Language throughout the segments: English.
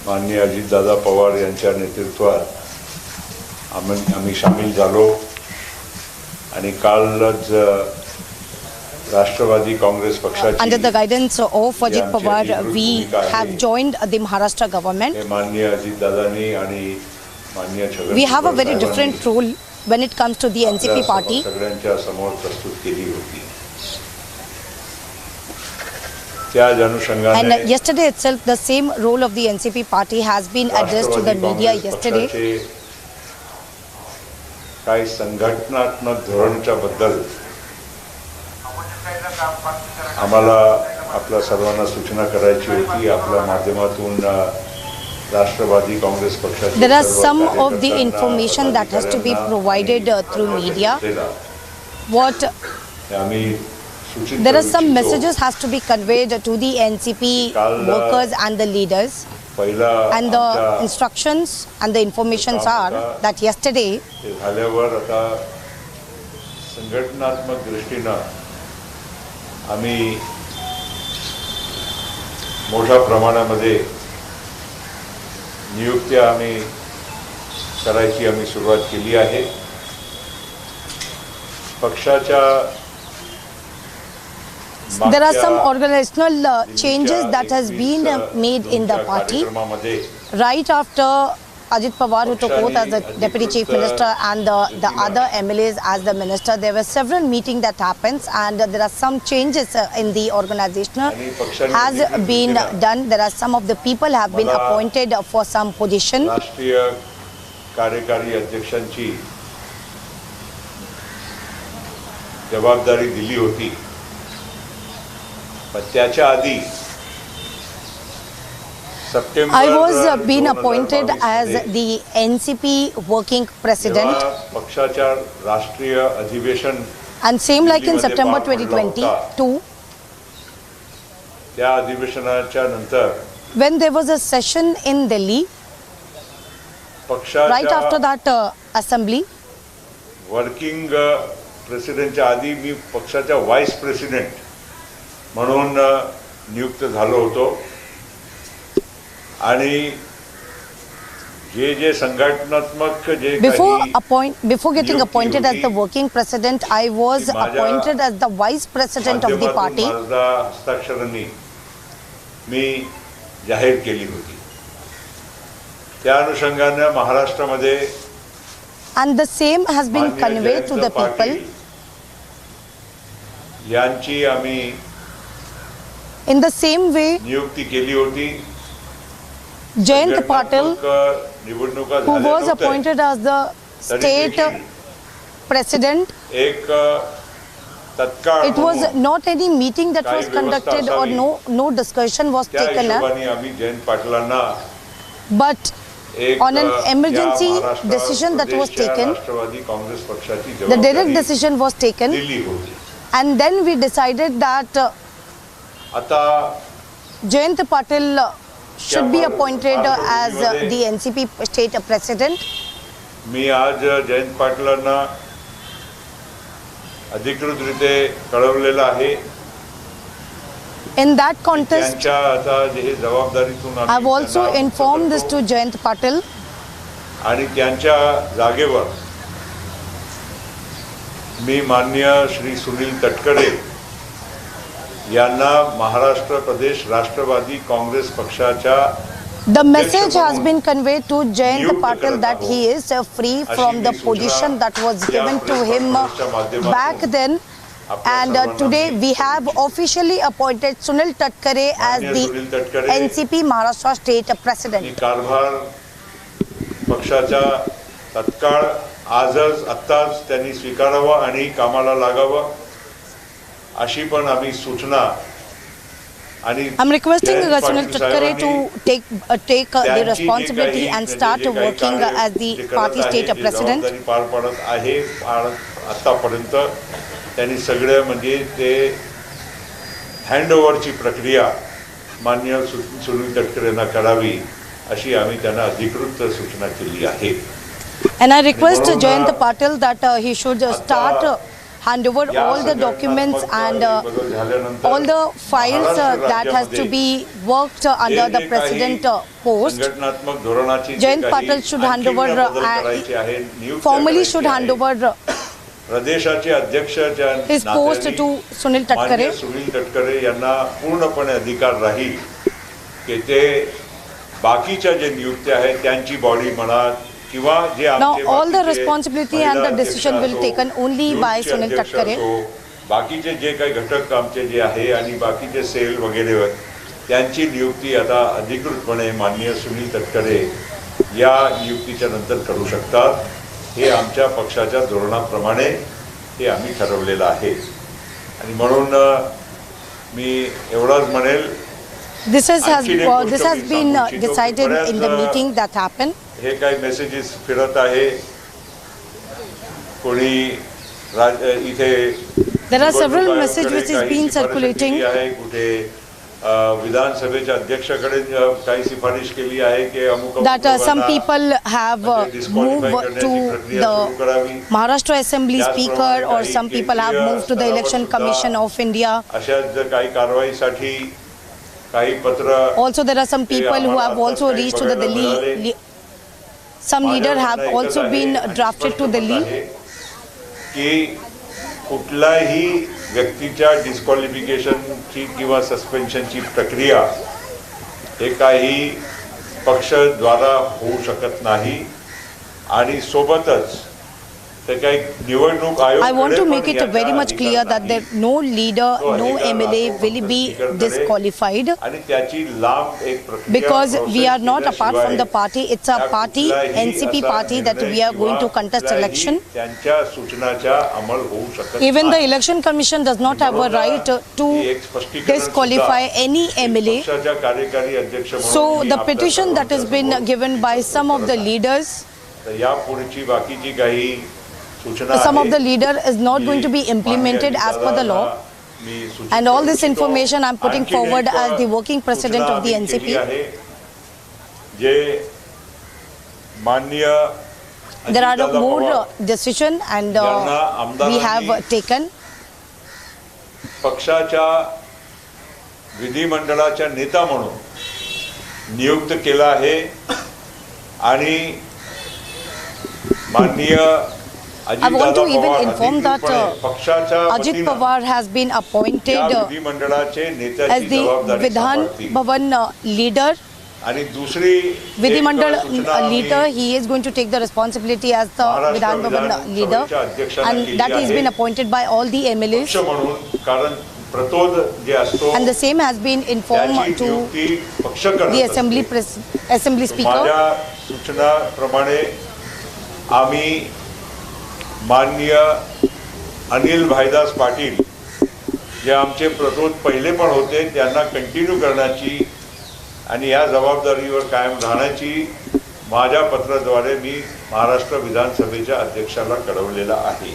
माननीय अजितदादा पवार यांच्या नेतृत्वात आम्ही सामील झालो आणि कालच राष्ट्रवादी काँग्रेस पक्षाची under the guidance of Ajit Pawar we have joined the Maharashtra government. माननीय अजितदादांनी आणि माननीय Chhagan We have a very different role when it comes to the NCP party. सगळ्यांच्या समोर प्रस्तुत केली होती. And yesterday itself the same role of the NCP party has been addressed to the media yesterday. काही संघटनात्मक धोरणाच्या बद्दल आम्हाला आपल्या सर्वांना सूचना करायची होती. आपल्या माध्यमातून राष्ट्रवादी काँग्रेस पक्षाचे There are some of the information that has to be provided through media. There are some messages has to be conveyed to the NCP workers and the leaders. And the instructions and the informations are that yesterday संघटनात्मक दृष्टीने आम्ही मोठ्या प्रमाणामध्ये नियुक्त्या आम्ही करायची सुरुवात केली आहे. पक्षाच्या There are some organizational changes that has been made in the party. Right after Ajit Pawar, who took oath as the Deputy Chief Minister, and the other MLAs as the Minister, there were several meetings that happens, and there are some changes in the organizational has been done. There are some of the people have been appointed for some position. राष्ट्रीय कार्यकारी अध्यक्षांची जबाबदारी दिली होती. पण त्याच्या आधी I was been appointed as the NCP working president, पक्षाच्या राष्ट्रीय अधिवेशन and same like in September 2022 त्या अधिवेशनाच्या नंतर when there was a session in Delhi, right after that assembly, working प्रेसिडेंटच्या आधी मी पक्षाच्या व्हाईस प्रेसिडेंट म्हणून नियुक्त झालो होतो. आणि जे संघटनात्मक जे before getting appointed as the working president, I was appointed as the vice president of the party. माझ्या हस्ताक्षरांनी मी जाहीर केली होती. त्या अनुषंगाने महाराष्ट्रामध्ये and the same has been conveyed to the people. यांची आम्ही in the same way नियुक्ती केली होती. Jayant Patil, who was appointed as the state president, it was not any meeting that was conducted or no discussion was taken, but on an emergency decision that was taken, the direct decision was taken, and then we decided that Jayant Patil should be appointed as the NCP state president. मी आज जयंत पाटलांना अधिकृतरित्या कळवलेलं आहे. In that context, जबाबदारीतून I have also informed this to Jayant Patil. आणि त्यांच्या जागेवर मी माननीय श्री सुनील तटकरे यांना महाराष्ट्र प्रदेश राष्ट्रवादी काँग्रेस पक्षाच्या The message has been conveyed to Jayant Patil that he is free from the position that was given to him back then, and today we have officially appointed Sunil Tatkare as the NCP Maharashtra state president. कारभार पक्षाच्या तत्काळ आजच आत्ताच त्यांनी स्वीकारावा आणि कामाला लागावं अशी पण आम्ही सूचना. I'm requesting Sunil Tatkare to take the responsibility and start working as the party state president. पार पडत आहे. आतापर्यंत त्यांनी सगळे म्हणजे ते हँडओव्हरची प्रक्रिया माननीय सुनील तटकरेंना करावी अशी आम्ही त्यांना अधिकृत सूचना केली आहे. And I request Jayant Patil that he should start hand over all the documents and all the files that has to be worked under the president post. Jayant Patil should hand over formally should hand over प्रदेशाचे अध्यक्ष his post to Sunil Tatkare. Sunil Tatkare यांना पूर्णपणे अधिकार राहील की ते बाकीच्या जे नियुक्त्या आहेत त्यांची बॉडी म्हणा किंवा जे Now all the responsibility and the decision will taken only by Sunil Tatkare. बाकीचे जे काही घटक आमचे जे आहे आणि बाकीचे सेल वगैरे त्यांची नियुक्ती आता अधिकृतपणे माननीय सुनील तटकरे या नियुक्तीच्या नंतर करू शकतात. हे आमच्या पक्षाच्या धोरणाप्रमाणे हे आम्ही ठरवलेलं आहे आणि म्हणून मी एवढाच म्हणेल This has been decided in the meeting that happened. हे काही मेसेजेस फिरत आहे कोणी इथे There are several messages which is being circulating. कुठे विधानसभेच्या अध्यक्षाकडे काही शिफारिश केली आहे की अमुक that some people have moved to the Maharashtra Assembly Speaker or some people have moved to the Election Commission of India. अशा काही कारवाईसाठी काही पत्र Also there are some people who have also reached to the Delhi. Some leader have also been drafted to Delhi. की कुठलाही व्यक्तीच्या डिस्क्वालिफिकेशनची किंवा सस्पेन्शनची प्रक्रिया हे काही पक्षद्वारा होऊ शकत नाही आणि सोबतच ते काही निवडणूक आयोग I want to make it very much clear that there no leader, no MLA will be disqualified आणि त्याची लांब एक प्रक्रिया because we are not apart from the party. It's a party, NCP party, that we are going to contest election. त्यांच्या सूचनाचा अंमल होऊ शकत Even the Election Commission does not have a right to disqualify any MLA. पक्षाच्या कार्यकारी अध्यक्ष So the petition that has been given by some of the leaders, या पुढची बाकीची काही some of the leader is not going to be implemented as per the law. And all this information I'm putting forward as the working president of the NCP. There are more decision and we have taken. पक्षाच्या विधिमंडळाच्या नेता म्हणून नियुक्त केला आहे आणि माननीय I want to even inform that Ajit Pawar has been appointed as the Vidhan Bhavan leader. आणि दुसरी Vidhimandal leader, he is going to take the responsibility as the Vidhan Bhavan leader, and that has been appointed by all the MLAs. And the same has been informed to the Assembly Speaker. सूचनाप्रमाणे आम्ही माननीय अनिल भाईदास पाटील जे आमचे प्रतोद पहिले पण होते त्यांना continue करण्याची आणि या जबाबदारीवर कायम राहण्याची माझ्या पत्राद्वारे मी महाराष्ट्र विधानसभेच्या अध्यक्षाला कळवलेला आहे.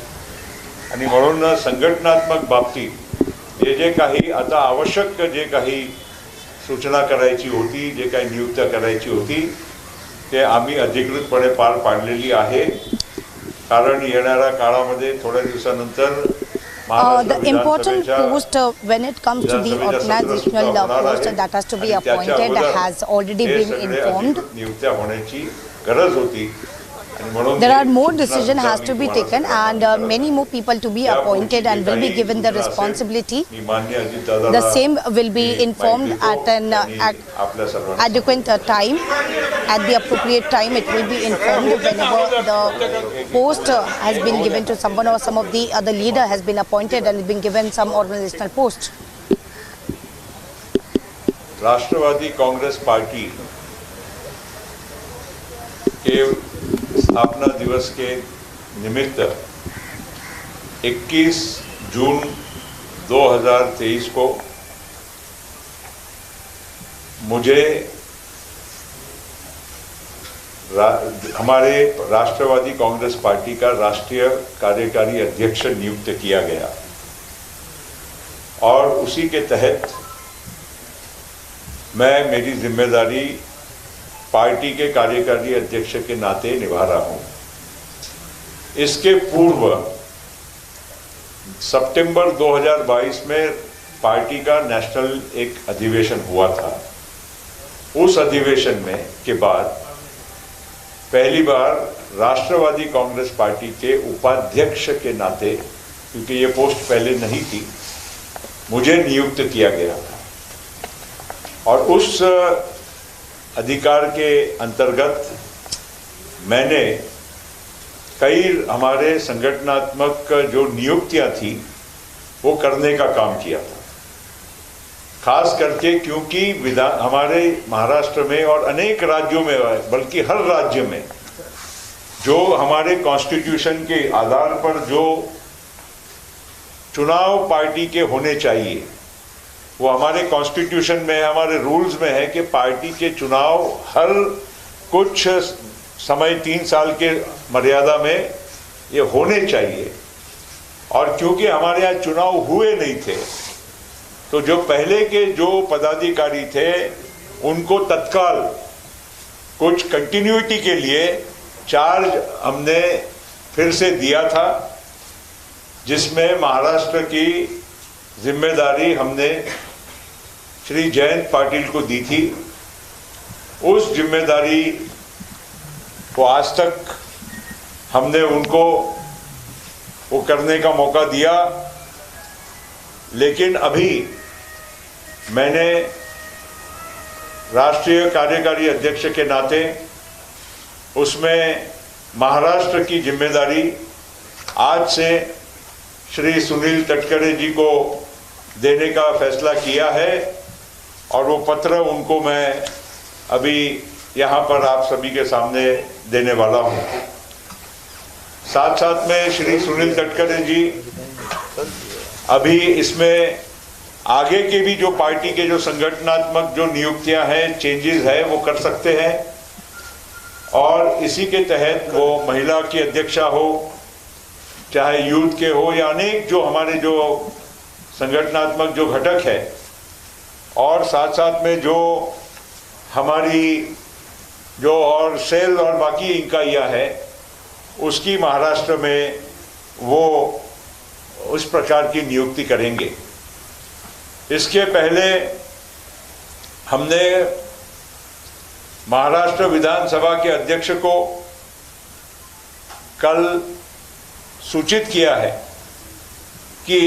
आणि म्हणून संघटनात्मक बाबतीत जे काही आता आवश्यक जे काही सूचना करायची होती, जे काही नियुक्त्या करायची होती, ते आम्ही अधिकृतपणे पार पाडलेली आहे. कारण येणाऱ्या काळामध्ये थोड्या दिवसानंतर the important post when it comes to the organizational post that has to be appointed has already been informed. नियुक्त्या होण्याची गरज होती. There are more decision has to be taken and many more people to be appointed and will be given the responsibility. The same will be informed at an adequate time. At the appropriate time it will be informed whenever the post has been given to someone or some of the other leader has been appointed and been given some organizational post. Rashtravadi Congress party के स्थापना दिवस के निमित्त 21 जून 2023 को मुझे हमारे राष्ट्रवादी Congress party का राष्ट्रीय कार्यकारी अध्यक्ष नियुक्त किया गया और उसी के तहत मैं मेरी जिम्मेदारी पार्टी के कार्यकारी अध्यक्ष के नाते निभा रहा हूं. इसके पूर्व सितंबर 2022 में पार्टी का नेशनल एक अधिवेशन हुआ था। उस अधिवेशन में के बाद पहली बार राष्ट्रवादी कांग्रेस पार्टी के उपाध्यक्ष के नाते, क्योंकि ये पोस्ट पहले नहीं थी, मुझे नियुक्त किया गया था और उस अधिकार के अंतर्गत मैंने कई हमारे संगठनात्मक जो नियुक्तियां थी वो करने का काम किया था। खास करके क्योंकि हमारे महाराष्ट्र में और अनेक राज्यों में, बल्कि हर राज्य में जो हमारे कॉन्स्टिट्यूशन के आधार पर जो चुनाव पार्टी के होने चाहिए, वो हमारे कॉन्स्टिट्यूशन में, हमारे रूल्स में है कि पार्टी के चुनाव हर कुछ समय 3 साल के मर्यादा में ये होने चाहिए। और क्योंकि हमारे यहाँ चुनाव हुए नहीं थे, तो जो पहले के जो पदाधिकारी थे उनको तत्काल कुछ कंटिन्यूटी के लिए चार्ज हमने फिर से दिया था, जिसमें महाराष्ट्र की जिम्मेदारी हमने श्री जयंत पाटिल को दी थी। उस जिम्मेदारी को आज तक हमने उनको वो करने का मौका दिया, लेकिन अभी मैंने राष्ट्रीय कार्यकारी अध्यक्ष के नाते उसमें महाराष्ट्र की जिम्मेदारी आज से श्री सुनील तटकरे जी को देने का फैसला किया है और वो पत्र उनको मैं अभी यहाँ पर आप सभी के सामने देने वाला हूँ। साथ साथ में श्री सुनील तटकरे जी अभी इसमें आगे के भी जो पार्टी के जो संगठनात्मक जो नियुक्तियां हैं, चेंजेस है, वो कर सकते हैं और इसी के तहत वो महिला की अध्यक्षा हो, चाहे यूथ के हो या अनेक जो हमारे जो संगठनात्मक जो घटक है, और साथ साथ में जो हमारी जो और सेल और बाकी इकाइयाँ है, उसकी महाराष्ट्र में वो उस प्रकार की नियुक्ति करेंगे। इसके पहले हमने महाराष्ट्र विधानसभा के अध्यक्ष को कल सूचित किया है कि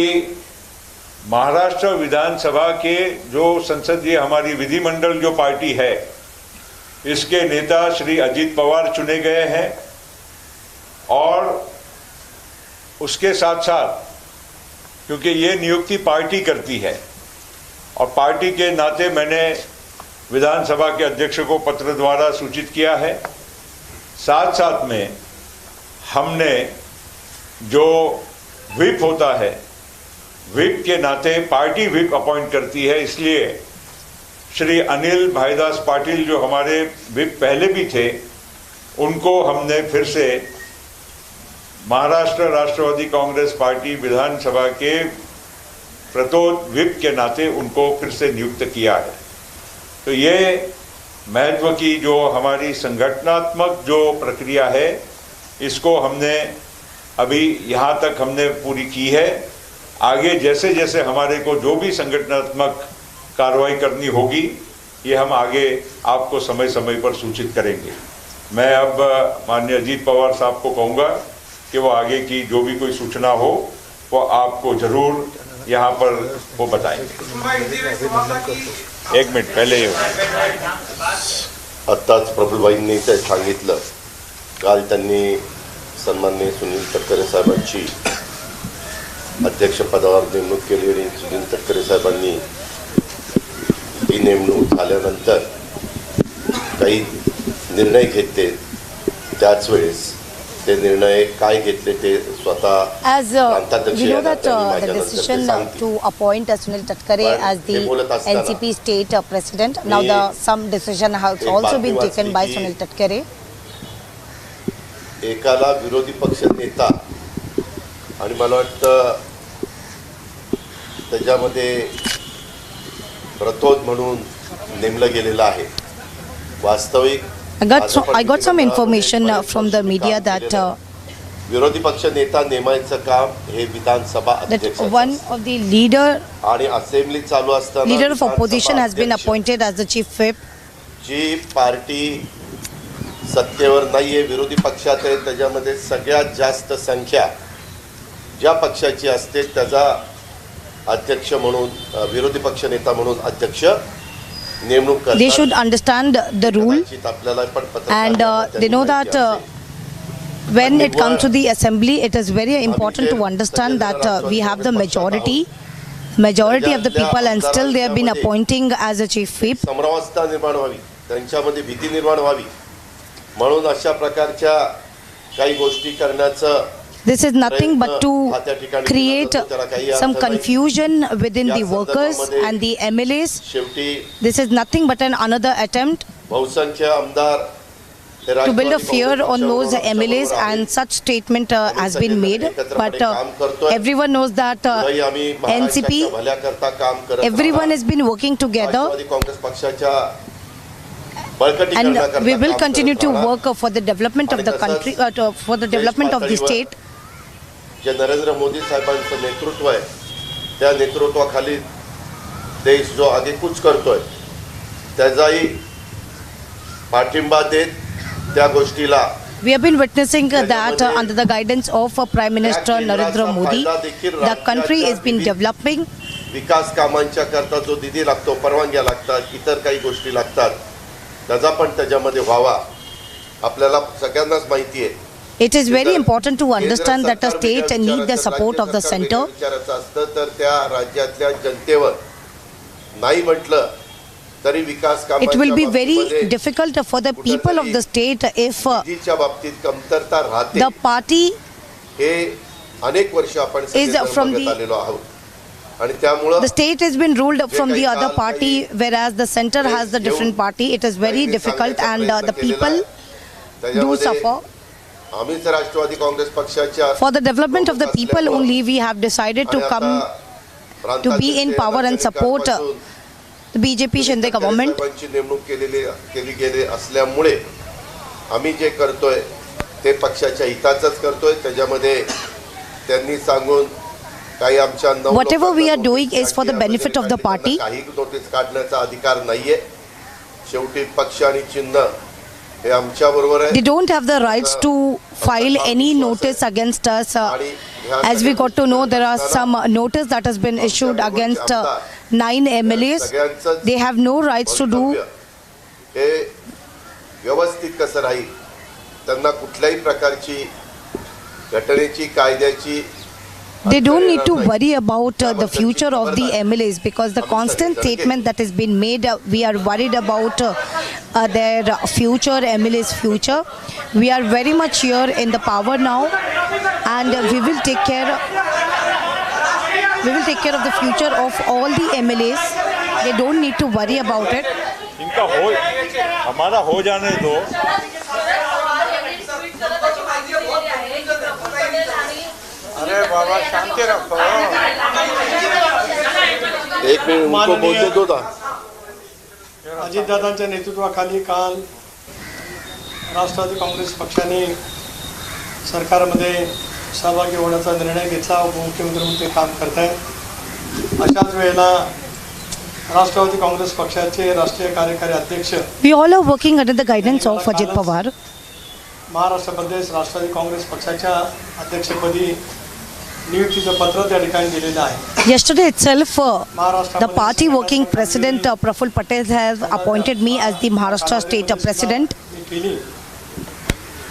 महाराष्ट्र विधानसभा के जो संसदीय हमारी विधिमंडल जो पार्टी है, इसके नेता श्री अजीत पवार चुने गए हैं और उसके साथ साथ क्योंकि ये नियुक्ति पार्टी करती है और पार्टी के नाते मैंने विधानसभा के अध्यक्ष को पत्र द्वारा सूचित किया है। साथ साथ में हमने जो व्हिप होता है, व्हिप के नाते पार्टी व्हिप अपॉइंट करती है, इसलिए श्री अनिल भाईदास पाटिल जो हमारे व्हिप पहले भी थे, उनको हमने फिर से महाराष्ट्र राष्ट्रवादी कांग्रेस पार्टी विधानसभा के प्रतोद व्हिप के नाते उनको फिर से नियुक्त किया है। तो ये महत्व की जो हमारी संगठनात्मक जो प्रक्रिया है, इसको हमने अभी यहाँ तक हमने पूरी की है। आगे जैसे जैसे हमारे को जो भी संगठनात्मक कार्रवाई करनी होगी, ये हम आगे आपको समय समय पर सूचित करेंगे। मैं अब माननीय अजीत पवार साहब को कहूँगा कि वो आगे की जो भी कोई सूचना हो वो आपको जरूर यहाँ पर वो बताएंगे। एक मिनिट पहले आत्ताच प्रफुल्लबाईंनी ते सांगितलं, काल त्यांनी सन्माननीय सुनील तटकरे साहेबांची अध्यक्षपदावर नेमणूक केली आणि सुनील तटकरे साहेबांनी ही नेमणूक झाल्यानंतर काही निर्णय घेतले, त्याच वेळेस ते निर्णय काय घेतले ते स्वतः As we know that the decision to appoint Sunil Tatkare as the NCP state president, now some decision has also been taken by Sunil Tatkare. एकाला विरोधी पक्ष नेता आणि मला वाटतं त्याच्यामध्ये प्रतोद म्हणून नेमलं गेलेलं आहे। वास्तविक I got some information from the media that विरोधी पक्ष नेता नेमायचं काम हे विधानसभा that अध्यक्ष one of the leader आणि असेंब्ली चालू असताना of opposition विधानसभा has been अध्यक्ष appointed as the chief whip. जी पार्टी सत्तेवर नाहीये, विरोधी पक्षात आहे, त्याच्यामध्ये सगळ्यात जास्त संख्या ज्या पक्षाची असते त्याचा अध्यक्ष म्हणून, विरोधी पक्ष नेता म्हणून अध्यक्ष नेमणूक करतात. They should understand the rule, आपल्याला पण and they know that when it comes to the assembly, it is very important to understand that we have the majority of the people, and still they have been appointing as a chief whip. समरावस्था निर्माण व्हावी, त्यांच्यामध्ये भीती निर्माण व्हावी म्हणून अशा प्रकारच्या काही गोष्टी करण्याचं This is nothing but to create some confusion within the workers and the MLAs. शेवटी This is nothing but another attempt बहुसंख्य आमदार to build a fear on those MLAs, and such statement has been made. But everyone knows that NCP, everyone has been working together, Congress पक्षाच्या बळकटीकरणाकरता and we will काम continue करत to राहणार. work for the development of the country, for the development of the state. जे नरेंद्र मोदी साहेबांचं नेतृत्व आहे त्या नेतृत्वाखाली देश जो आगेकूच करतोय त्याचाही पाठिंबा देत त्या गोष्टीला We have been witnessing that under the guidance of Prime Minister Narendra Modi, the country has been developing. विकास कामांच्या करता जो निधी लागतो, परवानग्या लागतात, इतर काही गोष्टी लागतात, त्याचा पण त्याच्यामध्ये व्हावा. आपल्याला सगळ्यांनाच माहिती आहे. It is very important to understand that the state need the support of the center. विचारायचं असतं तर त्या राज्यातल्या जनतेवर नाही म्हटलं तरी विकास It will be very कामांच्या difficult for the people of the state if निधीच्या बाबतीत कमतरता राहते. the party हे अनेक वर्ष आपण सगळेजण from बघत the- आलेलो आहोत आणि त्यामुळं the state has been ruled from the other party, whereas the center has the different party. It is very difficult, and the people do त्याच्यामध्ये suffer. आम्हीच राष्ट्रवादी काँग्रेस पक्षाच्या For the development of the people only, we have decided to आणि come आता to be in power and support प्रांताध्यक्षांपासून the BJP Shinde government. साहेबांची नेमणूक केली गेली असल्यामुळे आम्ही जे करतोय ते पक्षाच्या हिताचंच करतोय. त्याच्यामध्ये त्यांनी सांगून काही आमच्या Whatever we are doing is for the benefit of the party. काही नोटीस काढण्याचा अधिकार नाहीये. शेवटी पक्ष आणि चिन्ह हे आमच्या बरोबर आहे. They don't have the rights to file any notice against us. As we got to know, there are some notice that has been issued against 9 MLAs. They have no rights to do. हे व्यवस्थित कसं राहील, त्यांना कुठल्याही प्रकारची घटनेची कायद्याची They don't need to worry about the future of the MLAs, because the constant statement that has been made, we are worried about their future, MLAs' future. We are very much here in the power now, and we will take care of the future of all the MLAs. They don't need to worry about it. इनका हमारा हो जाने दो. अरे बाबा शांति रखो. एक minute उनको बोलते दो ना. अजितदादांच्या नेतृत्वाखाली काल राष्ट्रवादी काँग्रेस पक्षाने सरकारमध्ये सहभागी होण्याचा निर्णय घेतला. उपमुख्यमंत्री म्हणून ते काम करत आहेत. अशाच वेळेला राष्ट्रवादी काँग्रेस पक्षाचे राष्ट्रीय कार्यकारी अध्यक्ष We all are working under the guidance of Ajit Pawar. Maharashtra प्रदेश राष्ट्रवादी काँग्रेस पक्षाच्या अध्यक्षपदी नियुक्तीचं पत्र त्या ठिकाणी दिलेलं आहे. Yesterday itself, the party working president Praful Patel has appointed me as the Maharashtra state president. मी केली.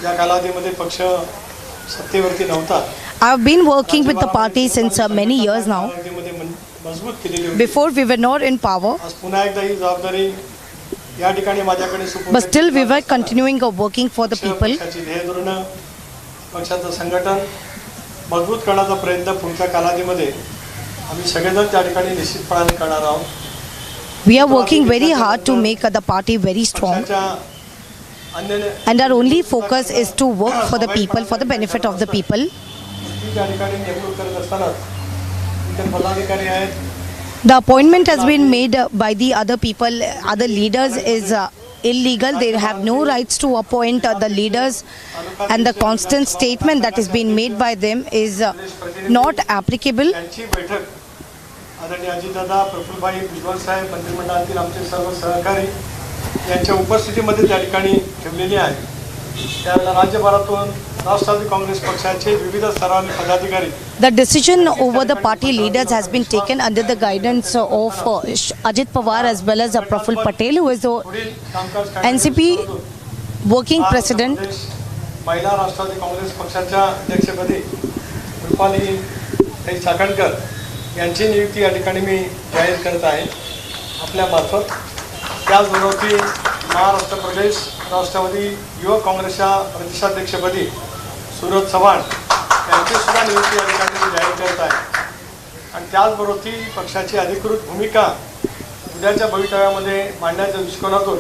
या कालावधीमध्ये पक्ष सत्तेवरती नव्हता. I have been working with the party since many years now. कालावधीमध्ये मजबूत केलेली होती. Before we were not in power, आज पुन्हा एकदा ही जबाबदारी या ठिकाणी माझ्याकडे सुपूर्द but still we केली. were continuing working for the people. पक्षाची ध्येय धोरणं, पक्षाचं संघटन मजबूत करण्याचा प्रयत्न पुढच्या कालावधीमध्ये आम्ही सगळेजण त्या ठिकाणी निश्चितपणाने करणार आहोत. We are working very hard to make the party very strong, पक्षाच्या अन्य and our only focus is to work for the people, for the benefit of the people. त्या ठिकाणी नेमणूक करत असताना इतर पदाधिकारी आहेत. The appointment has been made by the other people, other leaders is illegal. They have no rights to appoint the leaders, and the constant statement that is being made by them is not applicable. त्यांची बैठक आदरणीय अजितदादा, प्रफुल्लभाई, भुजबळ साहेब, मंत्रिमंडळातील आमचे सर्व सहकारी यांच्या उपस्थितीमध्ये त्या ठिकाणी ठेवलेली आहे. त्यावेळेला राज्यभरातून राष्ट्रवादी काँग्रेस पक्षाचे विविध स्तरावरील पदाधिकारी. The decision over the party leaders has been taken under the guidance of Ajit Pawar as well as Prafull Patel, who is the NCP working president. महिला राष्ट्रवादी काँग्रेस पक्षाच्या अध्यक्षपदी रुपाली चाकणकर यांची नियुक्ती या ठिकाणी मी जाहीर करत आहे आपल्या मार्फत. त्याचबरोबर महाराष्ट्र प्रदेश राष्ट्रवादी युवक काँग्रेसच्या प्रदेशाध्यक्षपदी सूरज चव्हाण यांची सुद्धा नियुक्ती या ठिकाणी मी जाहीर करत आहे. आणि त्याचबरोबर पक्षाची अधिकृत भूमिका उद्याच्या भवितव्यामध्ये मांडण्याच्या दृष्टिकोनातून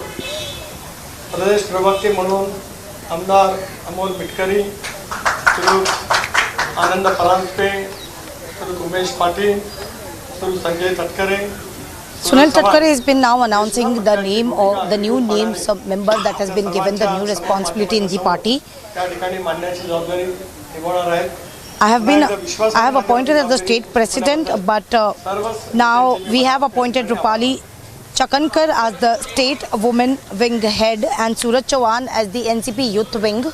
प्रदेश प्रवक्ते म्हणून आमदार Amol Mitkari, Shri Anand Paranjpe, Shri Umesh Patil, Shri Sanjay Tatkare. Sunil Tatkare has been now announcing the name of the new names of members that has been given the new responsibility in the party. I have appointed as the state president, but now we have appointed Rupali Chakankar as the state women wing head and Suraj Chauhan as the NCP youth wing.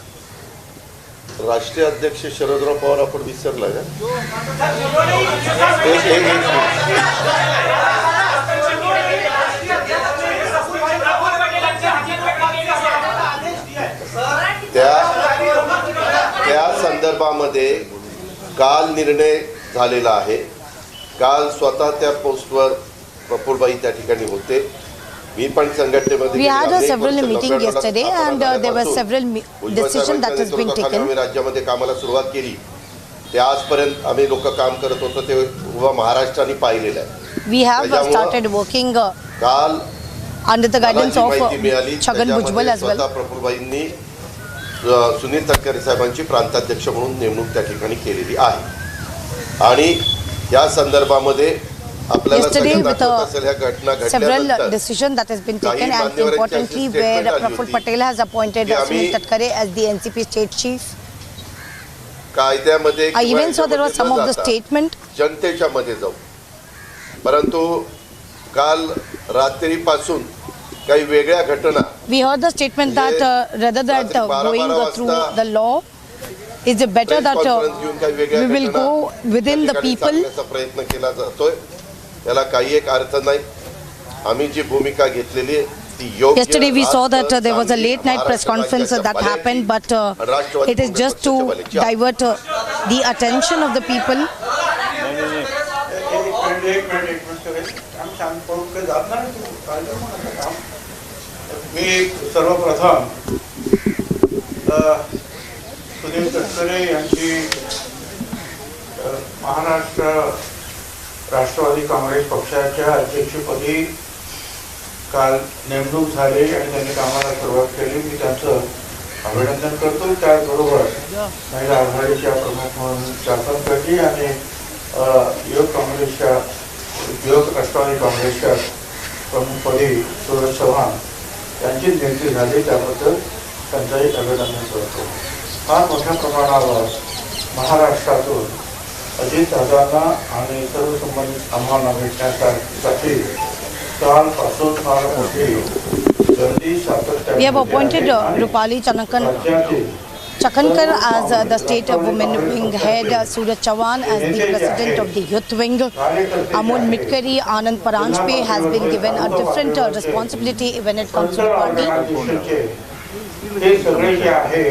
राष्ट्रीय अध्यक्ष शरदराव पवार आपण विसरला का? त्या संदर्भामध्ये काल निर्णय झालेला आहे. काल स्वतः त्या पोस्टवर प्रफुल्लभाई त्या ठिकाणी होते. मी पण संघटनेमध्ये We had several meeting yesterday and there were several decisions that has been taken. आम्ही राज्यामध्ये कामाला सुरुवात केली ते आजपर्यंत आम्ही लोक काम करत होतो ते उभा महाराष्ट्राने पाहिलेलं आहे. We have started working काल under the guidance of Chhagan Bhujbal as well. प्रफुल्लभाईंनी Sunil Tatkare साहेबांची प्रांताध्यक्ष म्हणून नेमणूक त्या ठिकाणी केलेली आहे. आणि या संदर्भामध्ये Yesterday with several decisions that has been taken and importantly where Prafull Patel has appointed Sunil Tatkare as the NCP state chief. I even saw there was some of the statement. जनतेच्या मध्ये जाऊ, परंतु काल रात्रीपासून काही वेगळ्या घटना. We heard the statement that rather than going through the law, is it better that we will go within the people. प्रयत्न केला जातोय. याला काही एक अर्थ नाही. आम्ही जी भूमिका घेतलेली ती योग्य. Yesterday we saw that there was a late night press conference that happened, but it is just to divert the attention of the people. मी सर्वप्रथम सुनील तटकरे यांची महाराष्ट्र राष्ट्रवादी काँग्रेस पक्षाच्या अध्यक्षपदी काल नेमणूक झाली आणि त्यांनी कामाला सुरुवात केली. मी त्यांचं अभिनंदन करतो. त्याचबरोबर महिला आघाडीच्या प्रमुख म्हणून चाकणकरजी आणि युवक राष्ट्रवादी काँग्रेसच्या प्रमुखपदी सूरज चव्हाण यांची नियुक्ती झाली. त्याबद्दल त्यांचंही अभिनंदन करतो. फार मोठ्या प्रमाणावर महाराष्ट्रातून अजितदादांना आणि सर्व संबंधित आम्हाला भेटण्यासाठी कालपासून फार मोठी गर्दी सातत्याने. We have appointed Rupali Chakankar as the state women wing head, Suraj Chauhan as the president of the youth wing. Amol Mitkari, Anand Paranjpe has been given a different responsibility when it comes to the party. हे सगळे जे आहे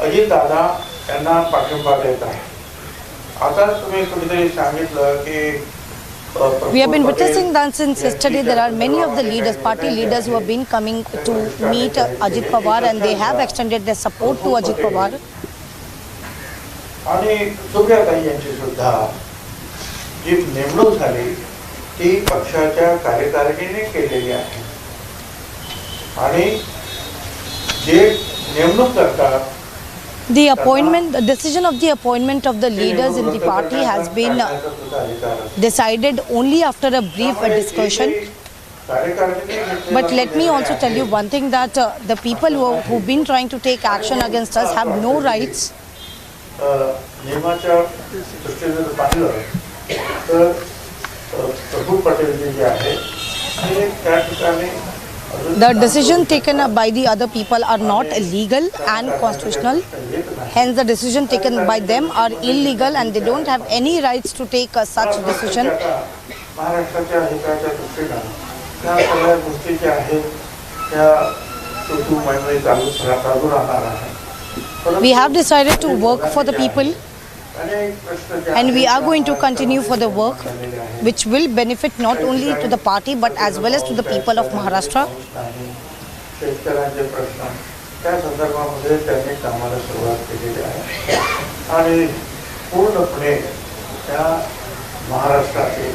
अजितदादा यांना पाठिंबा देत आहे. आता तुम्ही कुठेतरी सांगितलं की We have been witnessing that since yesterday there are many of the leaders, party leaders who have been coming to meet Ajit Pawar and they have extended their support to Ajit Pawar. आणि सुप्रियाताई यांची सुद्धा जी नेमणूक झाली ती पक्षाच्या कार्यकारिणीने केलेली आहे. आणि जे नेमणूक करतात The decision of the appointment of the leaders in the party has been decided only after a brief discussion. But let me also tell you one thing, that the people who've been trying to take action against us have no rights. नियमाच्या दृष्टीने जर पाहिलं तर प्रफुल्ल पटेल जे आहे ते त्या ठिकाणी The decision taken by the other people are not legal and constitutional. Hence, the decision taken by them are illegal, and they don't have any rights to take such decision. महाराष्ट्राच्या हिताच्या दृष्टीनं त्या सगळ्या गोष्टी ज्या आहेत त्या तू महिने चालू राहणार आहे. We have decided to work for the people, and we are going to continue for the work, which will benefit not only to the party but as well as to the people of Maharashtra. शेतकऱ्यांचे प्रश्न त्या संदर्भामध्ये त्यांनी कामाला सुरुवात केलेली आहे आणि पूर्णपणे त्या महाराष्ट्राचे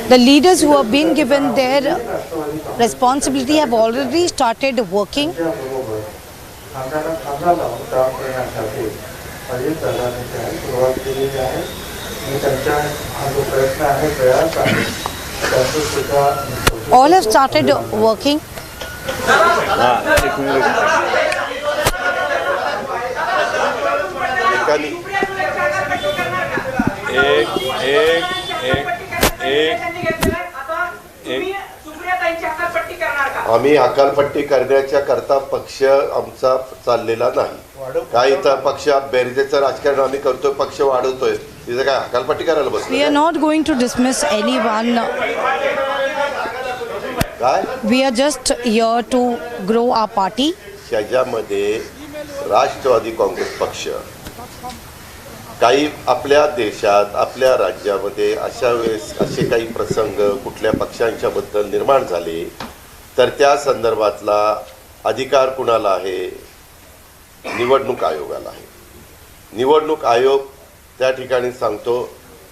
The leaders who have been given their responsibility have already started working. खांद्याला खांदा लावून काम करण्यासाठी अजित दादांनी सुरुवात केलेली आहे आणि त्यांच्या हा जो प्रयत्न आहे प्रयास आहे त्याचं सुद्धा All have started working. आम्ही अकालपट्टी करण्याच्या करता पक्ष आमचा चाललेला नाही. काय इथं पक्ष बेरजेचं राजकारण आम्ही करतोय, पक्ष वाढवतोय, तिथं काय अकालपट्टी करायला बसलो? We are not going to dismiss anyone. काय We are just here to grow our party. त्याच्यामध्ये राष्ट्रवादी काँग्रेस पक्ष काही आपल्या देशात आपल्या राज्यामध्ये अशा वेळेस असे काही प्रसंग कुठल्या पक्षांच्या बद्दल निर्माण झाले तर त्या संदर्भातला अधिकार कुणाला आहे? निवडणूक आयोगाला आहे. निवडणूक आयोग त्या ठिकाणी सांगतो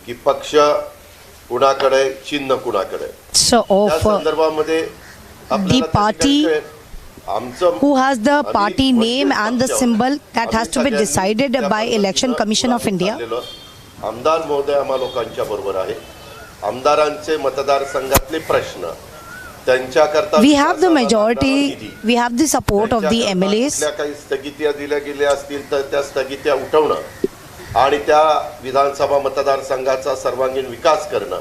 की पक्ष कुणाकडे, चिन्ह कुणाकडे. So त्या of संदर्भामध्ये the party who has the party name and the symbol, that has to be decided by Election Commission of India. आमदार महोदय आम्हा लोकांच्या बरोबर आहे. आमदारांचे मतदारसंघातले प्रश्न त्यांच्याकरता We have the majority, we have the support of the MLAs. काही स्थगित्या दिल्या गेल्या असतील तर त्या स्थगित्या उठवणं आणि त्या विधानसभा मतदारसंघाचा सर्वांगीण विकास करणं,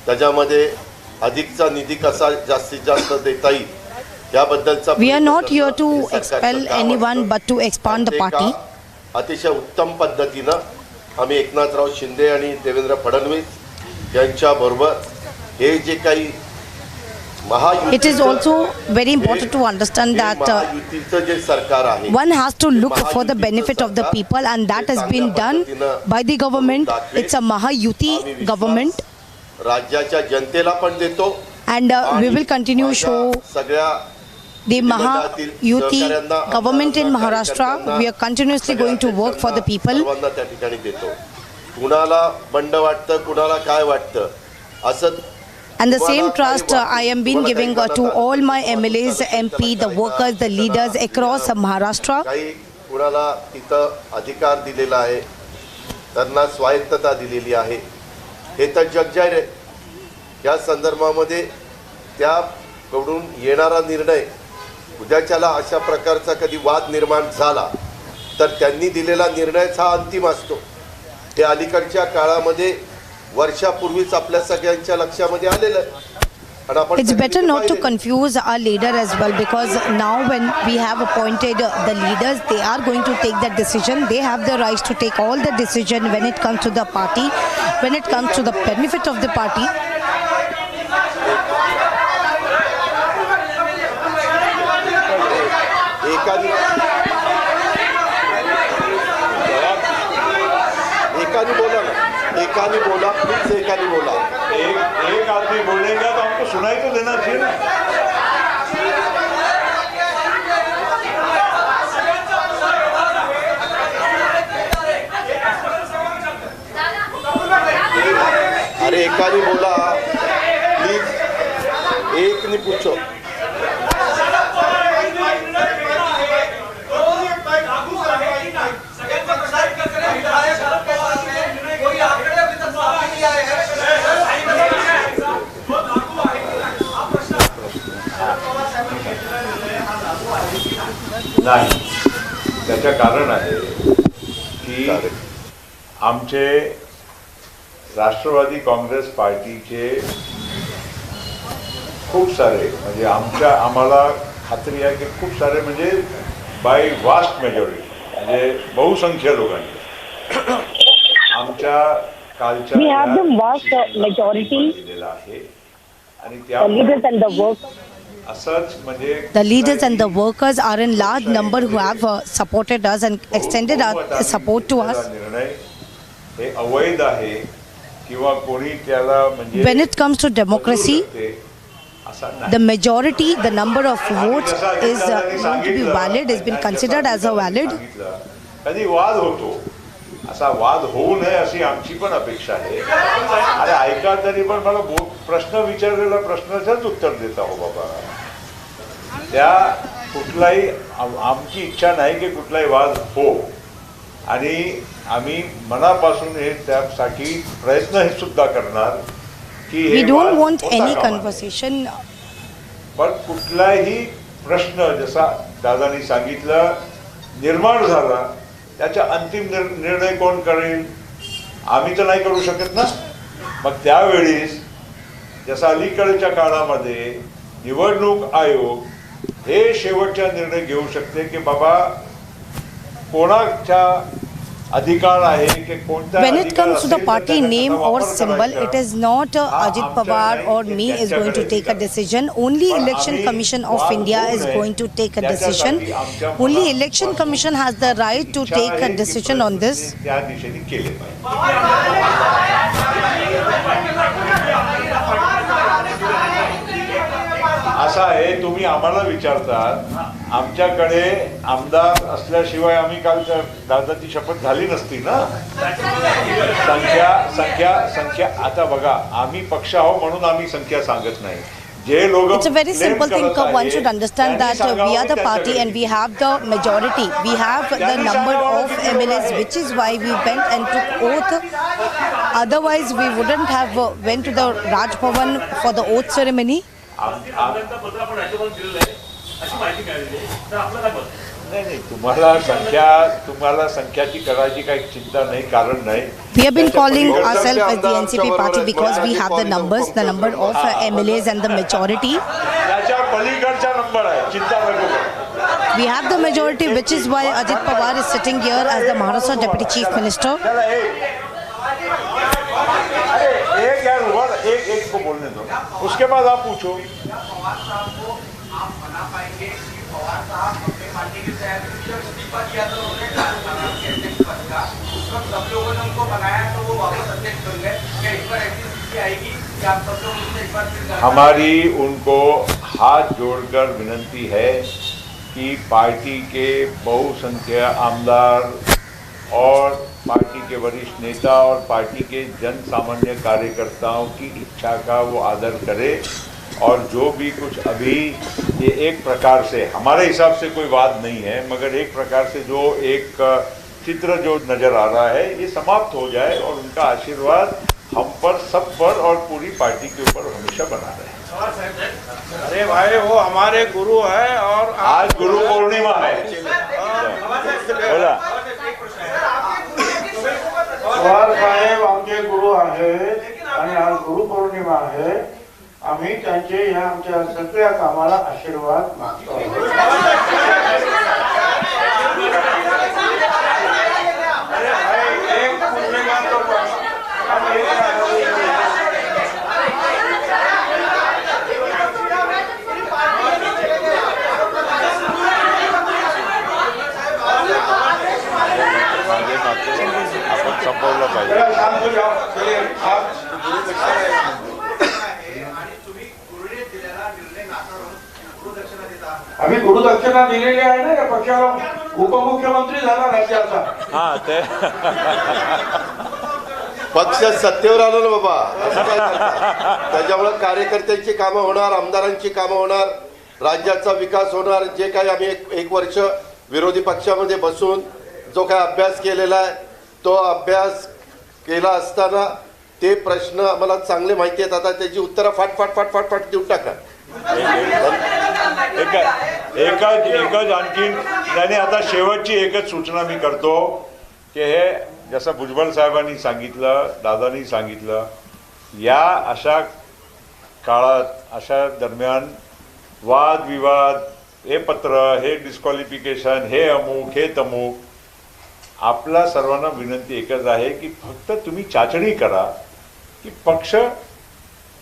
त्याच्यामध्ये अधिकचा निधी कसा जास्तीत जास्त देता येईल याबद्दलचा. We are not here to expel anyone but to expand the party. अतिशय उत्तम पद्धतीनं आम्ही एकनाथराव शिंदे आणि देवेंद्र फडणवीस यांच्या बरोबर हे जे काही It is also very important to understand that महायुतीचं जे सरकार आहे one has to look for the benefit of the people, and that has been done by the government. It's a Mahayuti government, राज्याच्या जनतेला पण देतो and we will continue to show सगळ्या the Mahayuti government in Maharashtra. We are continuously going to work for the people. सर्वांना त्या ठिकाणी देतो. कुणाला बंड वाटतं, कुणाला काय वाटतं असं. And the same trust I am been giving to all my MLAs, MP, the workers, the leaders across Maharashtra. काही कुणाला तिथं अधिकार दिलेला आहे, त्यांना स्वायत्तता दिलेली आहे, हे तर जगजाहीर आहे. या संदर्भामध्ये त्याकडून येणारा निर्णय उद्याच्याला अशा प्रकारचा कधी वाद निर्माण झाला तर त्यांनी दिलेला निर्णयच हा अंतिम असतो. हे अलीकडच्या काळामध्ये वर्षापूर्वीच आपल्या सगळ्यांच्या लक्षामध्ये आलेलं आहे. It's better not to confuse our leader as well, because now when we have appointed the leaders, they are going to take that decision. They have the rights to take all the decision when it comes to the party, when it comes to the benefit of the party. एकानी बोला please, एकानी बोला. एक आदमी बोलेगा तो हमको सुनाई तो देना चाहिए ना. अरे एकानी बोला प्लीज, एक ने पूछो. नाही, त्याचं कारण आहे की आमचे राष्ट्रवादी काँग्रेस पार्टीचे खूप सारे म्हणजे आम्हाला खात्री आहे की खूप सारे म्हणजे बाय वास्ट मेजॉरिटी म्हणजे बहुसंख्य लोकांनी आमच्या कालच्या We have the vast majority. दिलेला आहे आणि The leaders and the work. असंच म्हणजे The leaders and the workers are in large number who have supported us and extended our support to us. निर्णय हे अवैध आहे किंवा कोणी त्याला म्हणजे When it comes to democracy, the majority, the number of votes is going to be valid, has been considered as a valid. कधी वाद होतो, असा वाद होऊ नये अशी आमची पण अपेक्षा आहे. अरे ऐका तरी पण मला प्रश्न विचारलेला प्रश्नाचंच उत्तर देता हो बाबा. त्या कुठलाही आमची इच्छा नाही की कुठलाही वाद हो आणि आम्ही मनापासून हे त्यासाठी प्रयत्न हे सुद्धा करणार की We don't want any conversation. पण कुठलाही प्रश्न जसा दादानी सांगितलं निर्माण झाला त्याचा अंतिम निर्णय कोण करेल? आम्ही तर नाही करू शकत ना. मग त्यावेळेस जसा अलीकडच्या काळामध्ये निवडणूक आयोग हे शेवटचा निर्णय घेऊ शकते की बाबा कोणाचा अधिकार आहे की कोणता. When it comes to the party name or symbol, it is not Ajit Pawar or me is going to take a decision. Only Election Commission of India is going to take a decision. Only Election Commission has the right to take a decision on this. त्या दिशेने केले पाहिजे. असं आहे तुम्ही आम्हाला विचारतात, आमच्याकडे आमदार असल्याशिवाय आम्ही काल दादाची शपथ झाली नसती ना. संख्या आता बघा आम्ही पक्ष आहो म्हणून आम्ही संख्या सांगत नाही. जे लोक It's a very simple thing. One should understand that we are the party and we have the majority. We have the number of MLAs, which is why we went and took oath. Otherwise, we wouldn't have went to the Raj Bhavan for the oath ceremony. नाही तुम्हाला संख्याची करायची काही चिंता नाही, कारण नाही. We have been calling ourselves as the NCP party because we have the numbers, the number of MLAs and the majority. त्याच्या पलीकडचा number आहे, चिंता नको करू. We have the majority, which is why Ajit Pawar is sitting here as the Maharashtra Deputy Chief Minister. एक यार एक को बोलने दो, उसके बाद आप पूछो. हमारी उनको हाथ जोड़कर विनती है कि पार्टी के बहुसंख्यक आमदार और पार्टी के वरिष्ठ नेता और पार्टी के जन सामान्य कार्यकर्ताओं की इच्छा का वो आदर करे और जो भी कुछ अभी ये एक प्रकार से हमारे हिसाब से कोई वाद नहीं है, मगर एक प्रकार से जो एक चित्र जो नज़र आ रहा है ये समाप्त हो जाए और उनका आशीर्वाद हम पर, सब पर और पूरी पार्टी के ऊपर हमेशा बना रहे. अरे भाई वो हमारे गुरु है और आज गुरु पूर्णिमा है. बोला पवार साहेब आमचे गुरु आहेत आणि आज गुरु पौर्णिमा आहे. आम्ही त्यांचे या आमच्या सगळ्या कामाला आशीर्वाद मागतो. आपण संपवलं पाहिजे. आम्ही गुरुदक्षिणा दिलेली आहे ना या पक्षाला. उपमुख्यमंत्री झाला राज्याचा. हा ते पक्ष सत्तेवर आलो ना बाबा, असं काय करता? त्याच्यामुळे कार्यकर्त्यांची कामं होणार, आमदारांची कामं होणार, राज्याचा विकास होणार. जे काही आम्ही एक वर्ष विरोधी पक्षामध्ये बसून जो काही अभ्यास केलेला आहे तो अभ्यास केला असताना ते प्रश्न आम्हाला चांगले माहिती आहेत. आता त्याची उत्तरं फाट देऊन टाका. एकच आणखीन त्याने आता शेवटची एकच सूचना मी करतो की हे जसं भुजबळ साहेबांनी सांगितलं, दादांनी सांगितलं, या अशा काळात अशा दरम्यान वादविवाद, हे पत्र, हे डिस्क्वालिफिकेशन, हे अमुक, हे तमुक, आपला सर्वांना विनंती एकच आहे की फक्त तुम्ही चाचणी करा की पक्ष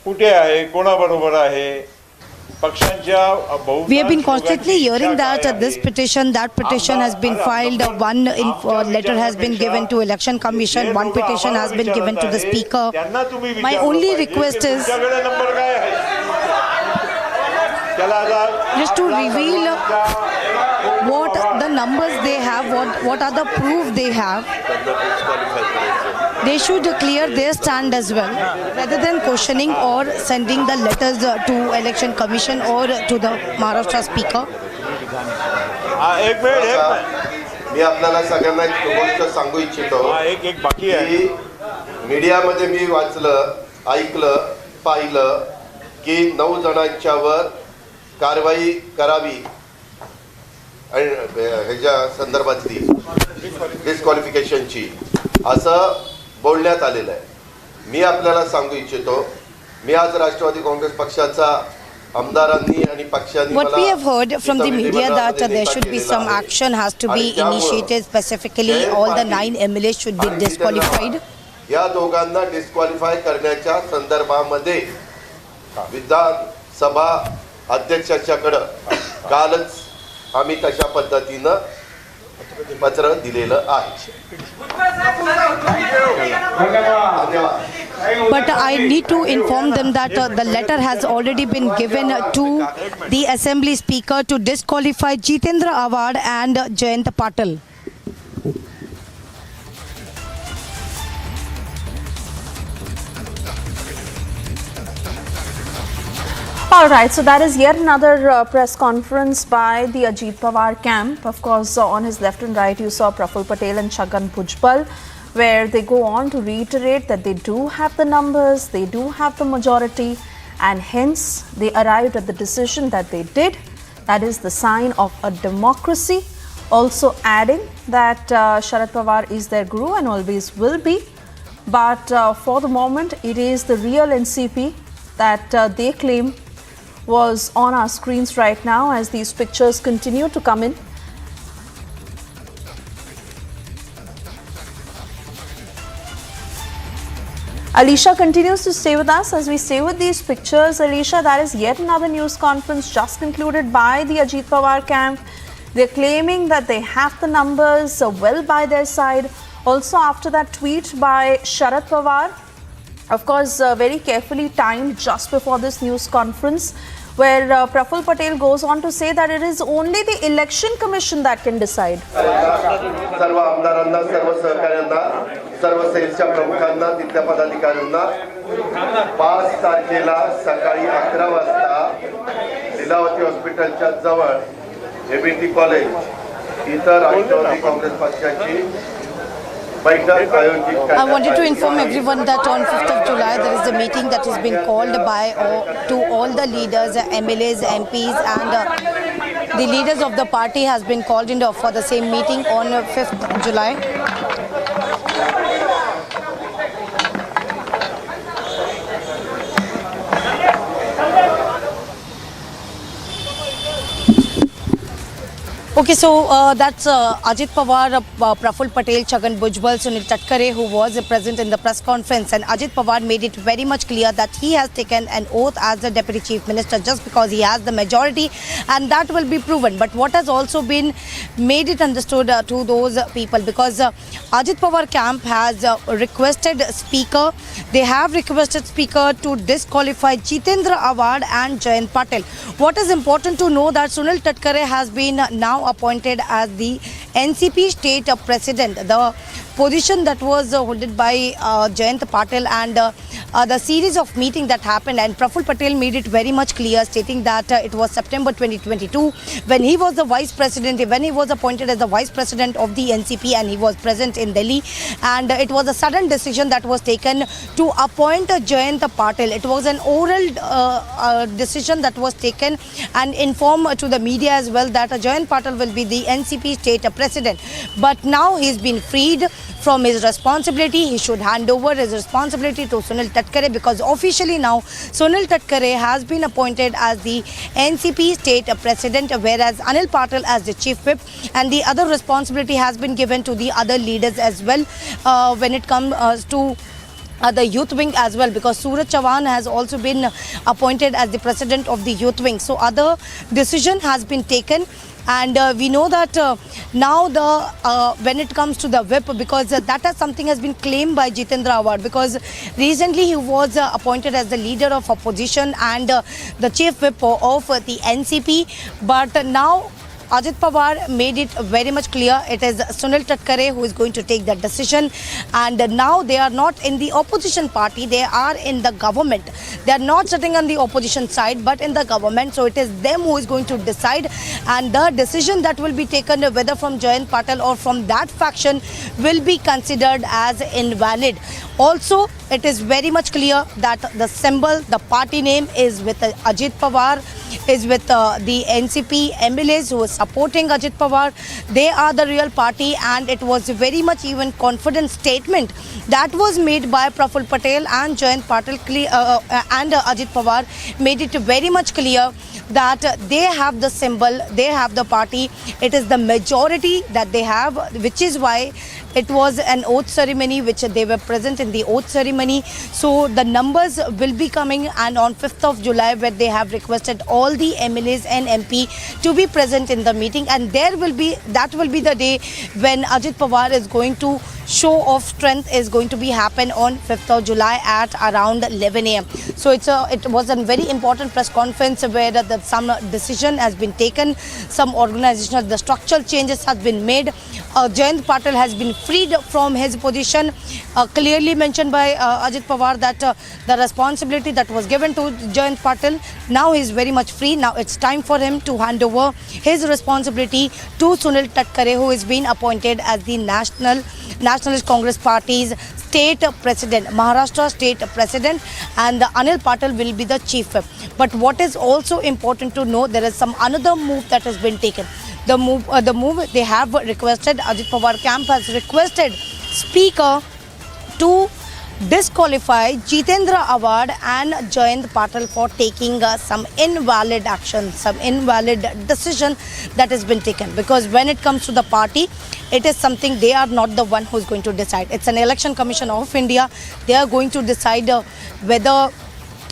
कुठे आहे, कोणाबरोबर आहे. We have been constantly hearing that this petition, that petition has been filed, one letter has been given to Election Commission, one petition has been given to the Speaker. My only request is just to reveal what the numbers they have, what are the proof they have. They should clear their stand as well, rather than questioning or sending the letters to Election Commission or to the Maharashtra Speaker. एक minute, मी आपल्याला सगळ्यांना एक गोष्ट सांगू इच्छितो. एक बाकी आहे. मीडियामध्ये मी वाचलं, ऐकलं, पाहिलं की 9 जणांच्यावर कारवाई करावी ह्याच्या संदर्भातली डिस्क्वालिफिकेशनची असं बोलण्यात आलेलं आहे. मी आपल्याला सांगू इच्छितो, मी आज राष्ट्रवादी काँग्रेस पक्षाचा आमदारांनी आणि पक्षांनी What we have heard from the media that there should be some action has to be initiated, specifically all the 9 MLAs should be disqualified. या दोघांना डिस्क्वालिफाय करण्याच्या संदर्भामध्ये विधानसभा अध्यक्षाच्याकडे कालच आम्ही तशा पद्धतीनं पत्र दिलेलं आहे. But I need to inform them that the letter has already been given to the Assembly Speaker to disqualify Jitendra Awad and Jayant Patil. All right, so that is yet another press conference by the Ajit Pawar camp. Of course, on his left and right, you saw Praful Patel and Chhagan Bhujbal, where they go on to reiterate that they do have the numbers, they do have the majority, and hence they arrived at the decision that they did. That is the sign of a democracy. Also adding that Sharad Pawar is their guru and always will be. But for the moment, it is the real NCP that they claim was on our screens right now as these pictures continue to come in. Alisha continues to stay with us as we stay with these pictures. Alisha, that is yet another news conference just concluded by the Ajit Pawar camp. They're claiming that they have the numbers well by their side. Also, after that tweet by Sharad Pawar, of course, very carefully timed just before this news conference, where Praful Patel goes on to say that it is only the Election Commission that can decide. सर्व आमदारांना, सर्व सहकाऱ्यांना, सर्व सेलच्या प्रमुखांना, तिथल्या पदाधिकाऱ्यांना 5 तारखेला सकाळी 11 वाजता लीलावती हॉस्पिटलच्या जवळ एबीटी कॉलेज इथं राष्ट्रवादी काँग्रेस पक्षाची I wanted to inform everyone that on 5th of July there is a meeting that has been called by to all the leaders, MLAs, MPs and the leaders of the party has been called in for the same meeting on 5th July. Okay, so that's Ajit Pawar, Praful Patel, Chhagan Bhujbal, Sunil Tatkare, who was present in the press conference, and Ajit Pawar made it very much clear that he has taken an oath as the Deputy Chief Minister just because he has the majority, and that will be proven. But what has also been made it understood to those people, because Ajit Pawar camp has requested Speaker, they have requested Speaker to disqualify Jitendra Awad and Jayant Patil. What is important to know that Sunil Tatkare has been now appointed as the NCP state president. The position that was held by Jayant Patil and the series of meeting that happened, and Praful Patel made it very much clear, stating that it was September 2022 when he was the vice president, when he was appointed as the vice president of the NCP, and he was present in Delhi, and it was a sudden decision that was taken to appoint Jayant Patil. It was an oral decision that was taken and informed to the media as well that Jayant Patil will be the NCP state president. But now he's been freed from his responsibility. He should hand over his responsibility to Sunil Tatkare, because officially now Sunil Tatkare has been appointed as the NCP state president, whereas Anil Patil as the chief whip, and the other responsibility has been given to the other leaders as well when it comes to the youth wing as well, because Suraj Chauhan has also been appointed as the president of the youth wing. So other decision has been taken, and we know that now when it comes to the whip, because that is something has been claimed by Jitendra Awad, because recently he was appointed as the leader of opposition and the chief whip of the NCP, but now Ajit Pawar made it very much clear it is Sunil Tatkare who is going to take that decision, and now they are not in the opposition party, they are in the government. They are not sitting on the opposition side but in the government, so it is them who is going to decide, and the decision that will be taken, whether from Jayant Patil or from that faction, will be considered as invalid. Also, it is very much clear that the symbol, the party name is with Ajit Pawar, is with the NCP MLAs who are supporting Ajit Pawar. They are the real party, and it was very much even confident statement that was made by Praful Patel and Jayant Patil and Ajit Pawar made it very much clear that they have the symbol, they have the party. It is the majority that they have, which is why it was an oath ceremony, which they were present in the oath ceremony. So the numbers will be coming, and on 5th of July, where they have requested all the MLAs and MP to be present in the meeting, and that will be the day when Ajit Pawar is going to show of strength is going to be happen on 5th of July at around 11 a.m. So it was a very important press conference where some decision has been taken, some organizational, the structural changes have been made. Jayant Patil has been freed from his position, clearly mentioned by Ajit Pawar that the responsibility that was given to Jayant Patil, now he is very much free. Now it's time for him to hand over his responsibility to Sunil Tatkare, who is being appointed as the Nationalist Congress Party's state president, Maharashtra state president, and Anil Patil will be the chief whip. But what is also important to know, there is some another move that has been taken. The move they have requested, Ajit Pawar camp has requested Speaker to disqualify Jitendra Awad and Jayant Patil for taking some invalid action, some invalid decision that has been taken. Because when it comes to the party, it is something they are not the one who is going to decide. It's an Election Commission of India. They are going to decide whether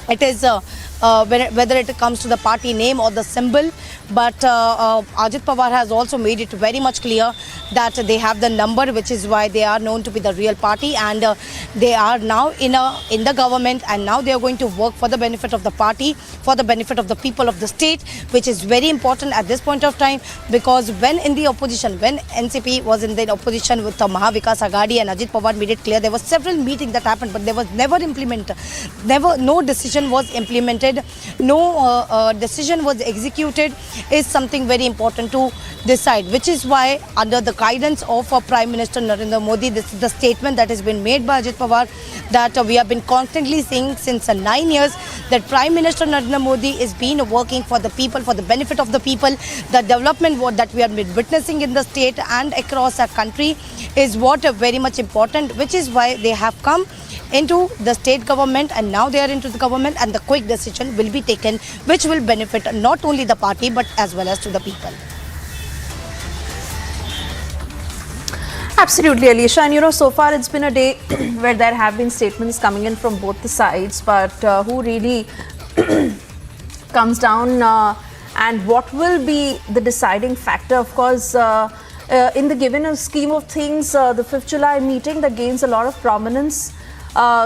it is whether it comes to the party name or the symbol. But Ajit Pawar has also made it very much clear that they have the number, which is why they are known to be the real party, and they are now in the government, and now they are going to work for the benefit of the party, for the benefit of the people of the state, which is very important at this point of time. Because when in the opposition, when NCP was in the opposition with the Mahavikas Aghadi, and Ajit Pawar made it clear, there were several meetings that happened, but there was never implemented, no decision was implemented, no decision was executed, is something very important to decide, which is why under the guidance of Prime Minister Narendra Modi, this is the statement that has been made by Ajit Pawar, that we have been constantly seeing since 9 years that Prime Minister Narendra Modi is been working for the people, for the benefit of the people. The development that we have been witnessing in the state and across our country is what very much important, which is why they have come into the state government, and now they are into the government, and the quick decision will be taken which will benefit not only the party but as well as to the people. Absolutely, Alicia. And so far it's been a day where there have been statements coming in from both the sides, but who really comes down and what will be the deciding factor? Of course, in the given scheme of things, the 5th July meeting that gains a lot of prominence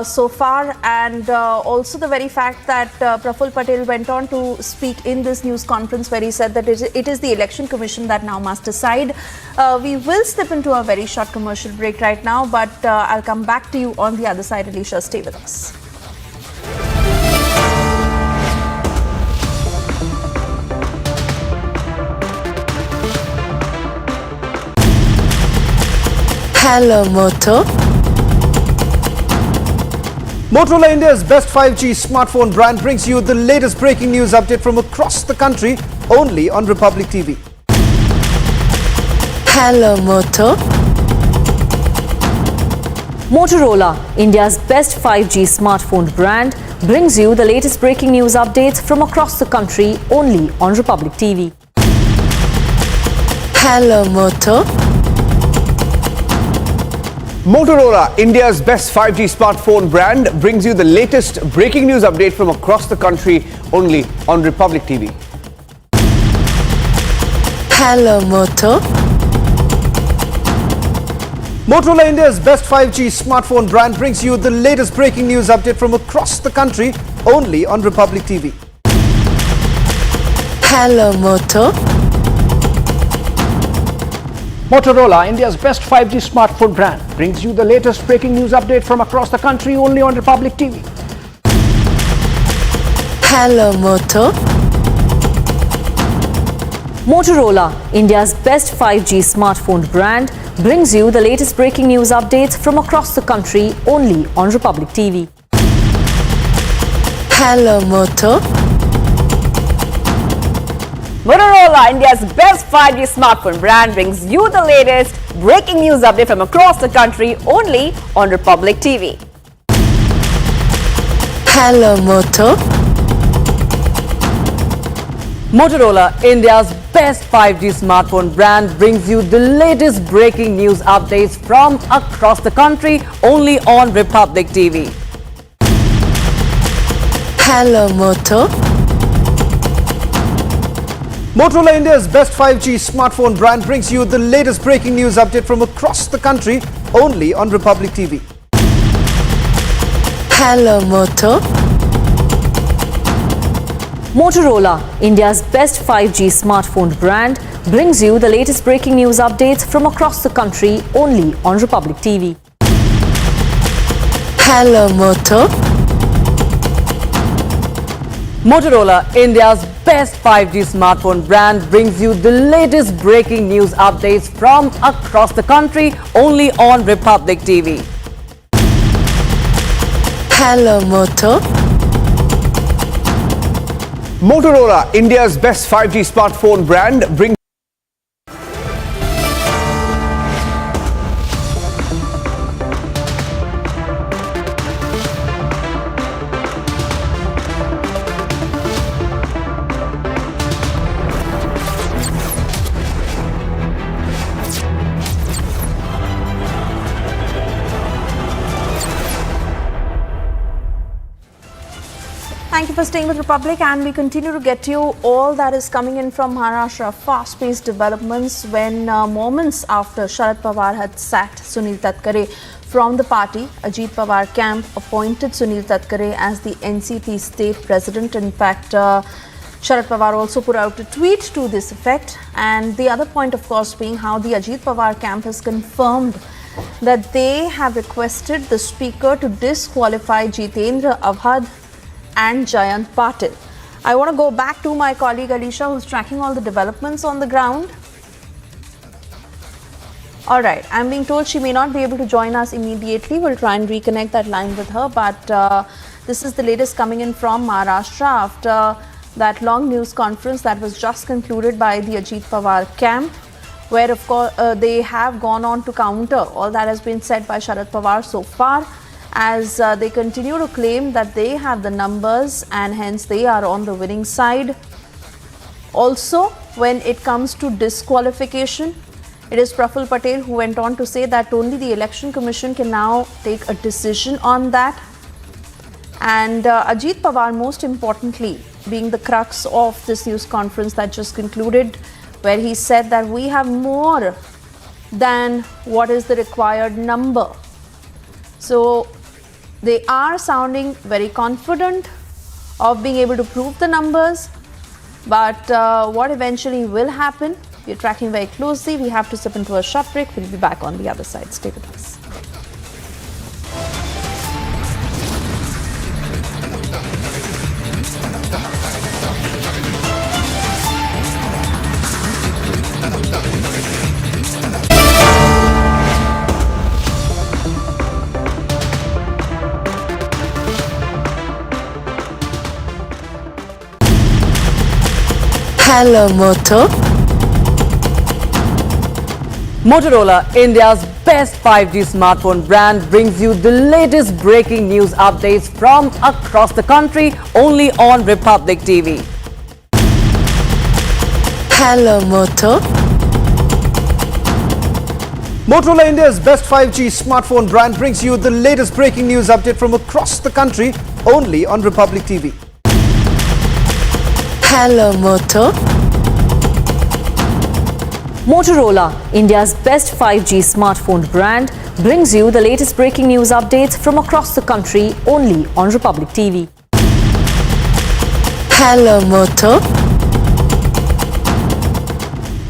so far, and also the very fact that Praful Patel went on to speak in this news conference where he said that it is the Election Commission that now must decide. We will slip into a very short commercial break right now, but I'll come back to you on the other side. Alicia, stay with us. Hello, Moto. Motorola India's best 5G smartphone brand brings you the latest breaking news update from across the country only on Republic TV. Hello, Moto. Motorola, India's best 5G smartphone brand, brings you the latest breaking news updates from across the country only on Republic TV. Hello, Moto. Motorola, India's best 5G smartphone brand, brings you the latest breaking news update from across the country only on Republic TV. Hello, Moto. Motorola, India's best 5G smartphone brand, brings you the latest breaking news update from across the country only on Republic TV. Hello, Moto. Motorola, India's best 5G smartphone brand, brings you the latest breaking news update from across the country only on Republic TV. Hello, Moto. Motorola, India's best 5G smartphone brand, brings you the latest breaking news updates from across the country only on Republic TV. Hello, Moto. Motorola, India's best 5G smartphone brand, brings you the latest breaking news update from across the country only on Republic TV. Hello, Moto. Motorola, India's best 5G smartphone brand, brings you the latest breaking news updates from across the country only on Republic TV. Hello, Moto. Motorola, India's best 5G smartphone brand, brings you the latest breaking news update from across the country only on Republic TV. Hello, Moto. Motorola, India's best 5G smartphone brand, brings you the latest breaking news updates from across the country only on Republic TV. Hello, Moto. Motorola, India's best 5G smartphone brand, brings you the latest breaking news updates from across the country only on Republic TV. Hello, Moto. Motorola, India's best 5G smartphone brand, brings Thank you for staying with Republic, and we continue to get you all that is coming in from Maharashtra. Fast-paced developments when moments after Sharad Pawar had sacked Sunil Tatkare from the party, Ajit Pawar camp appointed Sunil Tatkare as the NCP state president. In fact, Sharad Pawar also put out a tweet to this effect. And the other point, of course, being how the Ajit Pawar camp has confirmed that they have requested the speaker to disqualify Jitendra Avhad and Jayant Patil. I want to go back to my colleague Alisha, who's tracking all the developments on the ground. All right, I'm being told she may not be able to join us immediately. We'll try and reconnect that line with her. But this is the latest coming in from Maharashtra after that long news conference that was just concluded by the Ajit Pawar camp, where of course they have gone on to counter all that has been said by Sharad Pawar so far, as they continue to claim that they have the numbers and hence they are on the winning side. Also, when it comes to disqualification, it is Praful Patel who went on to say that only the Election Commission can now take a decision on that. And Ajit Pawar, most importantly, being the crux of this news conference that just concluded, where he said that we have more than what is the required number. So they are sounding very confident of being able to prove the numbers, but what eventually will happen, we're tracking very closely. We have to step into a short break. We'll be back on the other side. Stay with us. Hello Moto. Motorola, India's best 5G smartphone brand, brings you the latest breaking news updates from across the country only on Republic TV. Hello Moto. Motorola, India's best 5G smartphone brand, brings you the latest breaking news update from across the country only on Republic TV. Hello Moto. Motorola, India's best 5G smartphone brand, brings you the latest breaking news updates from across the country only on Republic TV. Hello Moto.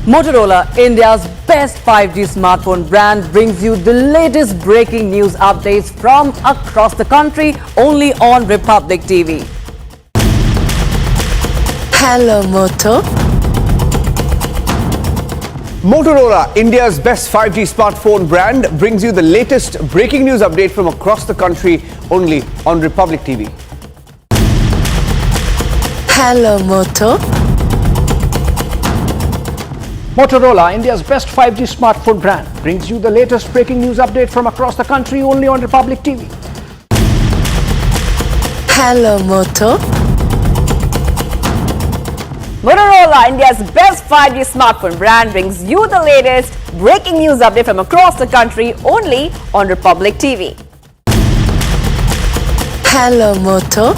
Motorola, India's best 5G smartphone brand, brings you the latest breaking news updates from across the country only on Republic TV. Hello Moto. Motorola, India's best 5G smartphone brand, brings you the latest breaking news update from across the country only on Republic TV. Hello Moto. Motorola, India's best 5G smartphone brand, brings you the latest breaking news update from across the country only on Republic TV. Hello Moto. Motorola, India's best 5G smartphone brand, brings you the latest breaking news update from across the country only on Republic TV. Hello Moto.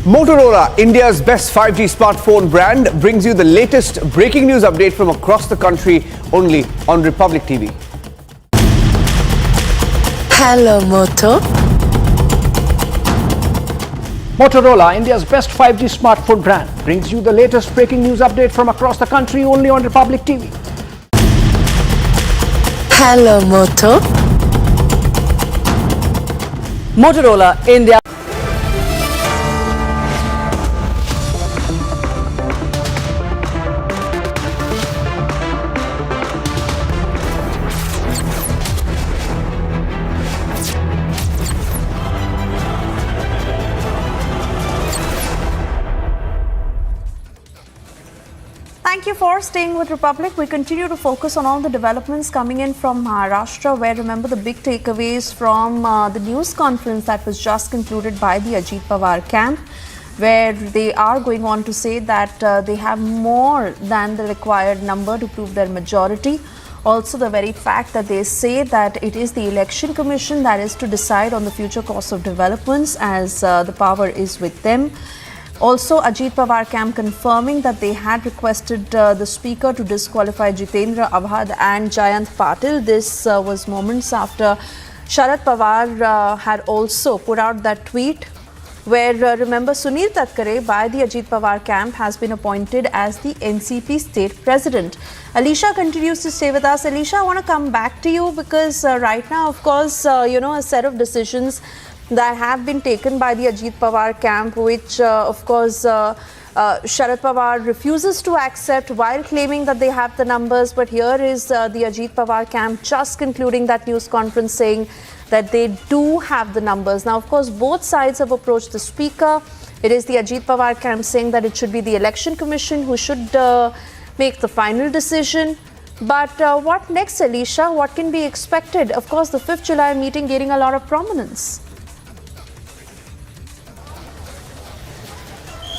Motorola, India's best 5G smartphone brand, brings you the latest breaking news update from across the country only on Republic TV. Hello Moto. Motorola, India's best 5G smartphone brand, brings you the latest breaking news update from across the country only on Republic TV. Hello Moto. Motorola, India. Thank you for staying with Republic. We continue to focus on all the developments coming in from Maharashtra, where remember the big takeaways from the news conference that was just concluded by the Ajit Pawar camp, where they are going on to say that they have more than the required number to prove their majority. Also, the very fact that they say that it is the Election Commission that is to decide on the future course of developments, as the power is with them. Also, Ajit Pawar camp confirming that they had requested the speaker to disqualify Jitendra Avhad and Jayant Patil. This was moments after Sharad Pawar had also put out that tweet where remember Sunil Tatkare by the Ajit Pawar camp has been appointed as the NCP state president. Alicia continues to stay with us. Alicia, I want to come back to you because right now, of course, a set of decisions that have been taken by the Ajit Pawar camp, which of course Sharad Pawar refuses to accept while claiming that they have the numbers. But here is the Ajit Pawar camp just concluding that news conference saying that they do have the numbers. Now, of course, both sides have approached the speaker. It is the Ajit Pawar camp saying that it should be the Election Commission who should make the final decision. But what next, Alicia? What can be expected? Of course, the 5th July meeting gaining a lot of prominence.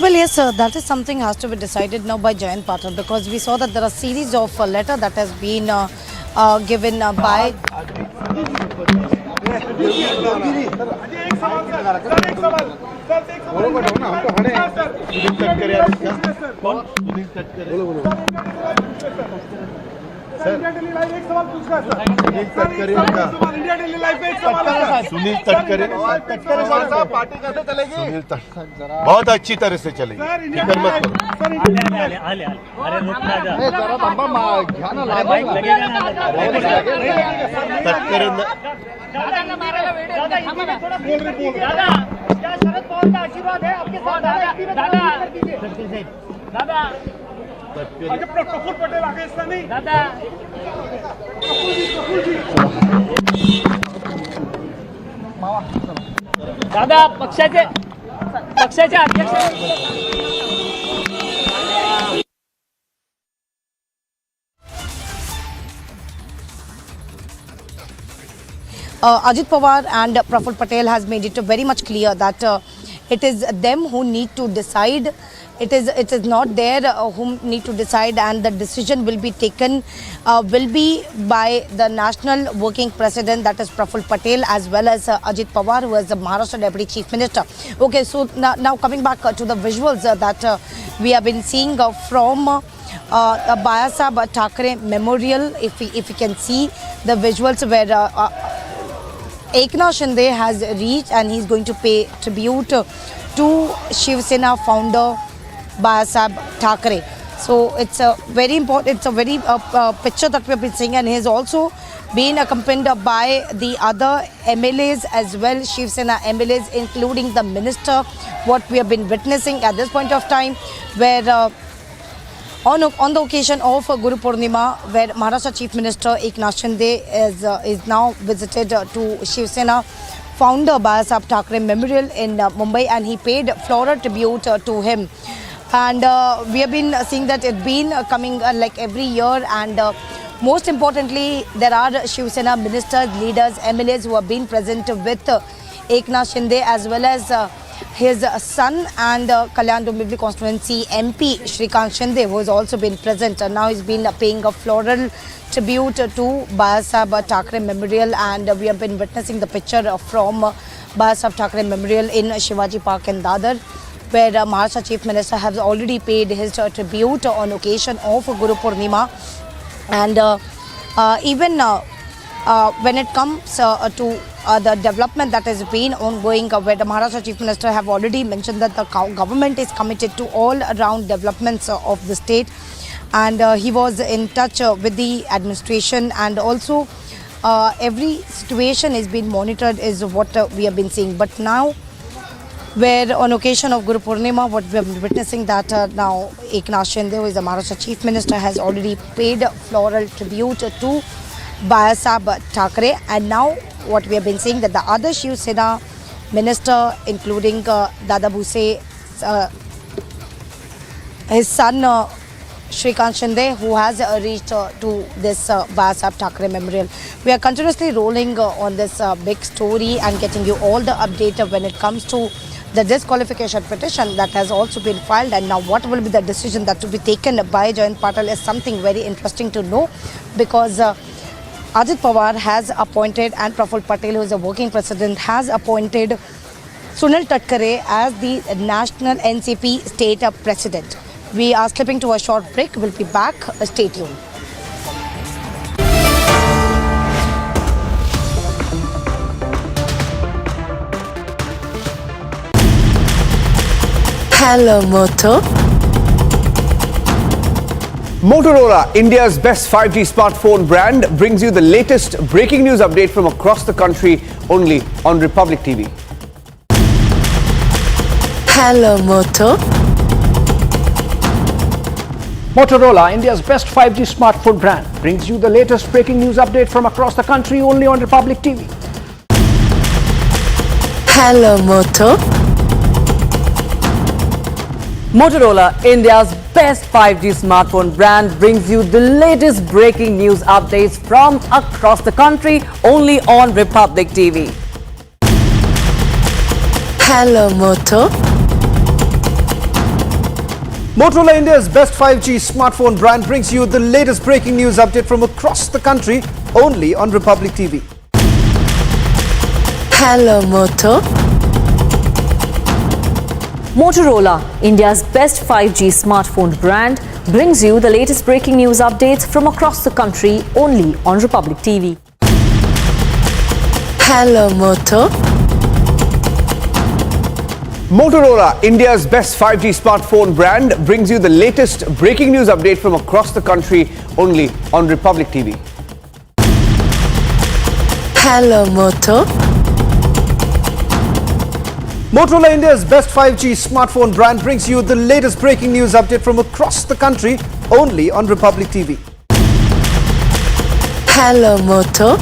Well, yes, sir, that is something has to be decided now by Jayant Patil, because we saw that there are a series of letter that has been given by... Sunil Tatkare party कैसे चलेगी? सुनील तटकरे बहुत अच्छी तरह से चलेगी, फिक्र मत करो। तटकरे शरद पवार का आशीर्वाद है आपके साथ? दादा प्रफुल्ल पटेल आगे इसका नहीं दादा दादा पक्षाचे अध्यक्ष Ajit Pawar and Praful Patel has made it very much clear that it is them who need to decide. It is not there whom need to decide, and the decision will be taken will be by the national working president, that is Praful Patel, as well as Ajit Pawar, who is the Maharashtra Deputy Chief Minister. Okay, so now coming back to the visuals that we have been seeing from Bayasaheb Thackeray Memorial. If you can see the visuals where Eknath Shinde has reached and he's going to pay tribute to Shiv Sena founder Bayasaheb Thackeray. So it's a very important, it's a very picture that we have been seeing, and he has also been accompanied by the other MLAs as well, Shiv Sena MLAs, including the minister. What we have been witnessing at this point of time, where on the occasion of Guru Purnima, where Maharashtra Chief Minister Eknath Shinde is now visited to Shiv Sena founder Bayasaheb Thackeray Memorial in Mumbai, and he paid floral tribute to him. And we have been seeing that it's been coming like every year, and most importantly, there are Shiv Sena ministers, leaders, MLAs who have been present with Eknath Shinde, as well as his son and Kalyan Dombivli constituency MP Shrikant Shinde, who has also been present. And now he's been paying a floral tribute to Bayasaheb Thackeray Memorial, and we have been witnessing the picture from Bayasaheb Thackeray Memorial in Shivaji Park in Dadar, where Maharashtra Chief Minister has already paid his tribute on occasion of Guru Purnima. And even when it comes to the development that has been ongoing, where the Maharashtra Chief Minister have already mentioned that the government is committed to all around developments of the state, and he was in touch with the administration, and also every situation is being monitored is what we have been seeing. But now, where on occasion of Guru Purnima, what we have been witnessing that now Eknath Shinde, who is the Maharashtra Chief Minister, has already paid floral tribute to Bayasaheb Thackeray. And now what we have been seeing that the other Shiv Sena minister, including Dada Bhuse, his son Shrikant Shinde, who has reached to this Bayasaheb Thackeray Memorial. We are continuously rolling on this big story and getting you all the update when it comes to the disqualification petition that has also been filed, and now what will be the decision that will be taken by Jayant Patil is something very interesting to know, because Ajit Pawar has appointed, and Praful Patel, who is a working president, has appointed Sunil Tatkare as the national NCP state president. We are slipping to a short break. We'll be back. Stay tuned. Hello, Moto. Motorola, India's best 5G smartphone brand, brings you the latest breaking news update from across the country only on Republic TV. Hello, Moto. Motorola, India's best 5G smartphone brand, brings you the latest breaking news update from across the country only on Republic TV. Hello, Moto. Motorola, India's best 5G smartphone brand, brings you the latest breaking news updates from across the country only on Republic TV. Hello, Moto. Motorola, India's best 5G smartphone brand, brings you the latest breaking news update from across the country only on Republic TV. Hello, Moto. Motorola, India's best 5G smartphone brand, brings you the latest breaking news updates from across the country only on Republic TV. Hello, Moto. Motorola, India's best 5G smartphone brand, brings you the latest breaking news update from across the country only on Republic TV. Hello, Moto. Motorola, India's best 5G smartphone brand, brings you the latest breaking news update from across the country only on Republic TV. Hello, Moto.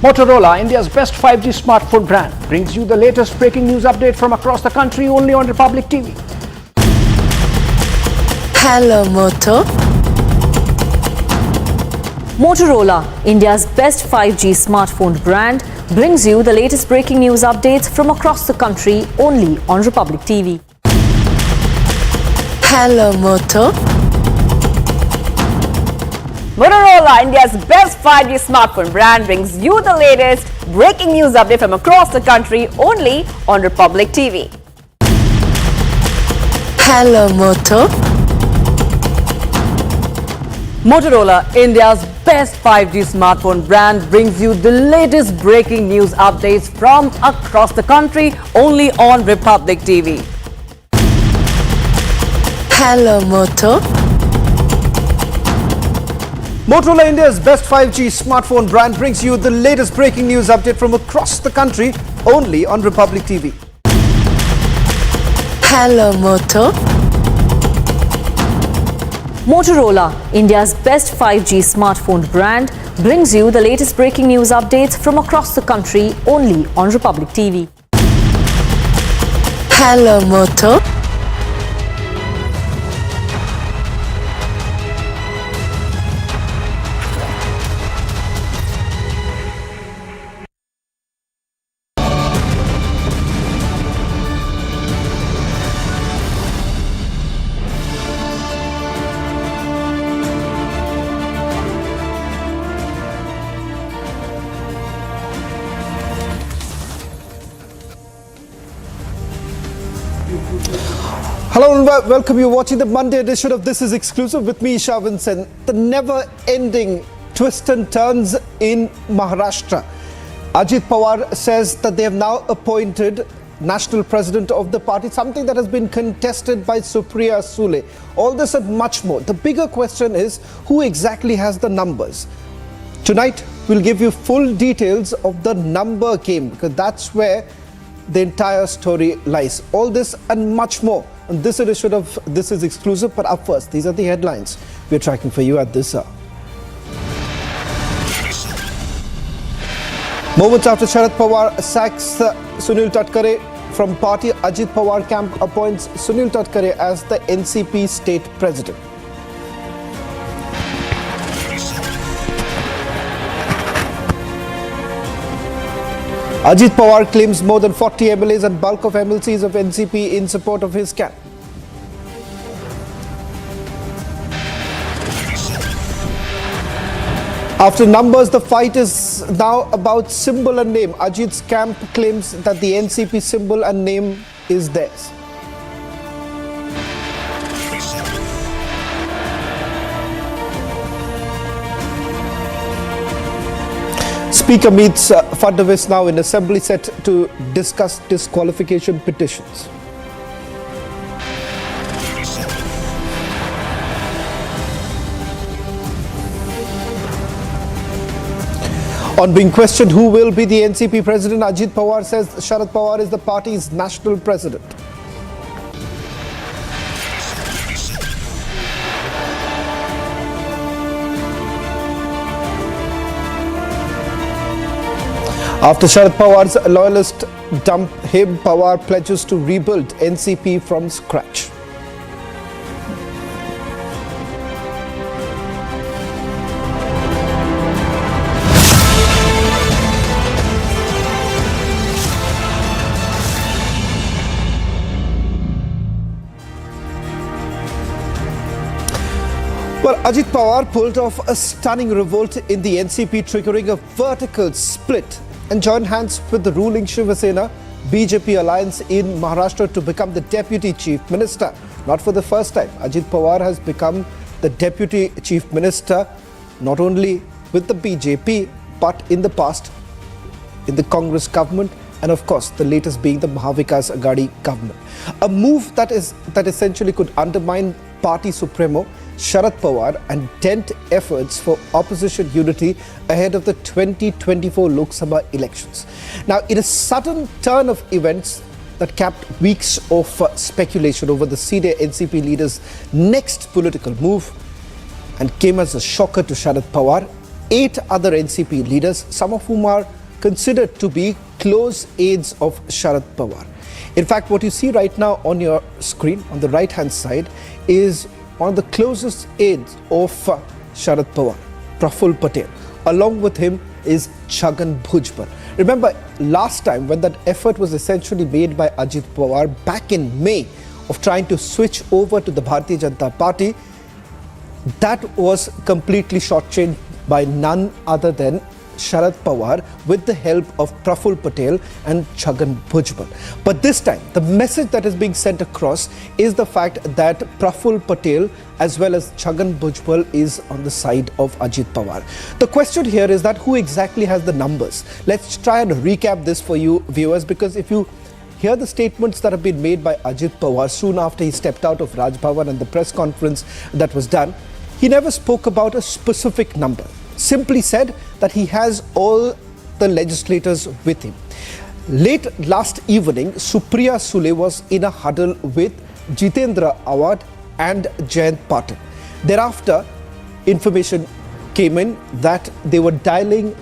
Motorola, India's best 5G smartphone brand, brings you the latest breaking news update from across the country only on Republic TV. Hello, Moto. Motorola, India's best 5G smartphone brand, brings you the latest breaking news updates from across the country only on Republic TV. Hello, Moto. Motorola, India's best 5G smartphone brand, brings you the latest breaking news update from across the country only on Republic TV. Hello, Moto. Motorola, India's best 5G smartphone brand, brings you the latest breaking news updates from across the country only on Republic TV. Hello, Moto. Motorola, India's best 5G smartphone brand, brings you the latest breaking news update from across the country only on Republic TV. Hello, Moto. Motorola, India's best 5G smartphone brand, brings you the latest breaking news updates from across the country only on Republic TV. Hello, Moto. Hello and welcome. You're watching the Monday edition of This Is Exclusive with me, Isha Vincent. The never-ending twists and turns in Maharashtra. Ajit Pawar says that they have now appointed national president of the party, something that has been contested by Supriya Sule. All this and much more. The bigger question is, who exactly has the numbers? Tonight, we'll give you full details of the number game, because that's where the entire story lies. All this and much more on this edition of This Is Exclusive. But up first, these are the headlines we're tracking for you at this hour. Moments after Sharad Pawar sacks Sunil Tatkare from party, Ajit Pawar camp appoints Sunil Tatkare as the NCP state president. Ajit Pawar claims more than 40 MLAs and bulk of MLCs of NCP in support of his camp. After numbers, the fight is now about symbol and name. Ajit's camp claims that the NCP symbol and name is theirs. Speaker meets Affidavit now in assembly set to discuss disqualification petitions. On being questioned who will be the NCP president, Ajit Pawar says Sharad Pawar is the party's national president. After Sharad Pawar's loyalist dump him, Pawar pledges to rebuild NCP from scratch. Well, Ajit Pawar pulled off a stunning revolt in the NCP, triggering a vertical split, and joined hands with the ruling Shiv Sena BJP alliance in Maharashtra to become the deputy chief minister. Not for the first time, Ajit Pawar has become the deputy chief minister not only with the BJP but in the past in the Congress government, and of course the latest being the Mahavikas Aghadi government. A move that essentially could undermine party supremo Sharad Pawar and dent efforts for opposition unity ahead of the 2024 Lok Sabha elections. Now, in a sudden turn of events that capped weeks of speculation over the senior NCP leader's next political move and came as a shocker to Sharad Pawar, 8 other NCP leaders, some of whom are considered to be close aides of Sharad Pawar. In fact, what you see right now on your screen on the right hand side is one of the closest aides of Sharad Pawar. Praful Patel. Along with him is Chhagan Bhujbal. Remember, last time when that effort was essentially made by Ajit Pawar back in May of trying to switch over to the Bharatiya Janata Party, that was completely shortchanged by none other than Sharad Pawar with the help of Praful Patel and Chhagan Bhujbal. But this time, the message that is being sent across is the fact that Praful Patel as well as Chhagan Bhujbal is on the side of Ajit Pawar. The question here is that who exactly has the numbers? Let's try and recap this for you viewers, because if you hear the statements that have been made by Ajit Pawar soon after he stepped out of Raj Bhavan and the press conference that was done, he never spoke about a specific number. Simply said that he has all the legislators with him. Late last evening, Supriya Sule was in a huddle with Jitendra Awad and Jayant Patil. Thereafter, information came in that they were dialing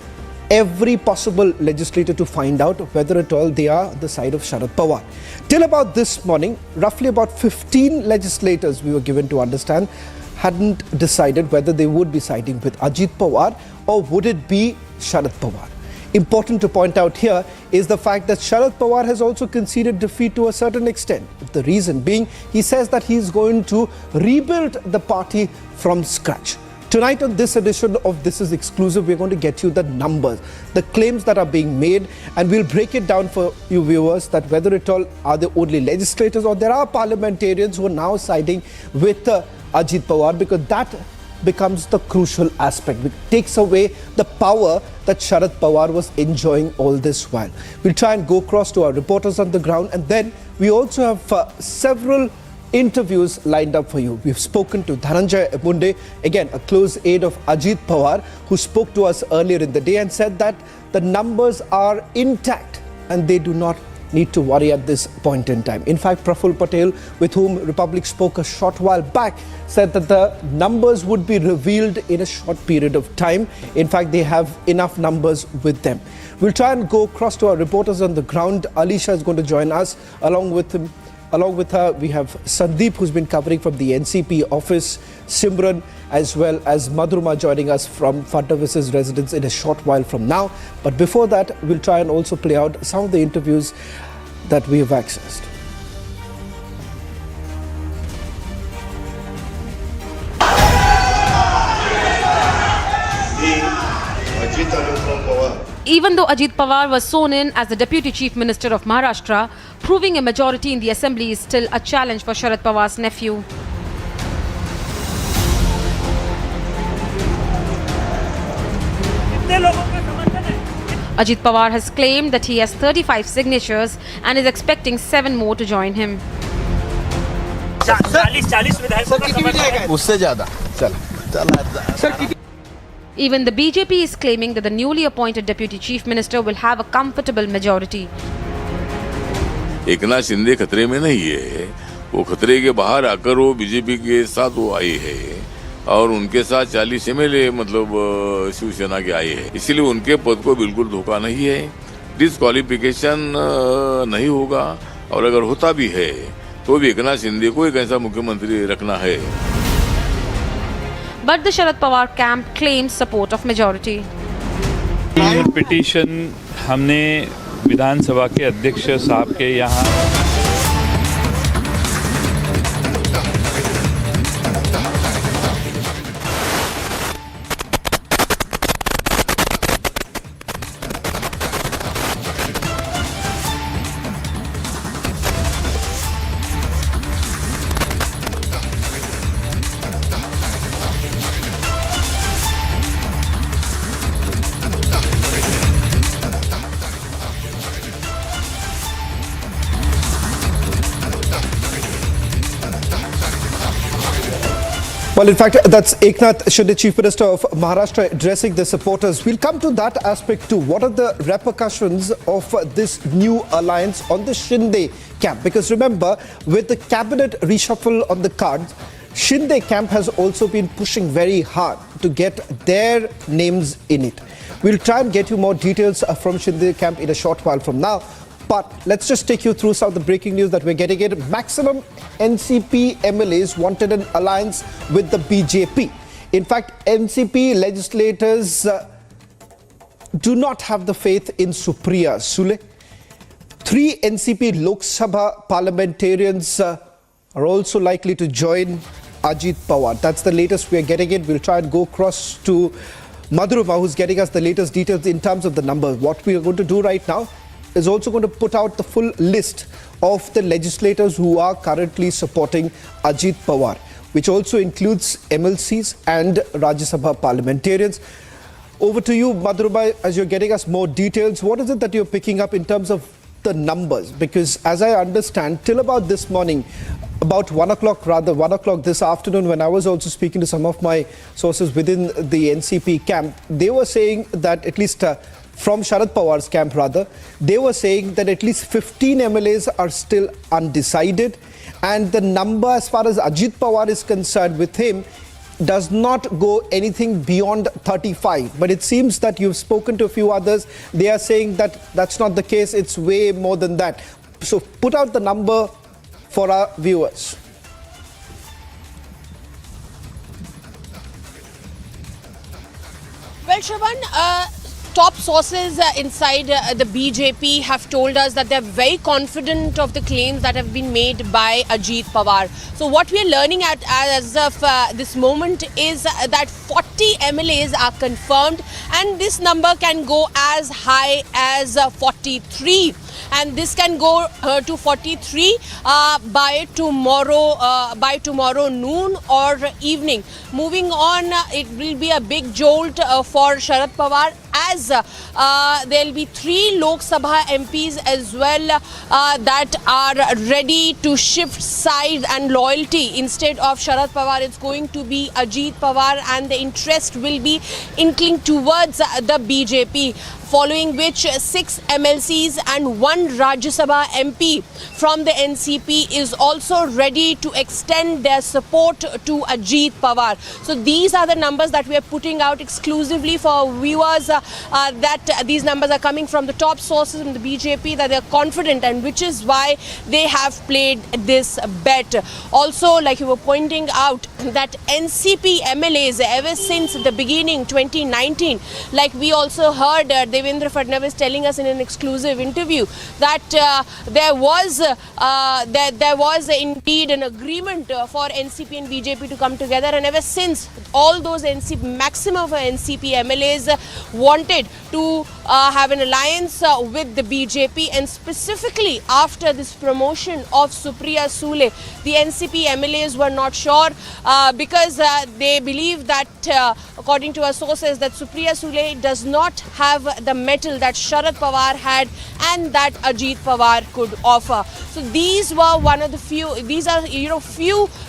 every possible legislator to find out whether at all they are the side of Sharad Pawar. Till about this morning, roughly about 15 legislators, we were given to understand, hadn't decided whether they would be siding with Ajit Pawar or would it be Sharad Pawar. Important to point out here is the fact that Sharad Pawar has also conceded defeat to a certain extent. The reason being, he says that he's going to rebuild the party from scratch. Tonight on this edition of This Is Exclusive, we're going to get you the numbers, the claims that are being made, and we'll break it down for you viewers that whether at all are they only legislators or there are parliamentarians who are now siding with Ajit Pawar, because that becomes the crucial aspect. It takes away the power that Sharad Pawar was enjoying all this while. We'll try and go across to our reporters on the ground, and then we also have several interviews lined up for you. We've spoken to Dhananjay Munde, again a close aide of Ajit Pawar, who spoke to us earlier in the day and said that the numbers are intact and they do not need to worry at this point in time. In fact, Praful Patel, with whom Republic spoke a short while back, said that the numbers would be revealed in a short period of time. In fact, they have enough numbers with them. We'll try and go across to our reporters on the ground. Alisha is going to join us. Along with her, we have Sandeep, who's been covering from the NCP office, Simran, as well as Madhurma joining us from Fadnavis's residence in a short while from now. But before that, we'll try and also play out some of the interviews that we have accessed. Even though Ajit Pawar was sworn in as the Deputy Chief Minister of Maharashtra, proving a majority in the Assembly is still a challenge for Sharad Pawar's nephew. Ajit Pawar has claimed that he has 35 signatures and is expecting 7 more to join him. Even the BJP is claiming that the newly appointed Deputy Chief Minister will have a comfortable majority. Eknath Shinde खतरे में नहीं है, वो खतरे के बाहर आकर वो बीजेपी के साथ वो आई है और उनके साथ 40 एमएलए मतलब शिवसेना के आए हैं, इसलिए उनके पद को बिल्कुल धोखा नहीं है। डिस्क्वालिफिकेशन नहीं होगा और अगर होता भी है तो भी एकनाथ शिंदे को एक ऐसा मुख्यमंत्री रखना है। But the Sharad Pawar camp claims support of majority. Petition हमने विधानसभा के अध्यक्ष साहब के यहाँ Well, in fact, that's Eknath Shinde, Chief Minister of Maharashtra, addressing the supporters. We'll come to that aspect too. What are the repercussions of this new alliance on the Shinde camp? Because remember, with the cabinet reshuffle on the cards, Shinde camp has also been pushing very hard to get their names in it. We'll try and get you more details from Shinde camp in a short while from now. But let's just take you through some of the breaking news that we're getting in. Maximum NCP MLAs wanted an alliance with the BJP. In fact, NCP legislators do not have the faith in Supriya Sule. 3 NCP Lok Sabha parliamentarians are also likely to join Ajit Pawar. That's the latest we are getting in. We'll try and go across to Madhurima, who's getting us the latest details in terms of the numbers. What we are going to do right now is also going to put out the full list of the legislators who are currently supporting Ajit Pawar, which also includes MLCs and Rajya Sabha parliamentarians. Over to you, Madhurima, as you're getting us more details. What is it that you're picking up in terms of the numbers? Because as I understand, till about this morning, about 1 o'clock this afternoon, when I was also speaking to some of my sources within the NCP camp, they were saying that at least from Sharad Pawar's camp they were saying that at least 15 MLAs are still undecided, and the number as far as Ajit Pawar is concerned with him does not go anything beyond 35. But it seems that you've spoken to a few others. They are saying that that's not the case. It's way more than that. So put out the number for our viewers. Well, Shravan, top sources inside the BJP have told us that they're very confident of the claims that have been made by Ajit Pawar. So what we are learning as of this moment is that 40 MLAs are confirmed, and this number can go as high as 43. And this can go to 43 by tomorrow noon or evening. Moving on, it will be a big jolt for Sharad Pawar, as there will be 3 Lok Sabha MPs as well that are ready to shift side and loyalty. Instead of Sharad Pawar, it's going to be Ajit Pawar, and the interest will be inclined towards the BJP. Following which 6 MLCs and 1 Rajya Sabha MP from the NCP is also ready to extend their support to Ajit Pawar. So these are the numbers that we are putting out exclusively for viewers, that these numbers are coming from the top sources in the BJP, that they are confident, and which is why they have played this bet. Also, like you were pointing out, that NCP MLAs ever since the beginning 2019, like we also heard Devendra Fadnavis telling us in an exclusive interview that there was indeed an agreement for NCP and BJP to come together, and ever since all those maximum of NCP MLAs wanted to have an alliance with the BJP, and specifically after this promotion of Supriya Sule, the NCP MLAs were not sure because they believe that, according to our sources, that Supriya Sule does not have the mettle that Sharad Pawar had and that Ajit Pawar could offer. So these were one of the few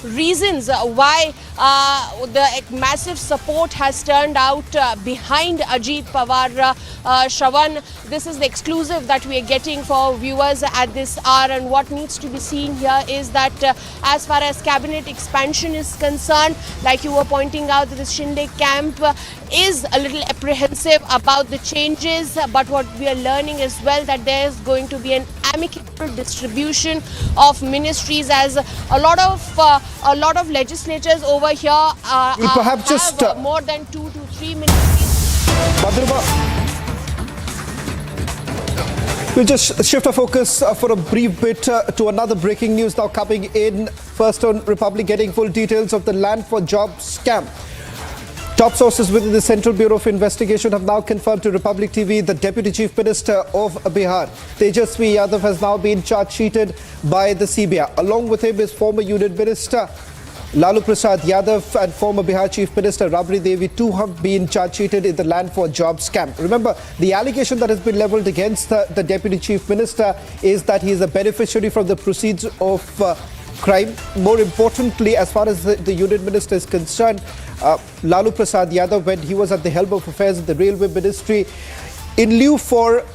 reasons why the massive support has turned out behind Ajit Pawar. Shravan, this is the exclusive that we are getting for viewers at this hour, and what needs to be seen here is that as far as cabinet expansion is concerned, like you were pointing out, this Shinde camp is a little apprehensive about the changes, but what we are learning as well, that there is going to be an amicable distribution of ministries, as a lot of legislatures over here have more than 2 to 3 ministries. We'll just shift our focus for a brief bit to another breaking news now coming in. First on Republic, getting full details of the land for jobs scam. Top sources within the Central Bureau of Investigation have now confirmed to Republic TV the Deputy Chief Minister of Bihar, Tejasvi Yadav, has now been charge-sheeted by the CBI. Along with him is former Union Minister Lalu Prasad Yadav and former Bihar Chief Minister Rabri Devi too have been charge-sheeted in the land for jobs scam. Remember, the allegation that has been levelled against the Deputy Chief Minister is that he is a beneficiary from the proceeds of crime. More importantly, as far as the Union Minister is concerned, Lalu Prasad Yadav, when he was at the helm of affairs in the Railway Ministry, in lieu for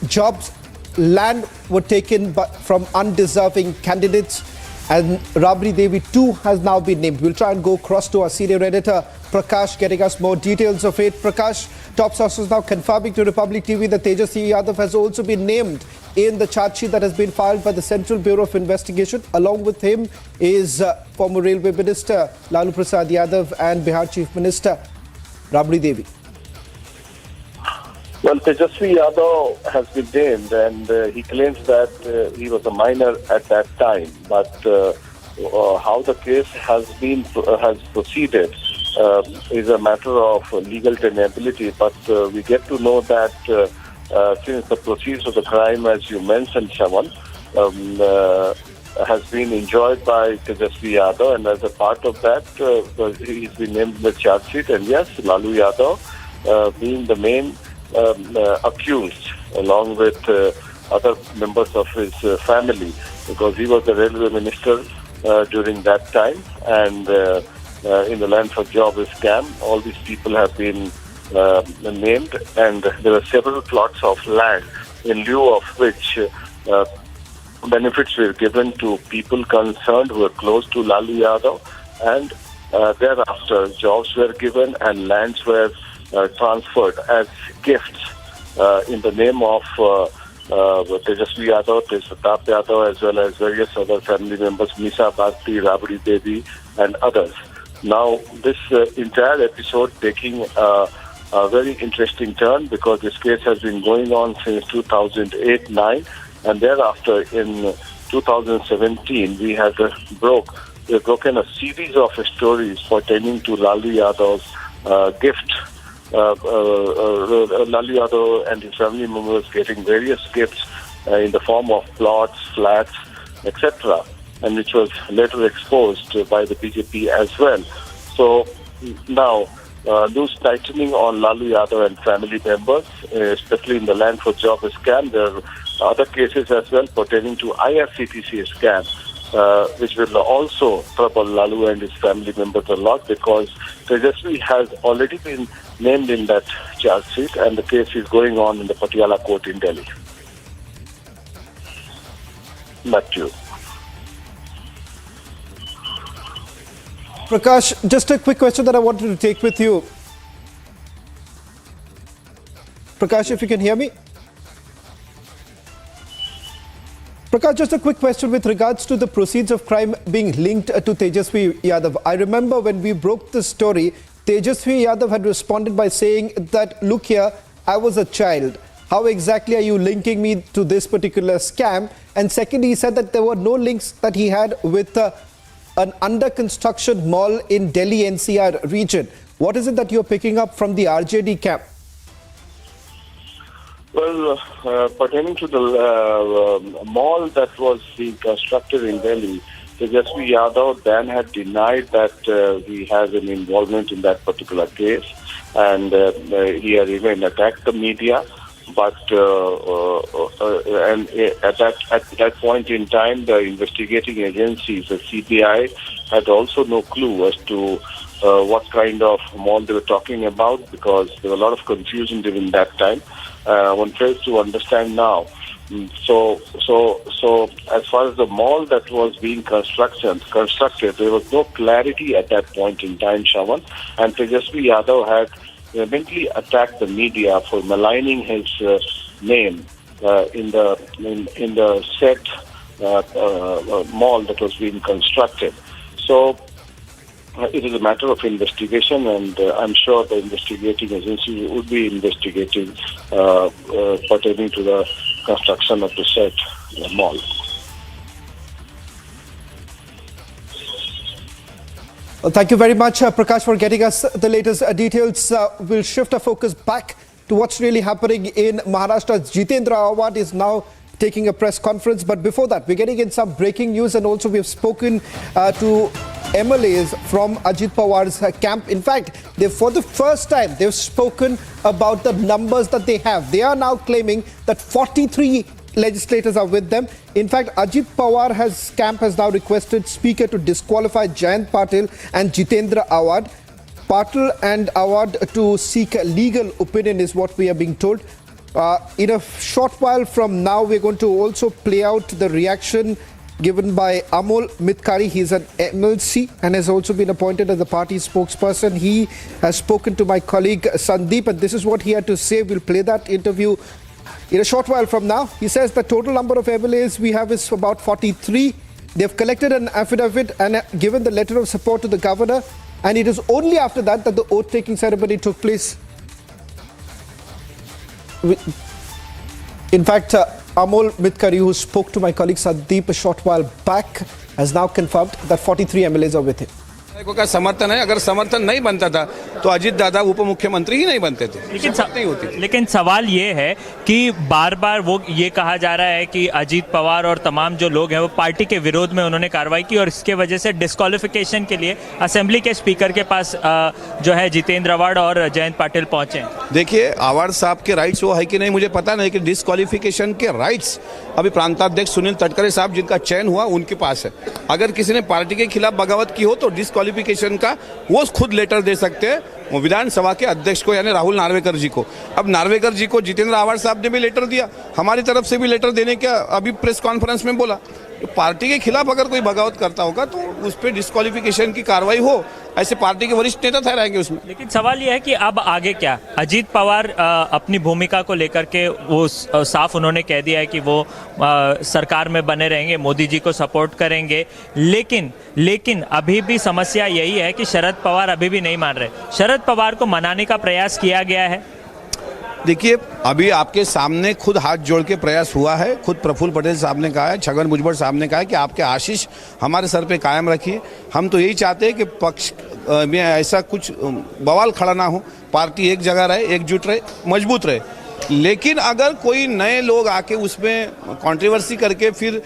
jobs, land were taken from undeserving candidates, and Rabri Devi too has now been named. We'll try and go across to our senior editor Prakash, getting us more details of it. Prakash, top sources now confirming to Republic TV that Tejasvi Yadav has also been named in the charge sheet that has been filed by the Central Bureau of Investigation. Along with him is former Railway Minister Lalu Prasad Yadav and Bihar Chief Minister Rabri Devi. Well, Tejasvi Yadav has been named, and he claims that he was a minor at that time. But how the case has proceeded is a matter of legal tenability. But we get to know that since the proceeds of the crime, as you mentioned, Shaman, has been enjoyed by Tejasvi Yadav, and as a part of that, he's been named in the charge sheet. And yes, Lalu Yadav being the main accused, along with other members of his family, because he was the railway minister during that time, and in the land for job scam, all these people have been named, and there are several plots of land in lieu of which benefits were given to people concerned who were close to Lalu Yadav, and thereafter jobs were given and lands were transferred as gifts in the name of Tejasvi Yadav, Tejpratap Yadav, as well as various other family members, Misa Bhakti, Rabri Devi, and others. Now, this entire episode taking a very interesting turn, because this case has been going on since 2008-9, and thereafter in 2017 we have broken a series of stories pertaining to Lalu Yadav's gift. Lalu Yadav and his family members getting various gifts in the form of plots, flats, etc., and which was later exposed by the BJP as well. So now, loose tightening on Lalu Yadav and family members, especially in the land for job scam. There are other cases as well pertaining to IRCTC scam, which will also trouble Lalu and his family members a lot, because Tejasvi has already been named in that charge sheet, and the case is going on in the Patiala court in Delhi. Back to you. Prakash, just a quick question that I wanted to take with you. Prakash, if you can hear me. Prakash, just a quick question with regards to the proceeds of crime being linked to Tejasvi Yadav. I remember when we broke this story, Tejasvi Yadav had responded by saying that, look here, I was a child. How exactly are you linking me to this particular scam? And secondly, he said that there were no links that he had with an under construction mall in Delhi NCR region. What is it that you're picking up from the RJD camp? Well, pertaining to the mall that was being constructed in Delhi, Tejasvi Yadav then had denied that he has an involvement in that particular case, and he had even attacked the media. But and at that point in time, the investigating agencies, the CBI, had also no clue as to what kind of mall they were talking about, because there was a lot of confusion during that time. One fails to understand now. So as far as the mall that was being constructed, there was no clarity at that point in time, Shaman. And Tejasvi Yadav had mentally attacked the media for maligning his name in the said mall that was being constructed. So it is a matter of investigation, and I'm sure the investigating agency would be investigating pertaining to the construction of the said mall. Well, thank you very much, Prakash, for getting us the latest details. We'll shift our focus back to what's really happening in Maharashtra. Jitendra Awad is now taking a press conference. But before that, we're getting in some breaking news, and also we've spoken to MLAs from Ajit Pawar's camp. In fact, for the first time, they've spoken about the numbers that they have. They are now claiming that 43 legislators are with them. In fact, Ajit Pawar's camp has now requested Speaker to disqualify Jayant Patil and Jitendra Awad. Patil and Awad to seek a legal opinion is what we are being told. In a short while from now, we're going to also play out the reaction given by Amol Mitkari. He's an MLC and has also been appointed as the party spokesperson. He has spoken to my colleague Sandeep, and this is what he had to say. We'll play that interview in a short while from now. He says the total number of MLAs we have is about 43. They've collected an affidavit and given the letter of support to the governor, and it is only after that that the oath-taking ceremony took place. In fact, Amol Mitkari, who spoke to my colleague Sandeep a short while back, has now confirmed that 43 MLAs are with him. का समर्थन है, अगर समर्थन नहीं बनता था तो अजीत दादा उप मुख्यमंत्री ही नहीं बनते थे, लेकिन सवाल ये है कि बार बार वो ये कहा जा रहा है कि अजीत पवार और तमाम जो लोग हैं वो पार्टी के विरोध में उन्होंने कार्रवाई की और इसके वजह से डिस्क्वालिफिकेशन के लिए असेंबली के स्पीकर के पास जो है जितेंद्र अवार्ड और जयंत पाटिल पहुंचे। देखिए, अवार्ड साहब के राइट्स वो है कि नहीं मुझे पता नहीं, कि डिस्क्वालिफिकेशन के राइट्स अभी प्रांताध्यक्ष सुनील तटकरे साहब जिनका चयन हुआ उनके पास है। अगर किसी ने पार्टी के खिलाफ बगावत की हो तो डिस्क्वालिफिकेशन का वो खुद लेटर दे सकते हैं वो विधानसभा के अध्यक्ष को, यानी राहुल नार्वेकर जी को। अब नार्वेकर जी को जितेंद्र आवाड़ साहब ने भी लेटर दिया, हमारी तरफ से भी लेटर देने का अभी प्रेस कॉन्फ्रेंस में बोला। तो पार्टी के खिलाफ अगर कोई बगावत करता होगा तो उस पर डिस्क्वालिफिकेशन की कार्रवाई हो, ऐसे पार्टी के वरिष्ठ नेता ठहराएंगे उसमें। लेकिन सवाल यह है कि अब आगे क्या? अजीत पवार अपनी भूमिका को लेकर के वो साफ उन्होंने कह दिया है कि वो सरकार में बने रहेंगे, मोदी जी को सपोर्ट करेंगे, लेकिन अभी भी समस्या यही है कि शरद पवार अभी भी नहीं मान रहे। शरद पवार को मनाने का प्रयास किया गया है। देखिए, अभी आपके सामने खुद हाथ जोड़ के प्रयास हुआ है, खुद प्रफुल्ल पटेल साहब ने कहा है, छगन भुजबल साहब ने कहा है कि आपके आशीष हमारे सर पे कायम रखिए। हम तो यही चाहते हैं कि पक्ष में ऐसा कुछ बवाल खड़ा ना हो, पार्टी एक जगह रहे, एकजुट रहे, मजबूत रहे। लेकिन अगर कोई नए लोग आके उसमें कंट्रोवर्सी करके फिर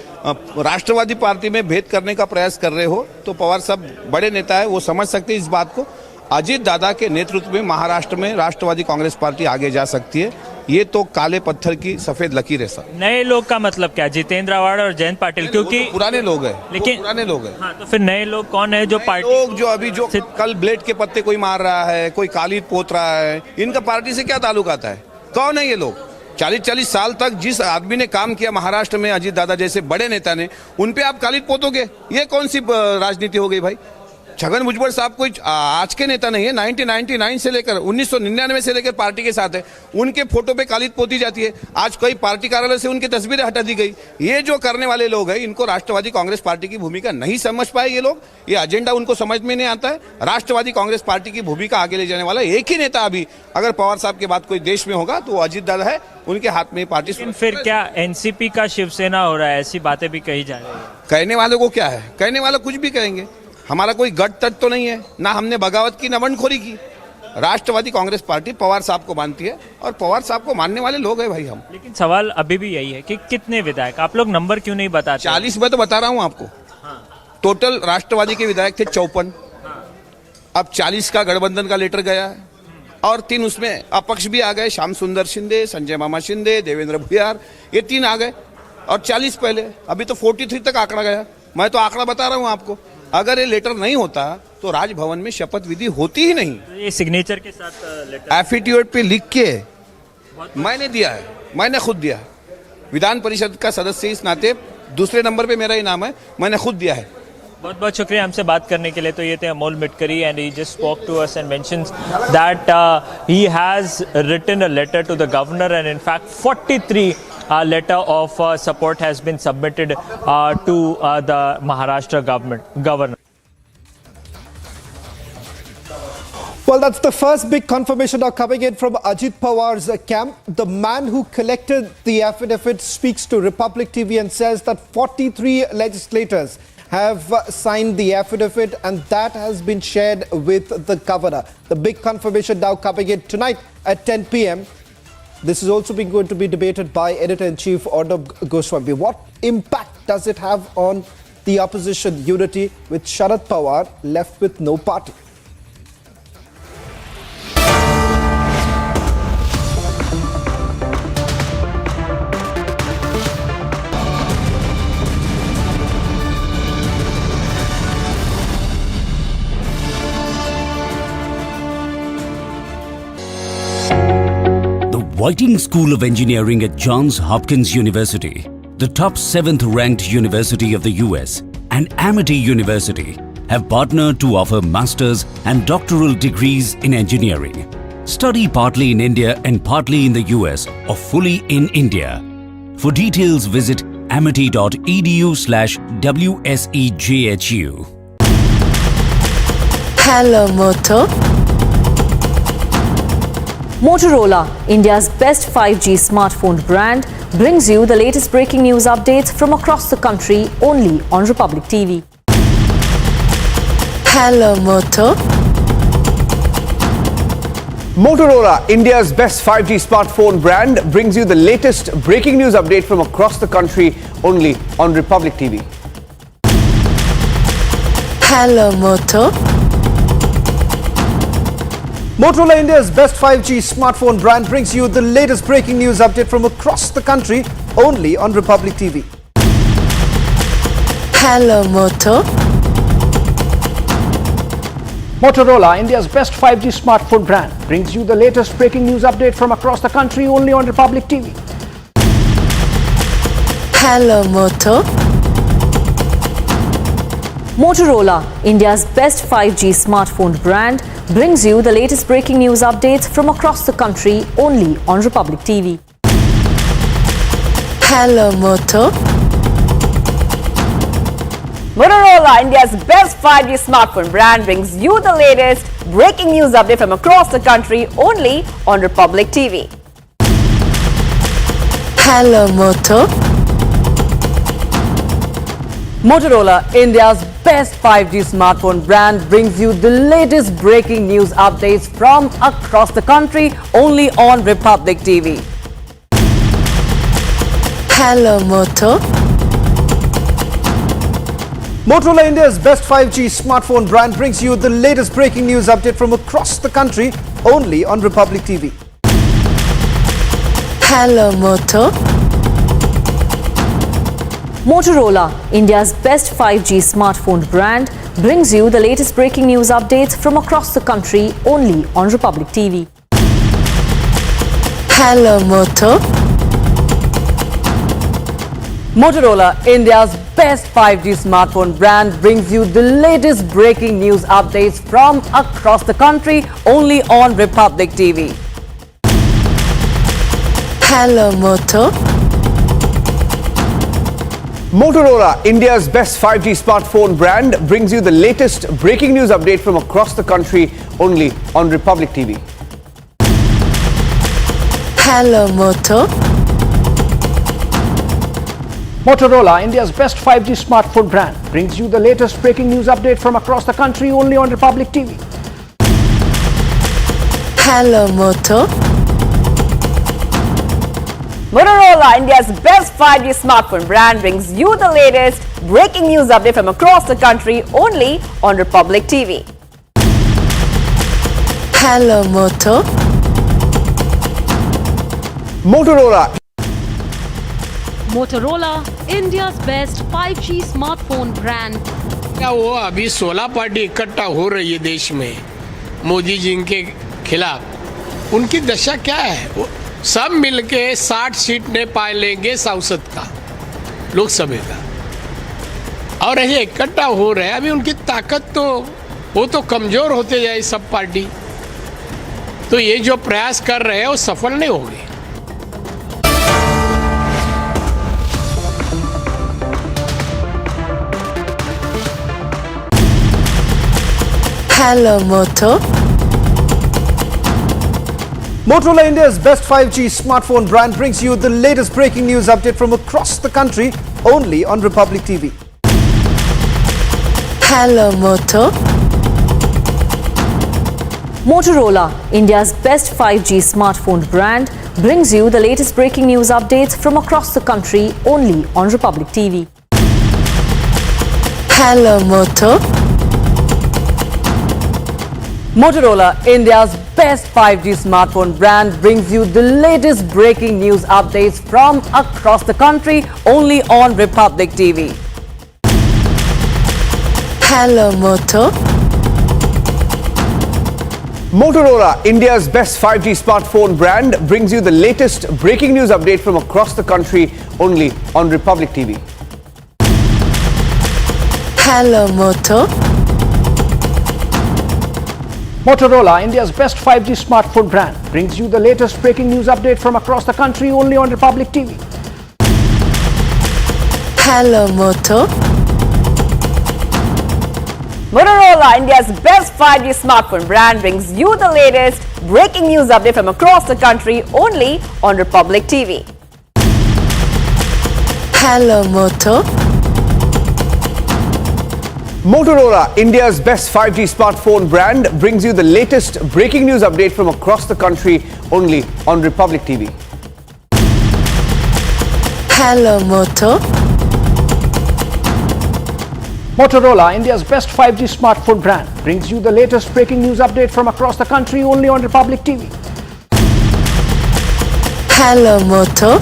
राष्ट्रवादी पार्टी में भेद करने का प्रयास कर रहे हो तो पवार साहब बड़े नेता है, वो समझ सकते हैं इस बात को। अजीत दादा के नेतृत्व में महाराष्ट्र में राष्ट्रवादी कांग्रेस पार्टी आगे जा सकती है। ये तो काले पत्थर की सफेद लकीर है सर। नए लोग का मतलब क्या? जितेंद्र अवार्ड और जयंत पाटिल, क्योंकि पुराने लोग हैं, लेकिन पुराने लोग हैं। हाँ, तो फिर नए लोग कौन है? जो पार्टी लोग जो अभी जो कल ब्लेड के पत्ते कोई मार रहा है, कोई कालीद पोत रहा है, इनका पार्टी से क्या ताल्लुक आता है? कौन है ये लोग? 40-40 साल तक जिस आदमी ने काम किया महाराष्ट्र में, अजीत दादा जैसे बड़े नेता ने, उन पे आप कालीद पोतोगे? ये कौन सी राजनीति हो गई भाई? छगन भुजबल साहब कोई आज के नेता नहीं है, 1999 से लेकर 1999 से लेकर पार्टी के साथ है। उनके फोटो पे कालीद पोती जाती है। आज कई पार्टी कार्यालय से उनकी तस्वीरें हटा दी गई। ये जो करने वाले लोग हैं, इनको राष्ट्रवादी कांग्रेस पार्टी की भूमिका नहीं समझ पाए ये लोग, ये एजेंडा उनको समझ में नहीं आता है। राष्ट्रवादी कांग्रेस पार्टी की भूमिका आगे ले जाने वाला एक ही नेता अभी अगर पवार साहब के बाद कोई देश में होगा तो वो अजीत दादा है, उनके हाथ में पार्टी। फिर क्या एनसीपी का शिवसेना हो रहा है? ऐसी बातें भी कही जा रही है। कहने वालों को क्या है? कहने वाले कुछ भी कहेंगे, हमारा कोई गट तट तो नहीं है, ना हमने बगावत की, ना बंडखोरी की। राष्ट्रवादी कांग्रेस पार्टी पवार साहब को मानती है और पवार साहब को मानने वाले लोग हैं भाई हम। लेकिन सवाल अभी भी यही है कि कितने विधायक? आप लोग नंबर क्यों नहीं बताते? 40 में तो बता रहा हूं आपको। टोटल राष्ट्रवादी के विधायक थे 54। अब 40 का गठबंधन का लेटर गया है और 3 उसमें अपक्ष भी आ गए, श्याम सुंदर शिंदे, संजय मामा शिंदे, देवेंद्र भुयार, ये 3 आ गए और 40 पहले। अभी तो 43 तक आंकड़ा गया। मैं तो आंकड़ा बता रहा हूं आपको। अगर ये लेटर नहीं होता तो राजभवन में शपथ विधि होती ही नहीं। तो ये सिग्नेचर के साथ लेटर एफिडेविट पे लिख के मैंने दिया है, मैंने खुद दिया है। विधान परिषद का सदस्य इस नाते दूसरे नंबर पे मेरा ही नाम है, मैंने खुद दिया है। बहुत बहुत शुक्रिया हमसे बात करने के लिए। तो ये थे Amol Mitkari and he just spoke to us and mentions that he has written a letter to the governor and in fact 43 letter of support has been submitted to the Maharashtra governor. Well, that's the first big confirmation now coming in from Ajit Pawar's camp. The man who collected the affidavit speaks to Republic TV and says that 43 legislators have signed the affidavit and that has been shared with the governor. The big confirmation now coming in tonight at 10 p.m. This is also going to be debated by Editor-in-Chief Arnab Goswami. What impact does it have on the opposition unity with Sharad Pawar left with no party? Whiting School of Engineering at Johns Hopkins University, the top 7th ranked university of the US, and Amity University have partnered to offer master's and doctoral degrees in engineering. Study partly in India and partly in the US or fully in India. For details, visit amity.edu/WSEJHU. Hello Moto. Motorola, India's best 5G smartphone brand, brings you the latest breaking news updates from across the country only on Republic TV. Hello Moto. Motorola, India's best 5G smartphone brand, brings you the latest breaking news update from across the country only on Republic TV. Hello Moto. Motorola, India's best 5G smartphone brand, brings you the latest breaking news update from across the country only on Republic TV. Hello Moto. Motorola, India's best 5G smartphone brand, brings you the latest breaking news update from across the country only on Republic TV. Hello Moto. Motorola, India's best 5G smartphone brand, brings you the latest breaking news updates from across the country only on Republic TV. Hello Moto. Motorola, India's best 5G smartphone brand, brings you the latest breaking news update from across the country only on Republic TV. Hello Moto. Motorola, India's best 5G smartphone brand, brings you the latest breaking news updates from across the country only on Republic TV. Hello Moto. Motorola, India's best 5G smartphone brand, brings you the latest breaking news update from across the country only on Republic TV. Hello Moto. Motorola, India's best 5G smartphone brand, brings you the latest breaking news updates from across the country only on Republic TV. Hello Moto. Motorola, India's best 5G smartphone brand, brings you the latest breaking news updates from across the country only on Republic TV. Hello Moto. Motorola, India's best 5G smartphone brand, brings you the latest breaking news update from across the country only on Republic TV. Hello Moto. Motorola, India's best 5G smartphone brand, brings you the latest breaking news update from across the country only on Republic TV. Hello Moto. Motorola, India's best 5G smartphone brand, brings you the latest breaking news update from across the country only on Republic TV. Hello Moto. Motorola. Motorola, India's best 5G smartphone brand. क्या वो अभी 16 party इकट्ठा हो रही है देश में मोदी जी के खिलाफ, उनकी दशा क्या है? वो सब मिलके 60 सीट ने पा लेंगे संसद का, लोकसभा का, और ये इकट्ठा हो रहे हैं। अभी उनकी ताकत तो वो तो कमजोर होते जाए सब पार्टी, तो ये जो प्रयास कर रहे हैं वो सफल नहीं होंगे। Hello Moto. Motorola, India's best 5G smartphone brand, brings you the latest breaking news update from across the country only on Republic TV. Hello Moto. Motorola, India's best 5G smartphone brand, brings you the latest breaking news updates from across the country only on Republic TV. Hello Moto. Motorola, India's best 5G smartphone brand, brings you the latest breaking news updates from across the country only on Republic TV. Hello Moto. Motorola, India's best 5G smartphone brand, brings you the latest breaking news update from across the country only on Republic TV. Hello Moto. Motorola, India's best 5G smartphone brand, brings you the latest breaking news update from across the country only on Republic TV. Hello, Moto. Motorola, India's best 5G smartphone brand, brings you the latest breaking news update from across the country only on Republic TV. Hello, Moto. Motorola, India's best 5G smartphone brand, brings you the latest breaking news update from across the country only on Republic TV. Hello, Moto. Motorola, India's best 5G smartphone brand, brings you the latest breaking news update from across the country only on Republic TV. Hello, Moto.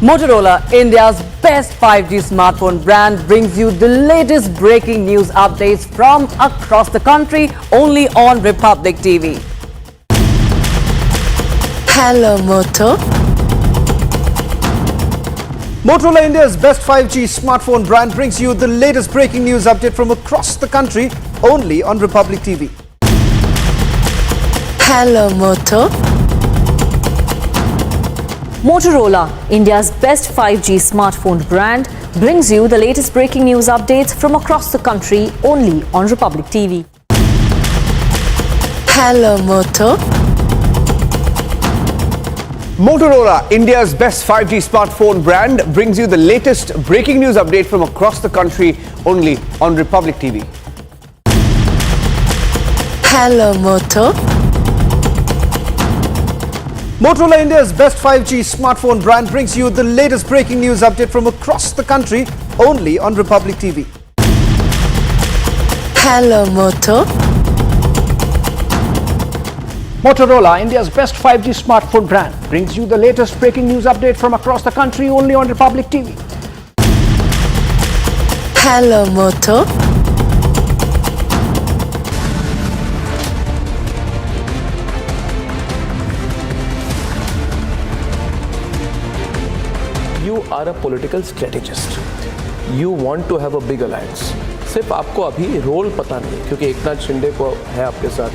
Motorola, India's best 5G smartphone brand, brings you the latest breaking news updates from across the country only on Republic TV. Hello, Moto. Motorola, India's best 5G smartphone brand, brings you the latest breaking news update from across the country only on Republic TV. Hello, Moto. Motorola, India's best 5G smartphone brand, brings you the latest breaking news updates from across the country only on Republic TV. Hello, Moto. Motorola, India's best 5G smartphone brand, brings you the latest breaking news update from across the country only on Republic TV. Hello, Moto. Motorola, India's best 5G smartphone brand, brings you the latest breaking news update from across the country only on Republic TV. Hello, Moto. Motorola, India's best 5G smartphone brand, brings you the latest breaking news update from across the country only on Republic TV. Hello, Moto. You are a political strategist. You want to have a big alliance. सिर्फ आपको अभी role पता नहीं, क्योंकि एकनाथ शिंदे को है आपके साथ,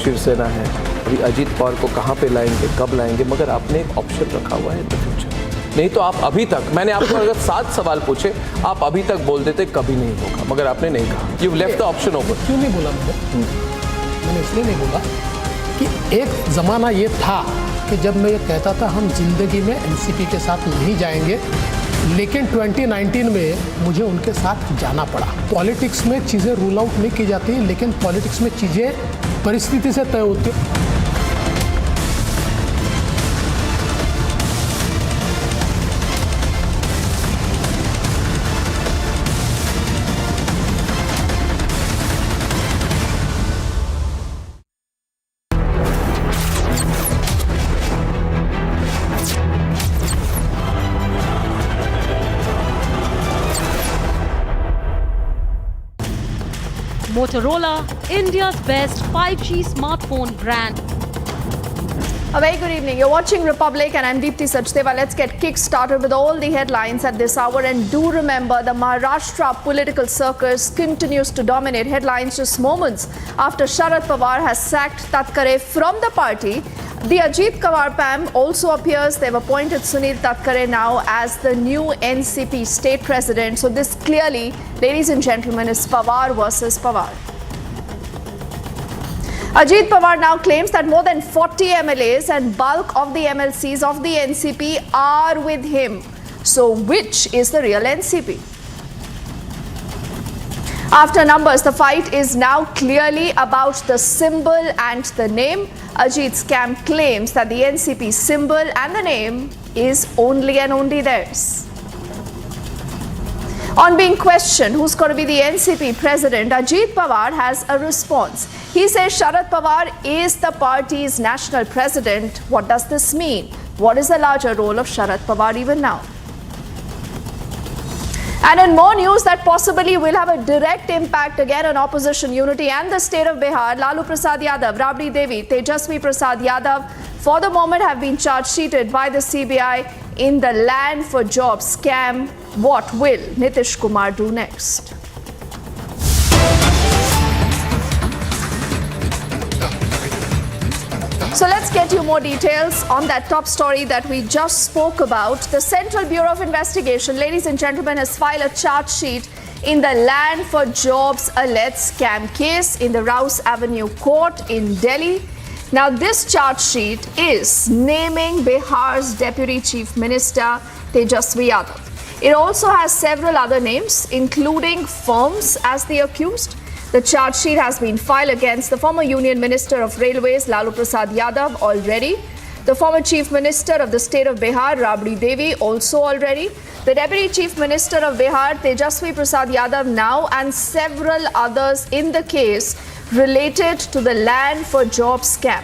शिवसेना है, अभी अजीत पवार को कहाँ पे लाएंगे, कब लाएंगे, मगर आपने एक ऑप्शन रखा हुआ है इन द फ्यूचर। नहीं तो आप अभी तक, मैंने आपको अगर 7 सवाल पूछे, आप अभी तक बोल देते कभी नहीं होगा, मगर आपने नहीं कहा। You left the option open. क्यों नहीं बोला मैंने इसलिए नहीं बोला कि एक ज़माना ये था कि जब मैं ये कहता था हम जिंदगी में एनसीपी के साथ नहीं जाएंगे, लेकिन 2019 में मुझे उनके साथ जाना पड़ा। पॉलिटिक्स में चीज़ें रूल आउट नहीं की जाती, लेकिन पॉलिटिक्स में चीज़ें परिस्थिति से तय होती हैं। Motorola, India's best 5G smartphone brand. A very good evening. You're watching Republic and I'm Deepti Sachdeva. Let's get kick-started with all the headlines at this hour. And do remember, the Maharashtra political circus continues to dominate headlines just moments after Sharad Pawar has sacked Tatkare from the party. The Ajit Pawar PAM also appears. They've appointed Sunil Tatkare now as the new NCP state president. So this clearly, ladies and gentlemen, is Pawar versus Pawar. Ajit Pawar now claims that more than 40 MLAs and bulk of the MLCs of the NCP are with him. So which is the real NCP? After numbers, the fight is now clearly about the symbol and the name. Ajit's camp claims that the NCP symbol and the name is only and only theirs. On being questioned who's going to be the NCP president, Ajit Pawar has a response. He says Sharad Pawar is the party's national president. What does this mean? What is the larger role of Sharad Pawar even now? And in more news that possibly will have a direct impact again on opposition unity and the state of Bihar, Lalu Prasad Yadav, Rabri Devi, Tejasvi Prasad Yadav for the moment have been charge sheeted by the CBI in the land for jobs scam. What will Nitish Kumar do next? So let's get you more details on that top story that we just spoke about. The Central Bureau of Investigation, ladies and gentlemen, has filed a charge sheet in the Land for Jobs alleged scam case in the Rouse Avenue Court in Delhi. Now, this charge sheet is naming Bihar's Deputy Chief Minister Tejasvi Yadav. It also has several other names, including firms as the accused. The charge sheet has been filed against the former Union Minister of Railways, Lalu Prasad Yadav, already. The former Chief Minister of the state of Bihar, Rabri Devi, also already. The Deputy Chief Minister of Bihar, Tejasvi Prasad Yadav, now, and several others in the case related to the Land for Jobs scam.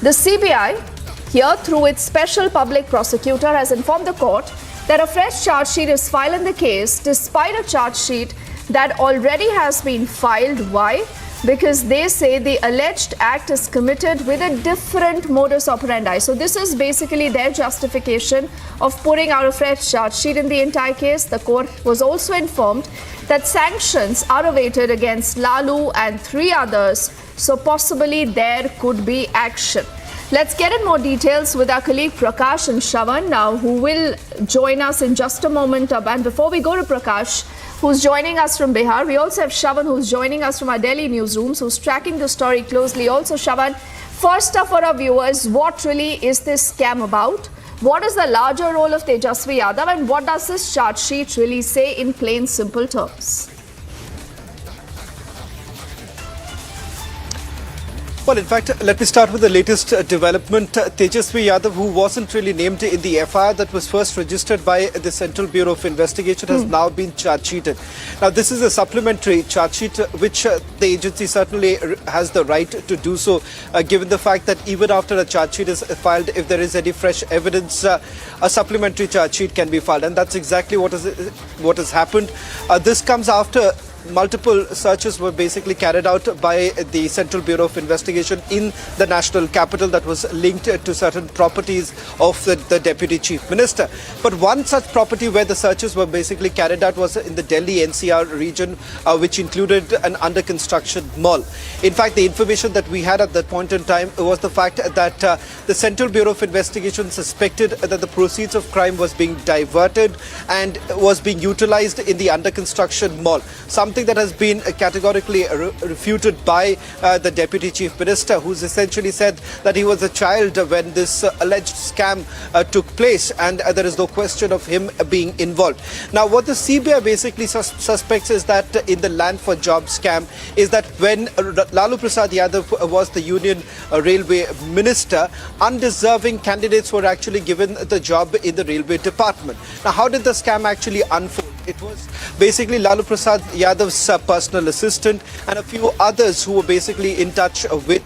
The CBI, here through its special public prosecutor, has informed the court that a fresh charge sheet is filed in the case despite a charge sheet that already has been filed. Why? Because they say the alleged act is committed with a different modus operandi. So this is basically their justification of putting out a fresh charge sheet in the entire case. The court was also informed that sanctions are awaited against Lalu and 3 others. So possibly there could be action. Let's get in more details with our colleague Prakash and Shravan now, who will join us in just a moment. And before we go to Prakash, who's joining us from Bihar, we also have Shravan, who's joining us from our Delhi newsrooms, who's tracking the story closely. Also, Shravan, first up for our viewers, what really is this scam about? What is the larger role of Tejasvi Yadav, and what does this charge sheet really say in plain, simple terms? Well, in fact, let me start with the latest development. Tejasvi Yadav, who wasn't really named in the FIR that was first registered by the Central Bureau of Investigation, has now been charge sheeted. Now, this is a supplementary charge sheet, which the agency certainly has the right to do so, given the fact that even after a charge sheet is filed, if there is any fresh evidence, a supplementary charge sheet can be filed. And that's exactly what has happened. This comes after multiple searches were basically carried out by the Central Bureau of Investigation in the national capital that was linked to certain properties of the Deputy Chief Minister. But one such property where the searches were basically carried out was in the Delhi NCR region, which included an under construction mall. In fact, the information that we had at that point in time was the fact that the Central Bureau of Investigation suspected that the proceeds of crime was being diverted and was being utilized in the under construction mall. Something that has been categorically refuted by the Deputy Chief Minister, who's essentially said that he was a child when this alleged scam took place, and there is no question of him being involved. Now, what the CBI basically suspects is that in the Land for Jobs scam is that when Lalu Prasad Yadav was the Union Railway Minister, undeserving candidates were actually given the job in the Railway Department. Now, how did the scam actually unfold? It was basically Lalu Prasad Yadav's personal assistant and a few others who were basically in touch with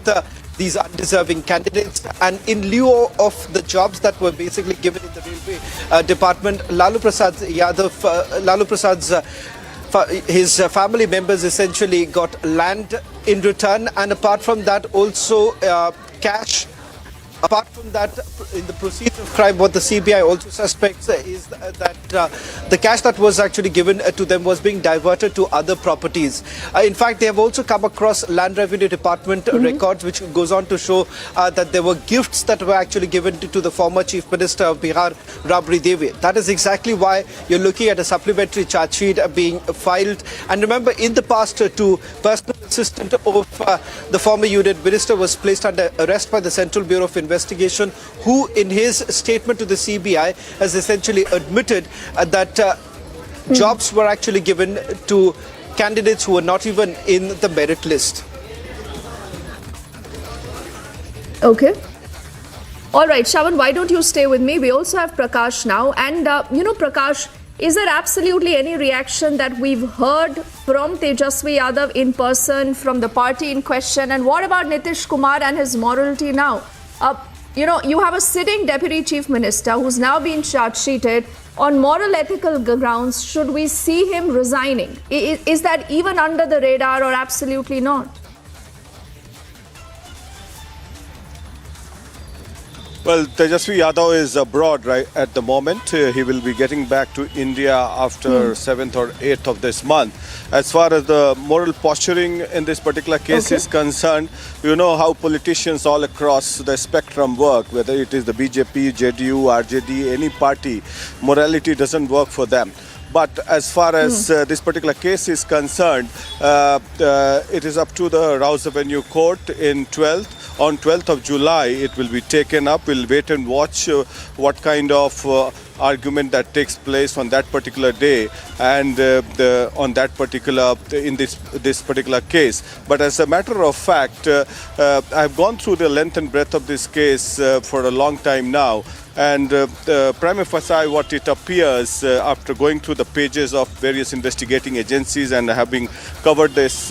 these undeserving candidates, and in lieu of the jobs that were basically given in the Railway Department, Lalu Prasad's his family members essentially got land in return, and apart from that also cash. Apart from that, in the proceeds of crime, what the CBI also suspects is that the cash that was actually given to them was being diverted to other properties. In fact, they have also come across Land Revenue Department records, which goes on to show that there were gifts that were actually given to the former Chief Minister of Bihar, Rabri Devi. That is exactly why you're looking at a supplementary charge sheet being filed. And remember, in the past, two personal assistant of the former Union Minister was placed under arrest by the Central Bureau of Investigation, who in his statement to the CBI has essentially admitted that jobs were actually given to candidates who were not even in the merit list. Okay. All right, Shravan, why don't you stay with me? We also have Prakash now. And, Prakash, is there absolutely any reaction that we've heard from Tejasvi Yadav in person, from the party in question? And what about Nitish Kumar and his morality now? You have a sitting Deputy Chief Minister who's now been charge sheeted on moral ethical grounds. Should we see him resigning? Is that even under the radar or absolutely not? Well, Tejasvi Yadav is abroad right at the moment. He will be getting back to India after 7th or 8th of this month. As far as the moral posturing in this particular case is concerned, you know how politicians all across the spectrum work, whether it is the BJP, JDU, RJD, any party, morality doesn't work for them. But as far as this particular case is concerned, it is up to the Rouse Avenue Court in 12th. On 12th of July, it will be taken up. We'll wait and watch what kind of argument that takes place on that particular day and on that particular in this particular case. But as a matter of fact, I've gone through the length and breadth of this case for a long time now. And prima facie, what it appears after going through the pages of various investigating agencies and having covered this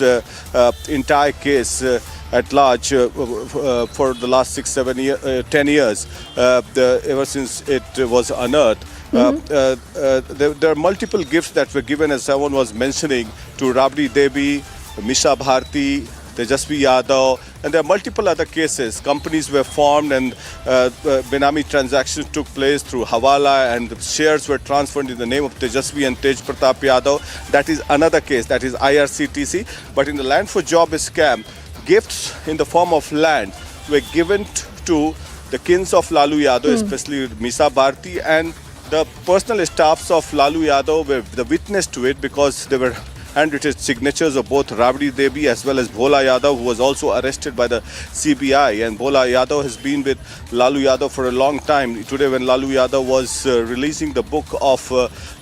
entire case at large for the last 10 years, ever since it was unearthed. There are multiple gifts that were given, as someone was mentioning, to Rabdi Devi, Misha Bharti, Tejasvi Yadav, and there are multiple other cases. Companies were formed and Benami transactions took place through Hawala, and the shares were transferred in the name of Tejasvi and Tej Pratap Yadav. That is another case, that is IRCTC. But in the land for job scam, gifts in the form of land were given to the kins of Lalu Yadav, especially Misha Bharti, and the personal staffs of Lalu Yadav were the witness to it because they were handwritten signatures of both Rabdi Devi as well as Bhola Yadav, who was also arrested by the CBI. And Bhola Yadav has been with Lalu Yadav for a long time. Today, when Lalu Yadav was releasing the book of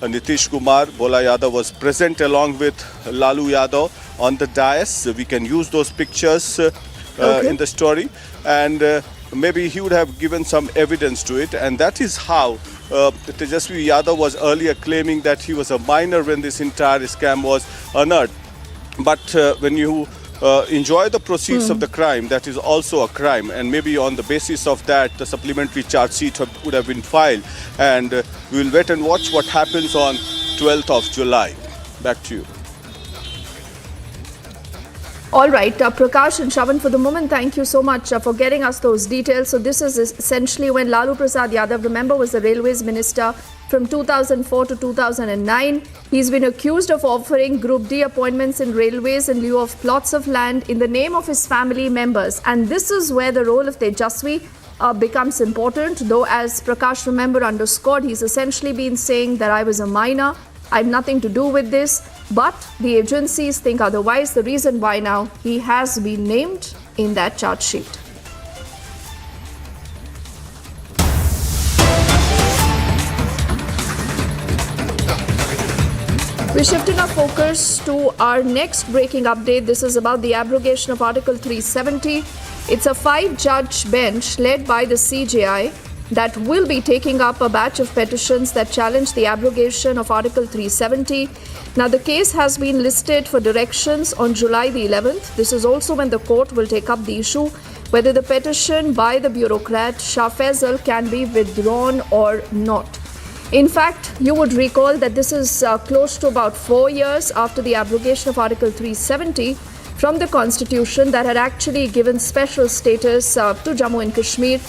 Nitish Kumar, Bhola Yadav was present along with Lalu Yadav on the dais. We can use those pictures in the story, and maybe he would have given some evidence to it. And that is how Tejasvi Yadav was earlier claiming that he was a minor when this entire scam was unearthed. But when you enjoy the proceeds of the crime, that is also a crime. And maybe on the basis of that, the supplementary charge sheet would have been filed. And we will wait and watch what happens on 12th of July. Back to you. All right, Prakash and Shravan, for the moment, thank you so much for getting us those details. So this is essentially when Lalu Prasad Yadav, remember, was the Railways Minister from 2004 to 2009. He's been accused of offering Group D appointments in railways in lieu of plots of land in the name of his family members. And this is where the role of Tejasvi becomes important. Though, as Prakash, remember, underscored, he's essentially been saying that I was a minor, I have nothing to do with this. But the agencies think otherwise. The reason why now he has been named in that charge sheet. We shifted our focus to our next breaking update. This is about the abrogation of Article 370. It's a 5-judge bench led by the CJI that will be taking up a batch of petitions that challenge the abrogation of Article 370. Now, the case has been listed for directions on July the 11th. This is also when the court will take up the issue whether the petition by the bureaucrat Shah Faisal can be withdrawn or not. In fact, you would recall that this is close to about 4 years after the abrogation of Article 370 from the Constitution that had actually given special status to Jammu and Kashmir.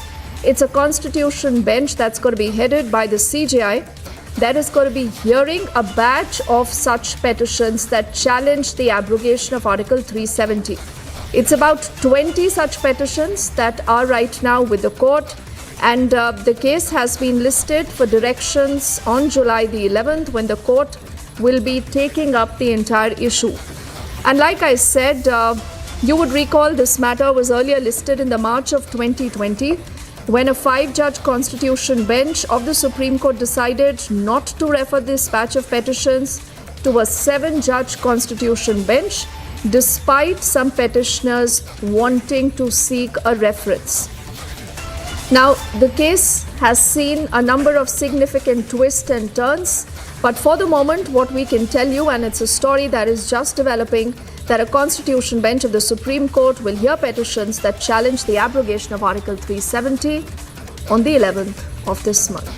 It's a constitution bench that's going to be headed by the CJI that is going to be hearing a batch of such petitions that challenge the abrogation of Article 370. It's about 20 such petitions that are right now with the court, and the case has been listed for directions on July the 11th when the court will be taking up the entire issue. And like I said, you would recall this matter was earlier listed in the March of 2020 when a 5-judge constitution bench of the Supreme Court decided not to refer this batch of petitions to a 7-judge constitution bench, despite some petitioners wanting to seek a reference. Now, the case has seen a number of significant twists and turns, but for the moment, what we can tell you, and it's a story that is just developing, that a constitution bench of the Supreme Court will hear petitions that challenge the abrogation of Article 370 on the 11th of this month.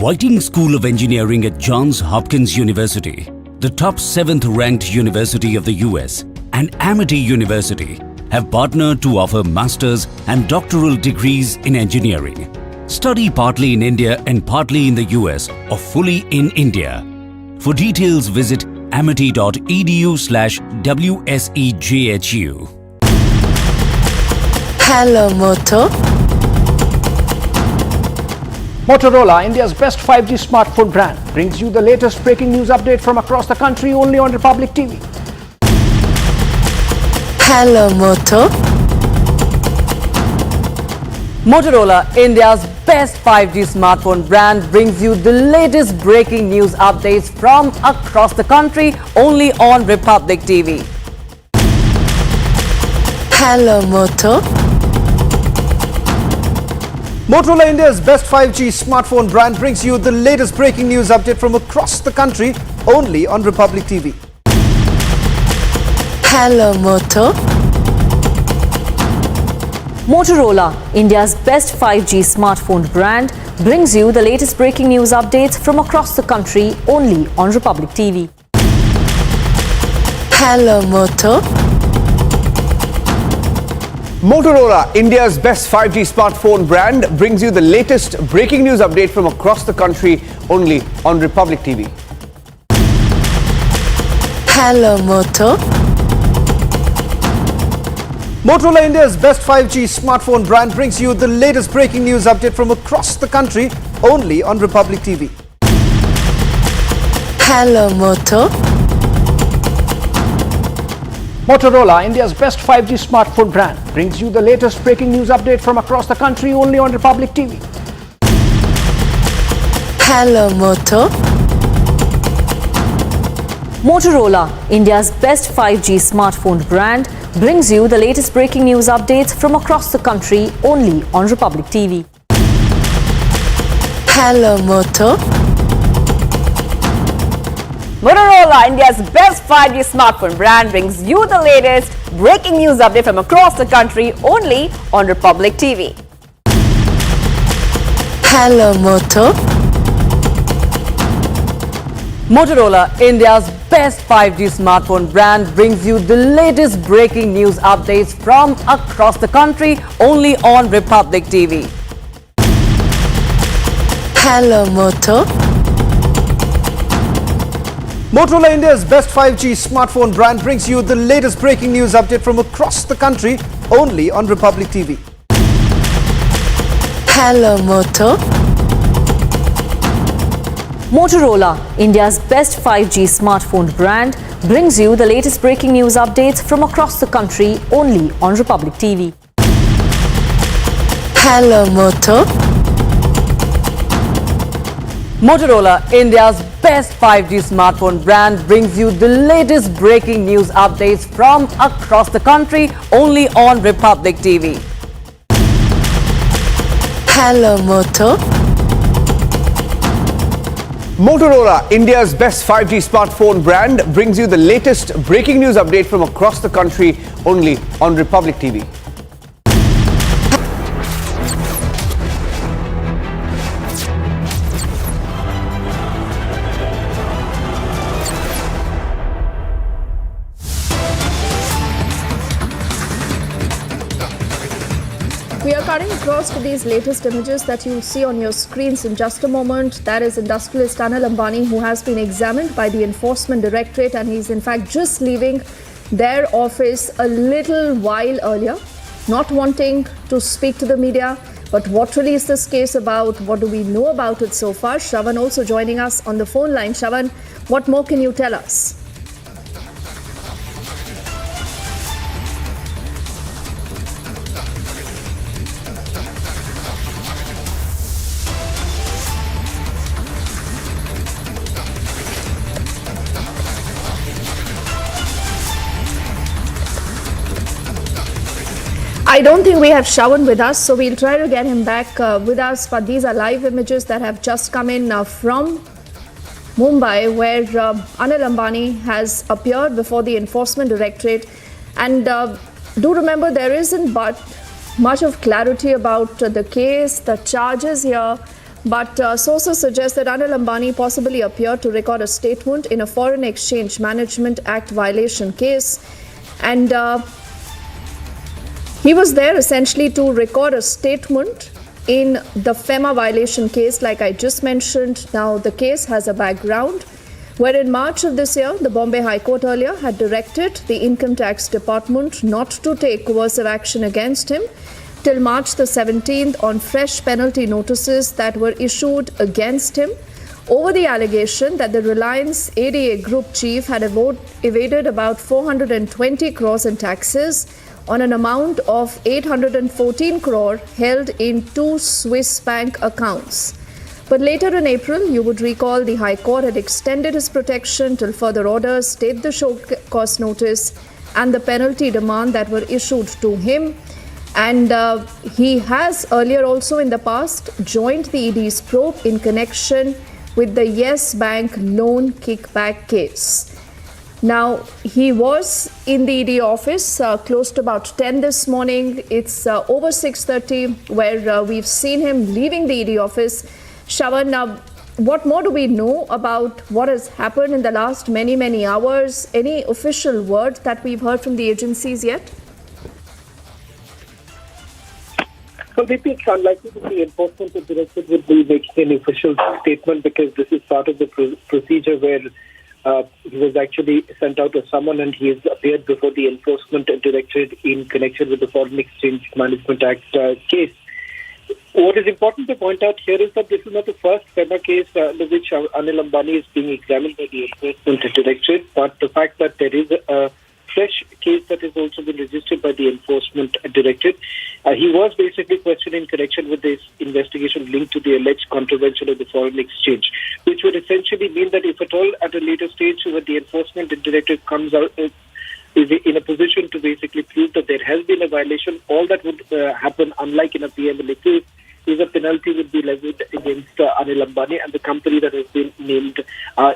Whiting School of Engineering at Johns Hopkins University, the top 7th ranked university of the US, and Amity University have partnered to offer master's and doctoral degrees in engineering. Study partly in India and partly in the US or fully in India. For details, visit amity.edu/WSEJHU. Hello, Moto. Motorola, India's best 5G smartphone brand, brings you the latest breaking news update from across the country only on Republic TV. Hello, Moto. Motorola, India's best 5G smartphone brand, brings you the latest breaking news updates from across the country only on Republic TV. Hello, Moto. Motorola, India's best 5G smartphone brand, brings you the latest breaking news update from across the country only on Republic TV. Hello, Moto. Motorola, India's best 5G smartphone brand, brings you the latest breaking news updates from across the country only on Republic TV. Hello, Moto. Motorola, India's best 5G smartphone brand, brings you the latest breaking news update from across the country only on Republic TV. Hello, Moto. Motorola, India's best 5G smartphone brand, brings you the latest breaking news update from across the country only on Republic TV. Hello, Moto. Motorola, India's best 5G smartphone brand, brings you the latest breaking news update from across the country only on Republic TV. Hello, Moto. Motorola, India's best 5G smartphone brand, brings you the latest breaking news updates from across the country only on Republic TV. Hello, Moto. Motorola, India's best 5G smartphone brand, brings you the latest breaking news update from across the country only on Republic TV. Hello, Moto. Motorola, India's best 5G smartphone brand, brings you the latest breaking news updates from across the country only on Republic TV. Hello, Moto. Motorola, India's best 5G smartphone brand, brings you the latest breaking news update from across the country only on Republic TV. Hello, Moto. Motorola, India's best 5G smartphone brand, brings you the latest breaking news updates from across the country only on Republic TV. Hello, Moto. Motorola, India's best 5G smartphone brand, brings you the latest breaking news updates from across the country only on Republic TV. Hello, Moto. Motorola, India's best 5G smartphone brand, brings you the latest breaking news update from across the country only on Republic TV. We are cutting across to these latest images that you'll see on your screens in just a moment. That is industrialist Anil Ambani, who has been examined by the Enforcement Directorate, and he's in fact just leaving their office a little while earlier, not wanting to speak to the media. But what really is this case about? What do we know about it so far? Shravan also joining us on the phone line. Shravan, what more can you tell us? I don't think we have Shravan with us, so we'll try to get him back with us. But these are live images that have just come in from Mumbai, where Anil Ambani has appeared before the Enforcement Directorate. And do remember, there isn't but much of clarity about the case, the charges here. but sources suggest that Anil Ambani possibly appeared to record a statement in a Foreign Exchange Management Act violation case. And he was there essentially to record a statement in the FEMA violation case, like I just mentioned. Now, the case has a background where in March of this year, the Bombay High Court earlier had directed the Income Tax Department not to take coercive action against him till March the 17th on fresh penalty notices that were issued against him over the allegation that the Reliance ADA Group chief had evaded about 420 crores in taxes on an amount of 814 crore held in 2 Swiss bank accounts. But later in April, you would recall the High Court had extended his protection till further orders, stayed the show cause notice and the penalty demand that were issued to him. And he has earlier also in the past joined the ED's probe in connection with the Yes Bank loan kickback case. Now, he was in the ED office close to about 10 this morning. It's over 6:30 where we've seen him leaving the ED office. Shravan, what more do we know about what has happened in the last many hours? Any official word that we've heard from the agencies yet? Well, maybe it's unlikely that the enforcement directorate would be making an official statement, because this is part of the procedure where he was actually sent out as someone and he has appeared before the enforcement directorate in connection with the Foreign Exchange Management Act case. What is important to point out here is that this is not the first FEMA case under which Anil Ambani is being examined by the enforcement directorate, but the fact that there is a fresh case that has also been registered by the enforcement directorate. He was basically questioned in connection with this investigation linked to the alleged contravention of the foreign exchange, which would essentially mean that if at all at a later stage when the enforcement directorate comes out is in a position to basically prove that there has been a violation, all that would happen, unlike in a PMLA case, is a penalty would be levied against Anil Ambani and the company that has been named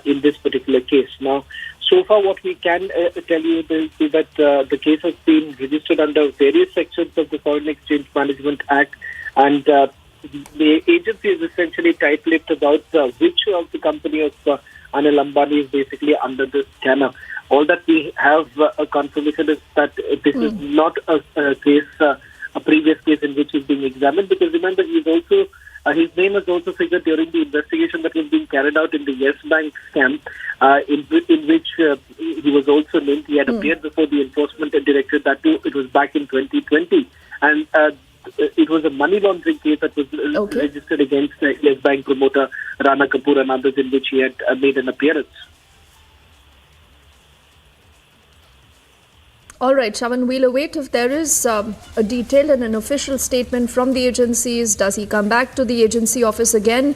in this particular case. Now, so far what we can tell you is that the case has been registered under various sections of the Foreign Exchange Management Act, and the agency is essentially tight-lipped about which of the company of Anil Ambani is basically under this scanner. All that we have a confirmation is that this is not a case, a previous case in which he's being examined, because remember, he's also his name has also figured during the investigation that was being carried out in the Yes Bank scam, in which he was also named. He had appeared before the enforcement directorate. That too, it was back in 2020, and it was a money laundering case that was registered against Yes Bank promoter Rana Kapoor and others, in which he had made an appearance. All right, Shravan, we'll await if there is a detailed and an official statement from the agencies. Does he come back to the agency office again?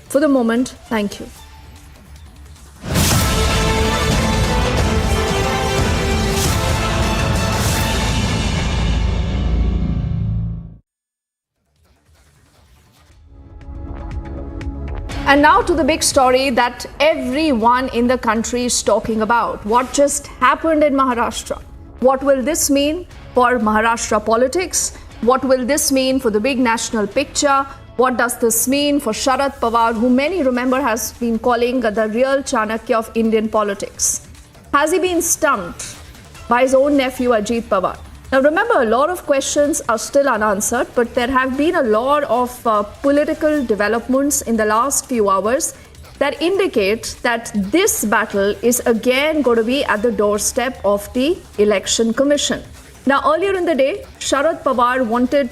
For the moment, thank you. And now to the big story that everyone in the country is talking about. What just happened in Maharashtra? What will this mean for Maharashtra politics? What will this mean for the big national picture? What does this mean for Sharad Pawar, who many remember has been calling the real Chanakya of Indian politics? Has he been stumped by his own nephew Ajit Pawar? Now remember, a lot of questions are still unanswered, but there have been a lot of political developments in the last few hours that indicate that this battle is again going to be at the doorstep of the Election Commission. Now, earlier in the day, Sharad Pawar wanted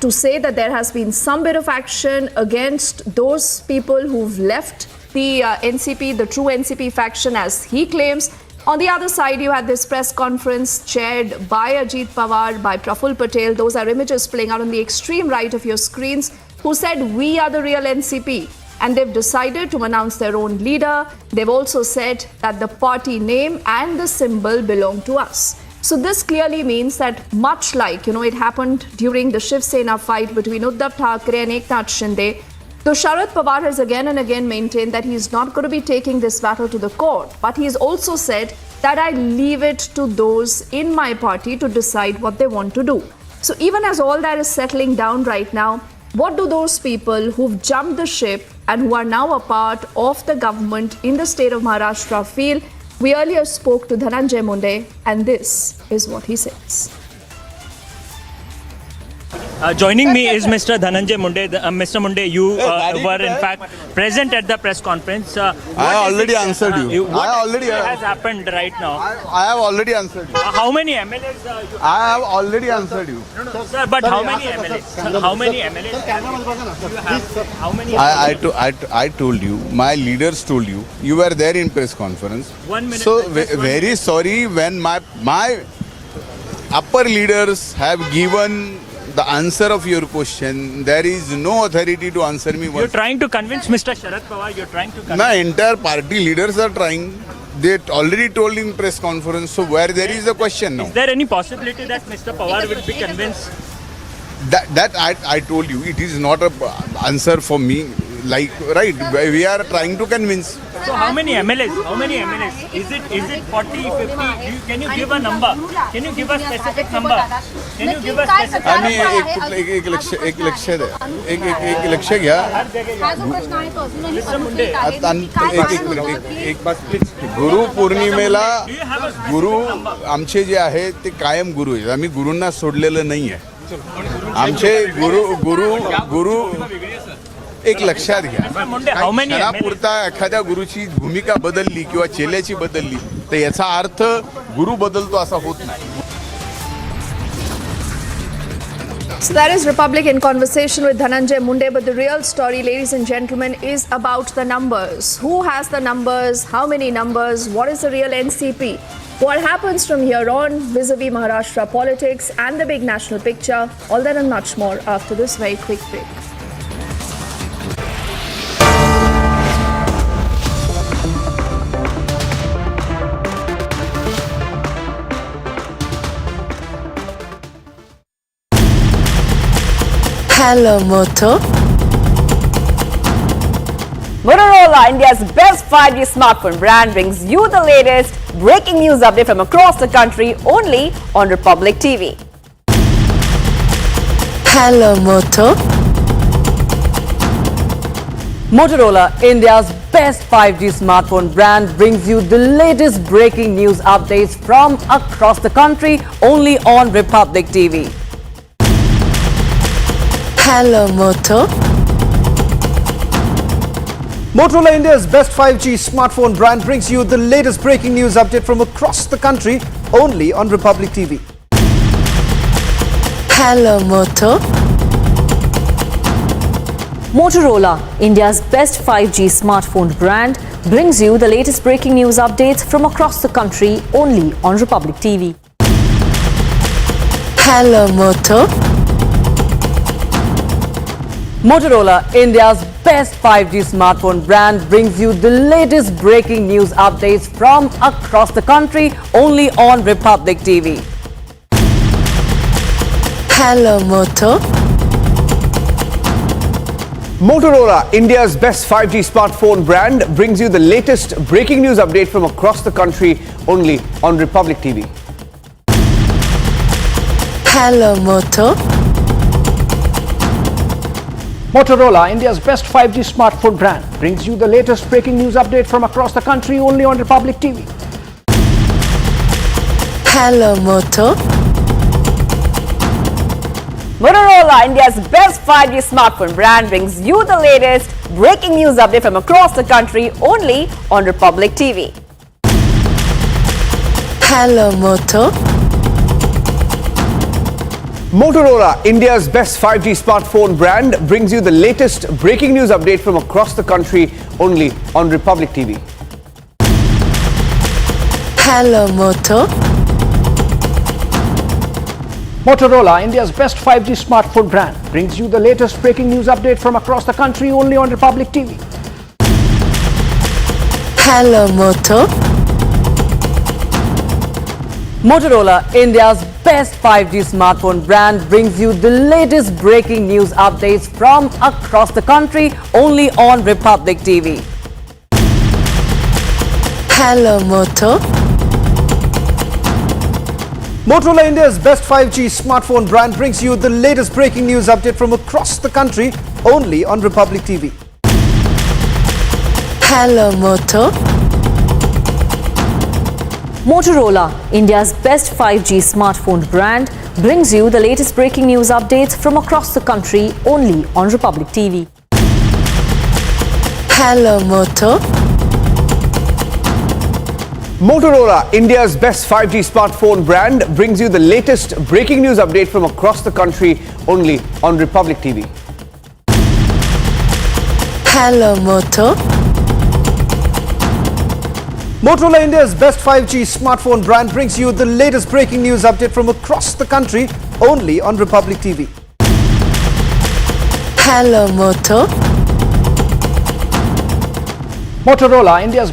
to say that there has been some bit of action against those people who've left the NCP, the true NCP faction, as he claims. On the other side, you had this press conference chaired by Ajit Pawar, by Praful Patel. Those are images playing out on the extreme right of your screens, who said, "We are the real NCP." And they've decided to announce their own leader. They've also said that the party name and the symbol belong to us. So this clearly means that much like, it happened during the Shiv Sena fight between Uddhav Thackeray and Eknath Shinde, so Sharad Pawar has again and again maintained that he's not going to be taking this battle to the court. But he's also said that I leave it to those in my party to decide what they want to do. So even as all that is settling down right now, What do those people who've jumped the ship and who are now a part of the government in the state of Maharashtra feel? We earlier spoke to Dhananjay Munde, and this is what he says. Joining me is Mr. Dhananjay Munde. Mr. Munde, you were in fact present at the press conference. I already answered you. What has happened right now? I have already answered you. How many MLAs? I have already answered you. Sir, but how many MLAs? How many MLAs? You have? How many? I told you. My leaders told you. You were there in press conference. 1 minute. So very sorry when my upper leaders have given the answer of your question. There is no authority to answer me. You're trying to convince Mr. Sharad Pawar. You're trying to convince. My entire party leaders are trying. They already told in press conference. So where there is a question now? Is there any possibility that Mr. Pawar will be convinced? That I told you. It is not a answer for me. Like right, we are trying to convince. So how many MLAs? How many MLAs? Is it 40, 50? Can you give a number? Can you give a specific number? Can you give a specific number? एक लक्ष्य घ्या. गुरु पौर्णिमेला गुरु आमचे जे आहे ते कायम गुरु आहेत. आम्ही गुरूंना सोडलेलं नाहीये. आमचे गुरु एक लक्षात घ्या. क्षणापुरता एखाद्या गुरुची भूमिका बदलली किंवा चेल्याची बदलली तर याचा अर्थ गुरु बदलतो असा होत नाही. So that is Republic in conversation with Dhananjay Munde, but the real story, ladies and gentlemen, is about the numbers. Who has the numbers? How many numbers? What is the real NCP? What happens from here on vis-a-vis Maharashtra politics and the big national picture? All that and much more after this very quick break. Hello, Moto. Motorola, India's best 5G smartphone brand, brings you the latest breaking news update from across the country only on Republic TV. Hello, Moto. Motorola, India's best 5G smartphone brand, brings you the latest breaking news updates from across the country only on Republic TV. Hello, Moto. Motorola, India's best 5G smartphone brand, brings you the latest breaking news update from across the country only on Republic TV. Hello, Moto. Motorola, India's best 5G smartphone brand, brings you the latest breaking news updates from across the country only on Republic TV. Hello, Moto. Motorola, India's best 5G smartphone brand, brings you the latest breaking news updates from across the country only on Republic TV. Hello, Moto. Motorola, India's best 5G smartphone brand, brings you the latest breaking news update from across the country only on Republic TV. Hello, Moto. Motorola, India's best 5G smartphone brand, brings you the latest breaking news update from across the country only on Republic TV. Hello, Moto. Motorola, India's best 5G smartphone brand, brings you the latest breaking news update from across the country only on Republic TV. Hello, Moto. Motorola, India's best 5G smartphone brand, brings you the latest breaking news update from across the country only on Republic TV. Hello, Moto. Motorola, India's best 5G smartphone brand, brings you the latest breaking news update from across the country only on Republic TV. Hello, Moto. Motorola, India's best 5G smartphone brand, brings you the latest breaking news updates from across the country only on Republic TV. Hello, Moto. Motorola India's best 5G smartphone brand brings you the latest breaking news update from across the country only on Republic TV. Hello, Moto. Motorola, India's best 5G smartphone brand, brings you the latest breaking news updates from across the country only on Republic TV. Hello, Moto. Motorola, India's best 5G smartphone brand, brings you the latest breaking news update from across the country only on Republic TV. Hello, Moto. Motorola India's best 5G smartphone brand brings you the latest breaking news update from across the country only on Republic TV. Hello, Moto. Motorola, India's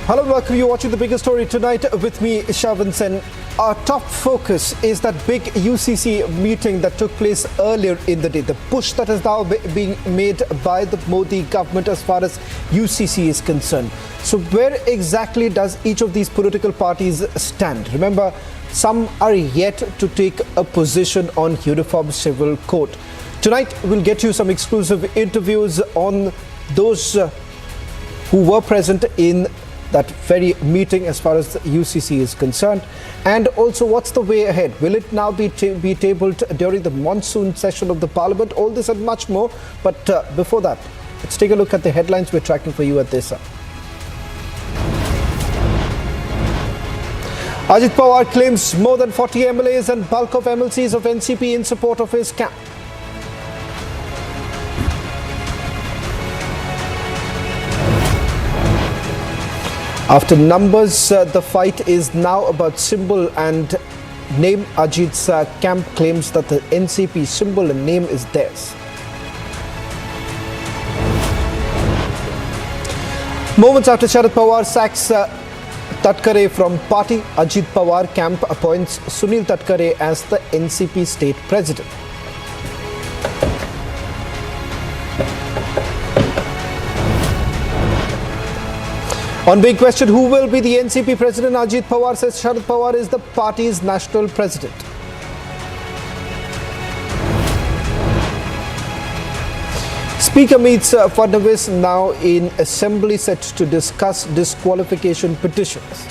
Hello and welcome. You're watching the biggest story tonight with me, Shavan Sen. Our top focus is that big UCC meeting that took place earlier in the day. The push that is now being made by the Modi government as far as UCC is concerned. So where exactly does each of these political parties stand? Remember, some are yet to take a position on Uniform Civil Code. Tonight, we'll get you some exclusive interviews on those who were present in that very meeting as far as the UCC is concerned, and also what's the way ahead. Will it now be tabled during the monsoon session of the parliament? All this and much more. But before that, let's take a look at the headlines we're tracking for you at this hour. Ajit Pawar claims more than 40 MLAs and bulk of MLCs of NCP in support of his camp. After numbers, the fight is now about symbol and name. Ajit's camp claims that the NCP symbol and name is theirs. Moments after Sharad Pawar sacks Tatkare from party, Ajit Pawar camp appoints Sunil Tatkare as the NCP state president. On being questioned who will be the NCP president, Ajit Pawar says Sharad Pawar is the party's national president. Speaker meets Fadnavis now in assembly set to discuss disqualification petitions.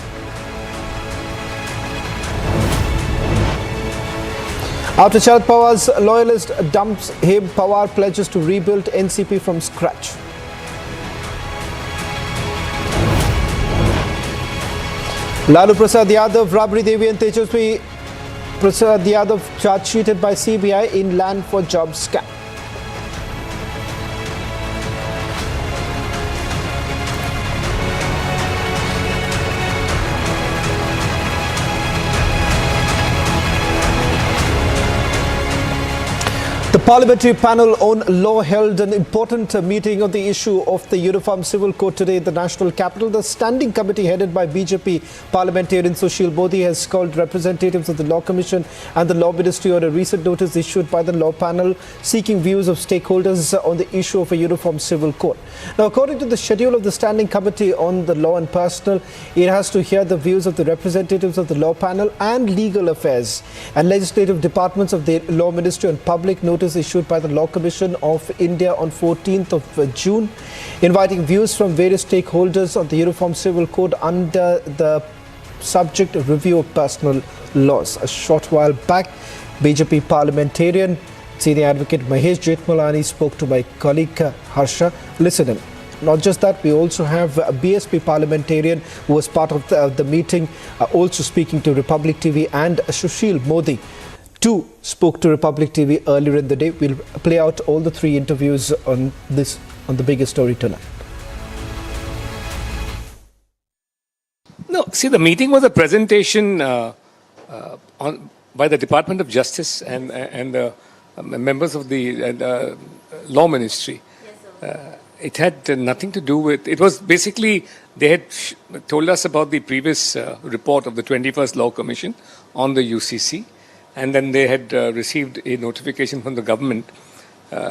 After Sharad Pawar's loyalist dumps him, Pawar pledges to rebuild NCP from scratch. Lalu Prasad Yadav, Rabri Devi and Tejasvi Prasad Yadav charge sheeted by CBI in land for job scam. The parliamentary panel on law held an important meeting on the issue of the Uniform Civil Code today in the national capital. The standing committee headed by BJP parliamentarian Sushil Modi has called representatives of the Law Commission and the Law Ministry on a recent notice issued by the law panel seeking views of stakeholders on the issue of a Uniform Civil Code. Now, according to the schedule of the standing committee on the law and personal, it has to hear the views of the representatives of the law panel and legal affairs and legislative departments of the Law Ministry on public notice issued by the Law Commission of India on 14th of June, inviting views from various stakeholders on the Uniform Civil Code under the subject of review of personal laws. A short while back, BJP parliamentarian senior advocate Mahesh Jetmalani spoke to my colleague Harsha. Listen in. Not just that, we also have a BSP parliamentarian who was part of the meeting, also speaking to Republic TV, and Sushil Modi, too spoke to Republic TV earlier in the day. We'll play out all the three interviews on the biggest story tonight. No, see, the meeting was a presentation by the Department of Justice and the members of the Law Ministry. It had nothing to do with, it was basically, they had told us about the previous report of the 21st Law Commission on the UCC, and then they had received a notification from the government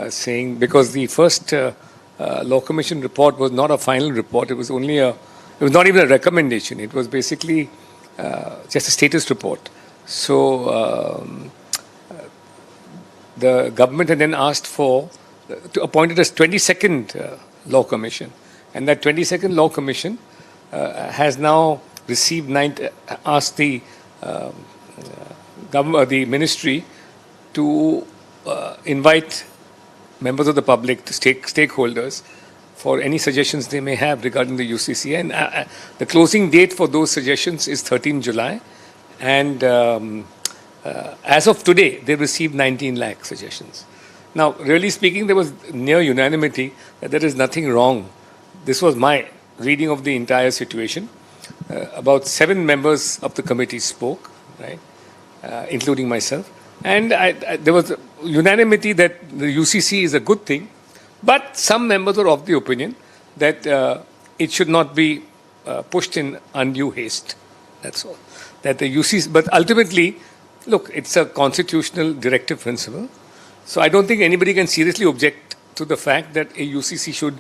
saying, because the first Law Commission report was not a final report, it was only it was not even a recommendation, it was basically just a status report. So the government had then asked to appoint it as 22nd Law Commission, and that 22nd Law Commission has now received asked the ministry to invite members of the public, stakeholders, for any suggestions they may have regarding the UCC. And the closing date for those suggestions is 13 July. And as of today, they received 19 lakh suggestions. Now, really speaking, there was near unanimity that there is nothing wrong. This was my reading of the entire situation. About 7 members of the committee spoke, right, including myself. And there was unanimity that the UCC is a good thing, but some members are of the opinion that it should not be pushed in undue haste. That's all. That the UCC, but ultimately, look, it's a constitutional directive principle. So I don't think anybody can seriously object to the fact that a UCC should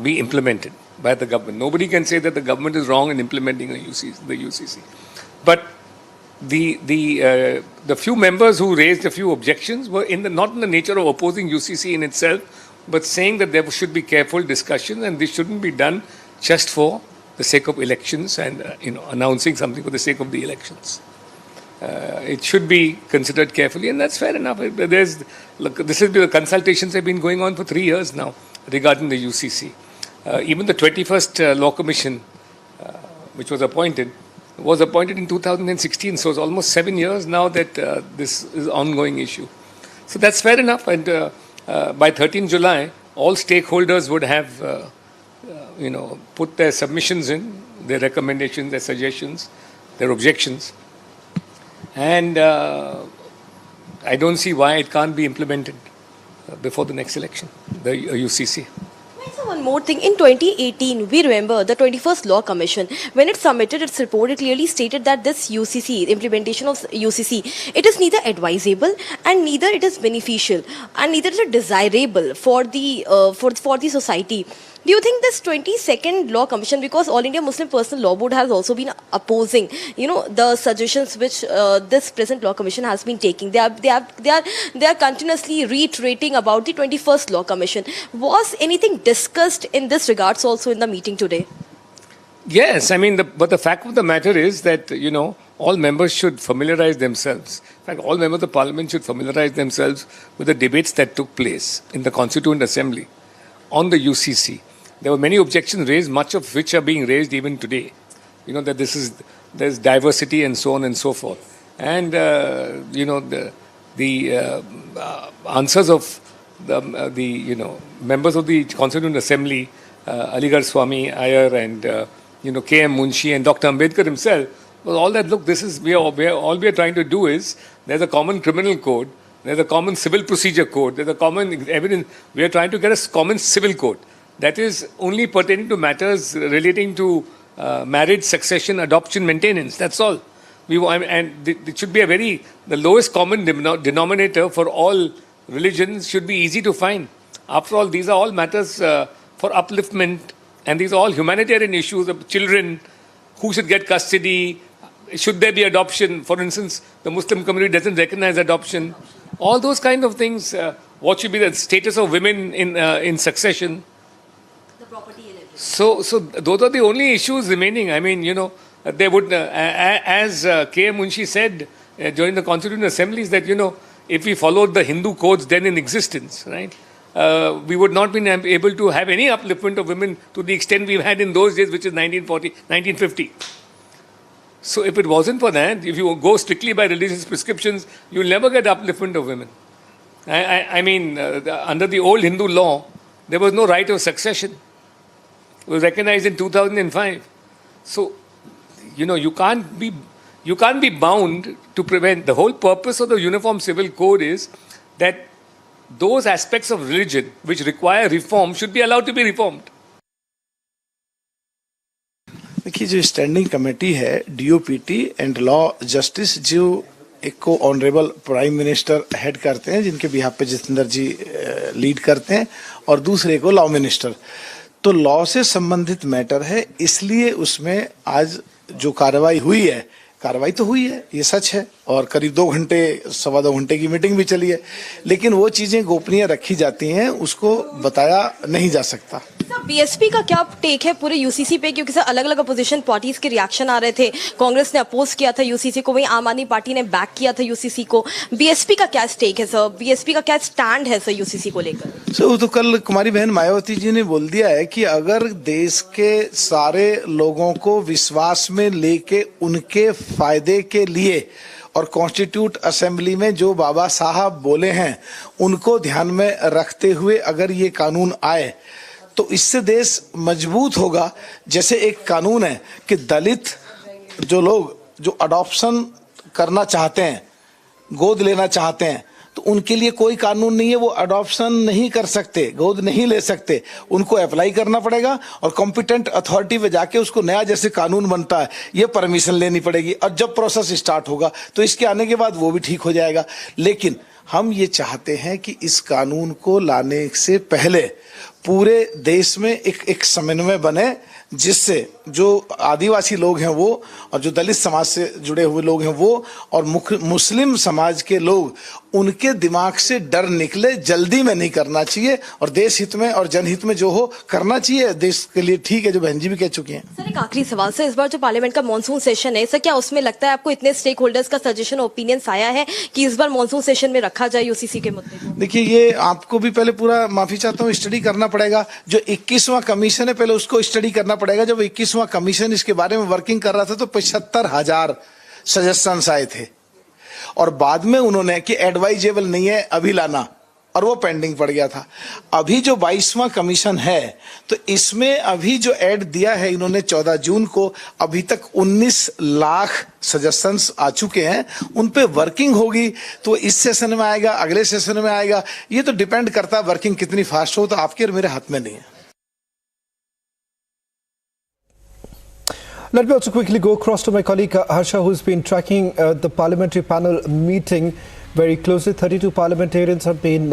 be implemented by the government. Nobody can say that the government is wrong in implementing the UCC. But the few members who raised a few objections were not in the nature of opposing UCC in itself, but saying that there should be careful discussion and this shouldn't be done just for the sake of elections and announcing something for the sake of the elections. It should be considered carefully, and that's fair enough. The consultations have been going on for 3 years now regarding the UCC. Even the 21st Law Commission, which was appointed in 2016, so it's almost 7 years now that this is an ongoing issue. So that's fair enough, and by 13 July, all stakeholders would have put their submissions in, their recommendations, their suggestions, their objections. And I don't see why it can't be implemented before the next election, the UCC. So one more thing, in 2018, we remember the 21st Law Commission, when it submitted its report, it clearly stated that this UCC, implementation of UCC, it is neither advisable and neither it is beneficial and neither is it desirable for the society. Do you think this 22nd Law Commission, because All India Muslim Personal Law Board has also been opposing, the suggestions which this present Law Commission has been taking, they are continuously reiterating about the 21st Law Commission. Was anything discussed in this regards also in the meeting today? Yes, I mean, but the fact of the matter is that, all members should familiarize themselves. In fact, all members of Parliament should familiarize themselves with the debates that took place in the Constituent Assembly on the UCC. There were many objections raised, much of which are being raised even today. That there's diversity and so on and so forth. And, the answers of the members of the Constituent Assembly, Aligarh Swami Iyer and, K.M. Munshi and Dr. Ambedkar himself, was all that, look, all we are trying to do is, there's a common criminal code, there's a common civil procedure code, there's a common evidence, we are trying to get a common civil code. That is only pertaining to matters relating to marriage, succession, adoption, maintenance. That's all. And it should be the lowest common denominator for all religions should be easy to find. After all, these are all matters for upliftment, and these are all humanitarian issues of children, who should get custody, should there be adoption. For instance, the Muslim community doesn't recognize adoption. All those kind of things. What should be the status of women in succession? So those are the only issues remaining. I mean, they would, as K.M. Munshi said during the Constituent Assemblies, that, if we followed the Hindu codes then in existence, right, we would not be able to have any upliftment of women to the extent we've had in those days, which is 1950. So if it wasn't for that, if you go strictly by religious prescriptions, you'll never get upliftment of women. I mean, under the old Hindu law, there was no right of succession. It was recognized in 2005. So, you can't be bound to prevent. The whole purpose of the Uniform Civil Code is that those aspects of religion which require reform should be allowed to be reformed. देखिए, जो standing committee है DOPT and law justice, जो एक को honourable prime minister head करते हैं, जिनके behalf पे जितेंद्र जी लीड करते हैं, और दूसरे को लॉ मिनिस्टर, तो लॉ से संबंधित मैटर है, इसलिए उसमें आज जो कार्रवाई हुई है, कार्रवाई तो हुई है, ये सच है, और करीब 2 घंटे, 2.25 घंटे की मीटिंग भी चली है, लेकिन वो चीजें गोपनीय रखी जाती हैं, उसको बताया नहीं जा सकता। बीएसपी का क्या टेक है पूरे यूसीसी पे, क्योंकि सर अलग अलग अपोजिशन पार्टीज के रिएक्शन आ रहे थे, कांग्रेस ने अपोज किया था यूसीसी को, वहीं आम आदमी पार्टी ने बैक किया था यूसीसी को, बीएसपी का क्या स्टेक है सर, बीएसपी का क्या स्टैंड है सर यूसीसी को लेकर? सर, वो तो कल कुमारी बहन मायावती जी ने बोल दिया है कि अगर देश के सारे लोगों को विश्वास में लेके उनके फायदे के लिए और कॉन्स्टिट्यूट असेंबली में जो बाबा साहब बोले हैं उनको ध्यान में रखते हुए अगर ये कानून आए तो इससे देश मजबूत होगा। जैसे एक कानून है कि दलित जो लोग जो अडॉप्शन करना चाहते हैं, गोद लेना चाहते हैं, तो उनके लिए कोई कानून नहीं है, वो अडॉप्शन नहीं कर सकते, गोद नहीं ले सकते, उनको अप्लाई करना पड़ेगा और कॉम्पिटेंट अथॉरिटी पे जाके उसको नया जैसे कानून बनता है ये परमिशन लेनी पड़ेगी, और जब प्रोसेस स्टार्ट होगा तो इसके आने के बाद वो भी ठीक हो जाएगा। लेकिन हम ये चाहते हैं कि इस कानून को लाने से पहले पूरे देश में एक समन्वय बने, जिससे जो आदिवासी लोग हैं वो, और जो दलित समाज से जुड़े हुए लोग हैं वो, और मुस्लिम समाज के लोग, उनके दिमाग से डर निकले। जल्दी में नहीं करना चाहिए और देश हित में और जनहित में जो हो करना चाहिए, देश के लिए ठीक है, जो बहन जी भी कह चुकी हैं। सर, एक आखिरी सवाल सर, इस बार जो पार्लियामेंट का मॉनसून सेशन है सर, क्या उसमें लगता है आपको इतने स्टेक होल्डर्स का सजेशन ओपिनियंस आया है कि इस बार मॉनसून सेशन में रखा जाए यूसीसी के मुद्दे को? देखिए, ये आपको भी पहले पूरा, माफी चाहता हूँ, स्टडी करना पड़ेगा। जो 21वां कमीशन है पहले उसको स्टडी करना पड़ेगा। जब 21वां कमीशन इसके बारे में वर्किंग कर रहा था तो 75,000 सजेशंस आए थे, और बाद में उन्होंने कि एडवाइजेबल नहीं है अभी लाना, और वो पेंडिंग पड़ गया था। अभी जो 22वां कमीशन है तो इसमें अभी जो ऐड दिया है इन्होंने 14 जून को, अभी तक 19 लाख सजेशंस आ चुके हैं, उन पे वर्किंग होगी तो इस सेशन में आएगा, अगले सेशन में आएगा, ये तो डिपेंड करता है वर्किंग कितनी फास्ट हो, तो आपके और मेरे हाथ में नहीं है। Let me also quickly go across to my colleague Harsha, who's been tracking the parliamentary panel meeting very closely. 32 parliamentarians have been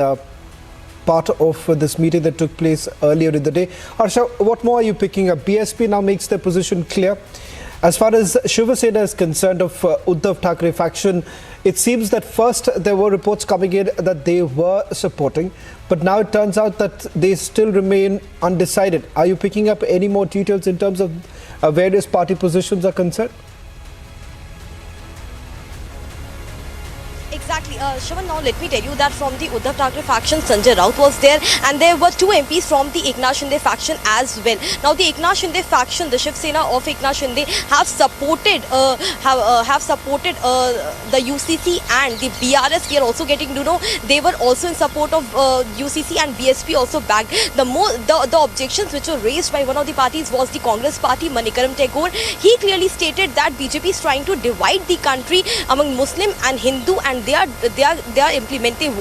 part of this meeting that took place earlier in the day. Harsha, what more are you picking up? BSP now makes their position clear. As far as Shiv Sena is concerned, of Uddhav Thackeray faction, it seems that first there were reports coming in that they were supporting, but now it turns out that they still remain undecided. Are you picking up any more details in terms of various party positions are concerned? Exactly. Shravan, now let me tell you that from the Uddhav Thackeray faction, Sanjay Raut was there, and there were 2 MPs from the Eknath Shinde faction as well. Now, the Eknath Shinde faction, the Shiv Sena of Eknath Shinde, have supported the UCC and the BRS. We are also getting to know they were also in support of UCC, and BSP also backed. The objections which were raised by one of the parties was the Congress party, Manikaram Tagore. He clearly stated that BJP is trying to divide the country among Muslim and Hindu, and they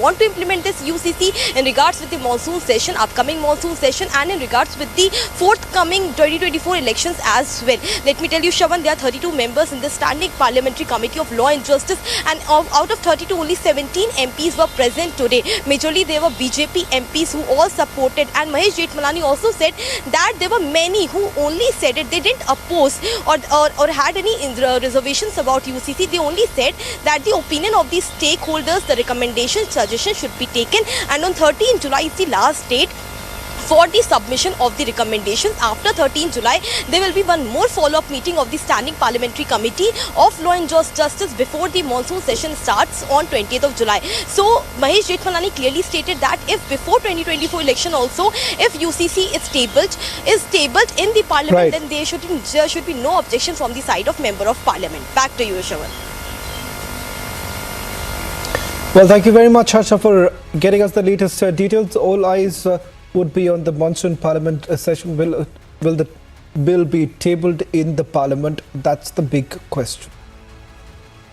want to implement this UCC in regards with the monsoon session, upcoming monsoon session, and in regards with the forthcoming 2024 elections as well. Let me tell you, Shravan, there are 32 members in the Standing Parliamentary Committee of Law and Justice, and out of 32, only 17 MPs were present today. Majorly, there were BJP MPs who all supported, and Mahesh Jethmalani also said that there were many who only said it. They didn't oppose or had any reservations about UCC. They only said that the opinion of the stakeholders, the recommendation, suggestion should be taken, and on 13 July is the last date for the submission of the recommendations. After 13 July, there will be one more follow-up meeting of the Standing Parliamentary Committee of Law and Justice before the monsoon session starts on 20th of July. So, Mahesh Jethmalani clearly stated that if before 2024 election also, if UCC is tabled in the Parliament, Right. then there should be no objection from the side of Member of Parliament. Back to you, Shravan. Well, thank you very much, Harsha, for getting us the latest details. All eyes would be on the monsoon parliament session. Will the bill be tabled in the parliament? That's the big question.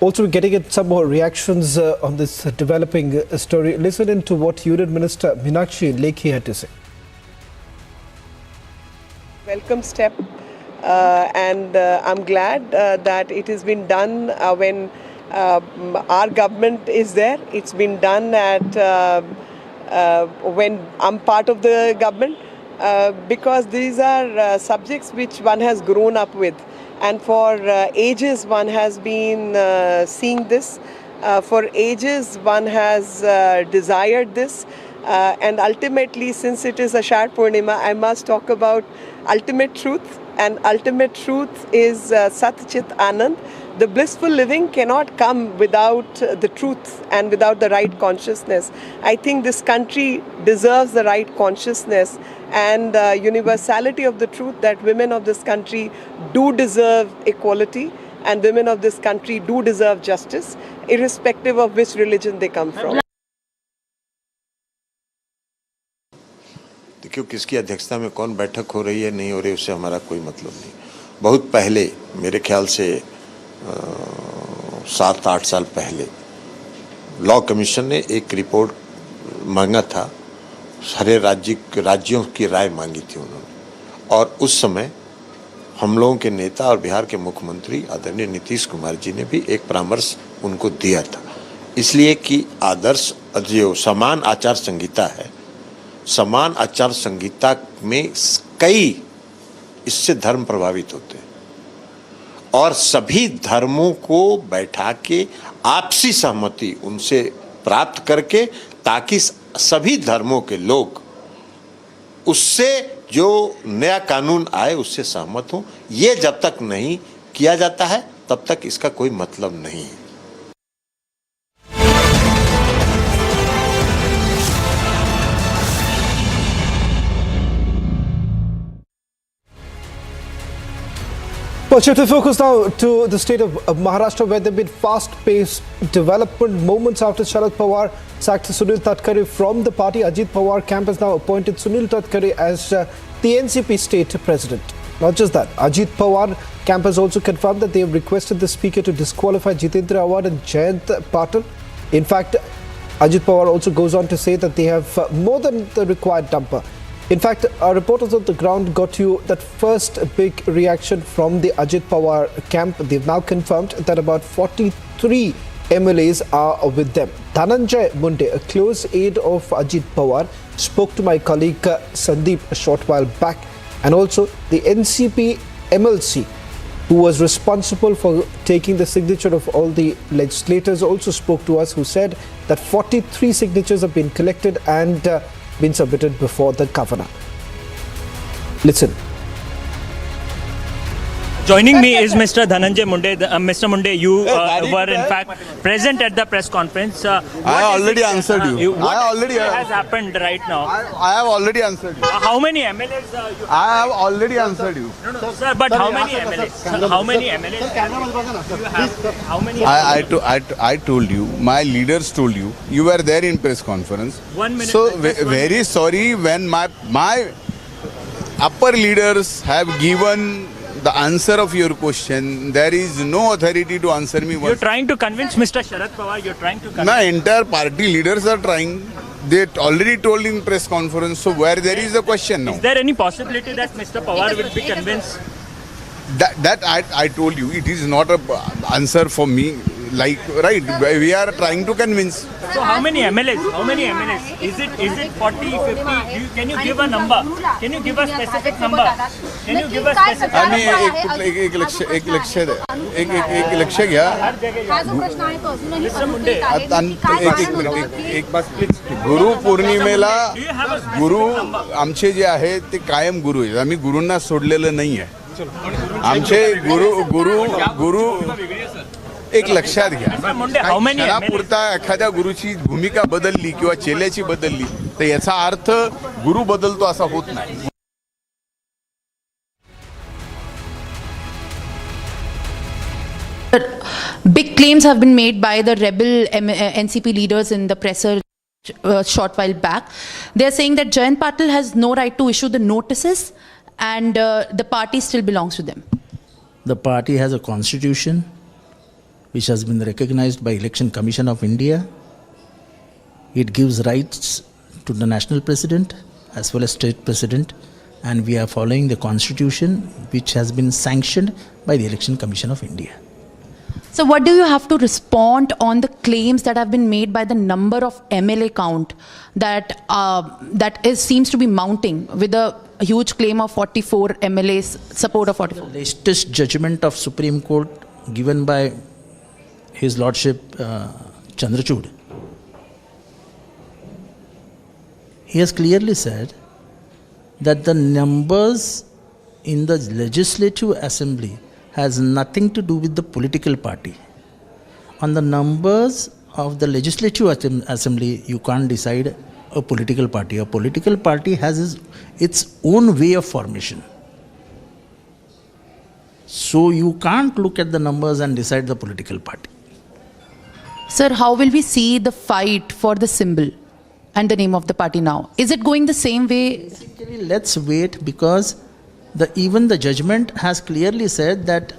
Also, we're getting some more reactions on this developing story. Listen in to what Union Minister Meenakshi Lekhi had to say. Welcome step, and I'm glad that it has been done when our government is there. It's been done at when I'm part of the government, because these are subjects which one has grown up with, and for ages one has been seeing this. For ages one has desired this, and ultimately, since it is a Sharad Purnima, I must talk about ultimate truth, and ultimate truth is Sat Chit Anand. The blissful living cannot come without the truth and without the right consciousness. I think this country deserves the right consciousness and universality of the truth, that women of this country do deserve equality and women of this country do deserve justice, irrespective of which religion they come from. देखियो, किसकी अध्यक्षता में कौन बैठक हो रही है नहीं हो रही, उससे हमारा कोई मतलब नहीं। बहुत पहले, मेरे ख्याल से 7-8 साल पहले लॉ कमीशन ने एक रिपोर्ट मांगा था, सारे राज्यों की राय मांगी थी उन्होंने, और उस समय हम लोगों के नेता और बिहार के मुख्यमंत्री आदरणीय नीतीश कुमार जी ने भी एक परामर्श उनको दिया था, इसलिए कि आदर्श जो समान आचार संहिता है, समान आचार संहिता में कई इससे धर्म प्रभावित होते हैं, और सभी धर्मों को बैठा के आपसी सहमति उनसे प्राप्त करके, ताकि सभी धर्मों के लोग उससे जो नया कानून आए उससे सहमत हों। ये जब तक नहीं किया जाता है तब तक इसका कोई मतलब नहीं है। Well, shift the focus now to the state of Maharashtra, where there have been fast-paced development moments after Sharad Pawar sacked Sunil Tatkare from the party. Ajit Pawar camp has now appointed Sunil Tatkare as the NCP state president. Not just that, Ajit Pawar camp has also confirmed that they have requested the speaker to disqualify Jitendra Awad and Jayant Patil. In fact, Ajit Pawar also goes on to say that they have more than the required number. In fact, our reporters on the ground got you that first big reaction from the Ajit Pawar camp. They've now confirmed that about 43 MLAs are with them. Dhananjay Munde, a close aide of Ajit Pawar, spoke to my colleague Sandeep a short while back, and also the NCP MLC, who was responsible for taking the signature of all the legislators, also spoke to us, who said that 43 signatures have been collected and been submitted before the governor. Listen. Joining me is Mr. Dhananjay Munde. Mr. Munde, you were in fact present at the press conference. I already answered you. What has happened right now? I have already answered you. How many MLAs? I have already answered you. No, sir, but how many MLAs? How many MLAs? You have? How many? I told you. My leaders told you. You were there in press conference. 1 minute. So very sorry when my upper leaders have given the answer of your question. There is no authority to answer me. You're trying to convince Mr. Sharad Pawar. You're trying to convince. My entire party leaders are trying. They already told in press conference. So where there is a question now? Is there any possibility that Mr. Pawar will be convinced? That I told you. It is not a answer for me. like, right, we are trying to convince. So how many MLAs? How many MLAs? Is it 40, 50? Can you give a number? Can you give a specific number? Can you give a specific आम्ही number? एक लक्ष घ्या. गुरु पौर्णिमेला गुरु आमचे जे आहेत ते कायम गुरु आहेत. आम्ही गुरूंना सोडलेलं नाही आहे. आमचे गुरु एक लक्षात घ्या, क्षणापुरता एखाद्या गुरुची भूमिका बदलली किंवा चेल्याची बदलली तर याचा अर्थ गुरु बदलतो असा होत नाही. Big claims have been made by the rebel NCP leaders in the presser short while back. They are saying that Jayant Patil has no right to issue the notices and the party still belongs to them. The party has a constitution which has been recognized by Election Commission of India. It gives rights to the national president as well as state president, and we are following the constitution which has been sanctioned by the Election Commission of India. So what do you have to respond on the claims that have been made by the number of MLA count that seems to be mounting with a huge claim of 44 MLAs, support of 44? The latest judgment of Supreme Court given by His Lordship Chandrachud, he has clearly said that the numbers in the Legislative Assembly has nothing to do with the political party. On the numbers of the Legislative Assembly, you can't decide a political party. A political party has its own way of formation. So you can't look at the numbers and decide the political party. Sir, how will we see the fight for the symbol and the name of the party now? Is it going the same way? Basically, let's wait, because even the judgment has clearly said that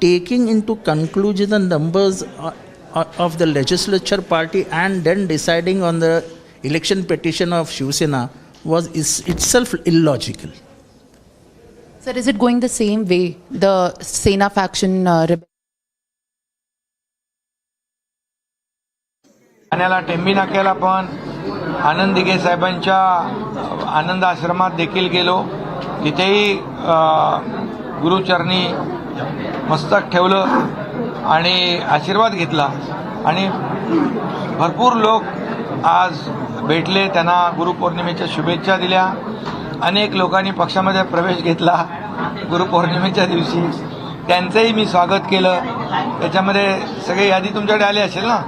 taking into conclusion the numbers of the legislature party and then deciding on the election petition of Shiv Sena is itself illogical. Sir, is it going the same way, the Sena faction rebel? ठाण्याला टेंबी नाक्याला पण आनंद दिघे साहेबांच्या आनंद आश्रमात देखील गेलो. तिथेही गुरुचरणी मस्तक ठेवलं आणि आशीर्वाद घेतला आणि भरपूर लोक आज भेटले, त्यांना गुरुपौर्णिमेच्या शुभेच्छा दिल्या. अनेक लोकांनी पक्षामध्ये प्रवेश घेतला गुरुपौर्णिमेच्या दिवशी, त्यांचंही मी स्वागत केलं. त्याच्यामध्ये सगळी यादी तुमच्याकडे आली असेल ना?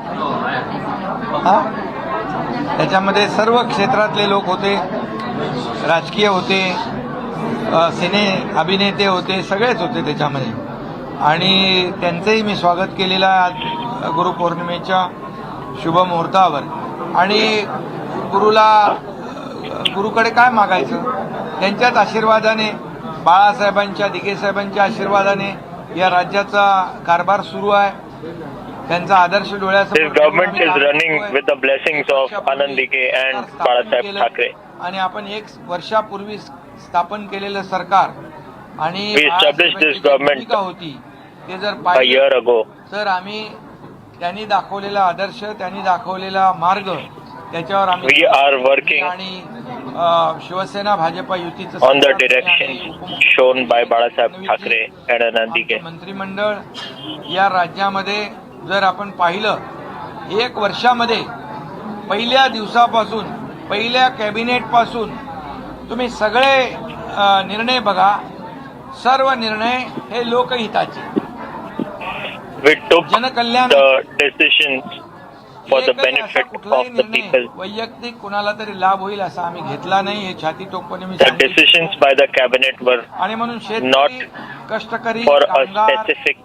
त्याच्यामध्ये सर्व क्षेत्रातले लोक होते, राजकीय होते, सिने अभिनेते होते, सगळेच होते त्याच्यामध्ये, आणि त्यांचंही मी स्वागत केलेलं आहे आज गुरुपौर्णिमेच्या शुभ मुहूर्तावर. आणि गुरुकडे काय मागायचं? त्यांच्याच आशीर्वादाने, बाळासाहेबांच्या, दिघे साहेबांच्या आशीर्वादाने या राज्याचा कारभार सुरू आहे. त्यांचा आदर्श डोळ्यासमोर government is running with the blessings of Anand Dighe and Balasaheb Thackeray. आणि आपण 1 वर्षापूर्वी स्थापन केलेलं सरकार आणि भूमिका होती ते जर पाहिलं तर आम्ही त्यांनी दाखवलेला आदर्श, त्यांनी दाखवलेला मार्ग, त्याच्यावर आम्ही आणि शिवसेना भाजपा युतीचं on the direction shown by Balasaheb Thackeray and Anand Dighe मंत्रिमंडळ या राज्यामध्ये जर आपण पाहिलं 1 वर्षामध्ये पहिल्या दिवसापासून, पहिल्या कॅबिनेट पासून तुम्ही सगळे निर्णय बघा, सर्व निर्णय हे लोकहिताचे, जनकल्याण, for the benefit of the people. वैयक्तिक कुणाला तरी लाभ होईल असा आम्ही घेतला नाही. हे छाती टोकपणे मी The decisions by the cabinet were आणि म्हणून not कष्टकरी, for a specific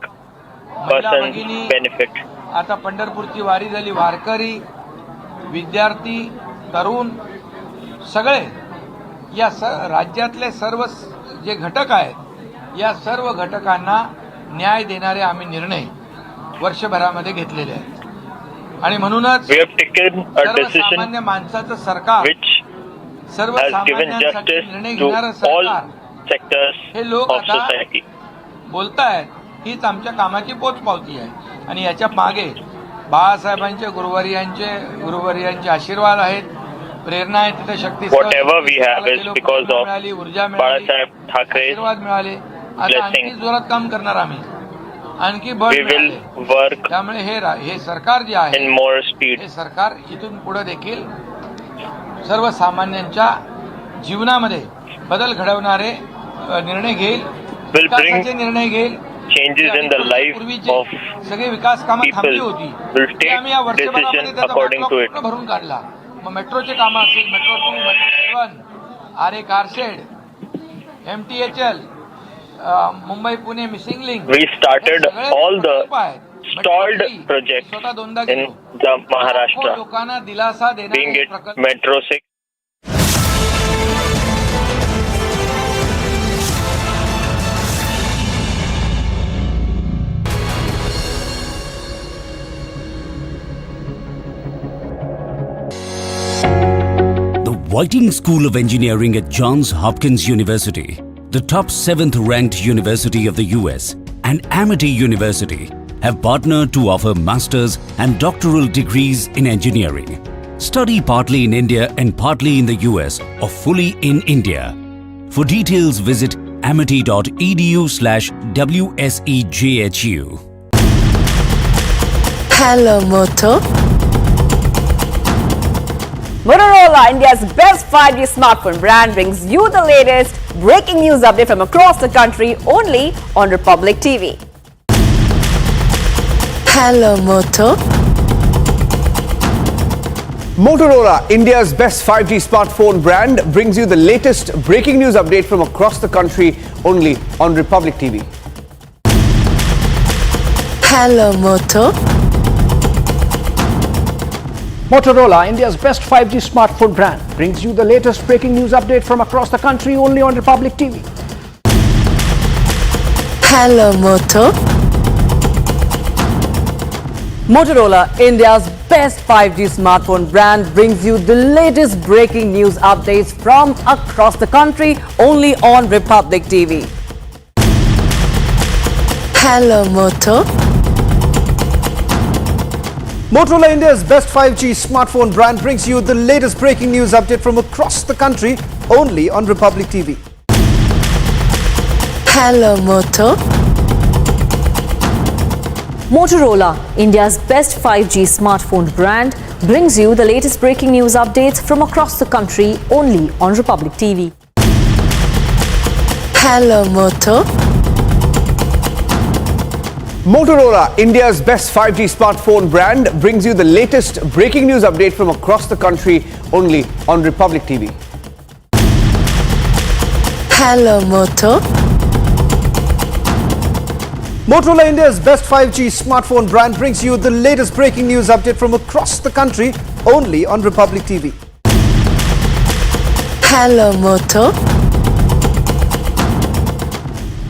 person's benefit. आता पंढरपूरची वारी झाली, वारकरी, विद्यार्थी, तरुण, सगळे या राज्यातले सर्व जे घटक आहेत, या सर्व घटकांना न्याय देणारे आम्ही निर्णय वर्षभरामध्ये घेतलेले आहेत. आणि म्हणूनच सर्वसामान्य माणसाचं सरकार, सर्वसामान्यांसाठी निर्णय घेणारं सरकार, हे लोक आता बोलतायत, हीच आमच्या कामाची पोचपावती आहे. आणि याच्या मागे बाळासाहेबांचे गुरुवर्यांचे आशीर्वाद आहेत, प्रेरणा आहे, तिथे शक्ती whatever we have is because of Balasaheb Thacker's आशीर्वाद मिळाले. आता आणखी जोरात काम करणार आम्ही, आणखी बळ we will work त्यामुळे हे सरकार जे आहे in more speed. हे सरकार इथून पुढे देखील सर्वसामान्यांच्या जीवनामध्ये बदल घडवणारे निर्णय घेईल, will bring विकासाचे निर्णय घेईल. changes in the life of सगळे विकास कामं थांबली people होती, will take आम्ही या वर्षभरामध्ये decision त्याचा according to backlog it. भरून काढला. मग मेट्रोचे कामं असतील, metro 2, metro 7, Aarey car shed, MTHL, Mumbai Pune missing link, We started all the stalled projects in the Maharashtra, लोकांना दिलासा being देणारे it Metro 6. Whiting School of Engineering at Johns Hopkins University, the top 7th ranked university of the US, and Amity University have partnered to offer master's and doctoral degrees in engineering. Study partly in India and partly in the US or fully in India. For details, visit amity.edu/WSEJHU. Hello, Moto. Motorola, India's best 5G smartphone brand, brings you the latest breaking news update from across the country only on Republic TV. Hello, Moto. Motorola, India's best 5G smartphone brand, brings you the latest breaking news update from across the country only on Republic TV. Hello, Moto. Motorola, India's best 5G smartphone brand, brings you the latest breaking news update from across the country only on Republic TV. Hello, Moto. Motorola, India's best 5G smartphone brand, brings you the latest breaking news updates from across the country only on Republic TV. Hello, Moto. Motorola, India's best 5G smartphone brand, brings you the latest breaking news update from across the country only on Republic TV. Hello, Moto. Motorola, India's best 5G smartphone brand, brings you the latest breaking news updates from across the country only on Republic TV. Hello, Moto. Motorola, India's best 5G smartphone brand, brings you the latest breaking news update from across the country only on Republic TV. Hello, Moto. Motorola, India's best 5G smartphone brand, brings you the latest breaking news update from across the country only on Republic TV. Hello, Moto.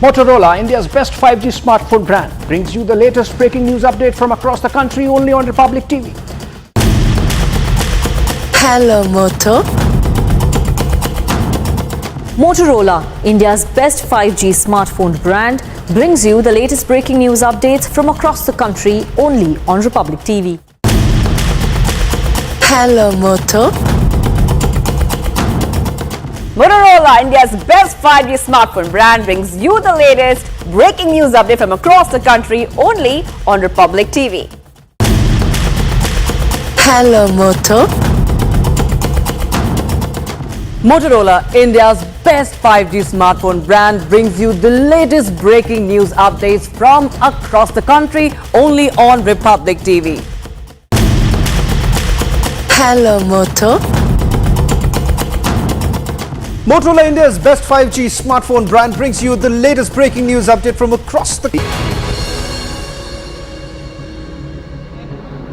Motorola, India's best 5G smartphone brand, brings you the latest breaking news update from across the country only on Republic TV. Hello, Moto. Motorola, India's best 5G smartphone brand, brings you the latest breaking news updates from across the country only on Republic TV. Hello, Moto. Motorola, India's best 5G smartphone brand, brings you the latest breaking news update from across the country only on Republic TV. Hello, Moto. Motorola, India's best 5G smartphone brand, brings you the latest breaking news updates from across the country only on Republic TV. Hello, Moto. Motorola, India's best 5G smartphone brand, brings you the latest breaking news update from across the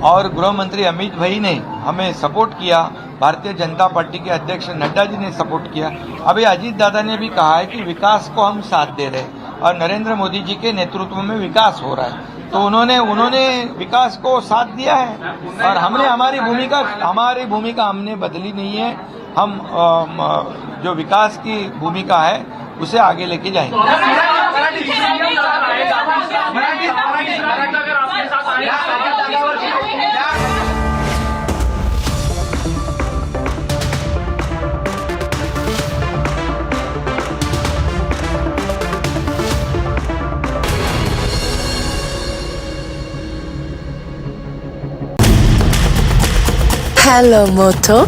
और गृह मंत्री अमित भाई ने हमें support किया, Bharatiya Janata party के अध्यक्ष नड्डा जी ने सपोर्ट किया। अभी अजीत दादा ने भी कहा है कि विकास को हम साथ दे रहे हैं और नरेंद्र मोदी जी के नेतृत्व में विकास हो रहा है, तो उन्होंने विकास को साथ दिया है और हमने हमारी भूमिका हमने बदली नहीं है। हम जो विकास की भूमिका है उसे आगे लेके जाएंगे। Hello, Moto.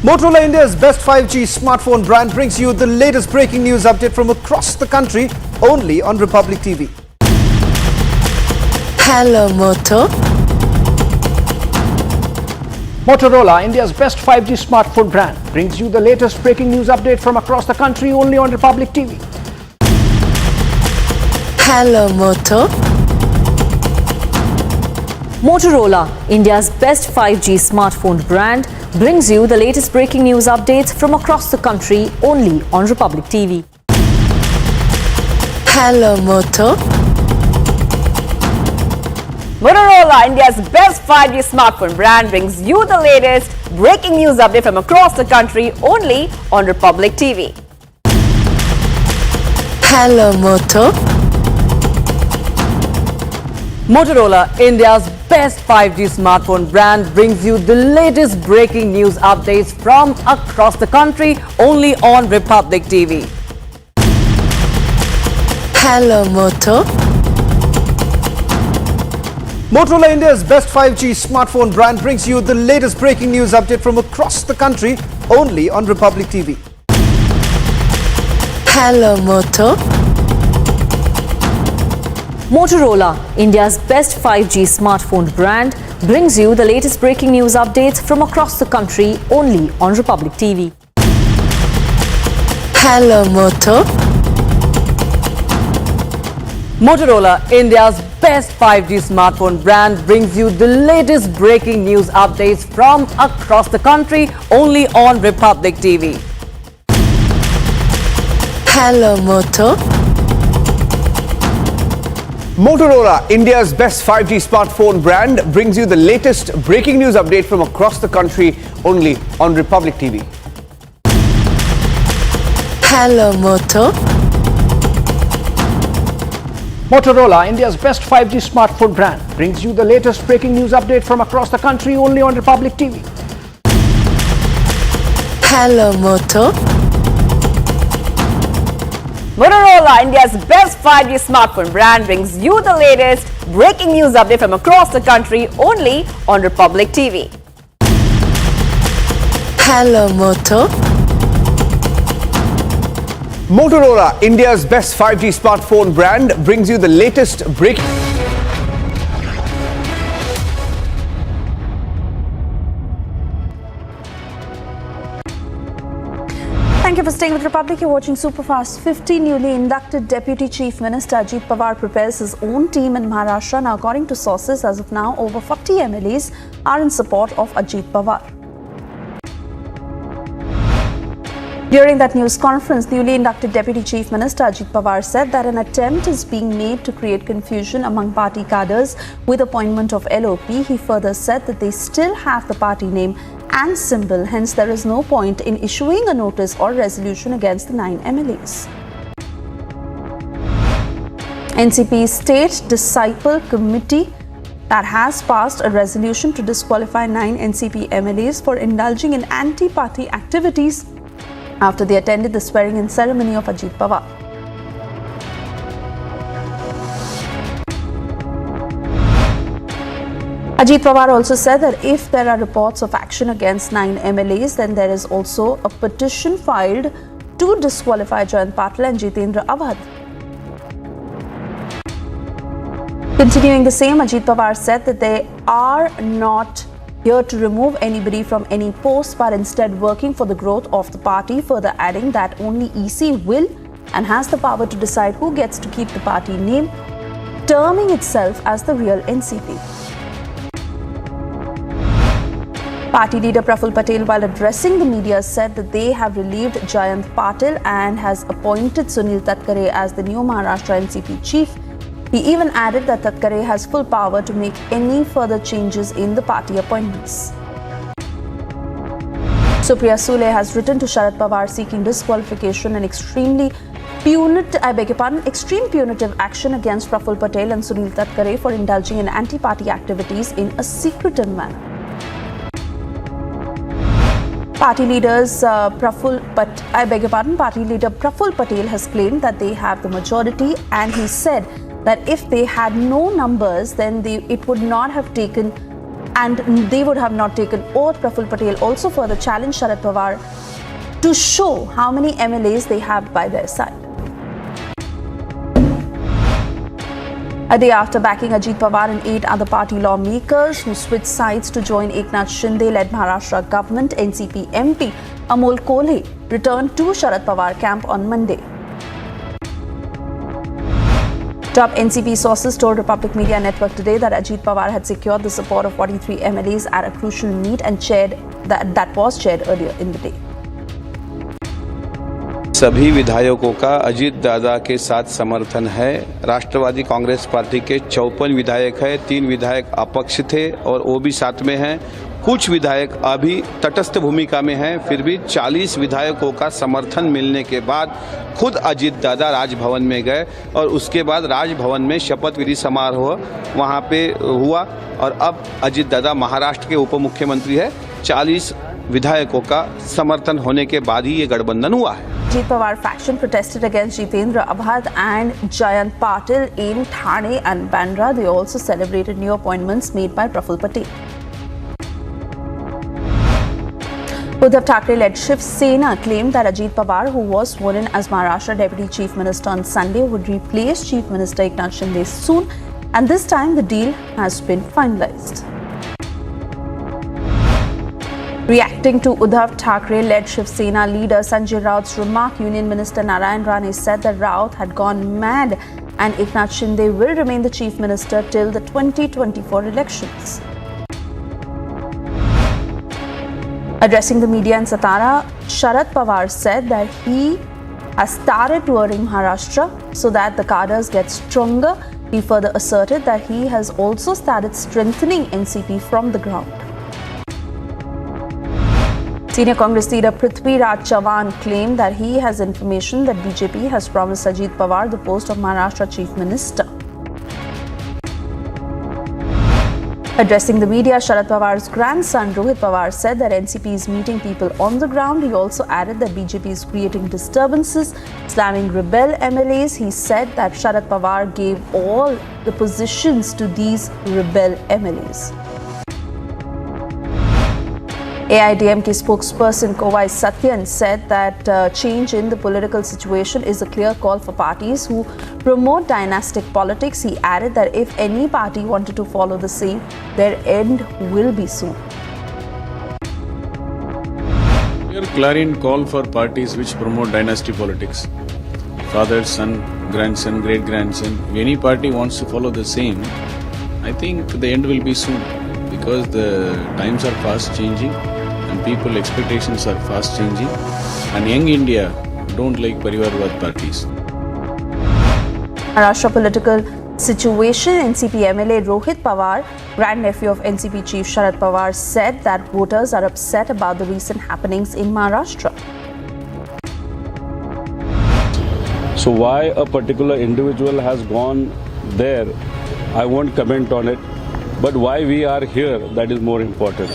Motorola, India's best 5G smartphone brand, brings you the latest breaking news update from across the country only on Republic TV. Hello, Moto. Motorola, India's best 5G smartphone brand, brings you the latest breaking news update from across the country only on Republic TV. Hello, Moto. Motorola, India's best 5G smartphone brand, brings you the latest breaking news updates from across the country only on Republic TV. Hello, Moto. Motorola, India's best 5G smartphone brand, brings you the latest breaking news update from across the country only on Republic TV. Hello, Moto. Motorola, India's best 5G smartphone brand, brings you the latest breaking news updates from across the country only on Republic TV. Hello, Moto. Motorola, India's best 5G smartphone brand, brings you the latest breaking news update from across the country only on Republic TV. Hello, Moto. Motorola, India's best 5G smartphone brand, brings you the latest breaking news updates from across the country only on Republic TV. Hello, Moto. Motorola, India's best 5G smartphone brand, brings you the latest breaking news updates from across the country only on Republic TV. Hello, Moto. Motorola, India's best 5G smartphone brand, brings you the latest breaking news update from across the country only on Republic TV. Hello, Moto. Motorola, India's best 5G smartphone brand, brings you the latest breaking news update from across the country only on Republic TV. Hello, Moto. Motorola, India's best 5G smartphone brand, brings you the latest breaking news update from across the country only on Republic TV. Hello, Moto. Motorola, India's best 5G smartphone brand, brings you the latest breaking. Thank you for staying with Republic. You're watching Superfast. 50 newly inducted Deputy Chief Minister Ajit Pawar prepares his own team in Maharashtra. Now, according to sources, as of now, over 40 MLAs are in support of Ajit Pawar. During that news conference, newly inducted Deputy Chief Minister Ajit Pawar said that an attempt is being made to create confusion among party cadres with appointment of LOP. He further said that they still have the party name and symbol, hence there is no point in issuing a notice or resolution against the 9 MLAs. NCP State Disciple Committee that has passed a resolution to disqualify 9 NCP MLAs for indulging in anti-party activities after they attended the swearing-in ceremony of Ajit Pawar. Ajit Pawar also said that if there are reports of action against 9 MLAs, then there is also a petition filed to disqualify Jayant Patil and Jitendra Awadh. Continuing the same, Ajit Pawar said that they are not here to remove anybody from any post, but instead working for the growth of the party, further adding that only EC will and has the power to decide who gets to keep the party name, terming itself as the real NCP. Party leader Praful Patel, while addressing the media, said that they have relieved Jayant Patil and has appointed Sunil Tatkare as the new Maharashtra NCP chief. He even added that Tatkare has full power to make any further changes in the party appointments. Supriya Sule has written to Sharad Pawar seeking disqualification and extreme punitive action against Praful Patel and Sunil Tatkare for indulging in anti-party activities in a secretive manner. Party leader Praful Patel has claimed that they have the majority, and he said that if they had no numbers, then they would not have taken oath. Praful Patel also further challenged Sharad Pawar to show how many MLAs they have by their side. A day after backing Ajit Pawar and 8 other party lawmakers who switched sides to join Eknath Shinde-led Maharashtra government, NCP MP Amol Kolhe returned to Sharad Pawar camp on Monday. Top NCP sources told Republic Media Network today that Ajit Pawar had secured the support of 43 MLAs at a crucial meet and that was chaired earlier in the day. सभी विधायकों का अजीत दादा के साथ समर्थन है। राष्ट्रवादी Congress party के 54 विधायक है, 3 विधायक अपक्ष थे और वो भी साथ में हैं। कुछ विधायक अभी तटस्थ भूमिका में हैं, फिर भी 40 विधायकों का समर्थन मिलने के बाद खुद अजीत दादा राजभवन में गए और उसके बाद राजभवन में शपथ विधि समारोह वहाँ पे हुआ और अब अजीत दादा महाराष्ट्र के उप मुख्यमंत्री है। 40 विधायकों का समर्थन होने के बाद ही ये गठबंधन हुआ है। Ajit Pawar faction protested against Jitendra Abhad and Jayant Patil in Thane and Bandra. They also celebrated new appointments made by Praful Patel. Uddhav Thackeray-led Shiv Sena claimed that Ajit Pawar, who was sworn in as Maharashtra Deputy Chief Minister on Sunday, would replace Chief Minister Eknath Shinde soon, and this time the deal has been finalized. Reacting to Uddhav Thackeray-led Shiv Sena leader Sanjay Raut's remark, Union Minister Narayan Rane said that Raut had gone mad and Eknath Shinde will remain the Chief Minister till the 2024 elections. Addressing the media in Satara, Sharad Pawar said that he has started touring Maharashtra so that the cadres get stronger. He further asserted that he has also started strengthening NCP from the ground. Senior Congress leader Prithvi Raj Chavan claimed that he has information that BJP has promised Ajit Pawar the post of Maharashtra Chief Minister. Addressing the media, Sharad Pawar's grandson Rohit Pawar said that NCP is meeting people on the ground. He also added that BJP is creating disturbances, slamming rebel MLAs. He said that Sharad Pawar gave all the positions to these rebel MLAs. AIDMK spokesperson Kovai Satyan said that change in the political situation is a clear call for parties who promote dynastic politics. He added that if any party wanted to follow the same, their end will be soon. Clear clarion call for parties which promote dynasty politics. Father, son, grandson, great-grandson. If any party wants to follow the same, I think the end will be soon because the times are fast changing. And people expectations are fast changing, and young India don't like Parivarwad parties. Maharashtra political situation, NCP MLA Rohit Pawar, grandnephew of NCP Chief Sharad Pawar, said that voters are upset about the recent happenings in Maharashtra. So why a particular individual has gone there, I won't comment on it, but why we are here, that is more important.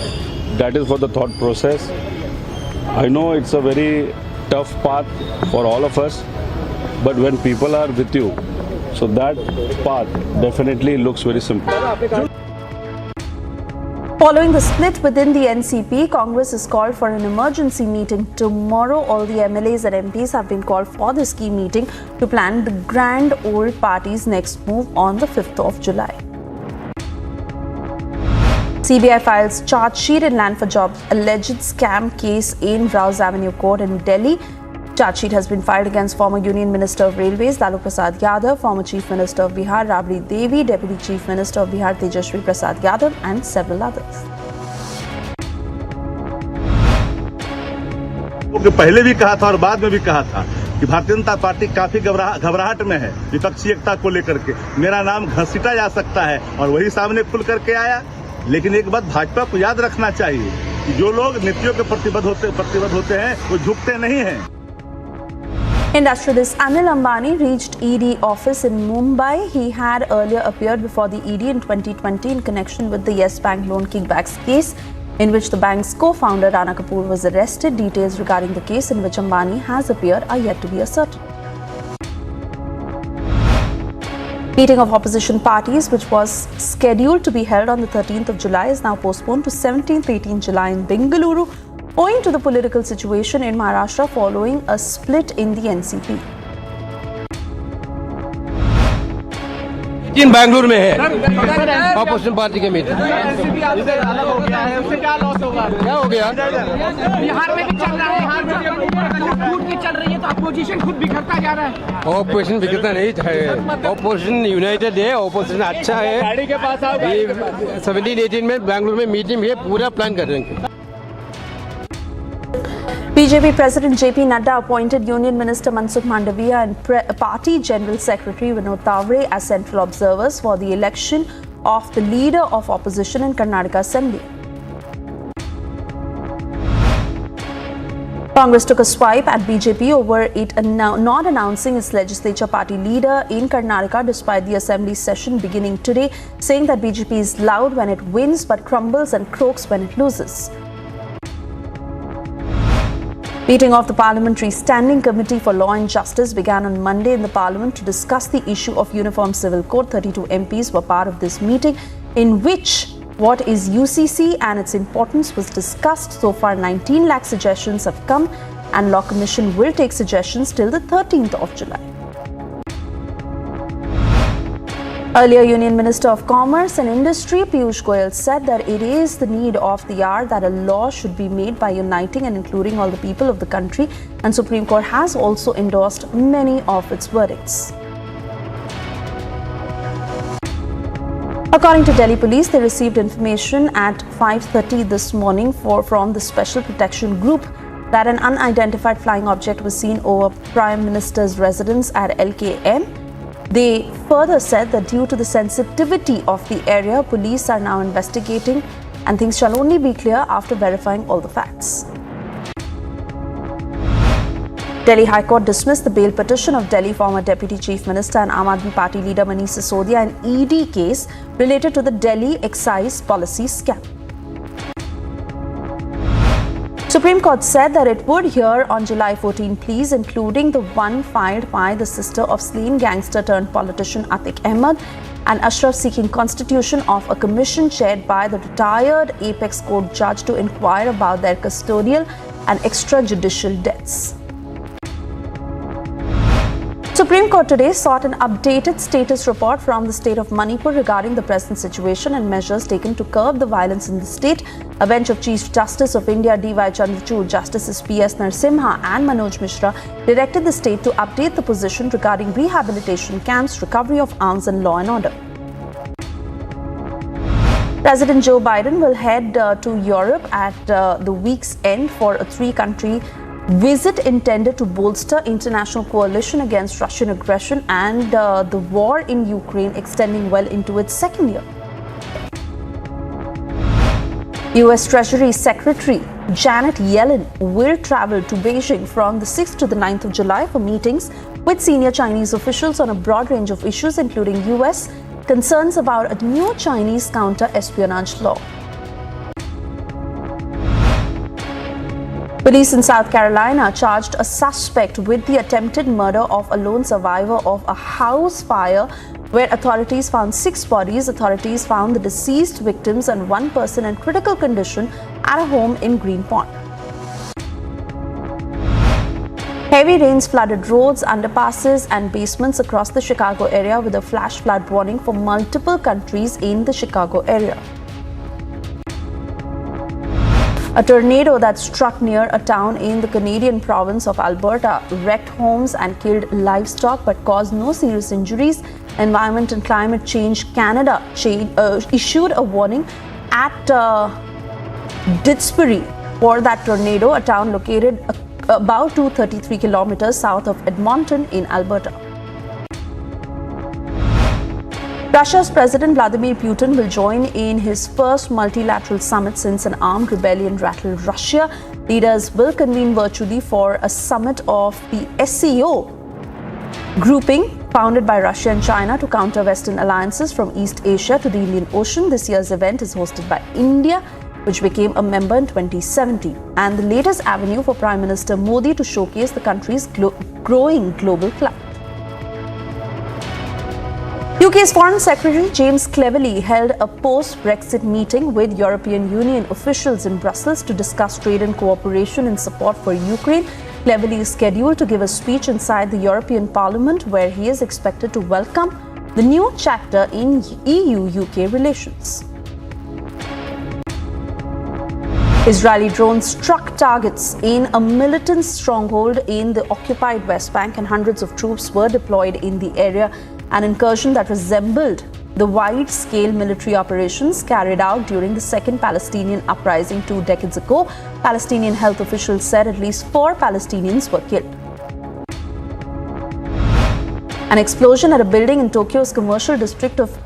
That is for the thought process. I know it's a very tough path for all of us, but when people are with you, so that path definitely looks very simple. Following the split within the NCP, Congress has called for an emergency meeting tomorrow. All the MLAs and MPs have been called for this key meeting to plan the grand old party's next move on the 5th of July. CBI files charge sheet in Land for Jobs alleged scam case in Rouse Avenue Court in Delhi. Charge sheet has been filed against former Union Minister of Railways Lalu Prasad Yadav, former Chief Minister of Bihar Rabri Devi, Deputy Chief Minister of Bihar Tejashwi Prasad Yadav and several others. पहले भी कहा था और बाद में भी कहा था कि भारतीय जनता पार्टी काफी घबराहट में है विपक्षी एकता को लेकर के। मेरा नाम घसीटा जा सकता है और वही सामने खुल करके आया। लेकिन एक बात भाजपा को याद रखना चाहिए कि जो लोग नीतियों के प्रतिबद्ध होते हैं वो झुकते नहीं हैं। Industrialist Anil Ambani reached ED office in Mumbai. He had earlier appeared before the ED in 2020 in connection with the Yes Bank loan kickbacks case, in which the bank's co-founder Rana Kapoor was arrested. Details regarding the case in which Ambani has appeared are yet to be ascertained. Meeting of opposition parties, which was scheduled to be held on the 13th of July, is now postponed to 17th, 18th July in Bengaluru, owing to the political situation in Maharashtra following a split in the NCP. इन बैंगलोर में है opposition party के meeting. क्या हो गया? बिहार में भी चल रहा है, टूट के चल रही है, तो अपोजिशन खुद बिखरता जा रहा है। ऑपोजिशन बिखरता नहीं है, ऑपोजिशन यूनाइटेड है, ऑपोजिशन अच्छा है। 17-18 में बैंगलोर में मीटिंग है, पूरा प्लान कर रहे हैं। BJP President JP Nadda appointed Union Minister Mansukh Mandavia and Party General Secretary Vinod Tavre as central observers for the election of the leader of opposition in Karnataka Assembly. Congress took a swipe at BJP over it not announcing its legislature party leader in Karnataka despite the assembly session beginning today, saying that BJP is loud when it wins but crumbles and croaks when it loses. Meeting of the Parliamentary Standing Committee for Law and Justice began on Monday in the Parliament to discuss the issue of Uniform Civil Code. 32 MPs were part of this meeting, in which what is UCC and its importance was discussed. So far, 19 lakh suggestions have come, and Law Commission will take suggestions till the 13th of July. Earlier, Union Minister of Commerce and Industry Piyush Goyal said that it is the need of the hour that a law should be made by uniting and including all the people of the country, and Supreme Court has also endorsed many of its verdicts. According to Delhi Police, they received information at 5:30 this morning from the Special Protection Group that an unidentified flying object was seen over Prime Minister's residence at LKM. They further said that due to the sensitivity of the area, police are now investigating and things shall only be clear after verifying all the facts. Delhi High Court dismissed the bail petition of Delhi former Deputy Chief Minister and Aam Aadmi Party leader Manish Sisodia in ED case related to the Delhi excise policy scam. Supreme Court said that it would hear on July 14 pleas, including the one filed by the sister of slain gangster turned politician Atiq Ahmed and Ashraf, seeking constitution of a commission chaired by the retired Apex Court judge to inquire about their custodial and extrajudicial deaths. Supreme Court today sought an updated status report from the state of Manipur regarding the present situation and measures taken to curb the violence in the state. A bench of Chief Justice of India D.Y. Chandrachud, Justices P.S. Narasimha and Manoj Mishra directed the state to update the position regarding rehabilitation camps, recovery of arms and law and order. President Joe Biden will head to Europe at the week's end for a three-country visit intended to bolster international coalition against Russian aggression and the war in Ukraine extending well into its second year. US Treasury Secretary Janet Yellen will travel to Beijing from the 6th to the 9th of July for meetings with senior Chinese officials on a broad range of issues, including US concerns about a new Chinese counter-espionage law. Police in South Carolina charged a suspect with the attempted murder of a lone survivor of a house fire where authorities found 6 bodies. Authorities found the deceased victims and one person in critical condition at a home in Green Pond. Heavy rains flooded roads, underpasses and basements across the Chicago area with a flash flood warning for multiple countries in the Chicago area. A tornado that struck near a town in the Canadian province of Alberta wrecked homes and killed livestock but caused no serious injuries. Environment and Climate Change Canada issued a warning at Didsbury for that tornado, a town located about 233 kilometers south of Edmonton in Alberta. Russia's President Vladimir Putin will join in his first multilateral summit since an armed rebellion rattled Russia. Leaders will convene virtually for a summit of the SCO grouping founded by Russia and China to counter Western alliances from East Asia to the Indian Ocean. This year's event is hosted by India, which became a member in 2017, and the latest avenue for Prime Minister Modi to showcase the country's growing global clout. UK's Foreign Secretary James Cleverly held a post-Brexit meeting with European Union officials in Brussels to discuss trade and cooperation in support for Ukraine. Cleverly is scheduled to give a speech inside the European Parliament, where he is expected to welcome the new chapter in EU-UK relations. Israeli drones struck targets in a militant stronghold in the occupied West Bank, and hundreds of troops were deployed in the area. An incursion that resembled the wide-scale military operations carried out during the second Palestinian uprising 2 decades ago. Palestinian health officials said at least 4 Palestinians were killed. An explosion at a building in Tokyo's commercial district of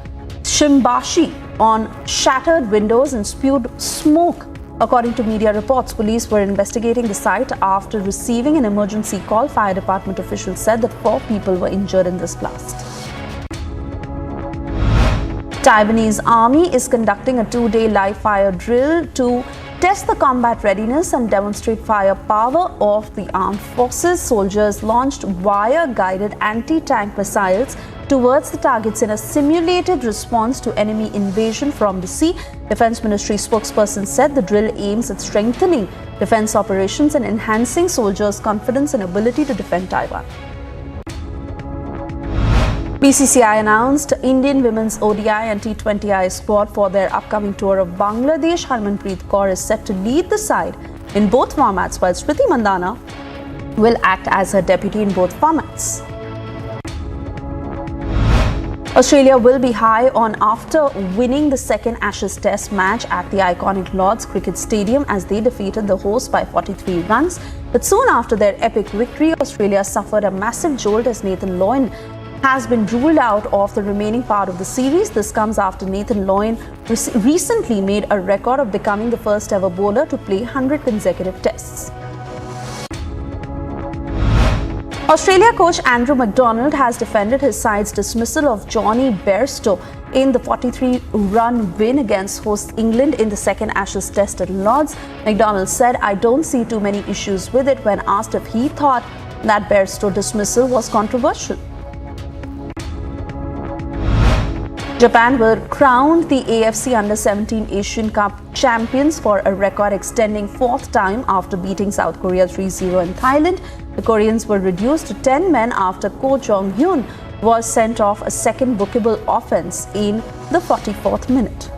Shimbashi on shattered windows and spewed smoke. According to media reports, police were investigating the site after receiving an emergency call. Fire department officials said that 4 people were injured in this blast. Taiwanese army is conducting a 2-day live fire drill to test the combat readiness and demonstrate firepower of the armed forces. Soldiers launched wire-guided anti-tank missiles towards the targets in a simulated response to enemy invasion from the sea. Defense Ministry spokesperson said the drill aims at strengthening defense operations and enhancing soldiers' confidence and ability to defend Taiwan. BCCI announced Indian women's ODI and T20I squad for their upcoming tour of Bangladesh. Harmanpreet Kaur is set to lead the side in both formats, while Smriti Mandhana will act as her deputy in both formats. Australia will be high on after winning the second Ashes Test match at the iconic Lord's Cricket Stadium as they defeated the hosts by 43 runs. But soon after their epic victory, Australia suffered a massive jolt as Nathan Lyon has been ruled out of the remaining part of the series. This comes after Nathan Lyon recently made a record of becoming the first ever bowler to play 100 consecutive tests. Australia coach Andrew McDonald has defended his side's dismissal of Johnny Bairstow in the 43-run win against host England in the second Ashes Test at Lord's. McDonald said, "I don't see too many issues with it," when asked if he thought that Bairstow dismissal was controversial. Japan will crown the AFC Under-17 Asian Cup champions for a record-extending 4th time after beating South Korea 3-0 in Thailand. The Koreans were reduced to 10 men after Ko Jong-hyun was sent off a second bookable offense in the 44th minute.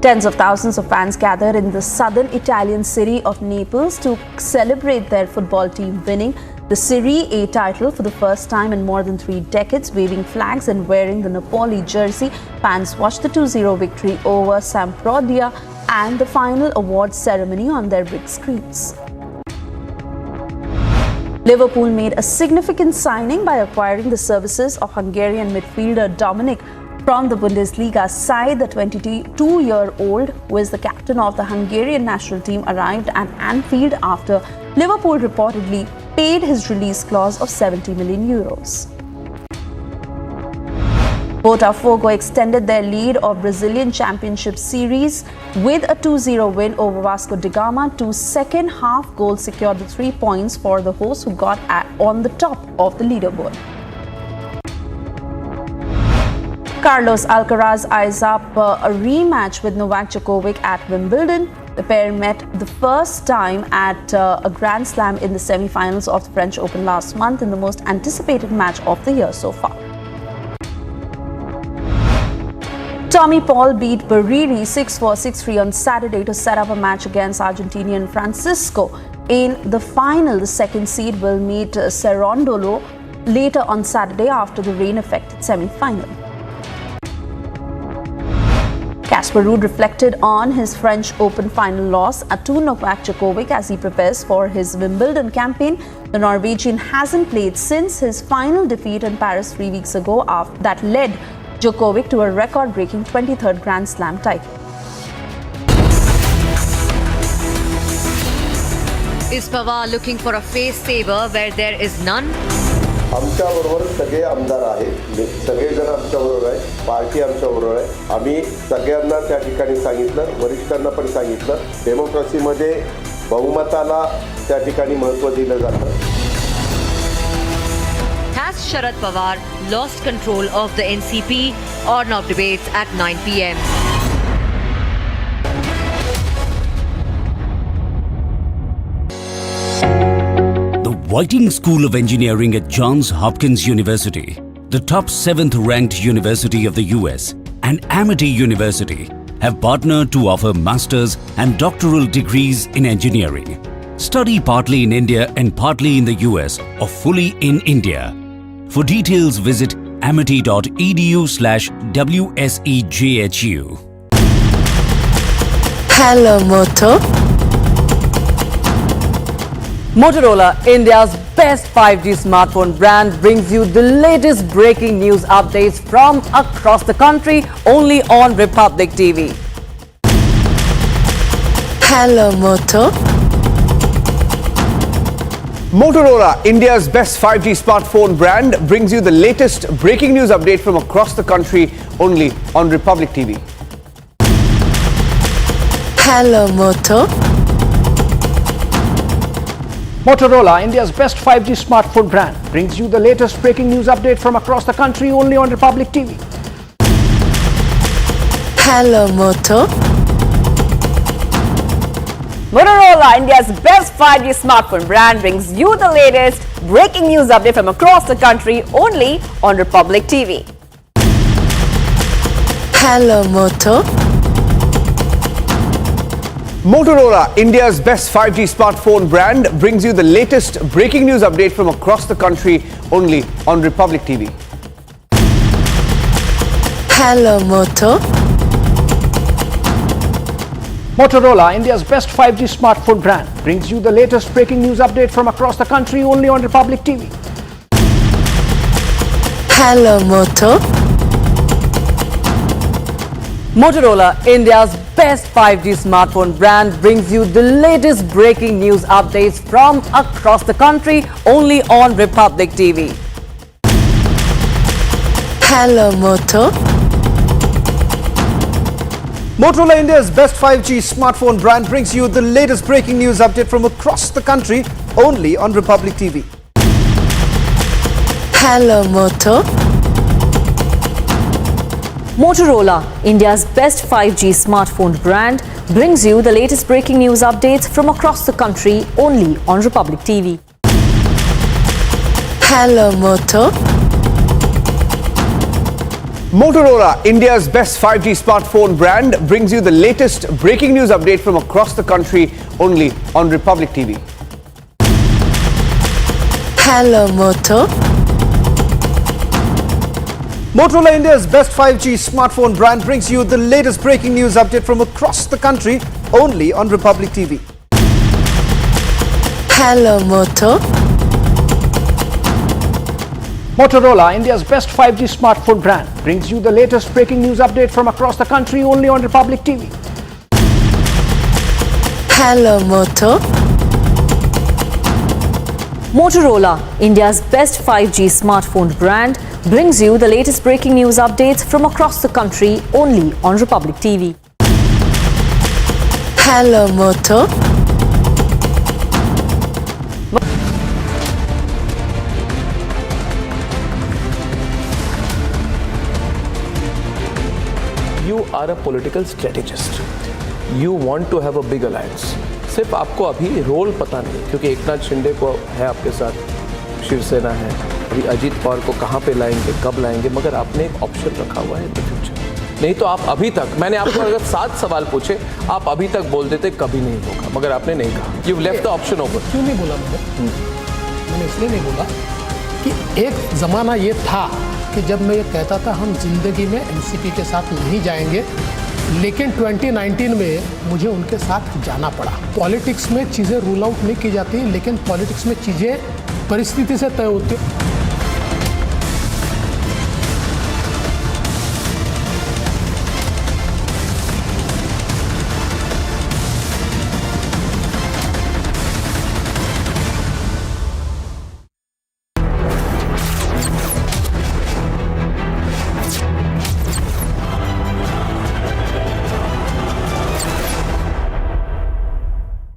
Tens of thousands of fans gathered in the southern Italian city of Naples to celebrate their football team winning the Serie A title for the first time in more than 3 decades. Waving flags and wearing the Napoli jersey, fans watched the 2-0 victory over Sampdoria and the final awards ceremony on their big screens. Liverpool made a significant signing by acquiring the services of Hungarian midfielder Dominik from the Bundesliga side. The 22-year-old, who is the captain of the Hungarian national team, arrived at Anfield after Liverpool reportedly paid his release clause of 70 million euros. Botafogo extended their lead of Brazilian Championship Series with a 2-0 win over Vasco da Gama. 2 second-half goals secured the 3 points for the hosts, who got on the top of the leaderboard. Carlos Alcaraz eyes up a rematch with Novak Djokovic at Wimbledon. The pair met the first time at a Grand Slam in the semi-finals of the French Open last month in the most anticipated match of the year so far. Tommy Paul beat Bariri 6-4, 6-3 on Saturday to set up a match against Argentinian Francisco. In the final, the second seed will meet Cerundolo later on Saturday after the rain-affected semi-final. Casper Ruud reflected on his French Open final loss to Novak Djokovic as he prepares for his Wimbledon campaign. The Norwegian hasn't played since his final defeat in Paris 3 weeks ago that led Djokovic to a record-breaking 23rd Grand Slam title. Is Pawar looking for a face saver where there is none? आमच्याबरोबर सगळे आमदार आहेत, सगळेजण आमच्याबरोबर आहे, party आमच्याबरोबर आहे. आम्ही सगळ्यांना त्या ठिकाणी सांगितलं, वरिष्ठांना पण सांगितलं, डेमोक्रेसीमध्ये बहुमताला त्या ठिकाणी महत्त्व दिलं जातं. Has Sharad Pawar lost control of the NCP or not? Debates at 9 p.m. Whiting School of Engineering at Johns Hopkins University, the top 7th ranked university of the US, and Amity University have partnered to offer master's and doctoral degrees in engineering. Study partly in India and partly in the US or fully in India. For details, visit amity.edu/WSEJHU. Hello, Moto. Motorola, India's best 5G smartphone brand, brings you the latest breaking news updates from across the country only on Republic TV. Hello, Moto. Motorola, India's best 5G smartphone brand, brings you the latest breaking news update from across the country only on Republic TV. Hello, Moto. Motorola, India's best 5G smartphone brand, brings you the latest breaking news update from across the country only on Republic TV. Hello, Moto. Motorola, India's best 5G smartphone brand, brings you the latest breaking news update from across the country only on Republic TV. Hello, Moto. Motorola, India's best 5G smartphone brand, brings you the latest breaking news update from across the country only on Republic TV. Hello, Moto. Motorola, India's best 5G smartphone brand, brings you the latest breaking news update from across the country only on Republic TV. Hello, Moto. Motorola, India's best 5G smartphone brand, brings you the latest breaking news updates from across the country only on Republic TV. Hello, Moto. Motorola, India's best 5G smartphone brand, brings you the latest breaking news update from across the country only on Republic TV. Hello, Moto. Motorola, India's best 5G smartphone brand, brings you the latest breaking news updates from across the country only on Republic TV. Hello, Moto. Motorola, India's best 5G smartphone brand, brings you the latest breaking news update from across the country only on Republic TV. Hello, Moto. Motorola, India's best 5G smartphone brand, brings you the latest breaking news update from across the country only on Republic TV. Hello, Moto. Motorola, India's best 5G smartphone brand, brings you the latest breaking news update from across the country only on Republic TV. Hello, Moto. Motorola, India's best 5G smartphone brand, brings you the latest breaking news updates from across the country only on Republic TV. Hello, Moto. You are a political strategist. You want to have a big alliance. सिर्फ आपको अभी role पता नहीं, क्योंकि एकनाथ शिंदे को है आपके साथ, शिवसेना है, अभी अजीत पवार को कहाँ पे लाएंगे, कब लाएंगे, मगर आपने एक ऑप्शन रखा हुआ है इन द फ्यूचर. नहीं तो आप अभी तक, मैंने आपको अगर 7 सवाल पूछे, आप अभी तक बोल देते कभी नहीं होगा, मगर आपने नहीं कहा. You left the option open. क्यों नहीं बोला मैंने इसलिए नहीं बोला कि एक ज़माना ये था कि जब मैं ये कहता था हम जिंदगी में एनसीपी के साथ नहीं जाएंगे, लेकिन 2019 में मुझे उनके साथ जाना पड़ा। पॉलिटिक्स में चीज़ें रूल आउट नहीं की जाती, लेकिन पॉलिटिक्स में चीज़ें परिस्थिति से तय होती हैं।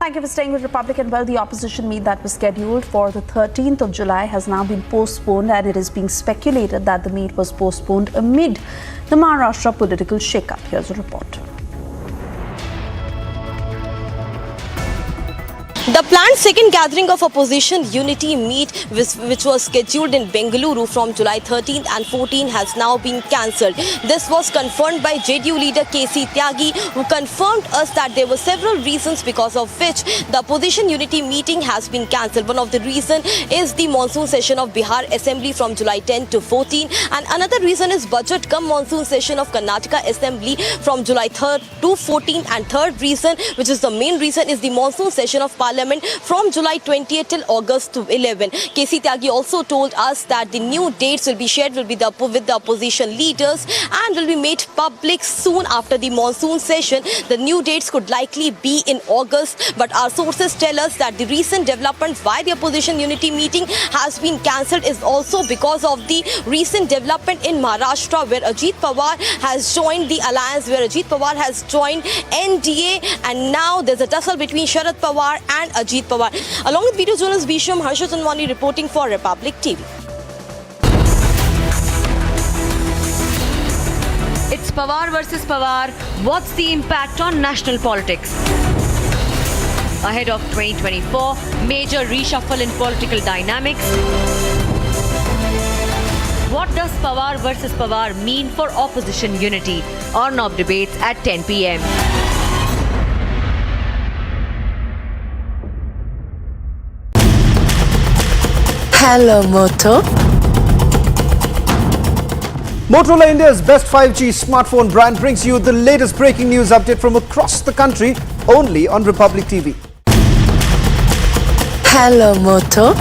Thank you for staying with Republic. And well, the opposition meet that was scheduled for the 13th of July has now been postponed, and it is being speculated that the meet was postponed amid the Maharashtra political shakeup. Here's a report. The planned second gathering of opposition unity meet, which was scheduled in Bengaluru from July 13th and 14th, has now been cancelled. This was confirmed by JDU leader KC Tyagi, who confirmed us that there were several reasons because of which the opposition unity meeting has been cancelled. One of the reasons is the monsoon session of Bihar Assembly from July 10 to 14, and another reason is budget cum monsoon session of Karnataka Assembly from July 3rd to 14th, and third reason, which is the main reason, is the monsoon session of Parliament from July 20th till August 11. KC Tyagi also told us that the new dates will be shared with the opposition leaders and will be made public soon after the monsoon session. The new dates could likely be in August, but our sources tell us that the recent developments why the opposition unity meeting has been cancelled is also because of the recent development in Maharashtra, where Ajit Pawar has joined the alliance, where Ajit Pawar has joined NDA, and now there's a tussle between Sharad Pawar and Ajit Pawar. Along with video journalist Bisham, Harshad Anwani reporting for Republic TV. It's Pawar versus Pawar. What's the impact on national politics? Ahead of 2024, major reshuffle in political dynamics. What does Pawar versus Pawar mean for opposition unity? Arnab debates at 10 p.m. Hello, Moto. Motorola India's best 5G smartphone brand brings you the latest breaking news update from across the country only on Republic TV. Hello, Moto.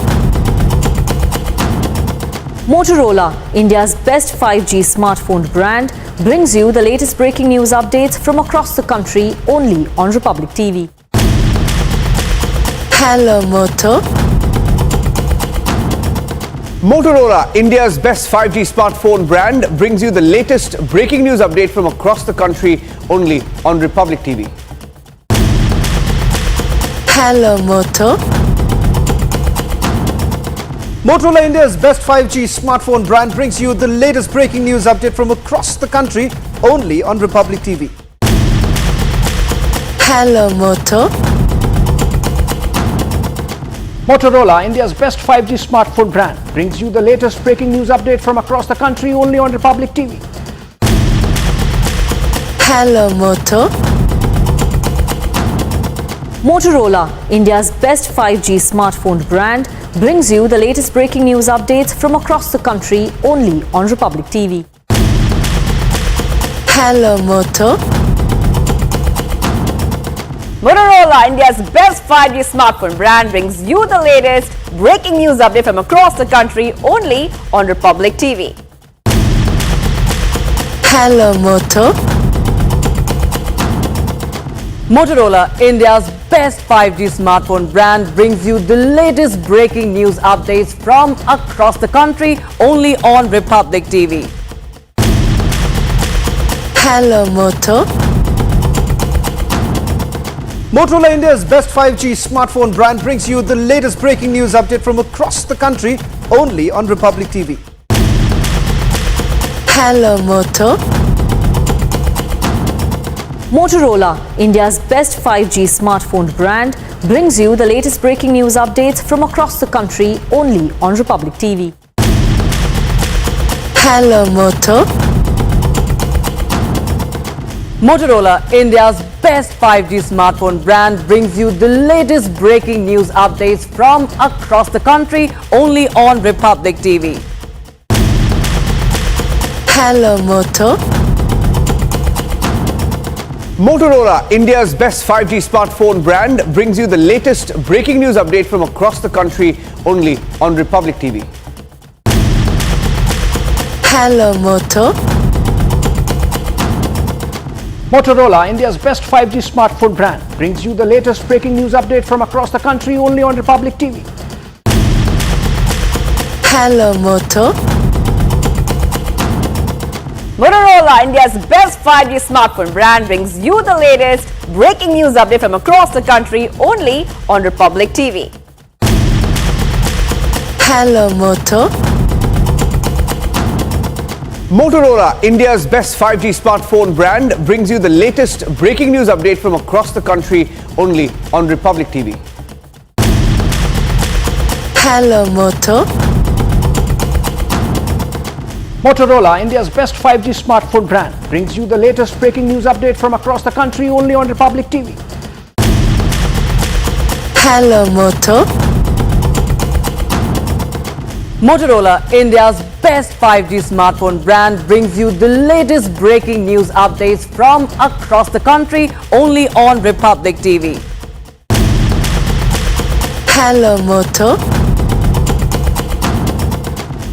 Motorola, India's best 5G smartphone brand, brings you the latest breaking news updates from across the country only on Republic TV. Hello, Moto. Motorola, India's best 5G smartphone brand, brings you the latest breaking news update from across the country only on Republic TV. Hello, Moto. Motorola India's best 5G smartphone brand brings you the latest breaking news update from across the country only on Republic TV. Hello, Moto. Motorola, India's best 5G smartphone brand, brings you the latest breaking news update from across the country only on Republic TV. Hello, Moto. Motorola, India's best 5G smartphone brand, brings you the latest breaking news updates from across the country only on Republic TV. Hello, Moto. Motorola, India's best 5G smartphone brand, brings you the latest breaking news update from across the country only on Republic TV. Hello, Moto. Motorola, India's best 5G smartphone brand, brings you the latest breaking news updates from across the country only on Republic TV. Hello, Moto. Motorola India's best 5G smartphone brand brings you the latest breaking news update from across the country only on Republic TV. Hello, Moto. Motorola, India's best 5G smartphone brand, brings you the latest breaking news updates from across the country only on Republic TV. Hello, Moto. Motorola, India's best 5G smartphone brand, brings you the latest breaking news updates from across the country only on Republic TV. Hello, Moto. Motorola, India's best 5G smartphone brand, brings you the latest breaking news update from across the country only on Republic TV. Hello Moto. Motorola, India's best 5G smartphone brand, brings you the latest breaking news update from across the country only on Republic TV. Hello Moto. Motorola, India's best 5G smartphone brand, brings you the latest breaking news update from across the country only on Republic TV. Hello Moto. Motorola, India's best 5G smartphone brand, brings you the latest breaking news update from across the country only on Republic TV. Hello Moto. Motorola, India's best 5G smartphone brand, brings you the latest breaking news update from across the country only on Republic TV. Hello Moto. Motorola, India's best 5G smartphone brand, brings you the latest breaking news updates from across the country only on Republic TV. Hello Moto.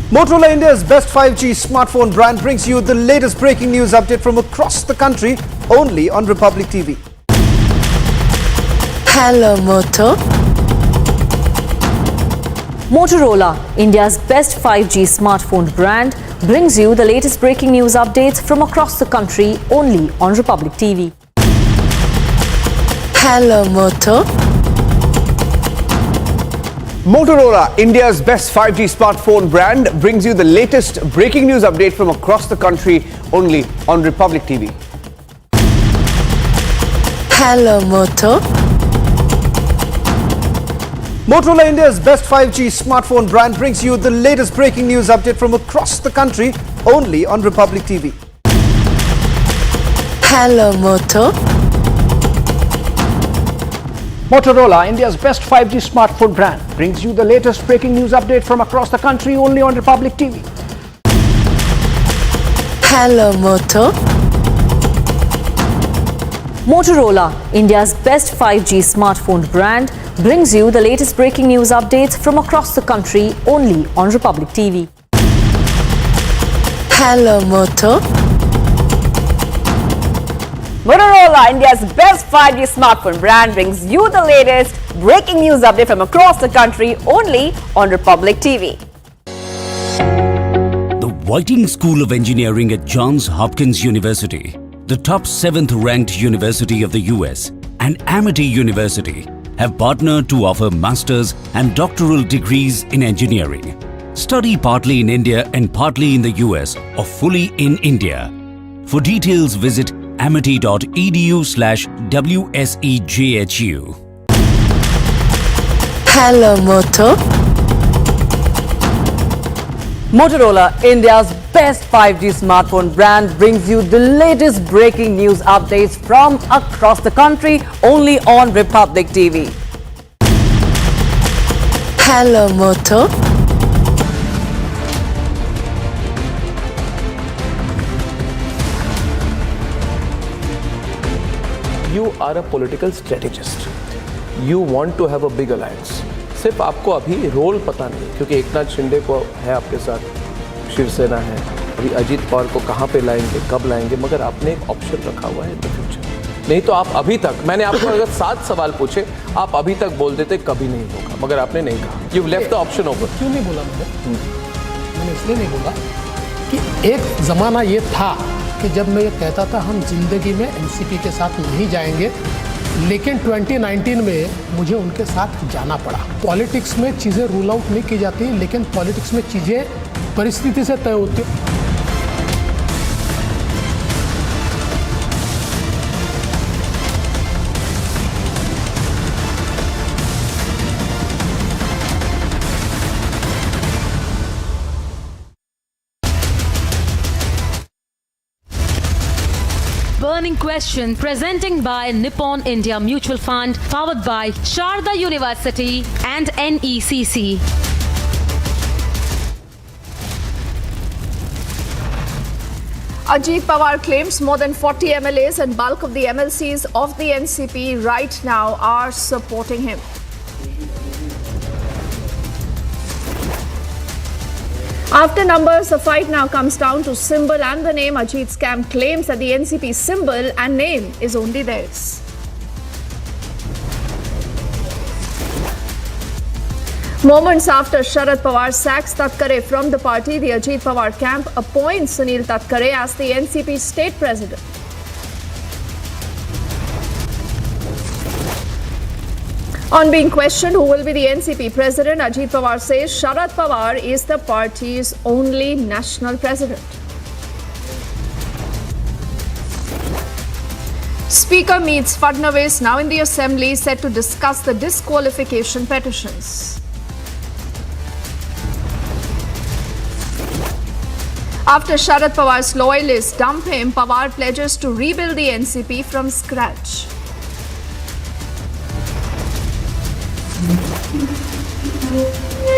Motorola, India's best 5G smartphone brand, brings you the latest breaking news update from across the country only on Republic TV. Hello Moto. Motorola, India's best 5G smartphone brand, brings you the latest breaking news updates from across the country only on Republic TV. Hello Moto. Motorola, India's best 5G smartphone brand, brings you the latest breaking news update from across the country only on Republic TV. Hello Moto. Motorola, India's best 5G smartphone brand, brings you the latest breaking news update from across the country only on Republic TV. Hello Moto. Motorola, India's best 5G smartphone brand, brings you the latest breaking news update from across the country only on Republic TV. Hello Moto. Motorola, India's best 5G smartphone brand, brings you the latest breaking news updates from across the country only on Republic TV. Hello Moto. Motorola, India's best 5G smartphone brand, brings you the latest breaking news update from across the country only on Republic TV. The Whiting School of Engineering at Johns Hopkins University, the top 7th ranked university of the US, and Amity University have partnered to offer master's and doctoral degrees in engineering. Study partly in India and partly in the US or fully in India. For details, visit amity.edu/WSEJHU. Hello Moto. Motorola, India's best 5G smartphone brand, brings you the latest breaking news updates from across the country only on Republic TV. Hello Moto. You are a political strategist. You want to have a big alliance. सिर्फ आपको अभी role पता नहीं, क्योंकि एकनाथ शिंदे को है आपके साथ, शिवसेना है, अभी अजीत पवार को कहाँ पे लाएंगे, कब लाएंगे, मगर आपने एक ऑप्शन रखा हुआ है इन द फ्यूचर। नहीं तो आप अभी तक, मैंने आपको अगर 7 सवाल पूछे, आप अभी तक बोल देते कभी नहीं होगा, मगर आपने नहीं कहा। You left the option open. क्यों नहीं बोला मैंने इसलिए नहीं बोला कि एक ज़माना ये था कि जब मैं ये कहता था हम जिंदगी में एनसीपी के साथ नहीं जाएंगे, लेकिन 2019 में मुझे उनके साथ जाना पड़ा। पॉलिटिक्स में चीज़ें रूल आउट नहीं की जाती, लेकिन पॉलिटिक्स में चीज़ें परिस्थिति से तय होती। Burning Question, presenting by Nippon India Mutual Fund, powered by Sharad University and NECC. Ajit Pawar claims more than 40 MLAs and bulk of the MLCs of the NCP right now are supporting him. After numbers, the fight now comes down to symbol and the name. Ajit's camp claims that the NCP symbol and name is only theirs. Moments after Sharad Pawar sacks Tatkare from the party, the Ajit Pawar camp appoints Anil Tatkare as the NCP state president. On being questioned who will be the NCP president, Ajit Pawar says Sharad Pawar is the party's only national president. Speaker meets Fadnavis now in the assembly, set to discuss the disqualification petitions. After Sharad Pawar's loyalists dump him, Pawar pledges to rebuild the NCP from scratch.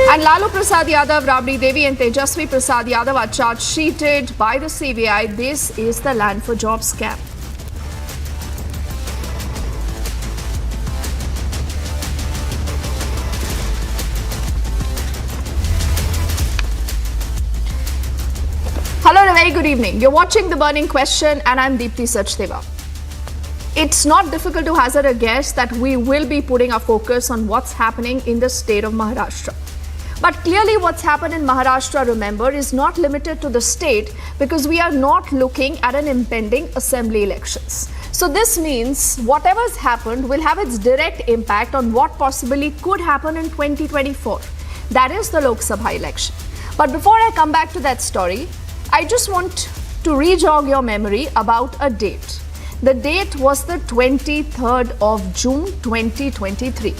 And Lalu Prasad Yadav, Rabri Devi and Tejasvi Prasad Yadav are charge sheeted by the CBI. This is the Land for Jobs scam. Hello and a very good evening. You're watching The Burning Question and I'm Deepthi Sachdeva. It's not difficult to hazard a guess that we will be putting our focus on what's happening in the state of Maharashtra. But clearly what's happened in Maharashtra, remember, is not limited to the state because we are not looking at an impending assembly elections. So this means whatever's happened will have its direct impact on what possibly could happen in 2024. That is the Lok Sabha election. But before I come back to that story, I just want to re-jog your memory about a date. The date was the 23rd of June 2023.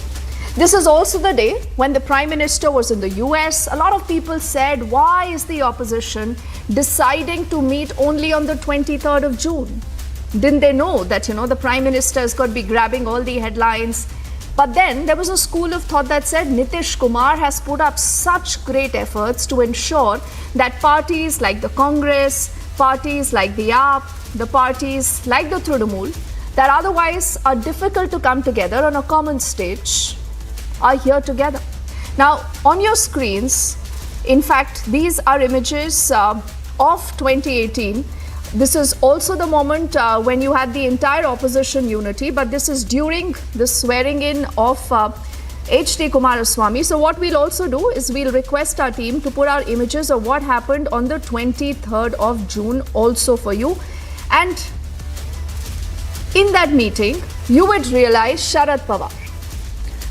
This is also the day when the Prime Minister was in the US. A lot of people said, why is the opposition deciding to meet only on the 23rd of June? Didn't they know that, the Prime Minister is going to be grabbing all the headlines? But then there was a school of thought that said Nitish Kumar has put up such great efforts to ensure that parties like the Congress, parties like the AAP, the parties like the Trinamool that otherwise are difficult to come together on a common stage are here together. Now on your screens, in fact, these are images of 2018. This is also the moment when you had the entire opposition unity, but this is during the swearing in of H.D. Kumaraswamy. So what we'll also do is we'll request our team to put our images of what happened on the 23rd of June also for you. And in that meeting, you would realize Sharad Pawar.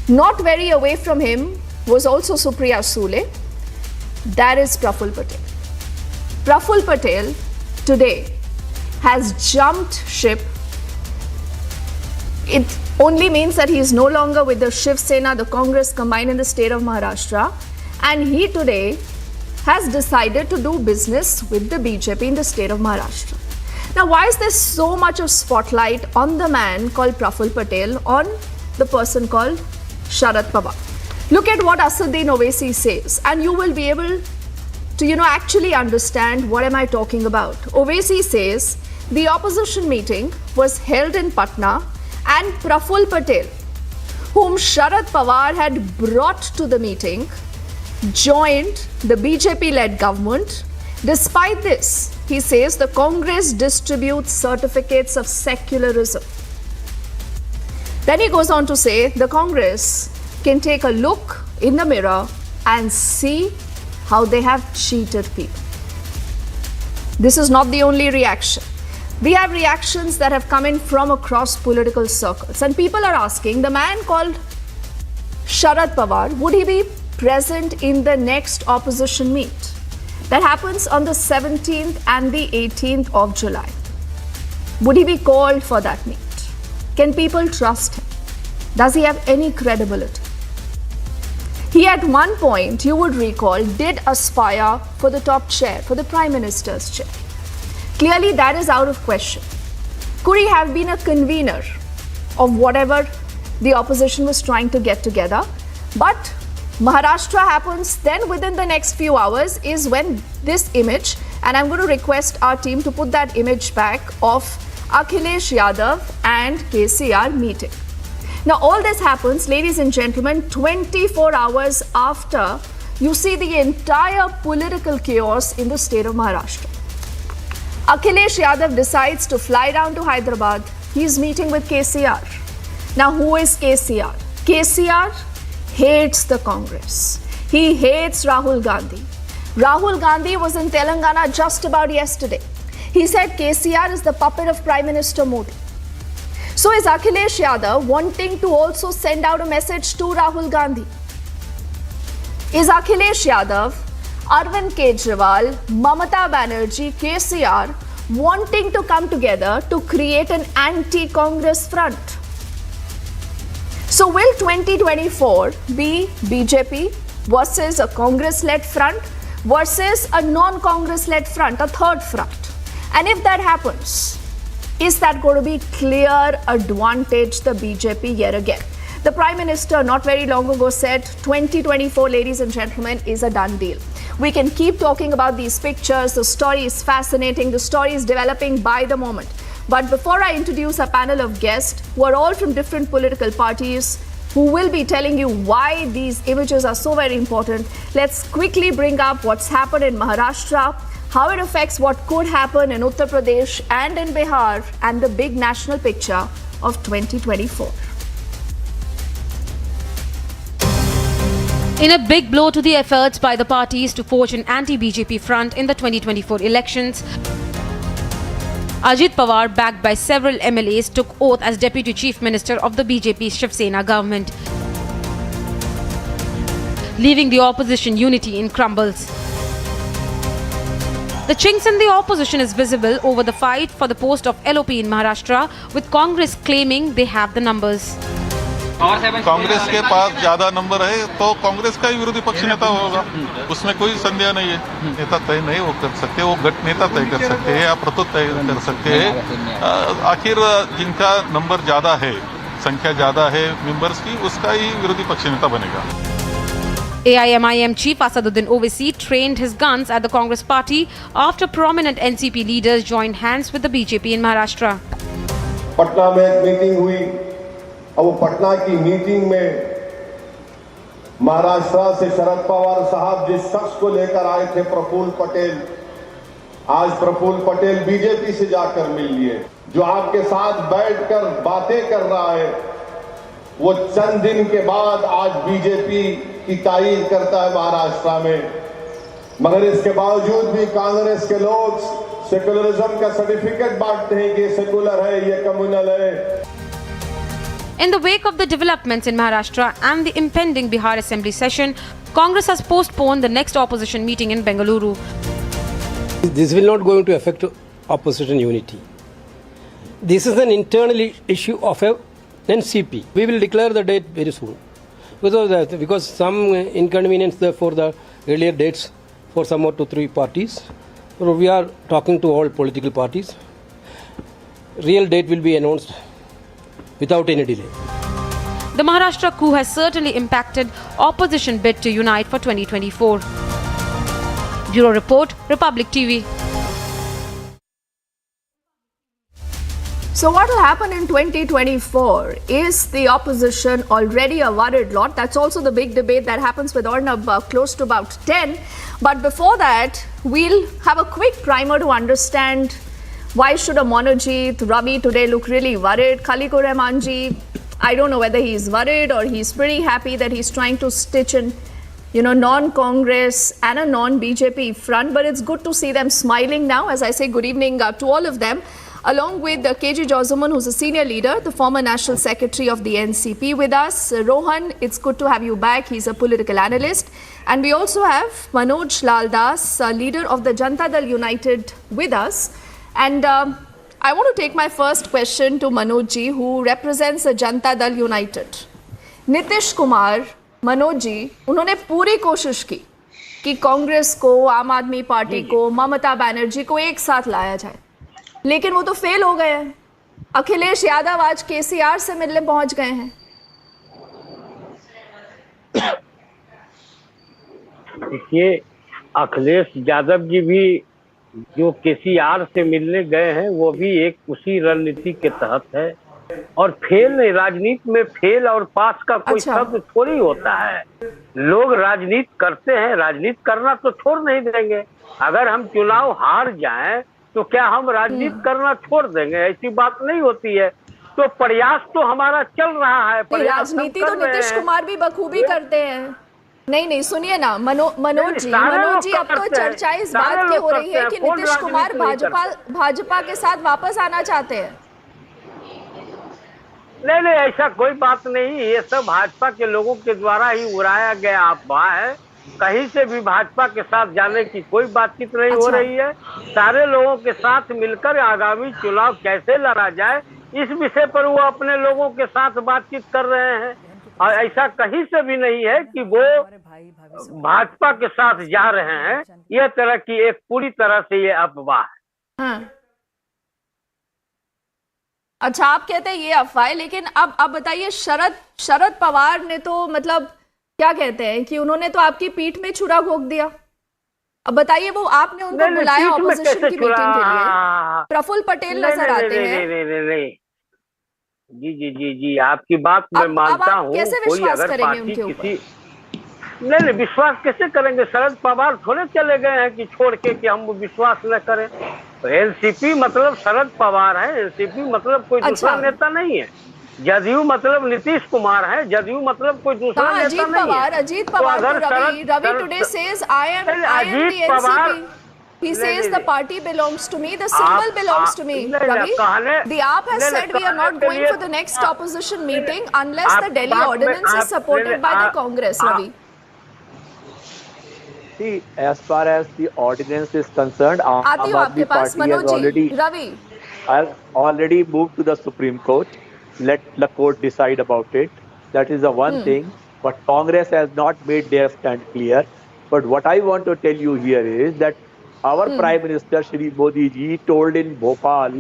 Not very away from him was also Supriya Sule. That is Praful Patel. Praful Patel today has jumped ship. It only means that he is no longer with the Shiv Sena, the Congress combined in the state of Maharashtra, and he today has decided to do business with the BJP in the state of Maharashtra. Now, why is there so much of spotlight on the man called Praful Patel, on the person called Sharad Pawar? Look at what Asaduddin Owaisi says, and you will be able to, actually understand what am I talking about. Owaisi says the opposition meeting was held in Patna and Praful Patel, whom Sharad Pawar had brought to the meeting, joined the BJP-led government. Despite this, he says the Congress distributes certificates of secularism. Then he goes on to say the Congress can take a look in the mirror and see how they have cheated people. This is not the only reaction. We have reactions that have come in from across political circles, and people are asking the man called Sharad Pawar, would he be present in the next opposition meet that happens on the 17th and the 18th of July? Would he be called for that meet? Can people trust him? Does he have any credibility? He at one point, you would recall, did aspire for the top chair, for the Prime Minister's chair. Clearly, that is out of question. Could he have been a convener of whatever the opposition was trying to get together? But Maharashtra happens, then within the next few hours is when this image And I'm going to request our team to put that image back of Akhilesh Yadav and KCR meeting. Now, all this happens, ladies and gentlemen, 24 hours after you see the entire political chaos in the state of Maharashtra. Akhilesh Yadav decides to fly down to Hyderabad. He's meeting with KCR. Now, who is KCR? KCR hates the Congress. He hates Rahul Gandhi. Rahul Gandhi was in Telangana just about yesterday. He said KCR is the puppet of Prime Minister Modi. So is Akhilesh Yadav wanting to also send out a message to Rahul Gandhi? Is Akhilesh Yadav, Arvind Kejriwal, Mamata Banerjee, KCR wanting to come together to create an anti-Congress front? So will 2024 be BJP versus a Congress-led front versus a non-Congress-led front, a third front? And if that happens, is that going to be clear advantage the BJP yet again? The Prime Minister not very long ago said 2024, ladies and gentlemen, is a done deal. We can keep talking about these pictures. The story is fascinating. The story is developing by the moment. But before I introduce a panel of guests who are all from different political parties, who will be telling you why these images are so very important, let's quickly bring up what's happened in Maharashtra, how it affects what could happen in Uttar Pradesh and in Bihar, and the big national picture of 2024. In a big blow to the efforts by the parties to forge an anti-BJP front in the 2024 elections, Ajit Pawar, backed by several MLAs, took oath as Deputy Chief Minister of the BJP Shiv Sena government, leaving the opposition unity in crumbles. The chinks in the opposition is visible over the fight for the post of LOP in Maharashtra, with Congress claiming they have the numbers. Congress के पास ज्यादा number है तो कांग्रेस का ही विरोधी पक्ष नेता होगा, उसमें कोई संदेह नहीं है। नेता तय नहीं वो कर सकते, वो गठ नेता तय कर सकते हैं या प्रतुत तय कर सकते हैं। आखिर जिनका नंबर ज्यादा है, संख्या ज्यादा है मेंबर्स की, उसका ही विरोधी पक्ष नेता बनेगा। AIMIM Chief Asaduddin Owaisi trained his guns at the Congress party after prominent NCP leaders joined hands with the BJP in Maharashtra. Patna में एक मीटिंग हुई, अब वो पटना की मीटिंग में महाराष्ट्र से शरद पवार साहब जिस शख्स को लेकर आए थे, प्रफुल्ल पटेल, आज प्रफुल्ल पटेल बीजेपी से जाकर मिल लिए। जो आपके साथ बैठकर बातें कर रहा है, वो चंद दिन के बाद आज बीजेपी की तारीफ करता है महाराष्ट्र में, मगर इसके बावजूद भी कांग्रेस के लोग सेकुलरिज्म का सर्टिफिकेट बांटते हैं कि ये सेकुलर है, ये कम्युनल है। In the wake of the developments in Maharashtra and the impending Bihar Assembly session, Congress has postponed the next opposition meeting in Bengaluru. This will not going to affect opposition unity. This is an internal issue of a NCP. We will declare the date very soon. Because some inconvenience for the earlier dates for some more 2-3 parties. So we are talking to all political parties. Real date will be announced without any delay. The Maharashtra coup has certainly impacted opposition bid to unite for 2024. Bureau Report, Republic TV. So what will happen in 2024? Is the opposition already a worried lot? That's also the big debate that happens with Arnab close to about 10. But before that, we'll have a quick primer to understand why should a Monojit Ravi today look really worried. Khalikur Rahmanji, I don't know whether he's worried or he's pretty happy that he's trying to stitch in, non-Congress and a non-BJP front. But it's good to see them smiling now. As I say, good evening to all of them. Along with KG Jozuman, who's a senior leader, the former National Secretary of the NCP with us. Rohan, it's good to have you back. He's a political analyst. And we also have Manoj Laldas, leader of the Janata Dal United with us. And I want to take my first question to Manoj ji, who represents the Janata Dal United. Nitish Kumar, Manoj ji, उन्होंने पूरी कोशिश की कि कांग्रेस को, आम आदमी party को, ममता बनर्जी को एक साथ लाया जाए, लेकिन वो तो फेल हो गए हैं। अखिलेश यादव आज केसीआर से मिलने पहुंच गए हैं। देखिए, अखिलेश यादव जी भी जो केसीआर से मिलने गए हैं वो भी एक उसी रणनीति के तहत है। और फेल नहीं, राजनीति में फेल और पास का कोई शब्द थोड़ी होता है। लोग राजनीति करते हैं, राजनीति करना तो छोड़ नहीं देंगे। अगर हम चुनाव हार जाएं तो क्या हम राजनीति करना छोड़ देंगे? ऐसी बात नहीं होती है। तो प्रयास तो हमारा चल रहा है। राजनीति तो नीतीश कुमार भी बखूबी करते हैं। नहीं सुनिए ना मनोज जी, अब तो चर्चा इस बात की हो रही है कि नीतीश कुमार भाजपा के साथ वापस आना चाहते हैं। नहीं, ऐसा कोई बात नहीं। ये सब भाजपा के लोगों के द्वारा ही उड़ाया गया अफवाह है। कहीं से भी भाजपा के साथ जाने की कोई बातचीत नहीं हो रही है। सारे लोगों के साथ मिलकर आगामी चुनाव कैसे लड़ा जाए, इस विषय पर वो अपने लोगों के साथ बातचीत कर रहे हैं। और ऐसा कहीं से भी नहीं है कि वो भाजपा के साथ जा रहे हैं। यह तरह की एक पूरी तरह से ये अफवाह है। अच्छा, आप कहते हैं ये अफवाह है, लेकिन अब बताइए, शरद पवार ने तो मतलब क्या कहते हैं कि उन्होंने तो आपकी पीठ में छुरा घोंप दिया। अब बताइए, वो आपने उनको बुलाया ऑपोजिशन की मीटिंग के लिए, प्रफुल्ल पटेल नजर आते हैं। नहीं, जी, आपकी बात मैं मानता हूँ। कैसे विश्वास करेंगे उनके ऊपर? नहीं, विश्वास कैसे करेंगे? शरद पवार थोड़े चले गए हैं कि छोड़ के कि हम विश्वास न करें। तो एनसीपी मतलब शरद पवार है, एनसीपी मतलब कोई दूसरा नेता नहीं है। जदयू मतलब नीतीश कुमार है, जदयू मतलब कोई दूसरा नेता नहीं है। Ajit Pawar Ravi today says I am the NCP. He says the party belongs to me, the symbol belongs to me. Ravi, the AAP has said we are not going for the next opposition meeting unless the Delhi ordinance is supported by the Congress. Ravi. See, as far as the ordinance is concerned, आती हूँ आपके पास Manoj ji. Ravi has already moved to the Supreme Court. Let the court decide about it. That is the one thing. But Congress has not made their stand clear. But what I want to tell you here is that our Prime Minister Shri Modi ji told in Bhopal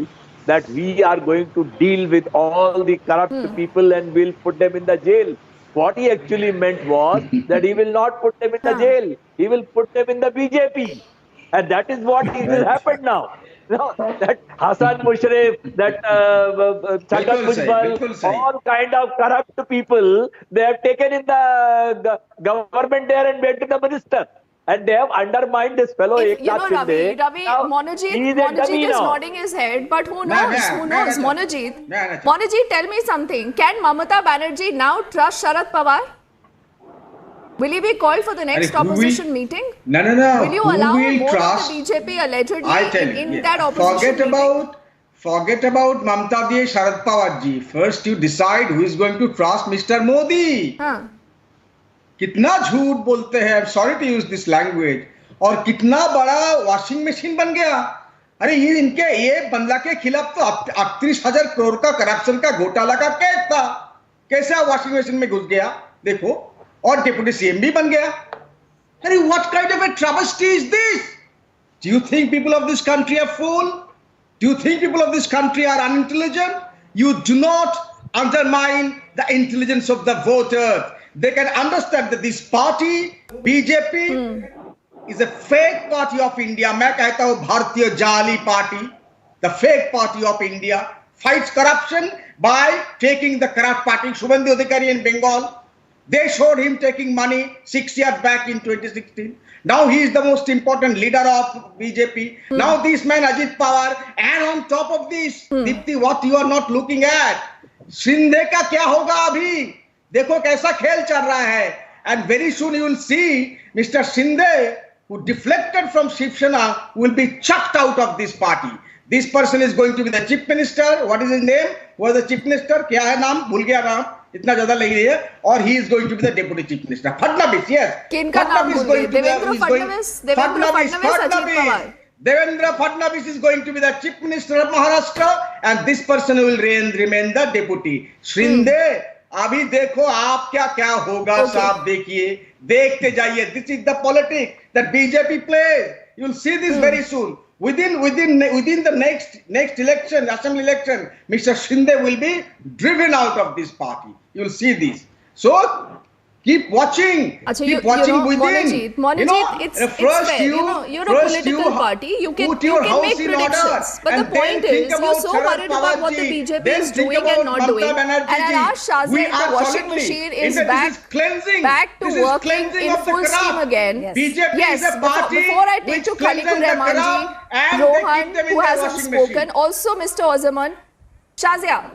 that we are going to deal with all the corrupt people and will put them in the jail. What he actually meant was that he will not put them in the jail. He will put them in the BJP. And that is what will happen now. No, that Hassan Musharraf, that Sharad Pawar, all kind of corrupt people, they have taken in the government there and made to the minister. And they have undermined this fellow Eknath Shinde. Ravi, Monojit is nodding his head, but who knows? Monojit, tell me something. Can Mamata Banerjee now trust Sharad Pawar? Will he be called for the next opposition meeting? No. Will you allow more of the BJP allegedly in that opposition meeting? Forget about Mamata ji, Sharad Pawar ji. First you decide who is going to trust Mr. Modi. कितना झूठ बोलते हैं, sorry to use this language, और कितना बड़ा washing machine बन गया। अरे ये बंदा के खिलाफ तो 38,000 करोड़ का करप्शन का घोटाला का केस था, कैसे वॉशिंग मशीन में घुस गया देखो, और डिप्टी सीएम भी बन गया। अरे what kind of a travesty is this? Do you think people of this country are fool? Do you think people of this country are unintelligent? You do not undermine the intelligence of the voter. They can understand that this party, BJP, is a fake party of India. मैं कहता हूँ भारतीय जाली party, the fake party of India, fights corruption by taking the corrupt party. Shubhendu Adhikari in Bengal, they showed him taking money 6 years back in 2016. Now he is the most important leader of BJP. Now this man Ajit Pawar, and on top of this, Dipti, what you are not looking at, Shinde का क्या होगा अभी? देखो कैसा खेल चल रहा है. And very soon you will see Mr. Shinde, who deflected from Shiv Sena, will be chucked out of this party. This person is going to be the chief minister. What is his name? Who was the chief minister? क्या है नाम? भूल गया नाम. इतना ज्यादा नहीं है. और he is going to be the deputy chief minister. Fadnavis, yes. किनका नाम भूल गए? Devendra Fadnavis, Ajit Pawar. Devendra Fadnavis is going to be the chief minister of Maharashtra, and this person will remain the deputy. Shinde, अभी देखो आप क्या क्या होगा. साहब देखिए, देखते जाइए. This is the politics that BJP plays. You will see this very soon. Within the next election, assembly election, Mr. Shinde will be driven out of this party. You will see this. So Keep watching. Achha, Keep watching within. Monojit, it's fair. You're a political party. You can make predictions. But the point is, you're so worried about what the BJP is doing and not doing. And I'll ask Shazia, the washing machine is back to working in full steam again. Yes. Before I take to Khaliqur Rahmanji, Rohan, who hasn't spoken, also Mr. Ozaman, Shazia,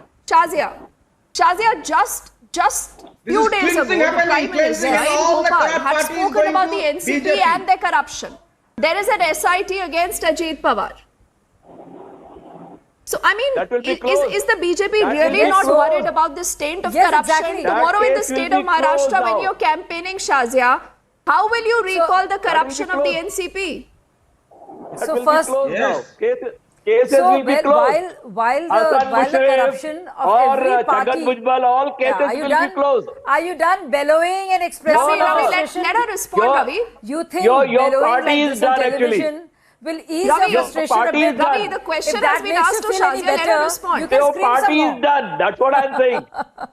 just few days ago, the Prime Minister in Bhopal had spoken about the NCP and their corruption. There is an SIT against Ajit Pawar. So, I mean, is the BJP really not worried about this taint of corruption? Exactly. Tomorrow in the state of Maharashtra, when you're campaigning, Shazia, how will you recall the corruption of the NCP? So first, Cases will be closed. While the corruption of every party, all cases will be closed. Are you done bellowing and expressing? Let her respond, Ravi. You think your bellowing party like is this on done television will ease your frustration a bit? Ravi, the question has been asked to Shazia. Let her respond. Your party is done. That's what I'm saying.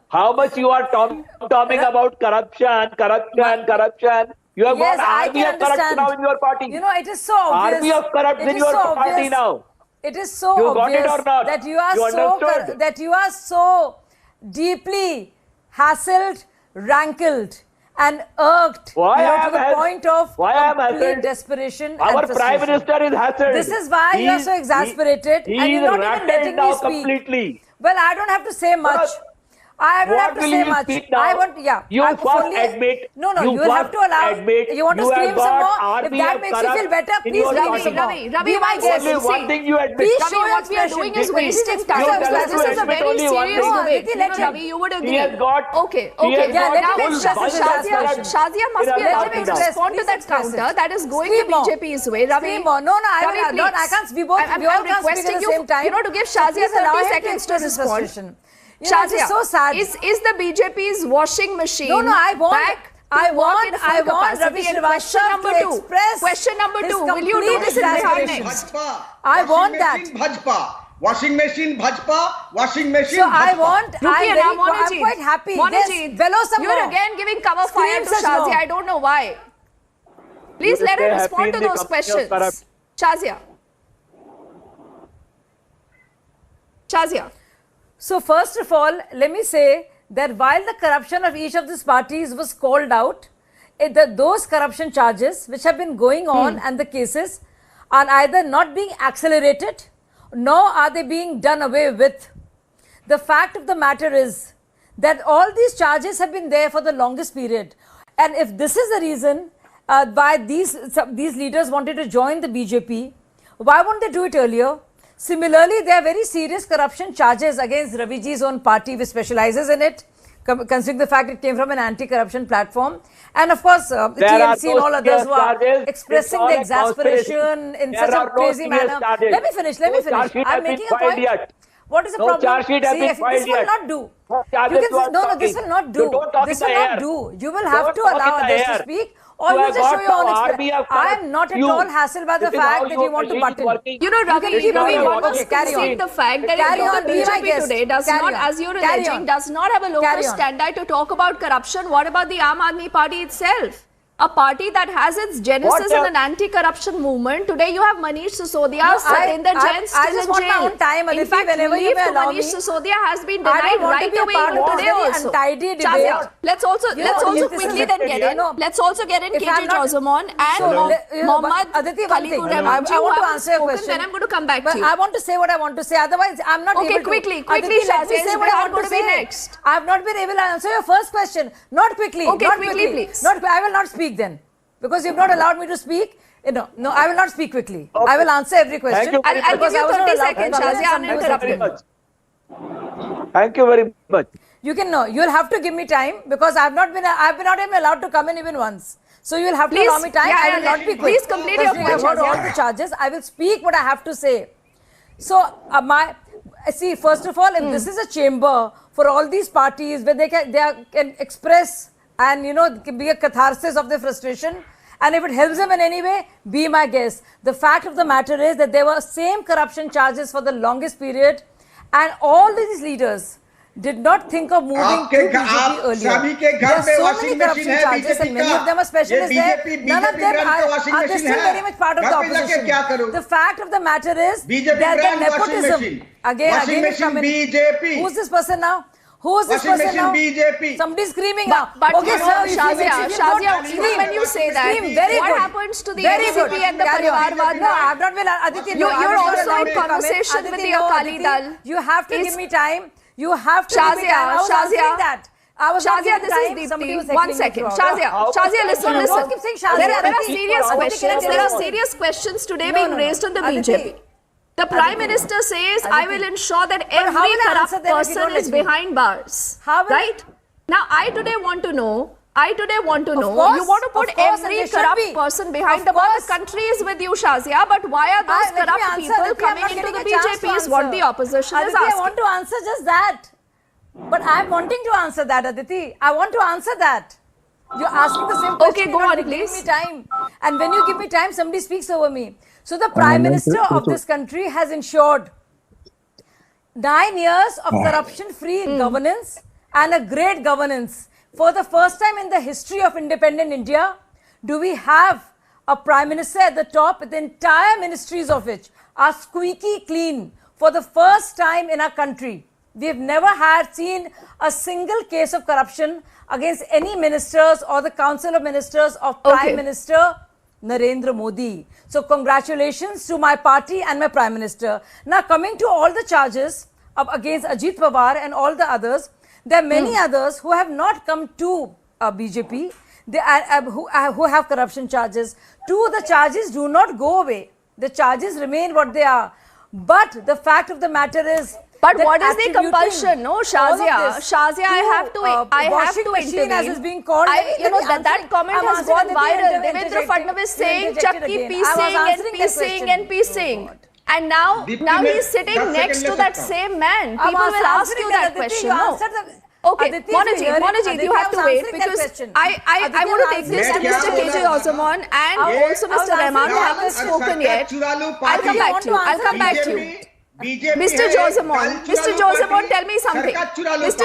How much you are talking about corruption. You have got army of corruption now in your party. You know, it is so obvious. Army of corruption in your party now. It is so you obvious got it or not? that you are so deeply hassled, rankled, and irked to the point of complete desperation and frustration. Our Prime Minister is hassled. This is why you are so exasperated, and you're not even letting me speak. Completely. Well, I don't have to say much. I don't have to say much. I want, You first admit. No, you will have to allow. You want to scream some more? If that makes you feel better, please scream some more. Ravi, my guess. One thing you admit. Please show what we are doing is wasting time. This is a very serious debate. Ravi, you would agree. Okay. Shazia must be allowed to respond to that counter that is going the BJP's way. Ravi, no, I can't. We both can't speak at the same time. To give Shazia 30 seconds to respond. Shazia, so sad. Is the BJP's washing machine I want Ravi Question number two. Will you do this in Bihar next? I want that. Washing machine, Bhajpa, washing machine. So I want. I'm quite happy. Monojit, you're again giving cover fire to Shazia. I don't know why. Please let her respond to those questions. Shazia. So first of all, let me say that while the corruption of each of these parties was called out, those corruption charges which have been going on and the cases are either not being accelerated, nor are they being done away with. The fact of the matter is that all these charges have been there for the longest period. And if this is the reason why these leaders wanted to join the BJP, why won't they do it earlier? Similarly, there are very serious corruption charges against Raviji's own party, which specializes in it, considering the fact it came from an anti-corruption platform. And of course, TMC and all others who are expressing the exasperation in such a crazy manner. Let me finish. I'm making a point. What is the problem? See, this will not do. This will not do. You will have to allow others to speak. Or you just show your own experience. I am not at all hassled by the fact that you want to button. Ravi wants to concede the fact that the BJP today does not, as you're alleging, does not have a local standard to talk about corruption. What about the Aam Aadmi Party itself? A party that has its genesis in an anti-corruption movement. Today you have Manish Sisodia, Satinder Jain still in jail. In fact, relief to Manish Sisodia has been denied right away even today also. Shazia, let's also quickly then get in. Let's also get in KJ Jozamon and Mohammad Khaliqur Rahmanji. I want to answer your question. Then I'm going to come back to you. I want to say what I want to say. Otherwise, I'm not able to. Okay, quickly, Shazia. Say what I want to say next. I have not been able to answer your first question. Not quickly. Okay, quickly, please. I will not speak then, because you've not allowed me to speak. No, I will not speak quickly. I will answer every question. I'll give you 30 seconds, Shazia, uninterrupted. Thank you very much. You'll have to give me time, because I've not even allowed to come in even once. So you'll have to allow me time. I will not be quick. Please complete your point. I've got all the charges. I will speak what I have to say. So see, first of all, if this is a chamber for all these parties where they can express and be a catharsis of their frustration, and if it helps them in any way, be my guest. The fact of the matter is that there were same corruption charges for the longest period, and all these leaders did not think of moving to BJP earlier. There are so many corruption charges and many of them are specialists there. None of them are they still very much part of the opposition. The fact of the matter is that nepotism. Again is coming. Who's this person now? Who's this person now? BJP. Somebody's screaming now. But okay, sir, Shazia, even when you say that, what happens to the NCP and the Parivarvad? No, I have not been. Aditi, you're also in conversation with the Akali Dal. You have to give me time. You have to give me time. I was answering that. Shazia, this is Deepti. 1 second. Shazia, listen. There are serious questions. There are serious questions today being raised on the BJP. The Prime Minister says, I will ensure that every corrupt person is behind bars. Right? Now, I today want to know, you want to put every corrupt person behind the bar. The country is with you, Shazia, but why are those corrupt people coming into the BJP is what the opposition is asking. I want to answer just that. But I'm wanting to answer that, Aditi. I want to answer that. You're asking the same question. Okay, go on, please. Give me time. And when you give me time, somebody speaks over me. So the Prime Minister of this country has ensured 9 years of corruption-free governance and a great governance. For the first time in the history of independent India, do we have a Prime Minister at the top with the entire ministries of which are squeaky clean for the first time in our country. We have never seen a single case of corruption against any ministers or the Council of Ministers of Prime Minister Narendra Modi. So congratulations to my party and my Prime Minister. Now coming to all the charges against Ajit Pawar and all the others, there are many others who have not come to BJP, who have corruption charges. The charges do not go away. The charges remain what they are. But the fact of the matter is, but what is the compulsion? No, Shazia, I have to intervene. As is being called, that comment has gone viral. Devendra Fadnavis saying, Chakki piecing and piecing. And now he's sitting next to that same man. People will ask you that question. No. Okay, Monajit, you have to wait because I want to take this to Mr. KJ Osamon and also Mr. Rahman who haven't spoken yet. I'll come back to you. Mr. Josamon, tell me something. Is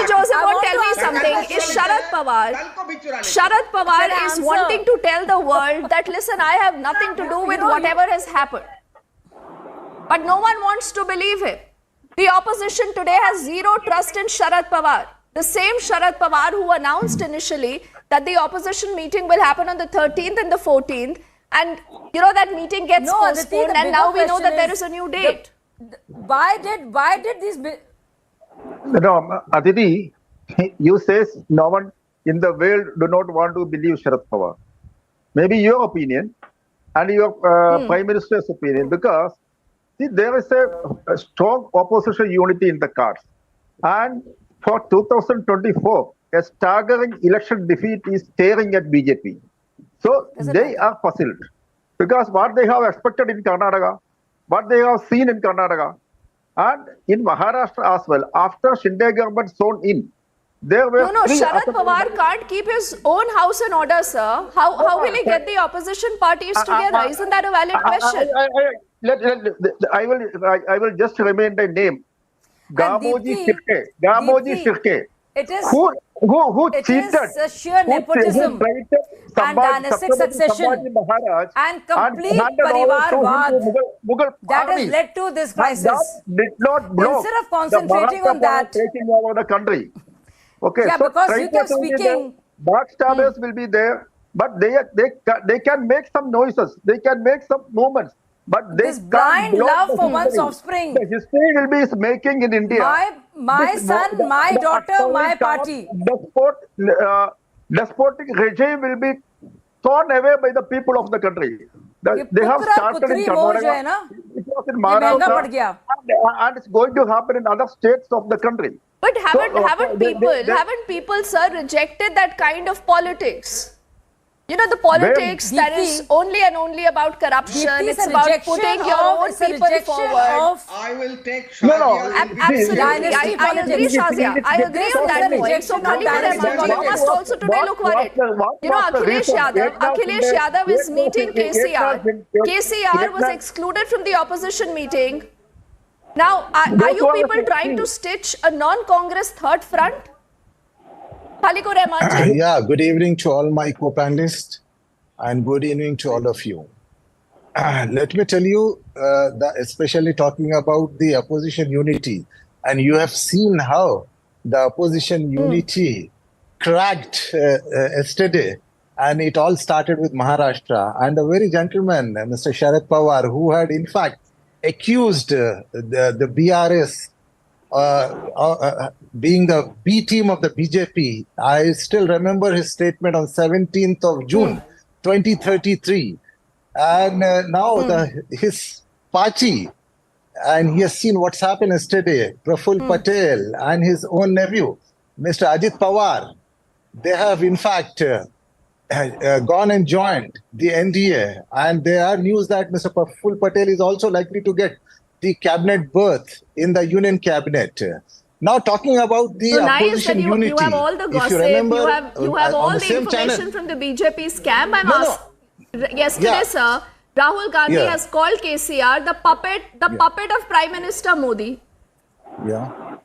Sharad Pawar is wanting to tell the world that, listen, I have nothing to do with whatever has happened. But no one wants to believe him. The opposition today has zero trust in Sharad Pawar. The same Sharad Pawar who announced initially that the opposition meeting will happen on the 13th and the 14th. And, that meeting gets postponed and now we know that there is a new date. Why did these... No, Aditi, you say no one in the world do not want to believe Sharad Pawar. Maybe your opinion and your Prime Minister's opinion, because see, there is a strong opposition unity in the cards. And for 2024, a staggering election defeat is staring at BJP. So they are puzzled because what they have expected in Karnataka, what they have seen in Karnataka, and in Maharashtra as well, after Shinde government zone in, there were... No, Sharad Pawar can't keep his own house in order, sir. How will he get the opposition parties together? Isn't that a valid question? I will just remain the name. Gamoji Shirke. It is who cheated, a sheer nepotism and dynastic succession and complete Parivarvad that has led to this crisis. That did not block instead of concentrating on that, taking over the country. Okay, yeah, so because you kept speaking. Backstabbers will be there, but they can make some noises, they can make some movements. But this blind love for one's offspring. The history will be making in India. My son, my daughter, my party. Despotic regime will be torn away by the people of the country. They have started in Karnataka. It was in Maharashtra, and it's going to happen in other states of the country. But haven't people, sir, rejected that kind of politics? The politics that is only and only about corruption. It's about putting your own people forward. I will take absolutely. I agree, Shazia. I agree on that point. So, you must also today look worried. Akhilesh Yadav is meeting KCR. KCR was excluded from the opposition meeting. Now, are you people trying to stitch a non-Congress third front? Khalikur Rahman ji. Yeah, good evening to all my co-panelists and good evening to all of you. Let me tell you, especially talking about the opposition unity, and you have seen how the opposition unity cracked yesterday, and it all started with Maharashtra. And the very gentleman, Mr. Sharad Pawar, who had in fact accused the BRS being the B team of the BJP. I still remember his statement on 17th of June, 2033. And now his party, and he has seen what's happened yesterday, Praful Patel and his own nephew, Mr. Ajit Pawar, they have in fact gone and joined the NDA, and there are news that Mr. Praful Patel is also likely to get the cabinet berth in the union cabinet. Now talking about the opposition unity, you have all the gossip, if you remember, you have all the same information channel, from the BJP scam. I'm asking. Yesterday, sir, Rahul Gandhi has called KCR the puppet of Prime Minister Modi. Yeah.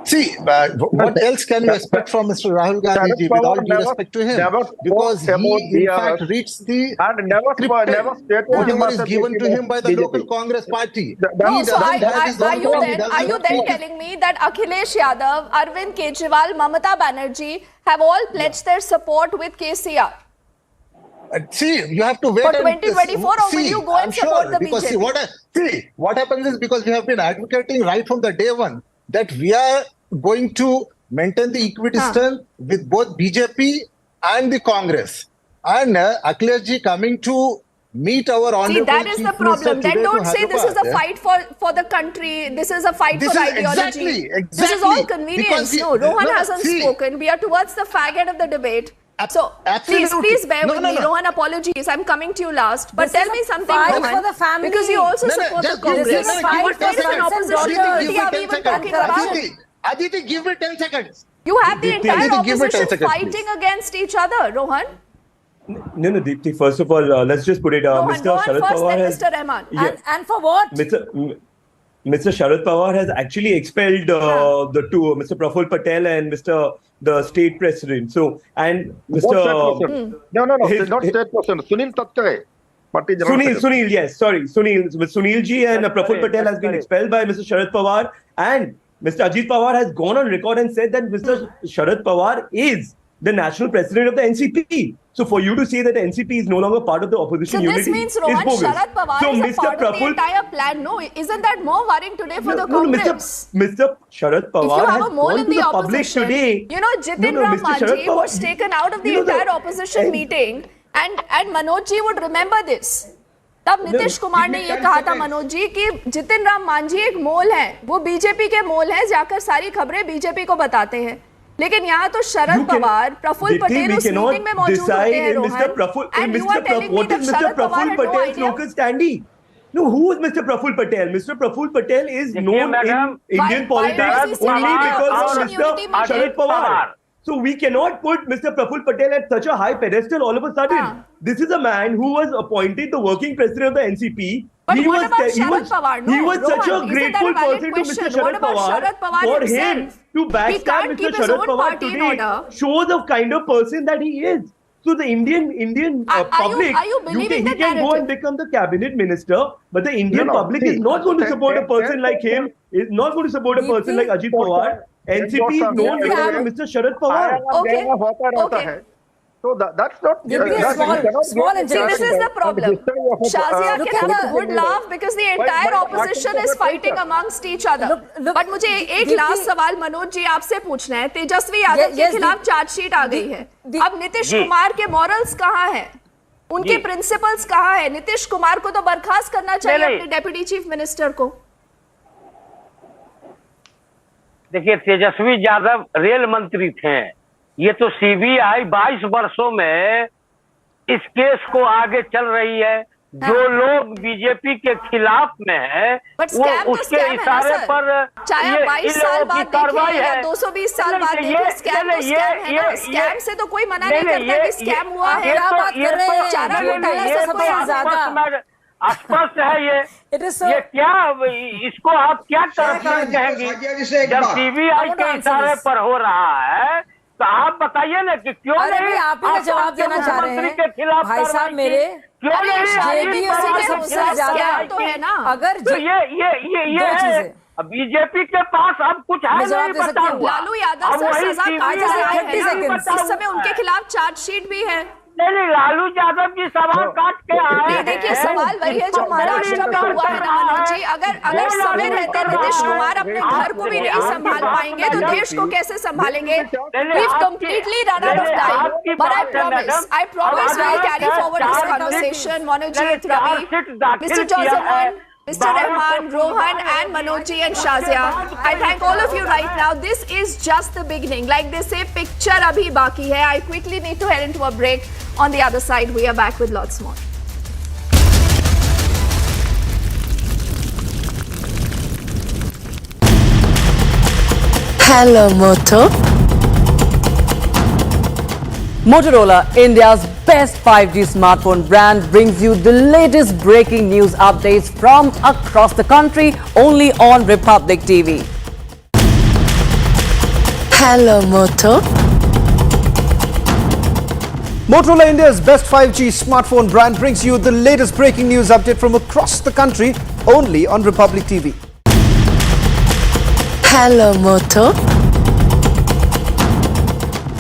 See, what else can you expect from Mr. Rahul Gandhi, with all due respect to him? Because he, in fact, reads the whatever is given to him by the local Congress party. No, so are you then telling me that Akhilesh Yadav, Arvind Kejriwal, Mamata Banerjee have all pledged their support with KCR? See, you have to wait for 2024, or will you go and support the because BJP? What happens is, because we have been advocating right from the day one that we are going to maintain the equity stance with both BJP and the Congress. And Akhilesh ji coming to meet our honorable. See, that is the problem. Then don't say this is a fight for the country. This is a fight for ideology. Exactly. This is all convenience. No, Rohan hasn't spoken. We are towards the fag end of the debate. So please bear with me. Rohan, apologies. I'm coming to you last. But tell me something, Rohan, for the family. because you also support the Congress. This is a fight for an opposition unity. Are we even talking about? Aditi, give me 10 seconds. You have the entire opposition fighting against each other, Rohan. No, Deepthi, first of all, let's just put it, Mr. Sharad Pawar has... Mr. Rahman. And for what? Mr. Sharad Pawar has actually expelled the two, Mr. Praful Patel and the state president. So, and Mr. No, not state president. Sunil Tatkare. Sunil, yes, sorry. Sunil ji and Praful Patel has been expelled by Mr. Sharad Pawar, and Mr. Ajit Pawar has gone on record and said that Mr. Sharad Pawar is the national president of the NCP. So for you to say that the NCP is no longer part of the opposition unity, this means, Rohan, Sharad Pawar is a part of the entire plan. No, isn't that more worrying today for the Congress? Mr. Sharad Pawar has gone to the public today. You know, Jitin Ram Manji was taken out of the entire opposition meeting, and Manoj ji would remember this. तब नीतीश कुमार ने ये कहा था, मनोज जी, कि जितिन राम मांझी एक मोल है, वो BJP के मोल है, जाकर सारी खबरें बीजेपी को बताते हैं. लेकिन यहाँ तो शरद पवार, प्रफुल्ल पटेल उस मीटिंग में मौजूद होते हैं, Rohan. And you are telling me that Sharad Pawar had no idea. No, who is Mr. Praful Patel? Mr. Praful Patel is known in Indian politics only because of Mr. Sharad Pawar. So we cannot put Mr. Praful Patel at such a high pedestal all of a sudden. This is a man who was appointed the working president of the NCP. But what about Sharad Pawar? No, he was Rohan, such a grateful person to Mr. Sharad Pawar. For him to backstab Mr. Sharad Pawar today shows the kind of person that he is. So the Indian public, he can go and become the cabinet minister, but the Indian public is not going to support a person like him, is not going to support a person like Ajit Pawar. NCP is known because of Mr. Sharad Pawar. Okay. So that's not... Small and see, this is the problem. Shazia can have a good laugh because the entire opposition is fighting amongst each other. But मुझे एक last सवाल मनोज जी आपसे पूछना है. तेजस्वी यादव के खिलाफ chargesheet आ गई है. अब नीतीश कुमार के मॉरल्स कहाँ हैं? उनके प्रिंसिपल्स कहाँ हैं? नीतीश कुमार को तो बर्खास्त करना चाहिए अपने डेप्यूटी चीफ मिनिस्टर को. देखिए, तेजस्वी यादव रेल मंत्री थे. ये तो सीबीआई 22 वर्षों में इस केस को आगे चल रही है. जो लोग बीजेपी के खिलाफ में है, वो उसके इशारे पर चाहे 22 साल बाद कार्रवाई है, 220 साल बाद स्कैम तो स्कैम है ना. स्कैम से तो कोई मना नहीं करता कि स्कैम हुआ है. क्या बात कर रहे हैं? चारा घोटाला से सबसे ज्यादा स्पष्ट है ये। ये क्या, इसको आप क्या करप्शन कहेंगे? जब सीबीआई के इशारे पर हो रहा है तो आप बताइए ना कि क्यों नहीं आप ही का जवाब देना चाह रहे हैं के खिलाफ भाई साहब मेरे। क्यों नहीं सबसे ज्यादा तो है ना, अगर तो ये है बीजेपी के पास अब कुछ है नहीं बचा हुआ। लालू यादव सर सजा काट रहे हैं, इस समय उनके खिलाफ चार्जशीट भी है। नहीं, लालू यादव की सभा काट के आए। देखिए सवाल वही है जो महाराष्ट्र में हुआ है ना मनोज जी। अगर समय रहते नीतीश कुमार अपने घर को भी नहीं संभाल पाएंगे तो देश को कैसे संभालेंगे? We've completely run out of time, but I promise we'll carry forward this conversation. Manoj ji, Ravi, Mr. Joseph, Mr. Rahman, Rohan and Manoj ji and Shazia. I thank all of you right now. This is just the beginning. Like they say, picture abhi baki hai. I quickly need to head into a break. On the other side, we are back with lots more. Hello, Moto. Motorola, India's best 5G smartphone brand, brings you the latest breaking news updates from across the country only on Republic TV. Hello, Moto. Motorola, India's best 5G smartphone brand, brings you the latest breaking news update from across the country only on Republic TV. Hello, Moto.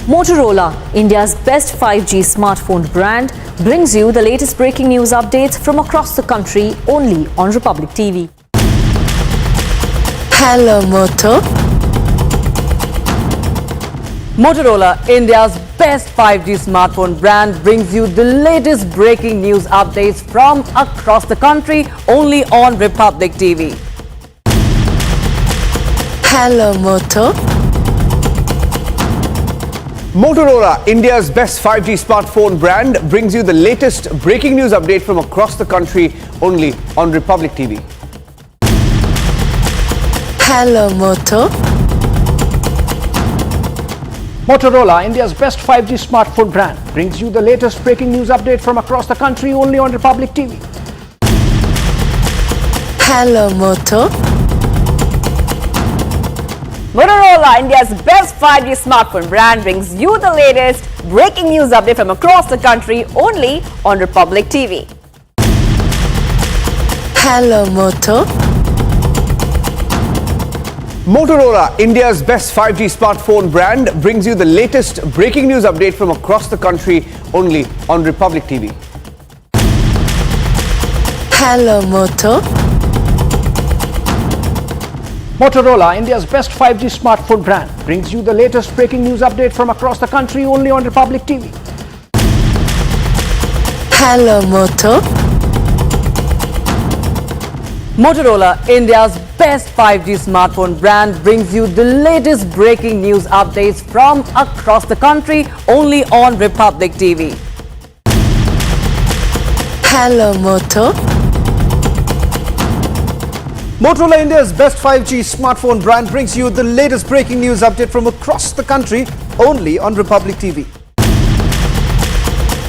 Motorola, India's best 5G smartphone brand, brings you the latest breaking news updates from across the country only on Republic TV. Hello, Moto. Motorola, India's best 5G smartphone brand, brings you the latest breaking news updates from across the country only on Republic TV. Hello, Moto. Motorola, India's best 5G smartphone brand, brings you the latest breaking news update from across the country only on Republic TV. Hello, Moto. Motorola, India's best 5G smartphone brand, brings you the latest breaking news update from across the country only on Republic TV. Hello, Moto. Motorola, India's best 5G smartphone brand, brings you the latest breaking news update from across the country only on Republic TV. Hello, Moto. Motorola, India's best 5G smartphone brand, brings you the latest breaking news update from across the country only on Republic TV. Hello, Moto. Motorola, India's best 5G smartphone brand, brings you the latest breaking news update from across the country only on Republic TV. Hello, Moto. Motorola, India's best 5G smartphone brand, brings you the latest breaking news updates from across the country only on Republic TV. Hello, Moto. Motorola, India's best 5G smartphone brand, brings you the latest breaking news update from across the country only on Republic TV.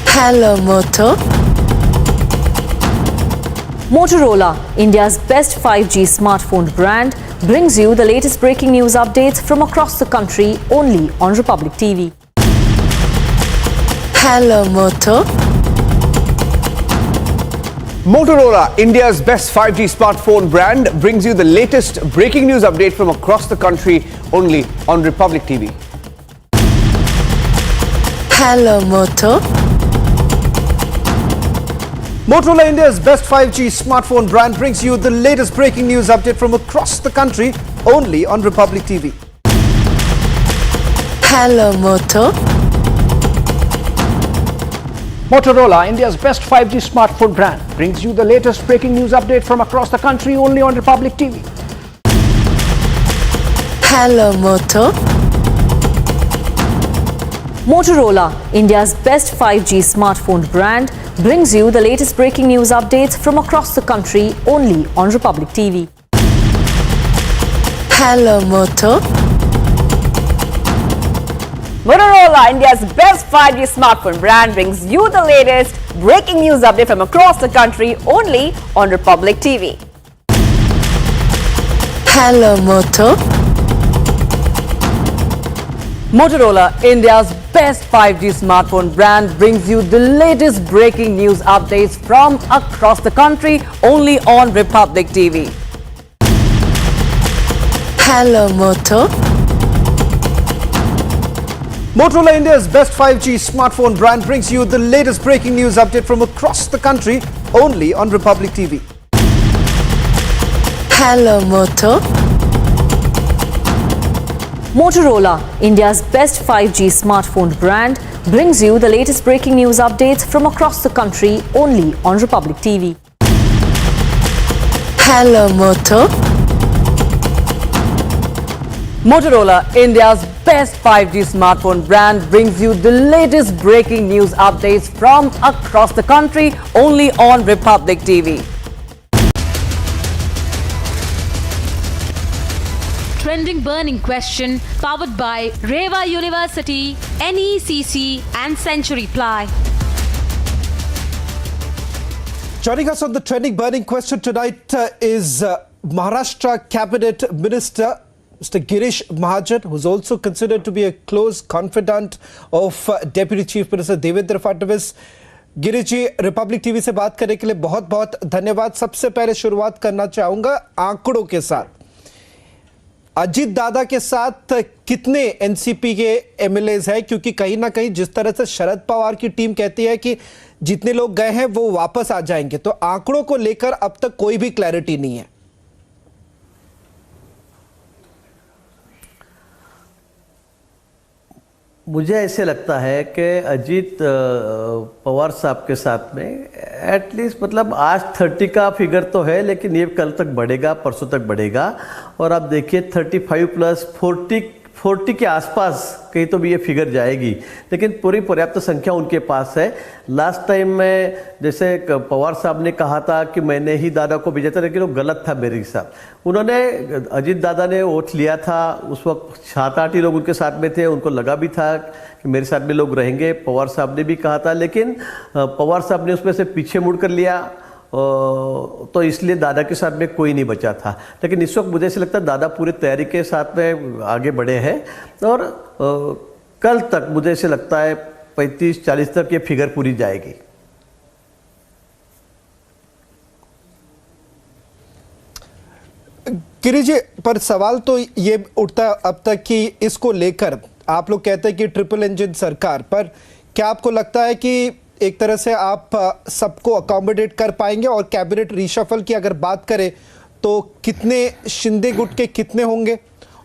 Hello, Moto. Motorola, India's best 5G smartphone brand, brings you the latest breaking news updates from across the country only on Republic TV. Hello, Moto. Motorola, India's best 5G smartphone brand, brings you the latest breaking news update from across the country only on Republic TV. Hello, Moto. Motorola, India's best 5G smartphone brand, brings you the latest breaking news update from across the country only on Republic TV. Hello, Moto. Motorola, India's best 5G smartphone brand, brings you the latest breaking news update from across the country only on Republic TV. Hello, Moto. Motorola, India's best 5G smartphone brand, brings you the latest breaking news updates from across the country only on Republic TV. Hello, Moto. Motorola, India's best 5G smartphone brand, brings you the latest breaking news update from across the country only on Republic TV. Hello, Moto. Motorola, India's best 5G smartphone brand, brings you the latest breaking news updates from across the country only on Republic TV. Hello, Moto. Motorola, India's best 5G smartphone brand, brings you the latest breaking news update from across the country only on Republic TV. Hello, Moto. Motorola, India's best 5G smartphone brand, brings you the latest breaking news updates from across the country only on Republic TV. Hello, Moto. Motorola, India's best 5G smartphone brand, brings you the latest breaking news updates from across the country only on Republic TV. Trending burning question, powered by Reva University, NECC and Century Ply. Joining us on the trending burning question tonight is Maharashtra Cabinet Minister Mr. Girish Mahajan, who's also considered to be a close confidant of Deputy Chief Minister Devendra Fadnavis. Girish ji, Republic TV से बात करने के लिए बहुत बहुत धन्यवाद। सबसे पहले शुरुआत करना चाहूंगा आंकड़ों के साथ। अजीत दादा के साथ कितने एनसीपी के एमएलएज हैं, क्योंकि कहीं ना कहीं जिस तरह से शरद पवार की टीम कहती है कि जितने लोग गए हैं वो वापस आ जाएंगे, तो आंकड़ों को लेकर अब तक कोई भी क्लैरिटी नहीं है। मुझे ऐसे लगता है कि अजीत पवार साहब के साथ में एटलीस्ट मतलब आज 30 का फिगर तो है, लेकिन ये कल तक बढ़ेगा, परसों तक बढ़ेगा। और आप देखिए 35 प्लस 40 के आसपास कहीं तो भी ये फिगर जाएगी, लेकिन पूरी पर्याप्त संख्या उनके पास है। लास्ट टाइम में जैसे पवार साहब ने कहा था कि मैंने ही दादा को भेजा था, लेकिन वो गलत था मेरे हिसाब। उन्होंने अजीत दादा ने वोट लिया था, उस वक्त 7-8 ही लोग उनके साथ में थे, उनको लगा भी था कि मेरे साथ में लोग रहेंगे, पवार साहब ने भी कहा था, लेकिन पवार साहब ने उसमें से पीछे मुड़ कर लिया, तो इसलिए दादा के साथ में कोई नहीं बचा था। लेकिन इस वक्त मुझे ऐसे लगता है दादा पूरी तैयारी के साथ में आगे बढ़े हैं, और कल तक मुझे ऐसे लगता है 35-40 तक ये फिगर पूरी जाएगी। गिरीश जी, पर सवाल तो ये उठता अब तक कि इसको लेकर आप लोग कहते हैं कि ट्रिपल इंजन सरकार, पर क्या आपको लगता है कि एक तरह से आप सबको अकोमोडेट कर पाएंगे? और कैबिनेट रीशफल की अगर बात करें तो कितने शिंदे गुट के कितने होंगे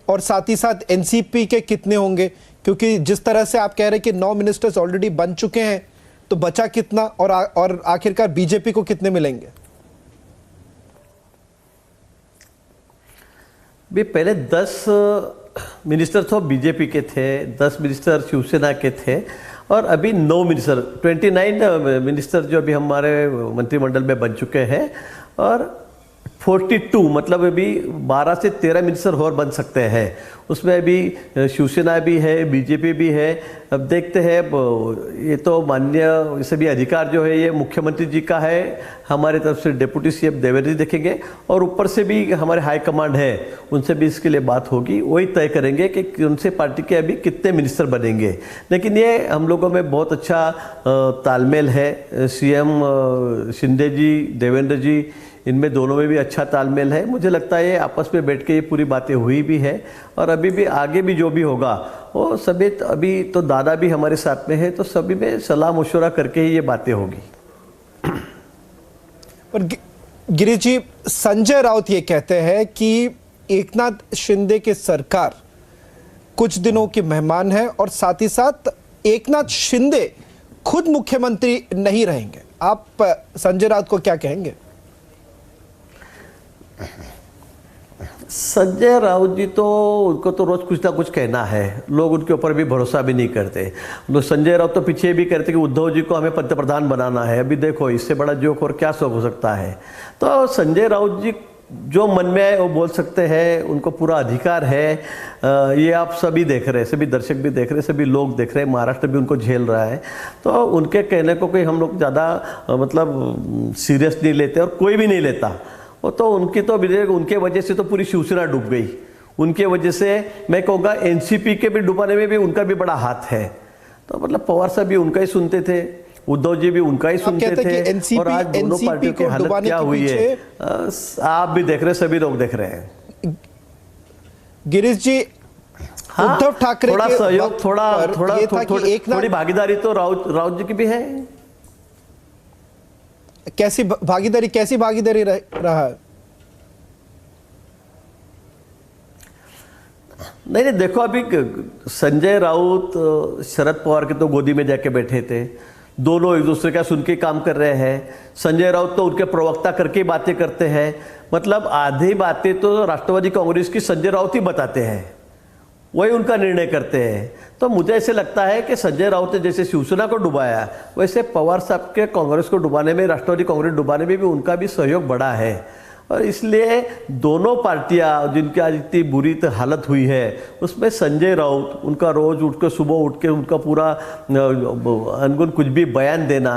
और साथ ही साथ एनसीपी के कितने होंगे? क्योंकि जिस तरह से आप कह रहे हैं कि 9 मिनिस्टर्स ऑलरेडी बन चुके हैं, तो बचा कितना और आखिरकार बीजेपी को कितने मिलेंगे? भी पहले 10 मिनिस्टर तो बीजेपी के थे, 10 मिनिस्टर शिवसेना के थे, और अभी 9 मिनिस्टर 29 मिनिस्टर जो अभी हमारे मंत्रिमंडल में बन चुके हैं, और 42 मतलब अभी 12 से 13 मिनिस्टर और बन सकते हैं। उसमें अभी शिवसेना भी है, बीजेपी भी है। अब देखते हैं, ये तो माननीय सभी अधिकार जो है ये मुख्यमंत्री जी का है, हमारे तरफ से डिप्टी सीएम देवेंद्र जी देखेंगे, और ऊपर से भी हमारे हाई कमांड है, उनसे भी इसके लिए बात होगी, वही तय करेंगे कि उनसे पार्टी के अभी कितने मिनिस्टर बनेंगे। लेकिन ये हम लोगों में बहुत अच्छा तालमेल है, सीएम शिंदे जी, देवेंद्र जी, इनमें दोनों में भी अच्छा तालमेल है। मुझे लगता है ये आपस में बैठ के ये पूरी बातें हुई भी है, और अभी भी आगे भी जो भी होगा वो सभी, अभी तो दादा भी हमारे साथ में है, तो सभी में सलाह मशवरा करके ही ये बातें होगी। पर गिरीश जी, संजय राउत ये कहते हैं कि एकनाथ शिंदे की सरकार कुछ दिनों की मेहमान है, और साथ ही साथ एकनाथ शिंदे खुद मुख्यमंत्री नहीं रहेंगे। आप संजय राउत को क्या कहेंगे? संजय राउत जी तो उनको तो रोज कुछ ना कुछ कहना है, लोग उनके ऊपर भी भरोसा भी नहीं करते। लोग संजय राउत तो पीछे भी कहते कि उद्धव जी को हमें पंतप्रधान बनाना है। अभी देखो, इससे बड़ा जोक और क्या शौक हो सकता है। तो संजय राउत जी जो मन में आए वो बोल सकते हैं, उनको पूरा अधिकार है। ये आप सभी देख रहे हैं, सभी दर्शक भी देख रहे हैं, सभी लोग देख रहे हैं, महाराष्ट्र भी उनको झेल रहा है। तो उनके कहने को कोई हम लोग ज़्यादा मतलब सीरियस नहीं लेते और कोई भी नहीं लेता। वो तो उनकी तो उनके वजह से तो पूरी शिवसेना डूब गई। उनके वजह से मैं कहूँगा एनसीपी के भी डुबाने में भी उनका भी बड़ा हाथ है। तो मतलब पवार साहब भी उनका ही सुनते थे, उद्धव जी भी उनका ही सुनते थे, और आज दोनों पार्टियों की हालत क्या हुई है आप भी देख रहे हैं, सभी लोग देख रहे हैं। गिरीश जी, उद्धव ठाकरे थोड़ा सहयोग, थोड़ी भागीदारी तो राउत जी की भी है। कैसी भागीदारी रहा है? नहीं, देखो अभी संजय राउत शरद पवार के तो गोदी में जाके बैठे थे, दोनों एक दूसरे का सुन के काम कर रहे हैं। संजय राउत तो उनके प्रवक्ता करके बातें करते हैं, मतलब आधी बातें तो राष्ट्रवादी कांग्रेस की संजय राउत ही बताते हैं, वही उनका निर्णय करते हैं। तो मुझे ऐसे लगता है कि संजय राउत ने जैसे शिवसेना को डुबाया, वैसे पवार साहब के कांग्रेस को डुबाने में, राष्ट्रवादी कांग्रेस डुबाने में भी उनका भी सहयोग बड़ा है। और इसलिए दोनों पार्टियां जिनकी आज इतनी बुरी हालत हुई है, उसमें संजय राउत, उनका रोज सुबह उठ के उनका पूरा अनगुन कुछ भी बयान देना,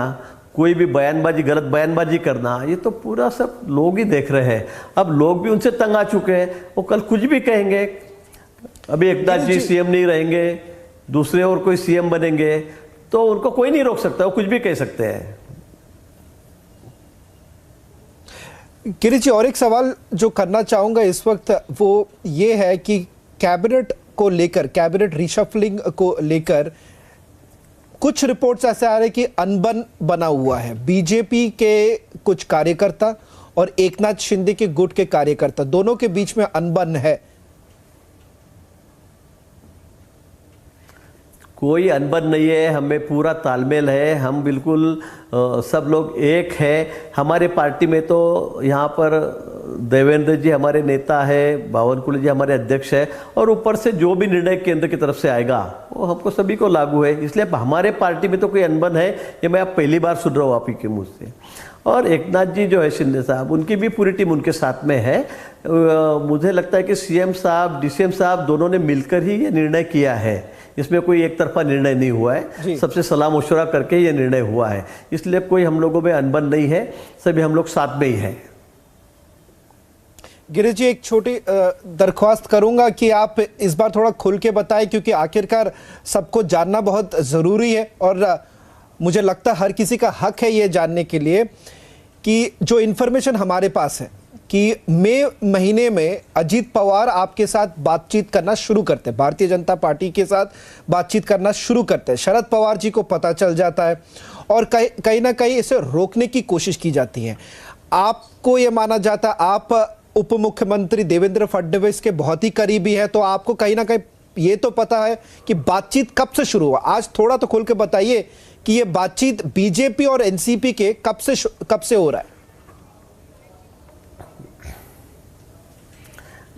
कोई भी बयानबाजी, गलत बयानबाजी करना, ये तो पूरा सब लोग ही देख रहे हैं। अब लोग भी उनसे तंग आ चुके हैं, वो कल कुछ भी कहेंगे। अभी एकनाथ जी सीएम नहीं रहेंगे, दूसरे और कोई सीएम बनेंगे, तो उनको कोई नहीं रोक सकता, वो कुछ भी कह सकते हैं। गिरीश जी, और एक सवाल जो करना चाहूंगा इस वक्त वो ये है कि कैबिनेट को लेकर, कैबिनेट रिशफलिंग को लेकर कुछ रिपोर्ट्स ऐसे आ रहे कि अनबन बना हुआ है। बीजेपी के कुछ कार्यकर्ता और एकनाथ शिंदे के गुट के कार्यकर्ता, दोनों के बीच में अनबन है। कोई अनबन नहीं है, हमें पूरा तालमेल है, हम बिल्कुल सब लोग एक है। हमारे पार्टी में तो यहाँ पर देवेंद्र जी हमारे नेता है, बावनकुले जी हमारे अध्यक्ष है, और ऊपर से जो भी निर्णय केंद्र की तरफ से आएगा वो हमको सभी को लागू है। इसलिए हमारे पार्टी में तो कोई अनबन है, ये मैं आप पहली बार सुन रहा हूँ आप ही के मुँह से। और एकनाथ जी जो है शिंदे साहब, उनकी भी पूरी टीम उनके साथ में है। मुझे लगता है कि सीएम साहब, डीसीएम साहब दोनों ने मिलकर ही ये निर्णय किया है, इसमें कोई एक तरफा निर्णय नहीं हुआ है, सबसे सलाह मशवरा करके ये निर्णय हुआ है। इसलिए कोई हम लोगों में अनबन नहीं है, सभी हम लोग साथ में ही हैं। गिरीश जी, एक छोटी दरख्वास्त करूंगा कि आप इस बार थोड़ा खुल के बताएं, क्योंकि आखिरकार सबको जानना बहुत ज़रूरी है और मुझे लगता है हर किसी का हक है ये जानने के लिए कि जो इन्फॉर्मेशन हमारे पास है कि मई महीने में अजीत पवार आपके साथ बातचीत करना शुरू करते हैं, भारतीय जनता पार्टी के साथ बातचीत करना शुरू करते हैं। शरद पवार जी को पता चल जाता है और कहीं ना कहीं इसे रोकने की कोशिश की जाती है। आपको ये माना जाता है, आप उप मुख्यमंत्री देवेंद्र फडणवीस के बहुत ही करीबी है, तो आपको कहीं ना कहीं ये तो पता है कि बातचीत कब से शुरू हुआ। आज थोड़ा तो खोल के बताइए कि ये बातचीत बीजेपी और एनसीपी के कब से हो रहा है।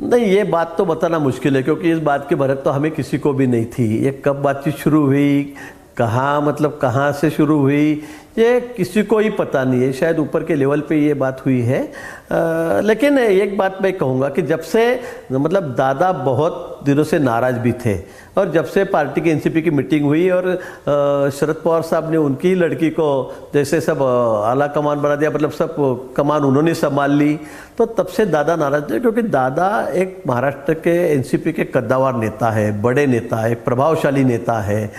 नहीं, ये बात तो बताना मुश्किल है, क्योंकि इस बात की भनक तो हमें किसी को भी नहीं थी। ये कब बातचीत शुरू हुई, कहाँ से शुरू हुई, ये किसी को ही पता नहीं है। शायद ऊपर के लेवल पे ये बात हुई है। लेकिन एक बात मैं कहूँगा कि जब से मतलब दादा बहुत दिनों से नाराज़ भी थे, और जब से पार्टी की एनसीपी की मीटिंग हुई और शरद पवार साहब ने उनकी ही लड़की को जैसे सब आला कमान बना दिया, मतलब सब कमान उन्होंने संभाल ली, तो तब से दादा नाराज थे। क्योंकि दादा एक महाराष्ट्र के एनसीपी के कद्दावर नेता है, बड़े नेता है, प्रभावशाली नेता है।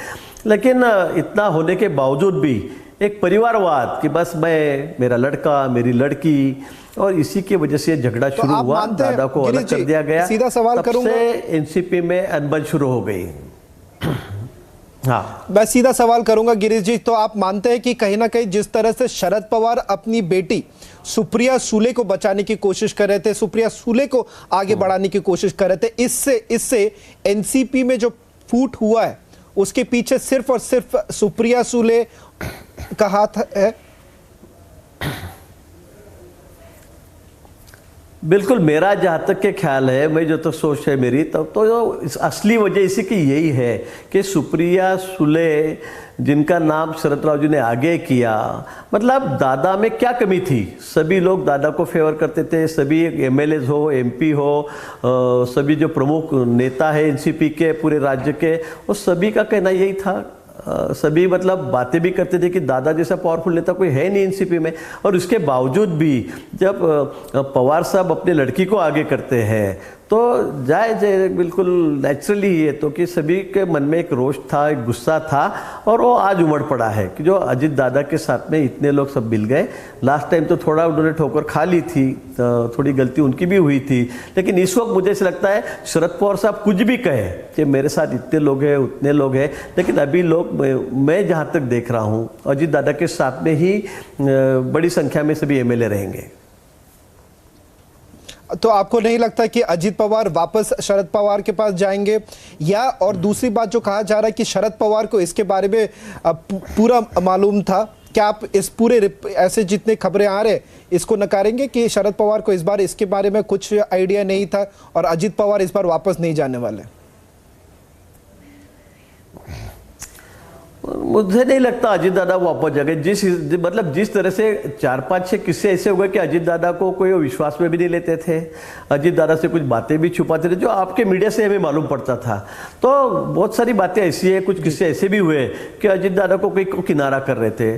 लेकिन इतना होने के बावजूद भी एक परिवारवाद कि बस मैं, मेरा लड़का, मेरी लड़की, और इसी की वजह से झगड़ा शुरू हुआ, दादा को अलग कर दिया गया। सीधा सवाल करूंगा, एनसीपी में अनबन शुरू हो गई। हाँ, मैं सीधा सवाल करूंगा गिरीश जी, तो आप मानते हैं कि कहीं ना कहीं जिस तरह से शरद पवार अपनी बेटी सुप्रिया सुले को बचाने की कोशिश कर रहे थे, सुप्रिया सुले को आगे बढ़ाने की कोशिश कर रहे थे, इससे एनसीपी में जो फूट हुआ है उसके पीछे सिर्फ और सिर्फ सुप्रिया सुले का हाथ है? बिल्कुल, मेरा जहाँ तक के ख्याल है, मैं जो तक सोच है मेरी, तब तो असली वजह इसी की यही है कि सुप्रिया सुले जिनका नाम शरद राव जी ने आगे किया, मतलब दादा में क्या कमी थी? सभी लोग दादा को फेवर करते थे, सभी एमएलए हो, एमपी हो, सभी जो प्रमुख नेता है एनसीपी के पूरे राज्य के, वो सभी का कहना यही था। सभी मतलब बातें भी करते थे कि दादा जैसा पावरफुल नेता कोई है नहीं एनसीपी में। और उसके बावजूद भी जब पवार साहब अपने लड़की को आगे करते हैं तो जायज़ है, बिल्कुल नेचुरली ये तो कि सभी के मन में एक रोष था, एक गुस्सा था, और वो आज उमड़ पड़ा है कि जो अजित दादा के साथ में इतने लोग सब मिल गए। लास्ट टाइम तो थोड़ा उन्होंने ठोकर खा ली थी, तो थोड़ी गलती उनकी भी हुई थी, लेकिन इस वक्त मुझे ऐसा लगता है शरद पवार साहब कुछ भी कहे कि मेरे साथ इतने लोग हैं, उतने लोग हैं, लेकिन अभी लोग, मैं जहाँ तक देख रहा हूँ, अजित दादा के साथ में ही बड़ी संख्या में सभी एमएलए रहेंगे। तो आपको नहीं लगता कि अजित पवार वापस शरद पवार के पास जाएंगे? या और दूसरी बात जो कहा जा रहा है कि शरद पवार को इसके बारे में पूरा मालूम था, क्या आप इस पूरे ऐसे जितने खबरें आ रहे इसको नकारेंगे कि शरद पवार को इस बार इसके बारे में कुछ आइडिया नहीं था और अजित पवार इस बार वापस नहीं जाने वाले? मुझे नहीं लगता अजित दादा वापस जाएंगे। जिस तरह से 4-5-6 किस्से ऐसे हो गए कि अजित दादा को कोई विश्वास में भी नहीं लेते थे, अजित दादा से कुछ बातें भी छुपाते थे जो आपके मीडिया से हमें मालूम पड़ता था। तो बहुत सारी बातें ऐसी है, कुछ किस्से ऐसे भी हुए कि अजित दादा को कोई किनारा कर रहे थे,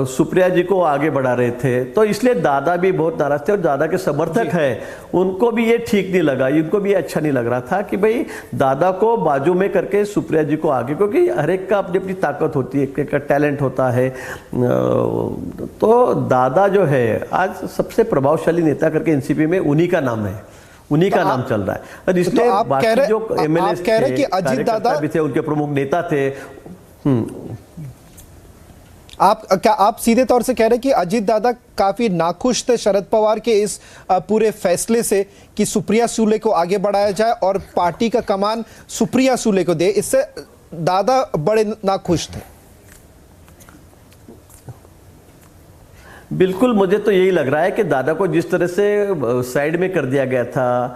सुप्रिया जी को आगे बढ़ा रहे थे, तो इसलिए दादा भी बहुत नाराज थे। और दादा के समर्थक है उनको भी ये ठीक नहीं लगा, उनको भी अच्छा नहीं लग रहा था कि भाई दादा को बाजू में करके सुप्रिया जी को आगे, क्योंकि हर एक का अपनी अपनी ताकत होती है, एक का टैलेंट होता है। तो दादा जो है आज सबसे प्रभावशाली नेता करके एनसीपी में उन्हीं का नाम है, उन्हीं का नाम चल रहा है। और इसलिए बाकी जो एमएलए थे, अजित दादा भी थे, उनके प्रमुख नेता थे। आप सीधे तौर से कह रहे हैं कि अजित दादा काफी नाखुश थे शरद पवार के इस पूरे फैसले से कि सुप्रिया सुले को आगे बढ़ाया जाए और पार्टी का कमान सुप्रिया सुले को दे, इससे दादा बड़े नाखुश थे? बिल्कुल, मुझे तो यही लग रहा है कि दादा को जिस तरह से साइड में कर दिया गया था,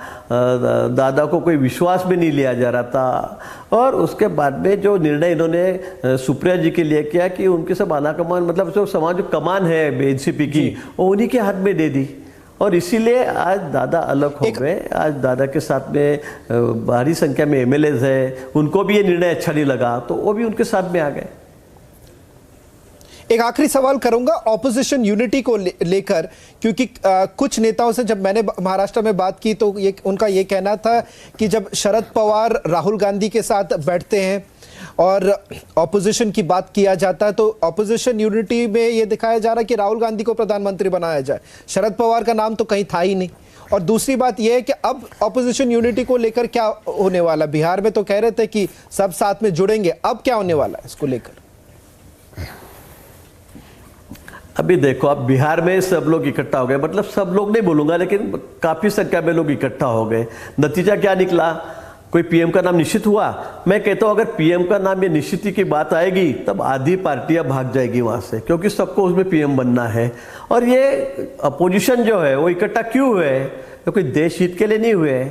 दादा को कोई विश्वास में नहीं लिया जा रहा था, और उसके बाद में जो निर्णय इन्होंने सुप्रिया जी के लिए किया कि उनके सब आला कमान, मतलब जो समाज जो कमान है एनसीपी की, वो उन्हीं के हाथ में दे दी। और इसीलिए आज दादा अलग हो गए। आज दादा के साथ में भारी संख्या में एमएलएज है, उनको भी ये निर्णय अच्छा नहीं लगा, तो वो भी उनके साथ में आ गए। एक आखिरी सवाल करूंगा ऑपोजिशन यूनिटी को लेकर, क्योंकि कुछ नेताओं से जब मैंने महाराष्ट्र में बात की तो उनका ये कहना था कि जब शरद पवार राहुल गांधी के साथ बैठते हैं और ऑपोजिशन की बात किया जाता है तो ऑपोजिशन यूनिटी में ये दिखाया जा रहा है कि राहुल गांधी को प्रधानमंत्री बनाया जाए, शरद पवार का नाम तो कहीं था ही नहीं। और दूसरी बात यह है कि अब ऑपोजिशन यूनिटी को लेकर क्या होने वाला? बिहार में तो कह रहे थे कि सब साथ में जुड़ेंगे, अब क्या होने वाला है इसको लेकर? अभी देखो, अब बिहार में सब लोग इकट्ठा हो गए, मतलब सब लोग नहीं बोलूंगा लेकिन काफी संख्या में लोग इकट्ठा हो गए। नतीजा क्या निकला? कोई पीएम का नाम निश्चित हुआ? मैं कहता हूं अगर पीएम का नाम ये निश्चित की बात आएगी तब आधी पार्टियां भाग जाएगी वहां से, क्योंकि सबको उसमें पीएम बनना है। और ये अपोजिशन जो है वो इकट्ठा क्यों हुए? तो कोई देश हित के लिए नहीं हुए,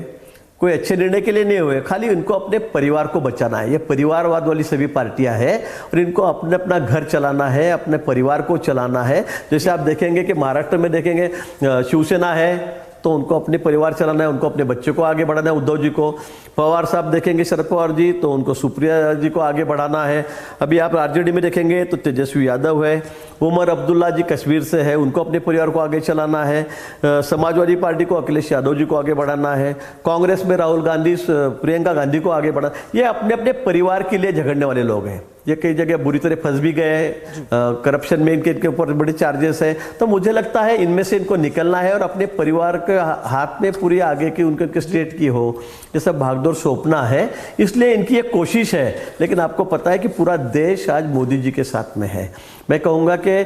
कोई अच्छे निर्णय के लिए नहीं हुए, खाली इनको अपने परिवार को बचाना है। ये परिवारवाद वाली सभी पार्टियां हैं और इनको अपने अपना घर चलाना है, अपने परिवार को चलाना है। जैसे आप देखेंगे कि महाराष्ट्र में देखेंगे शिवसेना है तो उनको अपने परिवार चलाना है, उनको अपने बच्चे को आगे बढ़ाना है, उद्धव जी को। पवार साहब देखेंगे शरद पवार जी तो उनको सुप्रिया जी को आगे बढ़ाना है। अभी आप आरजेडी में देखेंगे तो तेजस्वी यादव है, उमर अब्दुल्ला जी कश्मीर से है, उनको अपने परिवार को आगे चलाना है। समाजवादी पार्टी को अखिलेश यादव जी को आगे बढ़ाना है। कांग्रेस में राहुल गांधी, प्रियंका गांधी को आगे बढ़ाना। ये अपने अपने परिवार के लिए झगड़ने वाले लोग हैं। ये कई जगह बुरी तरह फंस भी गए हैं, करप्शन में इनके ऊपर बड़े चार्जेस हैं। तो मुझे लगता है इनमें से इनको निकलना है और अपने परिवार के हाथ में पूरी आगे की उनके स्टेट की हो ये सब भागदौड़ सौंपना है, इसलिए इनकी एक कोशिश है। लेकिन आपको पता है कि पूरा देश आज मोदी जी के साथ में है। मैं कहूँगा कि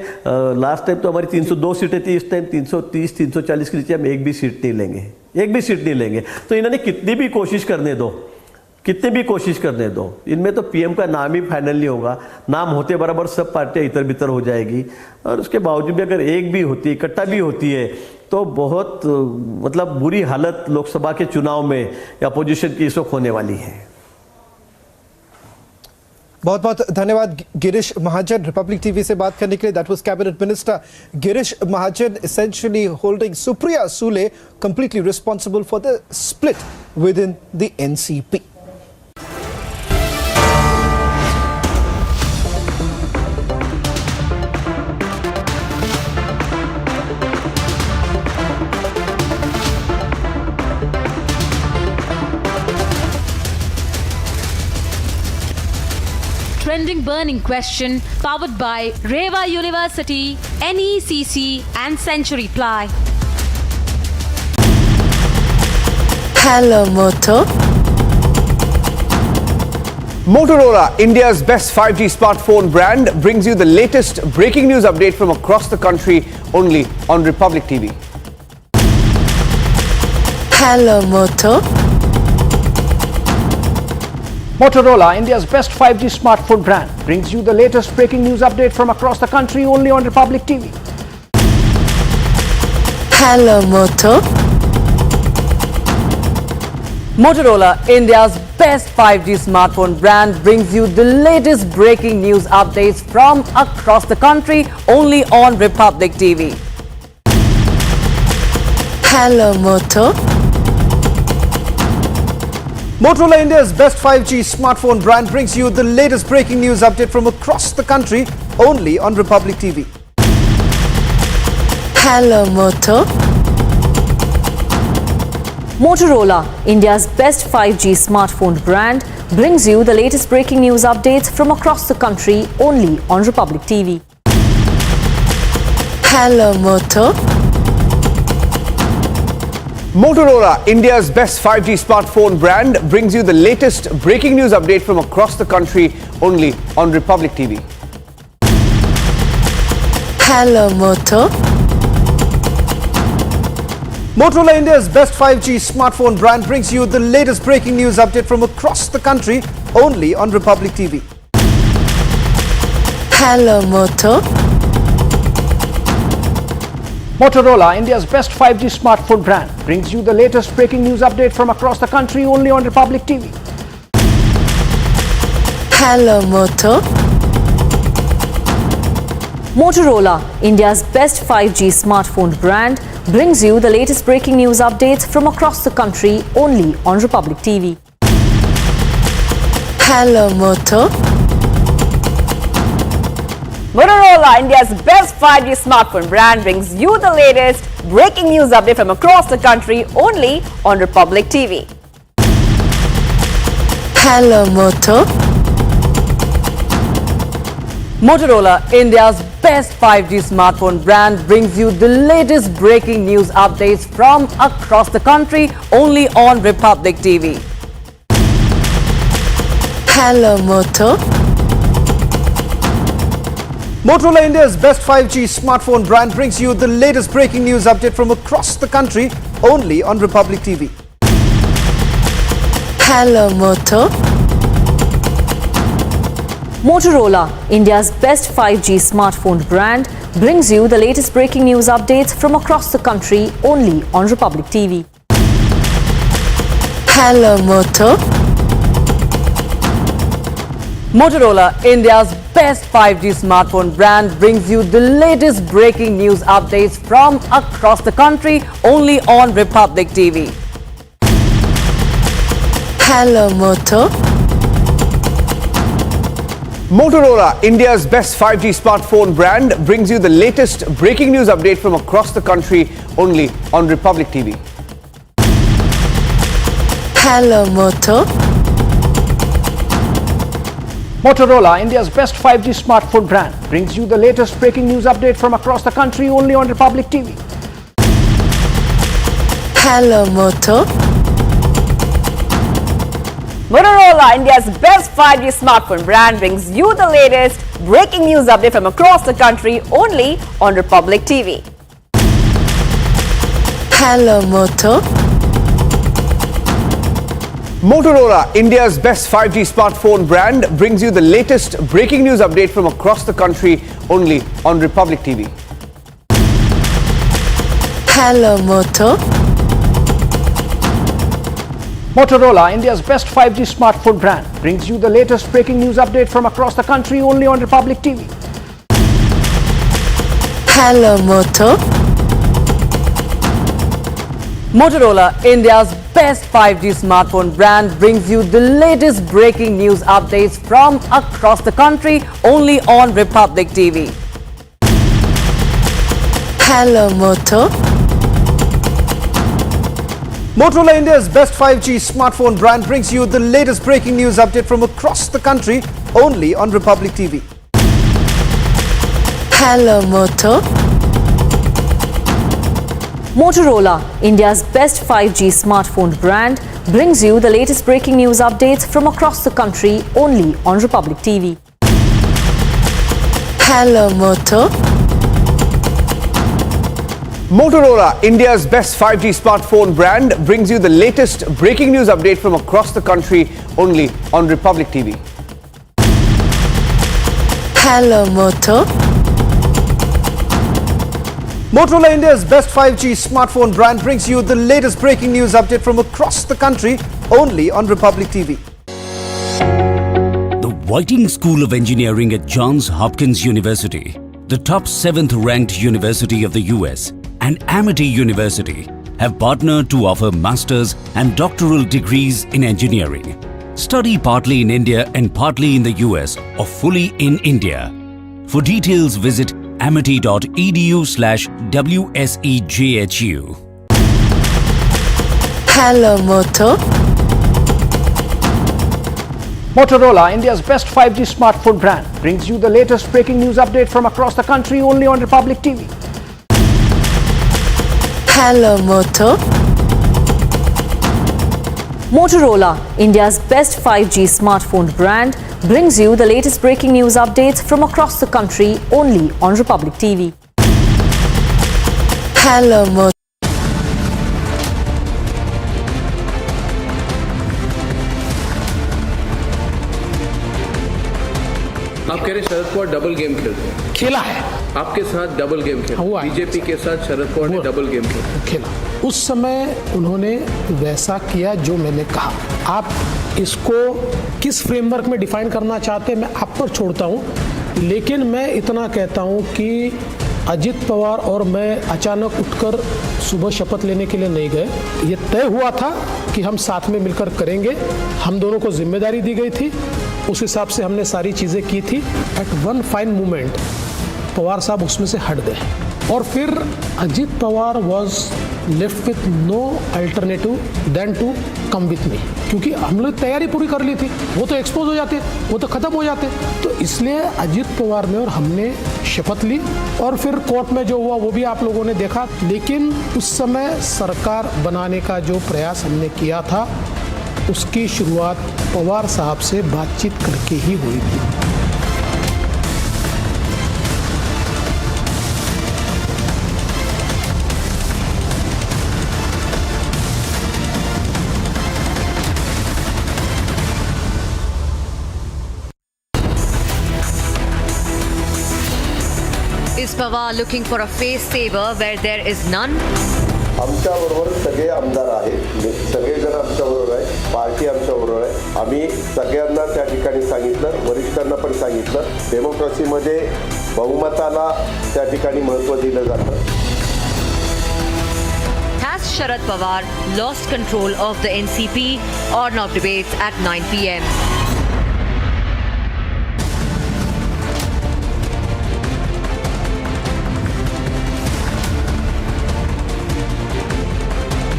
लास्ट टाइम तो हमारी 302 सीटें थी, इस टाइम 330 340 के नीचे हम एक भी सीट नहीं लेंगे, एक भी सीट नहीं लेंगे। तो इन्होंने कितनी भी कोशिश करने दो, कितने भी कोशिश करने दो, इनमें तो पीएम का नाम ही फाइनल नहीं होगा। नाम होते बराबर सब पार्टियां इतर बितर हो जाएगी और उसके बावजूद भी अगर एक भी होती है, इकट्ठा भी होती है तो बहुत मतलब बुरी हालत लोकसभा के चुनाव में अपोजिशन की इस वक्त होने वाली है। बहुत बहुत धन्यवाद गिरीश महाजन रिपब्लिक टीवी से बात करने के लिए। That was cabinet minister Girish Mahajan, essentially holding Supriya Sule completely responsible for the split within the NCP. Trending burning question powered by Reva University, NECC and Century Ply. Hello Moto. Motorola, India's best 5G smartphone brand, brings you the latest breaking news update from across the country only on Republic TV. Hello Moto. Motorola, India's best 5G smartphone brand, brings you the latest breaking news update from across the country only on Republic TV. Hello Moto. Motorola, India's best 5G smartphone brand, brings you the latest breaking news updates from across the country only on Republic TV. Hello Moto. Motorola, India's best 5G smartphone brand, brings you the latest breaking news update from across the country only on Republic TV. Hello Moto. Motorola, India's best 5G smartphone brand, brings you the latest breaking news updates from across the country only on Republic TV. Hello Moto. Motorola, India's best 5G smartphone brand, brings you the latest breaking news update from across the country only on Republic TV. Hello Moto. Motorola, India's best 5G smartphone brand, brings you the latest breaking news update from across the country only on Republic TV. Hello Moto. Motorola, India's best 5G smartphone brand, brings you the latest breaking news update from across the country only on Republic TV. Hello Moto. Motorola, India's best 5G smartphone brand, brings you the latest breaking news updates from across the country only on Republic TV. Hello Moto. Motorola, India's best 5G smartphone brand, brings you the latest breaking news update from across the country only on Republic TV. Hello Moto. Motorola, India's best 5G smartphone brand, brings you the latest breaking news updates from across the country only on Republic TV. Hello Moto. Motorola, India's best 5G smartphone brand, brings you the latest breaking news update from across the country only on Republic TV. Hello Moto. Motorola, India's best 5G smartphone brand, brings you the latest breaking news updates from across the country only on Republic TV. Hello Moto. Motorola, India's best 5G smartphone brand, brings you the latest breaking news updates from across the country only on Republic TV. Hello Moto. Motorola, India's best 5G smartphone brand, brings you the latest breaking news update from across the country only on Republic TV. Hello Moto. Motorola, India's best 5G smartphone brand, brings you the latest breaking news update from across the country only on Republic TV. Hello Moto. Motorola, India's best 5G smartphone brand, brings you the latest breaking news update from across the country only on Republic TV. Hello Moto. Motorola, India's best 5G smartphone brand, brings you the latest breaking news update from across the country only on Republic TV. Hello, Moto. Motorola, India's best 5G smartphone brand, brings you the latest breaking news update from across the country only on Republic TV. Hello, Moto. Motorola, India's best 5G smartphone brand, brings you the latest breaking news updates from across the country only on Republic TV. Hello, Moto. Motorola, India's best 5G smartphone brand, brings you the latest breaking news update from across the country only on Republic TV. Hello, Moto. Motorola, India's best 5G smartphone brand, brings you the latest breaking news updates from across the country only on Republic TV. Hello, Moto. Motorola, India's best 5G smartphone brand, brings you the latest breaking news update from across the country only on Republic TV. Hello, Moto. Motorola, India's best 5G smartphone brand, brings you the latest breaking news update from across the country only on Republic TV. The Whiting School of Engineering at Johns Hopkins University, the top 7th ranked university of the US, and Amity University have partnered to offer master's and doctoral degrees in engineering. Study partly in India and partly in the US or fully in India. For details, visit amity.edu/WSEJHU. Hello, Moto. Motorola, India's best 5G smartphone brand, brings you the latest breaking news update from across the country only on Republic TV. Hello, Moto. Motorola, India's best 5G smartphone brand, brings you the latest breaking news updates from across the country only on Republic TV. Hello, Moto. आप कह रहे हैं Sharad Pawar double game खेलते हैं, खेला है आपके साथ डबल गेम खेला, बीजेपी के साथ शरद पवार ने डबल गेम खेला। उस समय उन्होंने वैसा किया जो मैंने कहा। आप इसको किस फ्रेमवर्क में डिफाइन करना चाहते हैं मैं आप पर छोड़ता हूं, लेकिन मैं इतना कहता हूं कि अजित पवार और मैं अचानक उठकर सुबह शपथ लेने के लिए नहीं गए। ये तय हुआ था कि हम साथ में मिलकर करेंगे, हम दोनों को जिम्मेदारी दी गई थी, उस हिसाब से हमने सारी चीज़ें की थी। At one fine moment Pawar साहब उसमें से हट गए और फिर Ajit Pawar was left with no alternative than to come with me, क्योंकि हम लोग तैयारी पूरी कर ली थी, वो तो एक्सपोज हो जाते, वो तो ख़त्म हो जाते। तो इसलिए अजित पवार ने और हमने शपथ ली और फिर कोर्ट में जो हुआ वो भी आप लोगों ने देखा। लेकिन उस समय सरकार बनाने का जो प्रयास हमने किया था उसकी शुरुआत पवार साहब से बातचीत करके ही हुई थी। Is Pawar looking for a face saver where there is none? आमच्याबरोबर सगळे आमदार आहेत, सगळेजण आमच्याबरोबर आहे, पार्टी आमच्याबरोबर आहे। आम्ही सगळ्यांना त्या ठिकाणी सांगितलं, वरिष्ठांना पण सांगितलं, डेमोक्रेसीमध्ये बहुमताला त्या ठिकाणी महत्त्व दिलं जातं। Has Sharad Pawar lost control of the NCP or not? Debates at 9 p.m.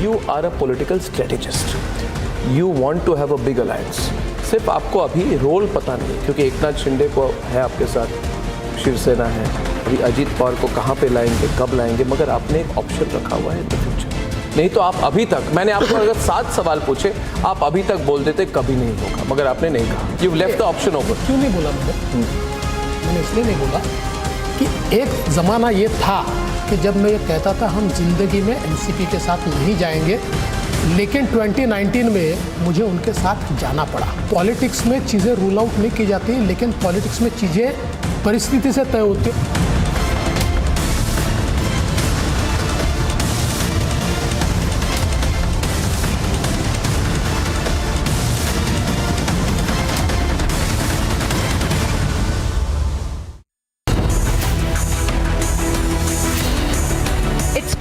You are a political strategist. You want to have a big alliance. सिर्फ आपको अभी रोल पता नहीं, क्योंकि एकनाथ शिंदे को है आपके साथ, शिवसेना है, अभी अजीत पवार को कहाँ पे लाएंगे, कब लाएंगे, मगर आपने एक ऑप्शन रखा हुआ है इन द फ्यूचर। नहीं तो आप अभी तक, मैंने आपको अगर 7 सवाल पूछे, आप अभी तक बोल देते कभी नहीं होगा, मगर आपने नहीं कहा। You left the option open. क्यों नहीं बोला मैंने इसलिए नहीं बोला कि एक ज़माना ये था कि जब मैं ये कहता था हम जिंदगी में एनसीपी के साथ नहीं जाएंगे, लेकिन 2019 में मुझे उनके साथ जाना पड़ा। पॉलिटिक्स में चीज़ें रूल आउट नहीं की जाती, लेकिन पॉलिटिक्स में चीज़ें परिस्थिति से तय होती।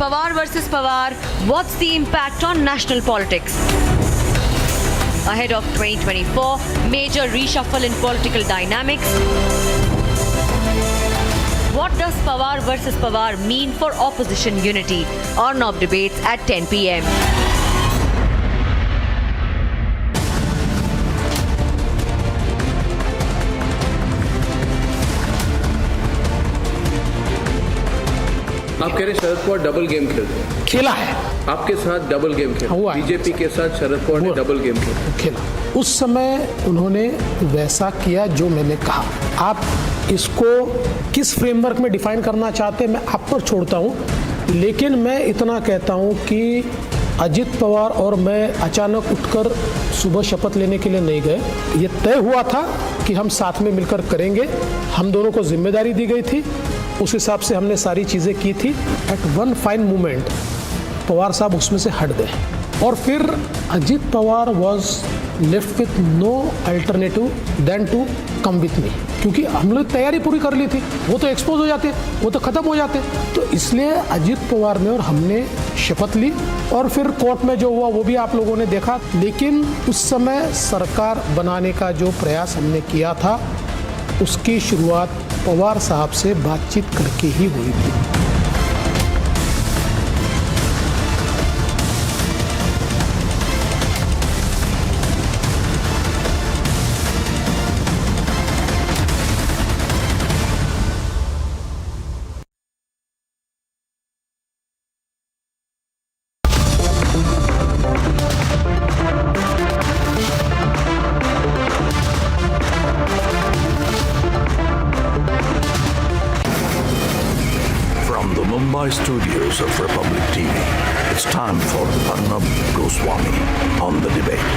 Pawar versus Pawar, what's the impact on national politics? Ahead of 2024, major reshuffle in political dynamics. What does Pawar versus Pawar mean for opposition unity? Arnab debates at 10 p.m. आप कह रहे हैं शरद पवार डबल गेम खेलते हैं, खेला है आपके साथ डबल गेम खेला, हुआ है। बीजेपी के साथ शरद पवार ने डबल गेम खेला। उस समय उन्होंने वैसा किया जो मैंने कहा। आप इसको किस फ्रेमवर्क में डिफाइन करना चाहते हैं मैं आप पर छोड़ता हूं, लेकिन मैं इतना कहता हूं कि अजित पवार और मैं अचानक उठकर सुबह शपथ लेने के लिए नहीं गए। ये तय हुआ था कि हम साथ में मिलकर करेंगे, हम दोनों को जिम्मेदारी दी गई थी, उस हिसाब से हमने सारी चीज़ें की थी। At one fine moment Pawar साहब उसमें से हट गए और फिर Ajit Pawar was left with no alternative than to come with me, क्योंकि हम लोग तैयारी पूरी कर ली थी। वो तो एक्सपोज हो जाते, वो तो ख़त्म हो जाते। तो इसलिए अजित पवार ने और हमने शपथ ली और फिर कोर्ट में जो हुआ वो भी आप लोगों ने देखा। लेकिन उस समय सरकार बनाने का जो प्रयास हमने किया था उसकी शुरुआत पवार साहब से बातचीत करके ही हुई थी। Mumbai studios of Republic TV, it's time for Arnab Goswami on the debate.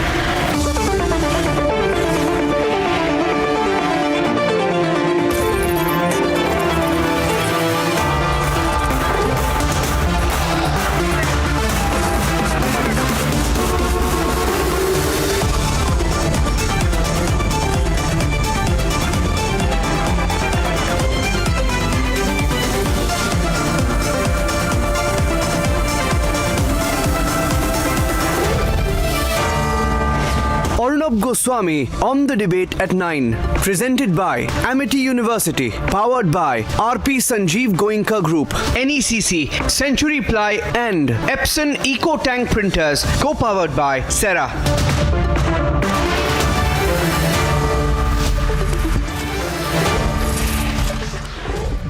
Arnab Goswami on the debate at 9. Presented by Amity University. Powered by RP Sanjeev Goenka Group, NECC, Century Ply and Epson Eco Tank Printers. Co-powered by Sera.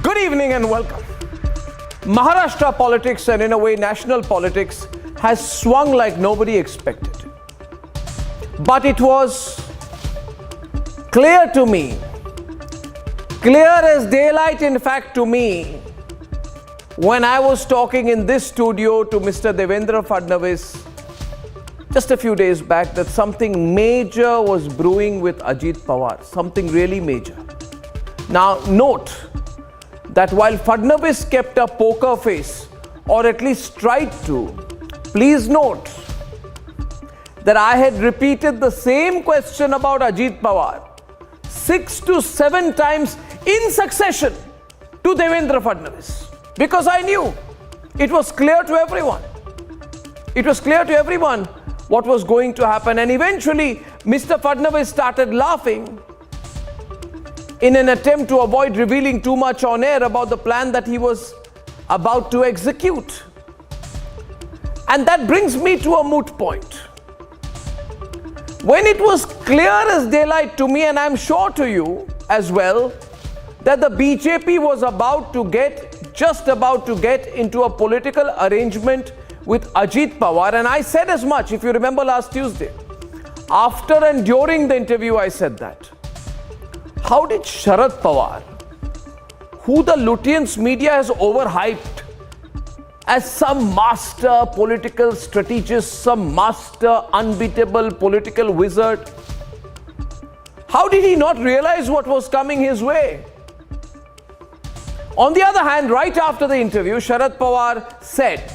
Good evening and welcome. Maharashtra politics and in a way national politics has swung like nobody expected. But it was clear to me, clear as daylight in fact to me, when I was talking in this studio to Mr. Devendra Fadnavis just a few days back that something major was brewing with Ajit Pawar, something really major. Now note that while Fadnavis kept a poker face, or at least tried to, please note that I had repeated the same question about Ajit Pawar 6 to 7 times in succession to Devendra Fadnavis, because I knew it was clear to everyone. It was clear to everyone what was going to happen, and eventually Mr. Fadnavis started laughing in an attempt to avoid revealing too much on air about the plan that he was about to execute. And that brings me to a moot point. When it was clear as daylight to me, and I'm sure to you as well, that the BJP was just about to get into a political arrangement with Ajit Pawar, and I said as much, if you remember last Tuesday. After and during the interview, I said that. How did Sharad Pawar, who the Lutyens media has overhyped as some master political strategist, some master unbeatable political wizard, how did he not realize what was coming his way? On the other hand, right after the interview, Sharad Pawar said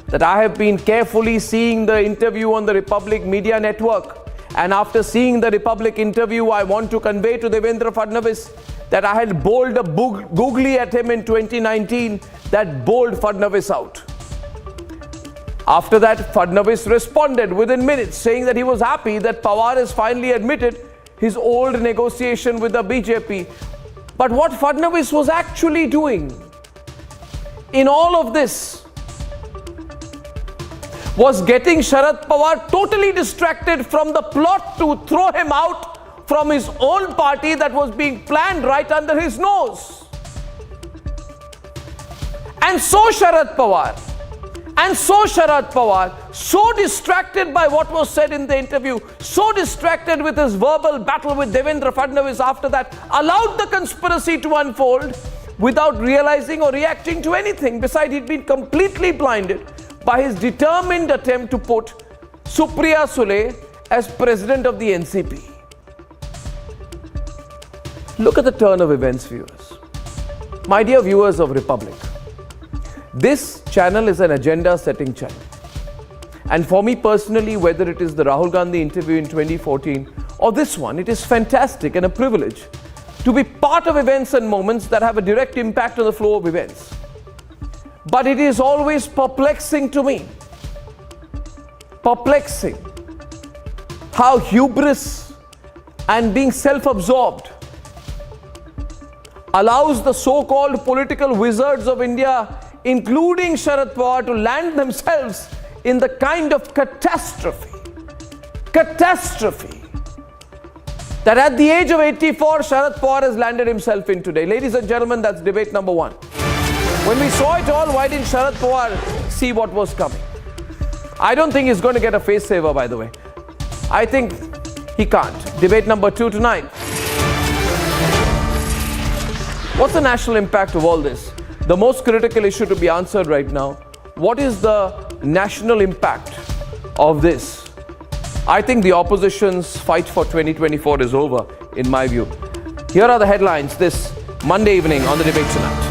that I have been carefully seeing the interview on the Republic Media Network, and after seeing the Republic interview, I want to convey to Devendra Fadnavis that I had bowled a googly at him in 2019 that bowled Fadnavis out. After that, Fadnavis responded within minutes, saying that he was happy that Pawar has finally admitted his old negotiation with the BJP. But what Fadnavis was actually doing in all of this was getting Sharad Pawar totally distracted from the plot to throw him out from his own party that was being planned right under his nose. And so Sharad Pawar, so distracted by what was said in the interview, so distracted with his verbal battle with Devendra Fadnavis after that, allowed the conspiracy to unfold without realizing or reacting to anything. Besides, he'd been completely blinded by his determined attempt to put Supriya Sule as president of the NCP. Look at the turn of events, viewers. My dear viewers of Republic, this channel is an agenda-setting channel. And for me personally, whether it is the Rahul Gandhi interview in 2014 or this one, it is fantastic and a privilege to be part of events and moments that have a direct impact on the flow of events. But it is always perplexing to me, how hubris and being self-absorbed allows the so-called political wizards of India, including Sharad Pawar, to land themselves in the kind of catastrophe that at the age of 84, Sharad Pawar has landed himself in today. Ladies and gentlemen, that's debate number one. When we saw it all, why didn't Sharad Pawar see what was coming? I don't think he's going to get a face saver, by the way. I think he can't. Debate number two tonight. What's the national impact of all this? The most critical issue to be answered right now. What is the national impact of this? I think the opposition's fight for 2024 is over, in my view. Here are the headlines this Monday evening on the Debate Tonight.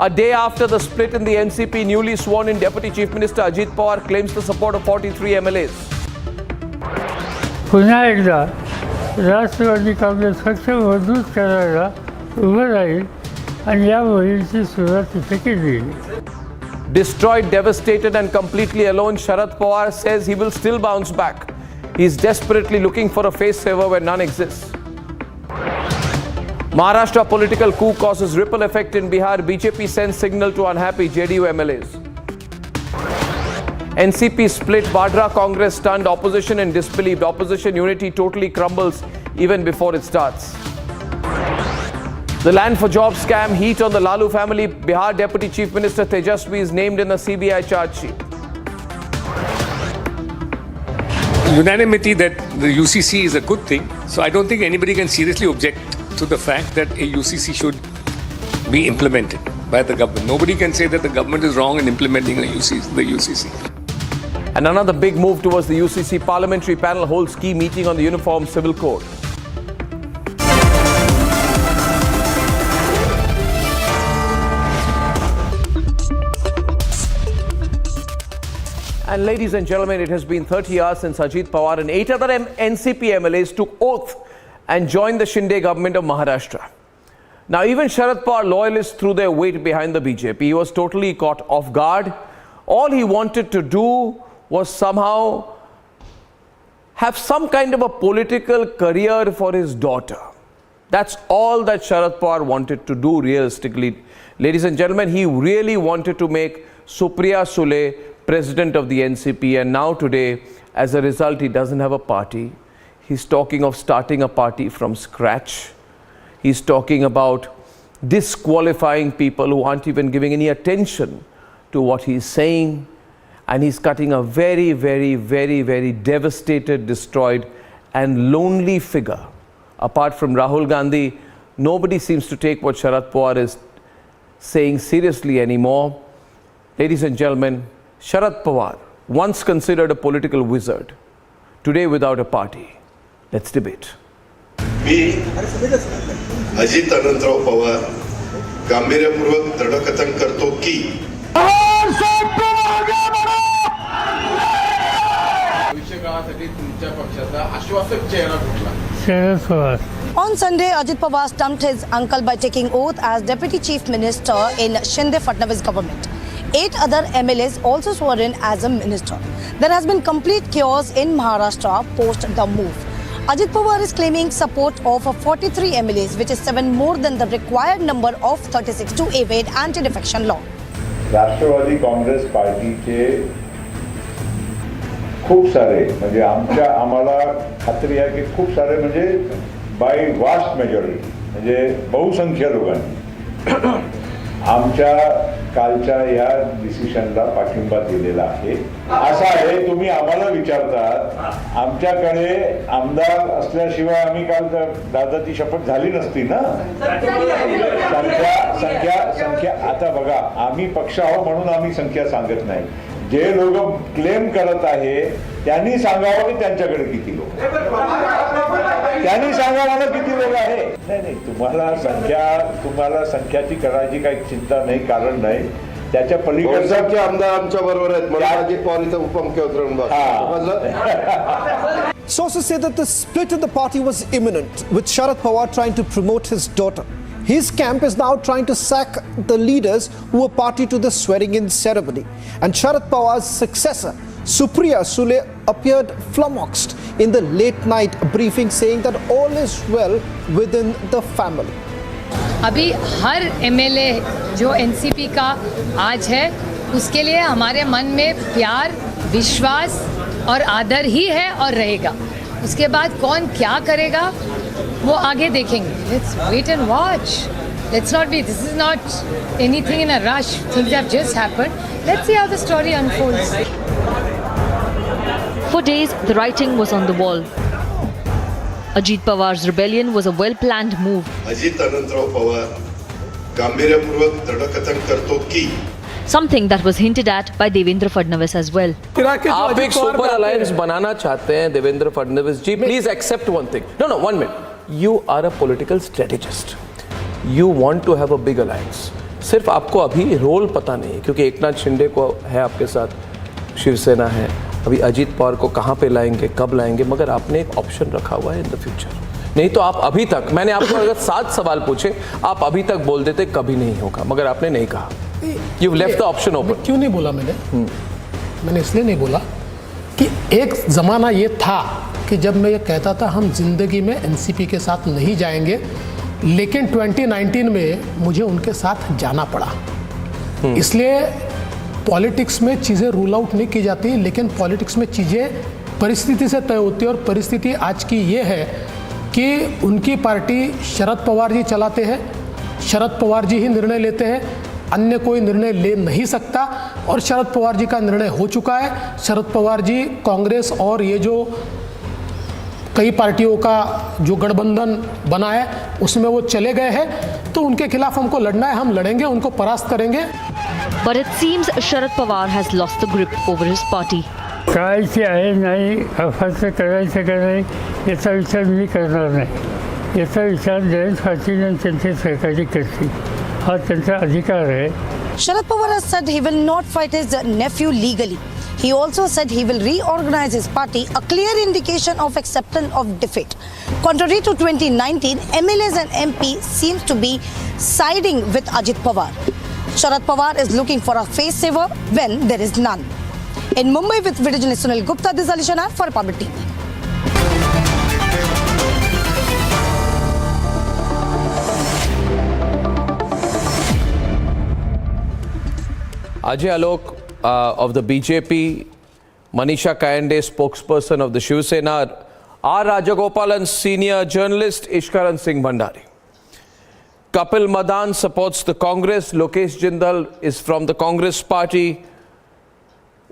A day after the split in the NCP, newly sworn in Deputy Chief Minister Ajit Pawar claims the support of 43 MLAs. पुन्हा एकदा राष्ट्रवादी काँग्रेस पक्ष मजबूत करायला उभं राहील आणि या मोहिमेची सुरुवात इथे केली. Destroyed, devastated and completely alone, Sharad Pawar says he will still bounce back. He is desperately looking for a face saver where none exists. Maharashtra political coup causes ripple effect in Bihar. BJP sends signal to unhappy JDU MLAs. NCP split, Vadra Congress stunned, opposition in disbelief. Opposition unity totally crumbles even before it starts. The land for job scam, heat on the Lalu family. Bihar Deputy Chief Minister Tejasvi is named in the CBI charge sheet. Unanimity that the UCC is a good thing, so I don't think anybody can seriously object to the fact that a UCC should be implemented by the government. Nobody can say that the government is wrong in implementing the UCC. And another big move towards the UCC. Parliamentary panel holds key meeting on the Uniform Civil Code. And ladies and gentlemen, it has been 30 hours since Ajit Pawar and 8 other NCP MLAs took oath and joined the Shinde government of Maharashtra. Now, even Sharad Pawar loyalists threw their weight behind the BJP. He was totally caught off guard. All he wanted to do was somehow have some kind of a political career for his daughter. That's all that Sharad Pawar wanted to do realistically. Ladies and gentlemen, he really wanted to make Supriya Sule president of the NCP, and now today, as a result, he doesn't have a party. He's talking of starting a party from scratch. He's talking about disqualifying people who aren't even giving any attention to what he's saying. And he's cutting a very, very, very, very devastated, destroyed and lonely figure. Apart from Rahul Gandhi, nobody seems to take what Sharad Pawar is saying seriously anymore. Ladies and gentlemen, Sharad Pawar, once considered a political wizard, today without a party. Let's debate. मी अजित अनंतराव पवार गांभीर्यपूर्वक दृढकथन करतो की भविष्य काळासाठी तुमच्या पक्षाचा आश्वासक चेहरा कुठला Sharad Pawar. On Sunday, Ajit Pawar stumped his uncle by taking oath as Deputy Chief Minister in Shinde-Fadnavis government. 8 other MLAs also sworn in as a minister. There has been complete chaos in Maharashtra post the move. Ajit Pawar is claiming support of 43 MLAs, which is 7 more than the required number of 36 to evade anti-defection law. राष्ट्रवादी काँग्रेस पार्टीचे खूप सारे म्हणजे आम्हाला खात्री आहे की खूप सारे म्हणजे बाय वास्ट मेजॉरिटी म्हणजे बहुसंख्य लोकांनी आमच्या कालच्या या डिसिशनला पाठिंबा दिलेला आहे. असं आहे, तुम्ही आम्हाला विचारतात, आमच्याकडे आमदार असल्याशिवाय आम्ही काल दादाची शपथ झाली नसती ना. संख्या आता बघा, आम्ही पक्ष आहो म्हणून आम्ही संख्या सांगत नाही. जे लोक क्लेम करत आहे त्यांनी सांगावं की त्यांच्याकडे किती लोक, त्यांनी सांगावं किती लोक आहे. नाही, तुम्हाला संख्याची करायची काही चिंता नाही, कारण नाही. त्याच्या पलीकडचे आमदार आमच्या बरोबर आहेत. मला अजित पवार इथं उपमुख्यमंत्री म्हणून. Sources say that the split in the party was imminent, with Sharad Pawar trying to promote his daughter. His camp is now trying to sack the leaders who were party to the swearing-in ceremony. And Sharad Pawar's successor, Supriya Sule, appeared flummoxed in the late-night briefing, saying that all is well within the family. अभी हर MLA जो NCP का आज है, उसके लिए हमारे मन में प्यार, विश्वास और आदर ही है और रहेगा. उसके बाद कौन क्या करेगा वो आगे देखेंगे. Let's wait and watch. Let's not be. This is not anything in a rush. Things have just happened. Let's see how the story unfolds. For days, the writing was on the wall. Ajit Pawar's rebellion was a well-planned move. Ajit Anantrao Pawar गांभीर्यपूर्वक दृढकथन करतो की Something that was hinted at by Devendra Fadnavis as well. आप एक super alliance बनाना चाहते हैं Devendra Fadnavis ji. Please accept one thing. No one minute. You are a political strategist. You want to have a big alliance. सिर्फ आपको अभी role पता नहीं, क्योंकि एकनाथ शिंदे को है आपके साथ, शिवसेना है, अभी अजीत पवार को कहाँ पे लाएंगे, कब लाएंगे, मगर आपने एक ऑप्शन रखा हुआ है इन द फ्यूचर. नहीं तो आप अभी तक, मैंने आपको अगर 7 सवाल पूछे, आप अभी तक बोल देते कभी नहीं होगा, मगर आपने नहीं कहा. You've left the option open. क्यों नहीं बोला मैंने इसलिए नहीं बोला कि एक ज़माना ये था कि जब मैं ये कहता था हम जिंदगी में एनसीपी के साथ नहीं जाएंगे, लेकिन 2019 में मुझे उनके साथ जाना पड़ा. इसलिए पॉलिटिक्स में चीज़ें रूल आउट नहीं की जाती, लेकिन पॉलिटिक्स में चीज़ें परिस्थिति से तय होती है. और परिस्थिति आज की ये है कि उनकी पार्टी शरद पवार जी चलाते हैं, शरद पवार जी ही निर्णय लेते हैं, अन्य कोई निर्णय ले नहीं सकता. और शरद पवार जी का निर्णय हो चुका है. शरद पवार जी कांग्रेस और ये जो कई पार्टियों का जो गठबंधन बना है उसमें वो चले गए हैं. तो उनके खिलाफ हमको लड़ना है, हम लड़ेंगे, उनको परास्त करेंगे. But it seems Sharad Pawar has lost the grip over his party. करायचे आहे नाही, फारसं करायचं का नाही याचा विचार मी करणार नाही. याचा विचार जयंत पाटील आणि त्यांचे सहकारी करतील. हा त्यांचा अधिकार आहे. Sharad Pawar has said he will not fight his nephew legally. He also said he will reorganize his party, a clear indication of acceptance of defeat. Contrary to 2019, MLAs and MP seems to be siding with Ajit Pawar. Sharad Pawar is looking for a face saver when there is none. In Mumbai with video journalist Sunil Gupta, this is Alishana for Republic TV. Ajay Alok of the BJP, Manisha Kayande, spokesperson of the Shiv Sena, R. Rajagopalan, senior journalist, Ishkaran Singh Bhandari. Kapil Madan supports the Congress. Lokesh Jindal is from the Congress party.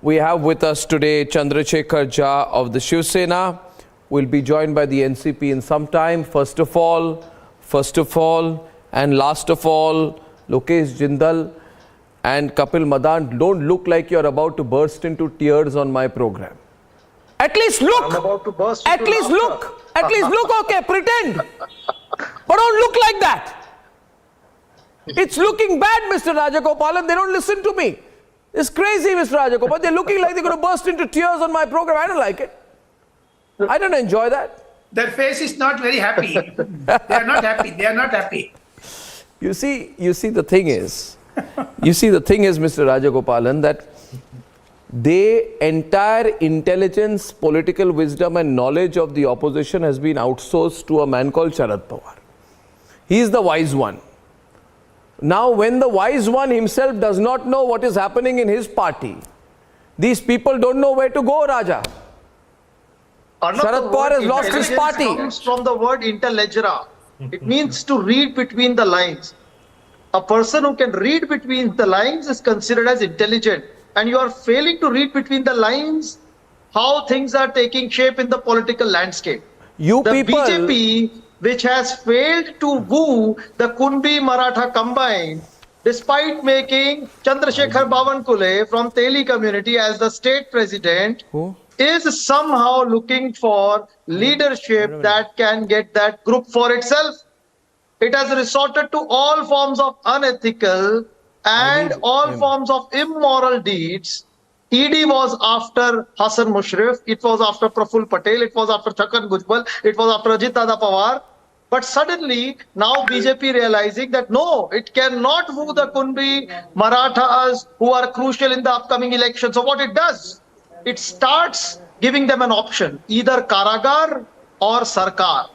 We have with us today Chandrasekhar Jha of the Shiv Sena. We'll be joined by the NCP in some time. First of all, and last of all, Lokesh Jindal and Kapil Madan, don't look like you're about to burst into tears on my program. At least look. I'm about to burst. At least look. At least look. Okay, pretend. But don't look like that. It's looking bad, Mr. Rajagopalan. They don't listen to me. It's crazy, Mr. Rajagopalan. They're looking like they're going to burst into tears on my program. I don't like it. I don't enjoy that. Their face is not very happy. They are not happy. They are not happy. You see, the thing is, Mr. Rajagopalan, that the entire intelligence, political wisdom and knowledge of the opposition has been outsourced to a man called Sharad Pawar. He is the wise one. Now, when the wise one himself does not know what is happening in his party, these people don't know where to go, Raja. Sharad Pawar has lost his party. It comes from the word intellegere. It means to read between the lines. A person who can read between the lines is considered as intelligent. And you are failing to read between the lines how things are taking shape in the political landscape. The BJP, which has failed to woo the Kunbi Maratha combine, despite making Chandrasekhar Bawankule from Teli community as the state president, is somehow looking for leadership that can get that group for itself. It has resorted to all forms of unethical and all forms of immoral deeds. ED was after Hassan Mushrif, it was after Praful Patel, it was after Chhakan Bhujbal, it was after Ajit Pawar. But suddenly, now BJP realizing that no, it cannot woo the Kunbi Marathas who are crucial in the upcoming election. So what it does, it starts giving them an option, either Karagar or Sarkar.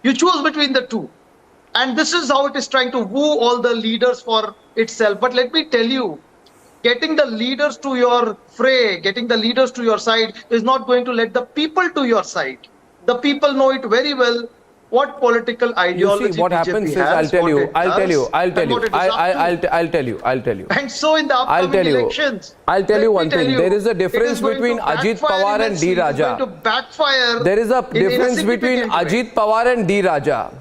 You choose between the two. And this is how it is trying to woo all the leaders for itself. But let me tell you, getting the leaders to your fray, getting the leaders to your side is not going to let the people to your side. The people know it very well what political ideology you see, what BJP happens is, has, I'll tell you. And so in the upcoming elections, I'll tell you one thing. There is a difference between Ajit Pawar and D. Raja. There is a difference between Ajit Pawar and D. Raja.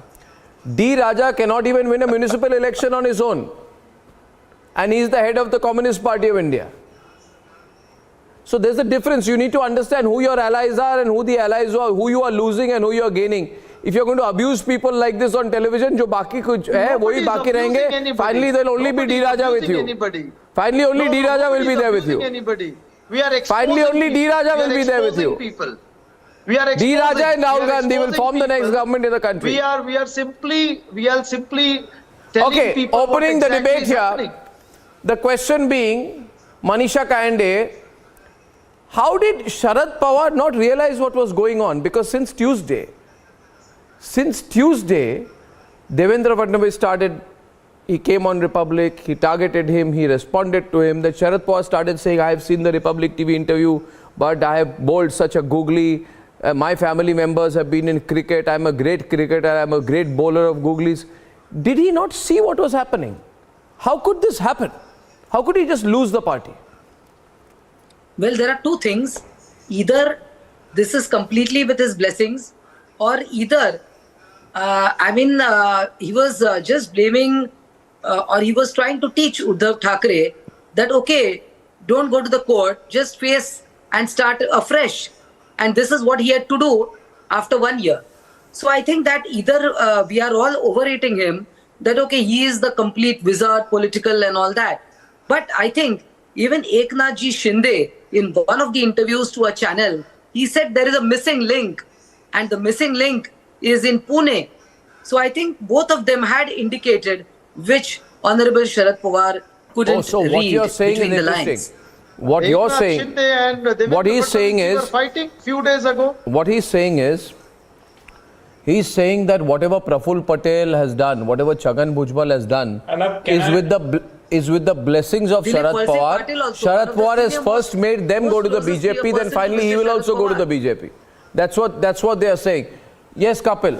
D. Raja cannot even win a municipal election on his own. And he is the head of the Communist Party of India. So there's a difference. You need to understand who your allies are and who the allies are, who you are losing and who you are gaining. If you're going to abuse people like this on television, jo baki kuch hai, wohi baki rahenge, finally there'll only be D. Raja with you. Finally only D. Raja will be there with you. Finally only D. Raja will be there with you. D. Raja and Rahul Gandhi will form the next government in the country. We are simply telling people opening the debate here. The question being, Manisha Kayande, how did Sharad Pawar not realize what was going on? Because since Tuesday, Devendra Fadnavis started, he came on Republic, he targeted him, he responded to him. That Sharad Pawar started saying, I have seen the Republic TV interview, but I have bowled such a googly. My family members have been in cricket. I'm a great cricketer. I'm a great bowler of googlies. Did he not see what was happening? How could this happen? How could he just lose the party? Well, there are two things. Either this is completely with his blessings, or either, he was just blaming or he was trying to teach Uddhav Thackeray that, okay, don't go to the court, just face and start afresh. And this is what he had to do after 1 year. So I think that either we are all overrating him, that, okay, he is the complete wizard, political and all that. But I think even Eknath Ji Shinde, in one of the interviews to a channel, he said there is a missing link, and the missing link is in Pune. So I think both of them had indicated which Honorable Sharad Pawar couldn't read between the lines. What you're saying, what he's saying is, fighting few days ago. What he's saying is, he's saying that whatever Praful Patel has done, whatever Chhakan Bhujbal has done, is with the blessings of Sharad Pawar. Sharad Pawar has first made them go to the BJP, then finally he will also go to the BJP. That's what they are saying. Yes, Kapil.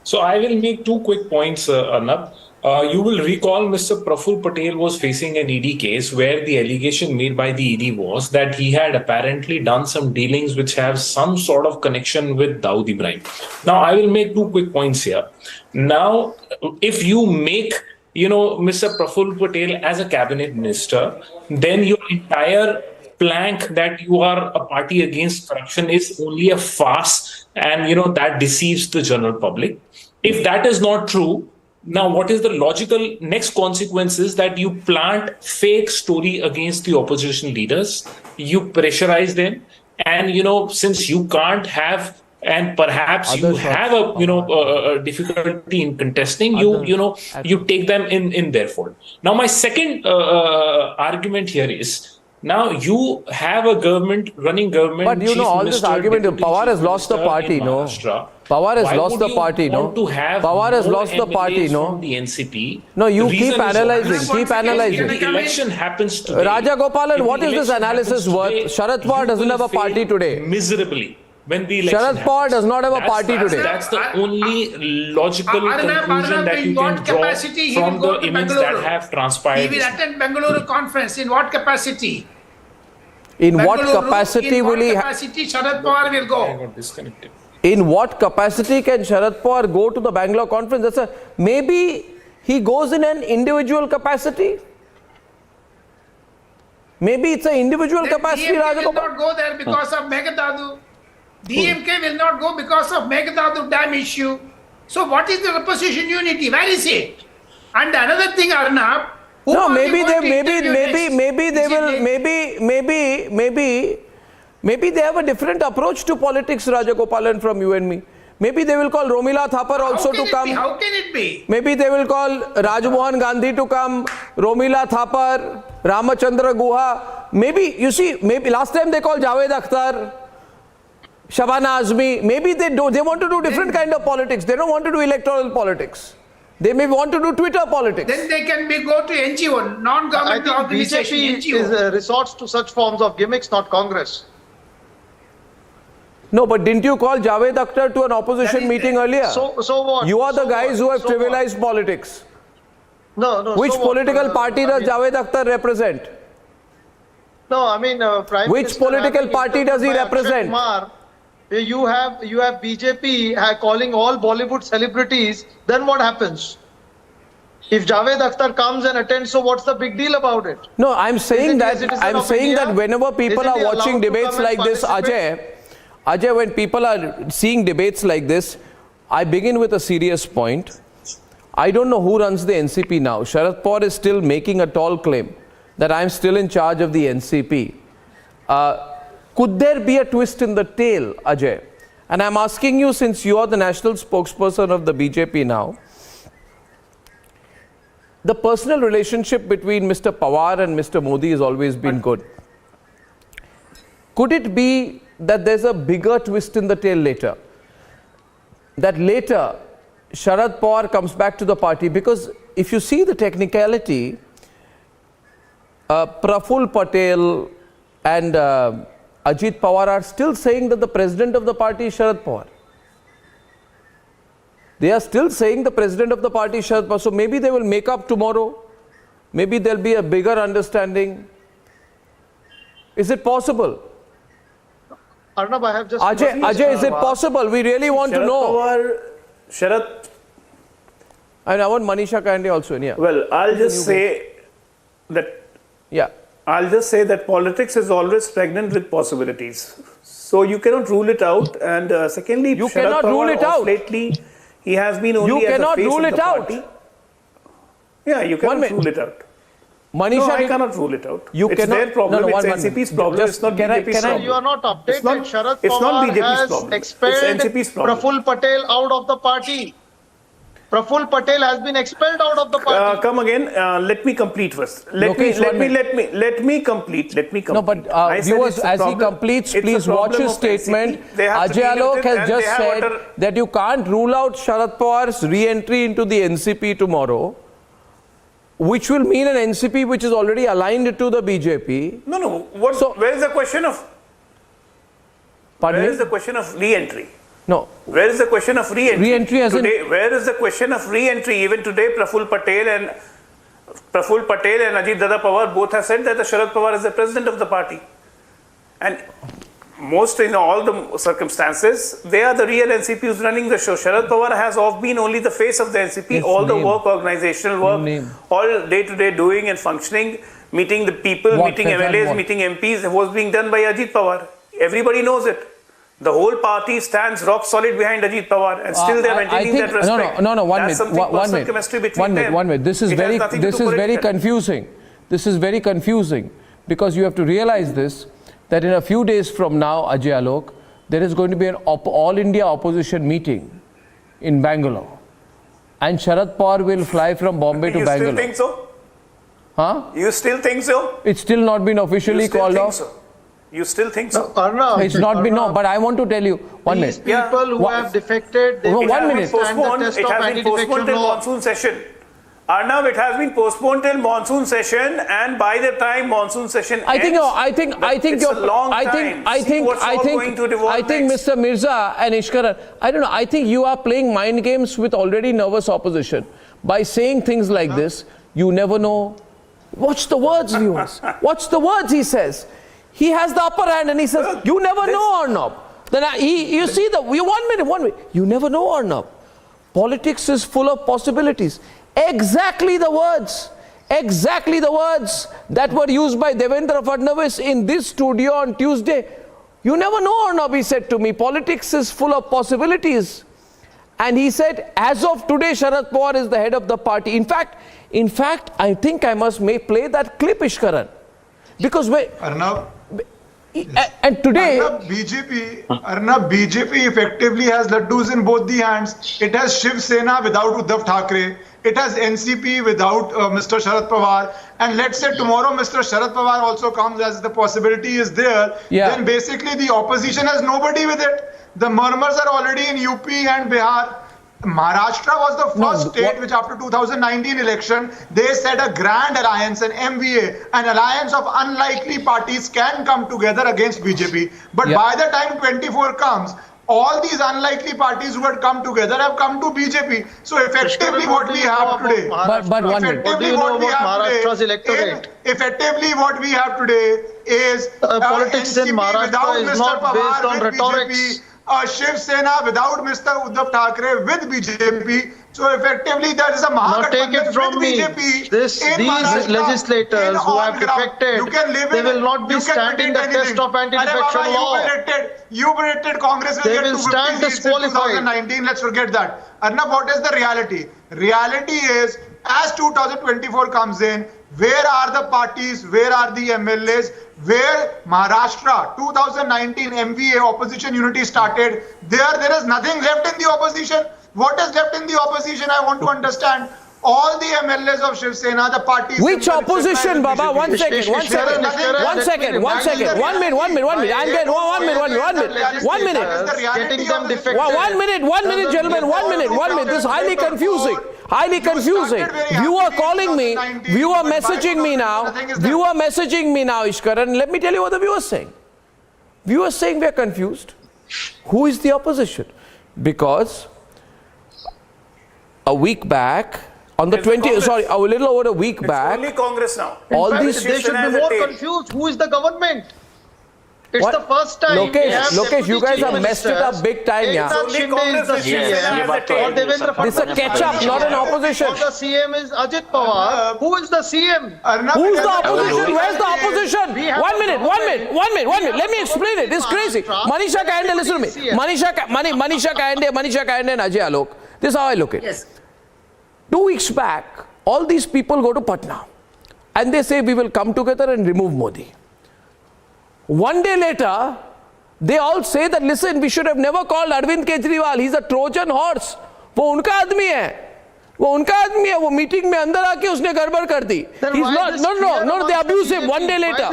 So I will make two quick points, Arnab. You will recall Mr. Praful Patel was facing an ED case where the allegation made by the ED was that he had apparently done some dealings which have some sort of connection with Dawood Ibrahim. Now, I will make two quick points here. Now, if you make, Mr. Praful Patel as a cabinet minister, then your entire plank that you are a party against corruption is only a farce, and, that deceives the general public. If that is not true, now, what is the logical next consequence is that you plant fake story against the opposition leaders, you pressurize them, And since you can't have, and perhaps you have a difficulty in contesting, you take them in their fold. Now, my second argument here is, now you have a running government. But all this argument, Pawar has lost the party, no? Pawar has lost the party, no? Pawar has lost the party, no? The NCP. No, you keep analyzing, keep analyzing. The election happens today. Rajagopalan, what is this analysis worth? Sharad Pawar doesn't have a party today. Miserably. When the election Sharad Pawar does not have a party today. That's the only logical conclusion that you can draw from the events that have transpired. He will attend Bengaluru conference. In what capacity? In what capacity will he? In what capacity Sharad Pawar will go? I got disconnected. In what capacity can Sharad Pawar go to the Bangalore conference? Maybe he goes in an individual capacity. Maybe it's an individual capacity. DMK will not go there because of Meghdadu. DMK will not go because of Meghdadu dam issue. So what is the opposition unity? Where is it? And another thing, Arnab. No, maybe they have a different approach to politics, Rajagopalan, from you and me. Maybe they will call Romila Thapar also to come. How can it be? Maybe they will call Rajmohan Gandhi to come, Romila Thapar, Ramachandra Guha. Maybe, you see, maybe last time they called Javed Akhtar, Shabana Azmi. Maybe they want to do different kind of politics. They don't want to do electoral politics. They may want to do Twitter politics. Then they can go to NGO, non-government organization. BJP resorts to such forms of gimmicks, not Congress. No, but didn't you call Javed Akhtar to an opposition meeting earlier? So what? You are the guys who have trivialized politics. No. Which political party does Javed Akhtar represent? No, I mean, Prime Which Minister political party does he represent? Kumar, you have BJP calling all Bollywood celebrities. Then what happens? If Javed Akhtar comes and attends, so what's the big deal about it? No, I'm saying that whenever people are watching debates like this, Ajay, when people are seeing debates like this, I begin with a serious point. I don't know who runs the NCP now. Sharad Pawar is still making a tall claim that I'm still in charge of the NCP. Could there be a twist in the tail, Ajay? And I'm asking you, since you are the national spokesperson of the BJP now, the personal relationship between Mr. Pawar and Mr. Modi has always been good. Could it be that there's a bigger twist in the tail later? That later, Sharad Pawar comes back to the party? Because if you see the technicality, Praful Patel and Ajit Pawar are still saying that the president of the party is Sharad Pawar. They are still saying the president of the party is Sharad Pawar. So maybe they will make up tomorrow. Maybe there'll be a bigger understanding. Is it possible? Arnab, I have just... Ajay, is it possible? We really want to know. Sharad... And I want Manisha kindly also in here. Well, I'll just say that... Yeah. I'll just say that politics is always pregnant with possibilities. So you cannot rule it out. And secondly, you cannot rule it out. Lately, he has been only as the face of the party. Yeah, you cannot rule it out. Manisha, no, I cannot rule it out. You it's cannot, their problem. No, it's NCP's problem. It's not BJP's problem. You are not updated. Sharad it's not Pawar BJP's has problem. expelled It's NCP's problem. Praful Patel out of the party. Praful Patel has been expelled out of the party. Come again. Let me complete first. Let me complete. No, but viewers, as he completes, please watch his statement. Ajay Alok has just said that you can't rule out Sharad Pawar's re-entry into the NCP tomorrow, which will mean an NCP which is already aligned to the BJP. No. Where is the question of? Where is the question of re-entry? No. Where is the question of re-entry? Re-entry as today, where is the question of re-entry? Even today, Praful Patel and Ajit Dada Pawar both have said that the Sharad Pawar is the president of the party. And most in all the circumstances, they are the real NCP who's running the show. Sharad Pawar has been only the face of the NCP. All the work, organizational work, all day-to-day doing and functioning, meeting the people, meeting MLAs, meeting MPs, was being done by Ajit Pawar. Everybody knows it. The whole party stands rock solid behind Ajit Pawar, and still they are maintaining that respect. No, 1 minute. One minute. This is very confusing. This is very confusing because you have to realize this, that in a few days from now, Ajay Alok, there is going to be an all India opposition meeting in Bangalore. And Sharad Pawar will fly from Bombay to Bangalore. You still think so? Huh? You still think so? It's still not been officially called off. So? You still think so? It's not been, no, but I want to tell you, one minute. These people who have defected, they 1 minute. It has been postponed till monsoon session. Arnav, it has been postponed till monsoon session, and by the time monsoon session ends, I think Mr. Mirza and Ishkaran, I don't know, I think you are playing mind games with already nervous opposition. By saying things like this, you never know. Watch the words, viewers. Watch the words he says. He has the upper hand and he says, you never know, Arnav. Then you see the, 1 minute. You never know, Arnav. Politics is full of possibilities. Exactly the words that were used by Devendra Fadnavis in this studio on Tuesday. You never know, Arnav, he said to me, politics is full of possibilities. And he said, as of today, Sharad Pawar is the head of the party. In fact, I think I must play that clip, Ishkaran. Because Arnav, and today Arnav, BJP effectively has laddus in both the hands. It has Shiv Sena without Uddhav Thackeray. It has NCP without Mr. Sharad Pawar. And let's say tomorrow Mr. Sharad Pawar also comes, as the possibility is there. Then basically the opposition has nobody with it. The murmurs are already in UP and Bihar. Maharashtra was the first state which after 2019 election, they said a grand alliance, an MVA, an alliance of unlikely parties can come together against BJP. But by the time 24 comes, all these unlikely parties who had come together have come to BJP. So effectively what we have today, effectively what we have today is politics in Maharashtra is not based on rhetorics. Shiv Sena without Mr. Uddhav Thackeray with BJP. So effectively there is a Mahagathbandhan with BJP. These legislators who have defected, they will not be standing the test of anti-defection law. You predicted Congress will get 250 seats in 2019. Let's forget that. Arnav, what is the reality? Reality is, as 2024 comes in, where are the parties, where are the MLAs, where Maharashtra 2019 MVA opposition unity started, there is nothing left in the opposition. What is left in the opposition? I want to understand. All the MLAs of Shiv Sena, the parties. Which opposition, Baba? 1 second. 1 minute. I'm getting 1 minute, gentlemen. 1 minute. This is highly confusing. Viewer calling me. Viewer messaging me now, Ishkaran. Let me tell you what the viewer is saying. Viewer is saying we are confused. Who is the opposition? Because a week back, on the 20th, sorry, a little over a week back. Only Congress now. They should be more confused. Who is the government? It's the first time. Lokesh, you guys have messed it up big time, yeah. This is a catch-up, not an opposition. The CM is Ajit Pawar. Who is the CM? Who's the opposition? Where's the opposition? 1 minute. Let me explain it. This is crazy. Manisha Kande, listen to me. Manisha Kande and Ajay Alok. This is how I look at it. Yes. 2 weeks back, all these people go to Patna and they say we will come together and remove Modi. 1 day later, they all say that listen, we should have never called Arvind Kejriwal. He's a Trojan horse. वो उनका आदमी है. वो meeting में अंदर आके उसने गड़बड़ कर दी. He's not. No. They abuse him 1 day later.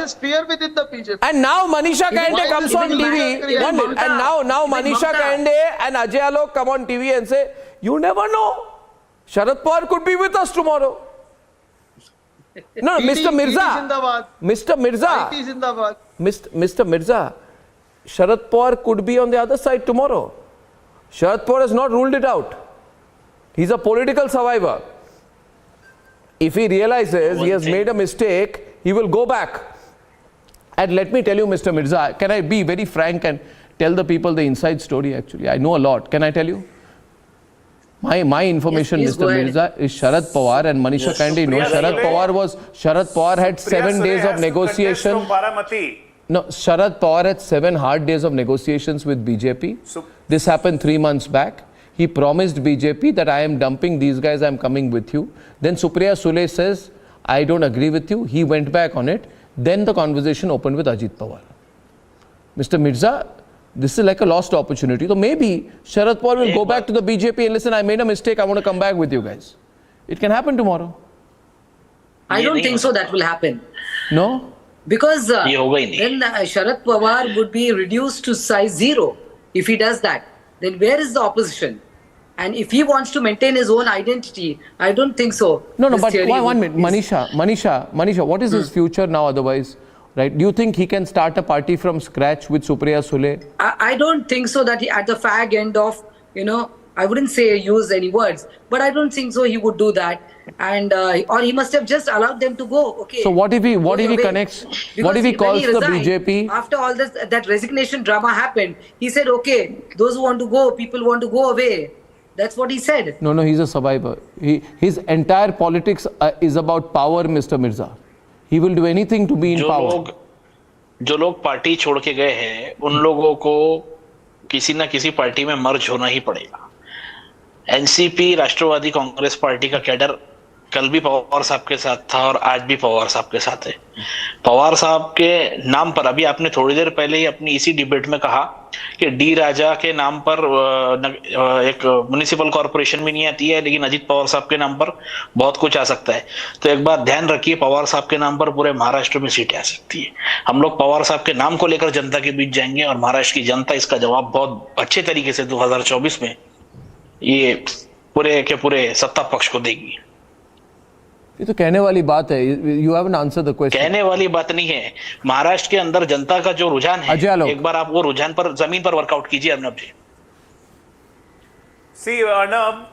And now Manisha Kande comes on TV. 1 minute. And now Manisha Kande and Ajay Alok come on TV and say, you never know. Sharad Pawar could be with us tomorrow. No, Mr. Mirza, Sharad Pawar could be on the other side tomorrow. Sharad Pawar has not ruled it out. He's a political survivor. If he realizes he has made a mistake, he will go back. And let me tell you, Mr. Mirza, can I be very frank and tell the people the inside story actually? I know a lot. Can I tell you? My information, yes, Mr. Mirza, is Sharad Pawar and Manisha Kande. No, Sharad Pawar had 7 days of negotiation. No, Sharad Pawar had 7 hard days of negotiations with BJP. This happened 3 months back. He promised BJP that I am dumping these guys, I am coming with you. Then Supriya Sule says, I don't agree with you. He went back on it. Then the conversation opened with Ajit Pawar. Mr. Mirza, this is like a lost opportunity. So maybe Sharad Pawar will go back to the BJP and listen, I made a mistake, I want to come back with you guys. It can happen tomorrow. I don't think so that will happen. No? Because then Sharad Pawar would be reduced to size 0 if he does that. Then where is the opposition? And if he wants to maintain his own identity, I don't think so. No, but one minute. Manisha, what is his future now otherwise? Right? Do you think he can start a party from scratch with Supriya Sule? I don't think so that he, at the fag end of, I wouldn't say use any words, but I don't think so he would do that. And or he must have just allowed them to go. Okay. So what if he connects? Because what if he calls when he the resigned, BJP? After all this, that resignation drama happened, he said, okay, those who want to go, people want to go away. That's what he said. No, he's a survivor. His entire politics is about power, Mr. Mirza. He will do anything to be in power. जो लोग party छोड़ के गए हैं, उन लोगों को किसी ना किसी पार्टी में मर्ज होना ही पड़ेगा. एनसीपी राष्ट्रवादी कांग्रेस पार्टी का कैडर कल भी पवार साहब के साथ था और आज भी पवार साहब के साथ है. पवार साहब के नाम पर अभी आपने थोड़ी देर पहले ही अपनी इसी डिबेट में कहा कि डी राजा के नाम पर एक म्युनिसिपल कॉर्पोरेशन भी नहीं आती है, लेकिन अजीत पवार साहब के नाम पर बहुत कुछ आ सकता है. तो एक बात ध्यान रखिए, पवार साहब के नाम पर पूरे महाराष्ट्र में सीटें आ सकती है. हम लोग पवार साहब के नाम को लेकर जनता के बीच जाएंगे और महाराष्ट्र की जनता इसका जवाब बहुत अच्छे तरीके से 2024 में ये पूरे के पूरे सत्ता पक्ष को देगी. ये तो कहने वाली बात है. You haven't answered the question. कहने वाली बात नहीं है. महाराष्ट्र के अंदर जनता का जो रुझान है, एक बार आप वो रुझान पर जमीन पर वर्कआउट कीजिए अर्नब जी. See, Arnab,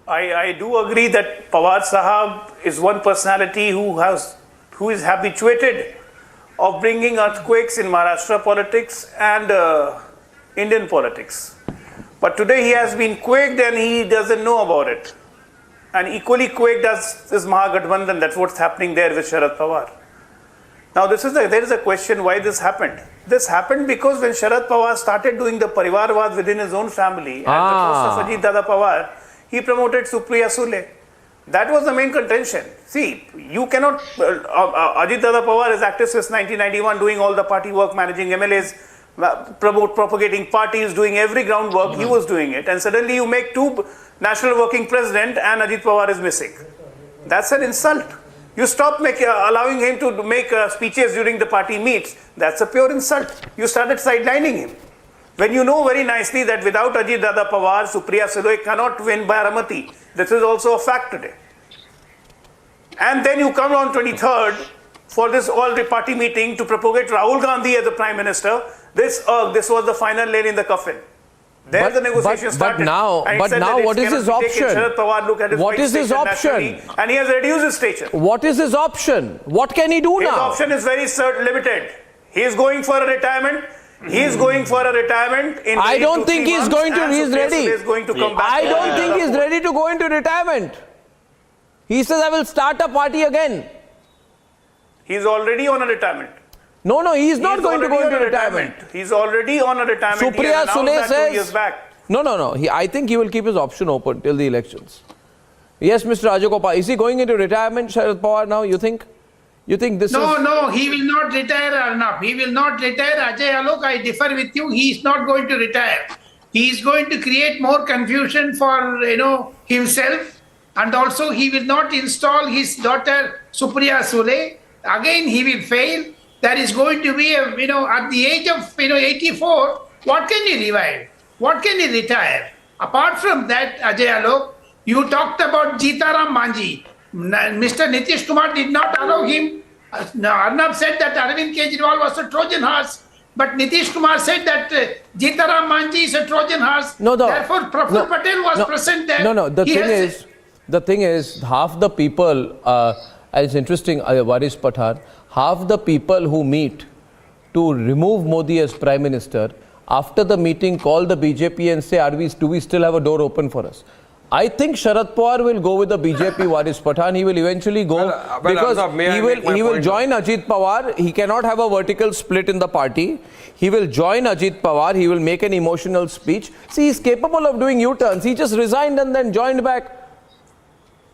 I do agree that Pawar Sahab is one personality who is habituated of bringing earthquakes in Maharashtra politics and Indian politics. But today he has been quaked and he doesn't know about it. And equally quaked as is Mahagathbandhan. That's what's happening there with Sharad Pawar. Now there is a question why this happened. This happened because when Sharad Pawar started doing the Parivarvad within his own family, at the post of Ajit Dada Pawar, he promoted Supriya Sule. That was the main contention. See, you cannot, Ajit Dada Pawar is active since 1991, doing all the party work, managing MLAs, propagating parties, doing every groundwork. He was doing it. And suddenly you make two national working president and Ajit Pawar is missing. That's an insult. You stop allowing him to make speeches during the party meets. That's a pure insult. You started sidelining him. When you know very nicely that without Ajit Dada Pawar, Supriya Sule cannot win Baramati. This is also a fact today. And then you come on 23rd for this all-party meeting to propagate Rahul Gandhi as the Prime Minister. This was the final nail in the coffin. There the negotiation started. But now what is his option? What is his option? And he has reduced his stature. What is his option? What can he do now? His option is very limited. He is going for a retirement. He is going for a retirement in I don't think he's going to, he's ready. I don't think he's ready to go into retirement. He says, I will start a party again. He's already on a retirement. No, he's not going to go into retirement. He's already on a retirement. Supriya Sule says, 2 years back. No. I think he will keep his option open till the elections. Yes, Mr. Rajagopal, is he going into retirement, Sharad Pawar, now, you think? You think this is... No, he will not retire, Arnab. He will not retire. Ajay Alok, I differ with you. He is not going to retire. He is going to create more confusion for, himself. And also, he will not install his daughter, Supriya Sule. Again, he will fail. There is going to be, at the age of, 84, what can he revive? What can he retire? Apart from that, Ajay Alok, you talked about Jitaram Manji. Mr. Nitish Kumar did not allow him. Arnab said that Arvind Kejriwal was a Trojan horse, but Nitish Kumar said that Jitaram Manji is a Trojan horse. Therefore, Praful Patel was present there. The thing is, half the people, and it's interesting, Waris Pathan, half the people who meet to remove Modi as Prime Minister, after the meeting call the BJP and say, do we still have a door open for us? I think Sharad Pawar will go with the BJP, Waris Pathan. He will eventually go because he will join Ajit Pawar. He cannot have a vertical split in the party. He will join Ajit Pawar. He will make an emotional speech. See, he's capable of doing U-turns. He just resigned and then joined back.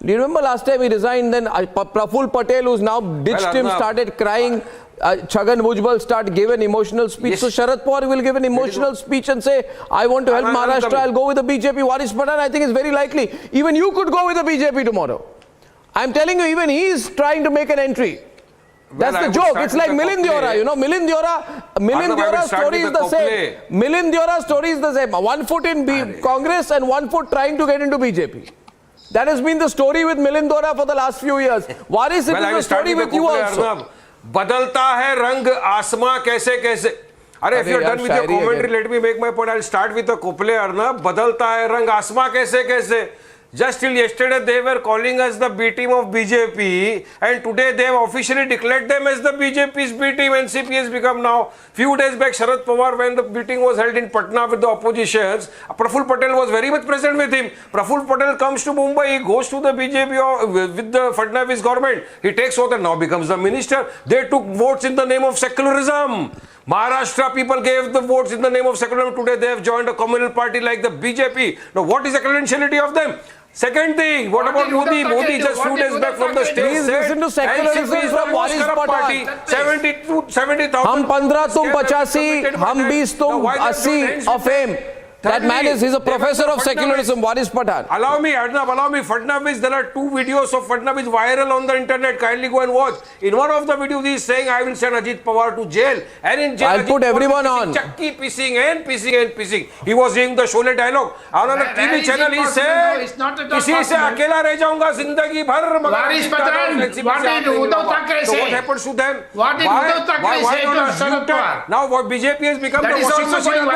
Do you remember last time he resigned? Then Praful Patel, who's now ditched him, started crying. Chhagan Bhujbal gave an emotional speech. So Sharad Pawar will give an emotional speech and say, I want to help Maharashtra, I'll go with the BJP. Waris Pathan, I think, is very likely. Even you could go with the BJP tomorrow. I'm telling you, even he is trying to make an entry. That's the joke. It's like Milind Deora, you know. Milind Deora's story is the same. Milind Deora's story is the same. 1 foot in Congress and 1 foot trying to get into BJP. That has been the story with Milind Deora for the last few years. Waris, it is the story with you also. बदलता है रंग आसमां कैसे कैसे अरे if you're done with your commentary, let me make my point. I'll start with the couple, Arnab. बदलता है रंग आसमां कैसे कैसे. Just till yesterday they were calling us the B team of BJP, and today they have officially declared them as the BJP's B team. NCP has become now. Few days back, Sharad Pawar, when the meeting was held in Patna with the oppositions, Praful Patel was very much present with him. Praful Patel comes to Mumbai, he goes to the BJP with the Fadnavis government. He takes oath and now becomes the minister. They took votes in the name of secularism. Maharashtra people gave the votes in the name of secularism. Today they have joined a communal party like the BJP. Now what is the credentiality of them? Second thing, what about Modi? Modi just few days back from the stage said NCP is the most corrupt party. 70,000. हम 15 तुम 85, हम 20 तुम 80 of fame. That man is, he's a professor of secularism, Waris Pathan. Allow me, Fadnavis, there are 2 videos of Fadnavis viral on the internet. Kindly go and watch. In one of the videos, he is saying, I will send Ajit Pawar to jail. And in jail, I'll put everyone on. Chakki pissing and pissing. He was saying the Sholay dialogue. On the TV channel, he said, किसी से अकेला रह जाऊंगा जिंदगी भर. Waris Pathan, what did Uddhav Thackeray say? So what happens to them? What did Uddhav Thackeray say to Sharad Pawar? Now what BJP has become that the washing machine.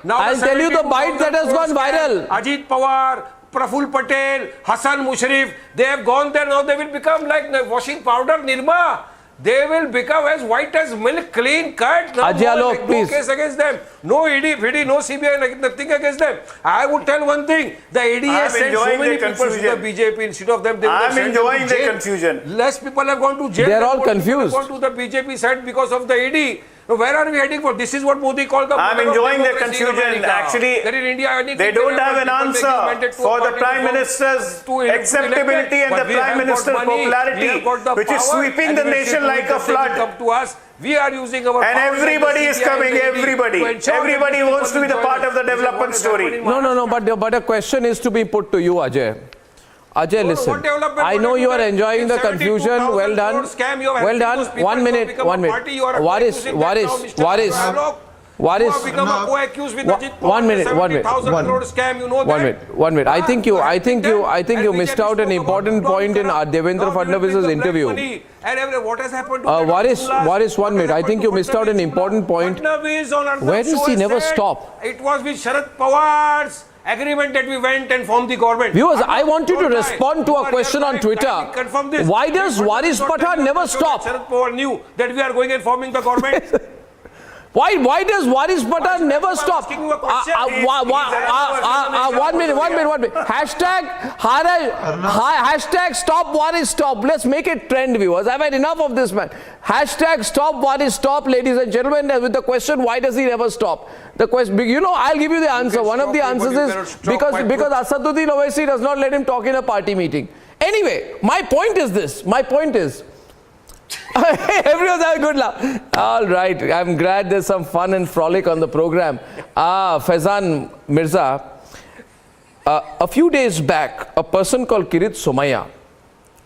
Now I'll tell you the bite that has gone viral. Ajit Pawar, Praful Patel, Hassan Musharraf, they have gone there. Now they will become like washing powder, Nirma. They will become as white as milk, clean cut. No, no case against them. No ED, PD, no CBI, nothing against them. I would tell one thing. The ED has sent so many people to the BJP. Instead of them, they would have sent them to jail. I'm enjoying the confusion. Less people have gone to jail. They're all confused. Gone to the BJP side because of the ED. So where are we heading for? This is what Modi called the. I'm enjoying the confusion. Actually, they don't have an answer for the Prime Minister's acceptability and the Prime Minister's popularity, which is sweeping the nation like a flood. Come to us. We are using our and everybody is coming. Everybody wants to be the part of the development story. No. But a question is to be put to you, Ajay. Ajay, listen. I know you are enjoying the confusion. Well done. 1 minute. Waris. 1 minute. I think you missed out an important point in Devendra Fadnavis's interview. What has happened to Waris, 1 minute. I think you missed out an important point. Where does he never stop? It was with Sharad Pawar's agreement that we went and formed the government. Viewers, I want you to respond to a question on Twitter. Why does Waris Pathan never stop? Sharad Pawar knew that we are going and forming the government. Why does Waris Pathan never stop? 1 minute. Hashtag stop Waris stop. Let's make it trend, viewers. I've had enough of this man. Hashtag stop Waris stop, ladies and gentlemen, with the question, why does he never stop? The question, I'll give you the answer. One of the answers is because Asaduddin Owaisi does not let him talk in a party meeting. Anyway, my point is, everyone's having a good laugh. All right, I'm glad there's some fun and frolic on the program. Faizan Mirza, a few days back, a person called Kirit Somaiya,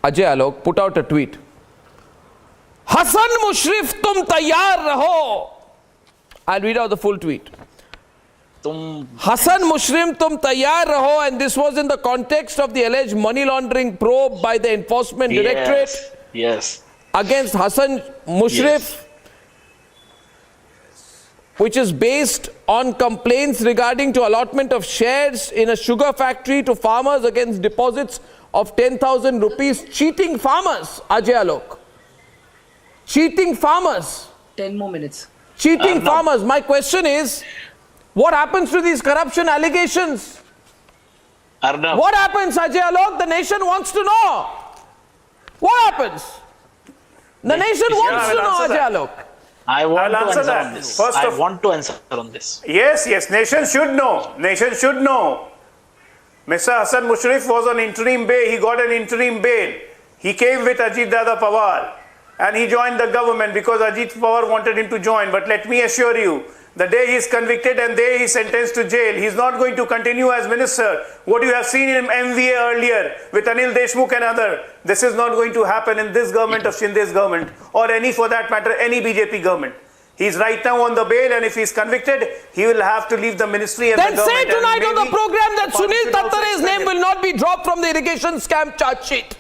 Ajay Alok, put out a tweet. Hassan Musharraf, tum tayyar raho. I'll read out the full tweet. Hassan Musharraf, tum tayyar raho, and this was in the context of the alleged money laundering probe by the Enforcement Directorate. Yes. Against Hassan Musharraf, which is based on complaints regarding to allotment of shares in a sugar factory to farmers against deposits of 10,000 rupees. Cheating farmers, Ajay Alok. Cheating farmers. 10 more minutes. Cheating farmers. My question is, what happens to these corruption allegations? What happens, Ajay Alok? The nation wants to know. What happens? The nation wants to know, Ajay Alok. I want to answer on this. Yes, nation should know. Mr. Hassan Musharraf was on interim bail. He got an interim bail. He came with Ajit Pawar and he joined the government because Ajit Pawar wanted him to join. But let me assure you, the day he is convicted and the day he is sentenced to jail, he is not going to continue as minister. What you have seen in MVA earlier with Anil Deshmukh and other, this is not going to happen in this government of Shinde's government or any, for that matter, any BJP government. He is right now on the bail, and if he is convicted, he will have to leave the ministry and then the government. Then say tonight on the program that Sunil Tattare's name will not be dropped from the irrigation scam charge sheet.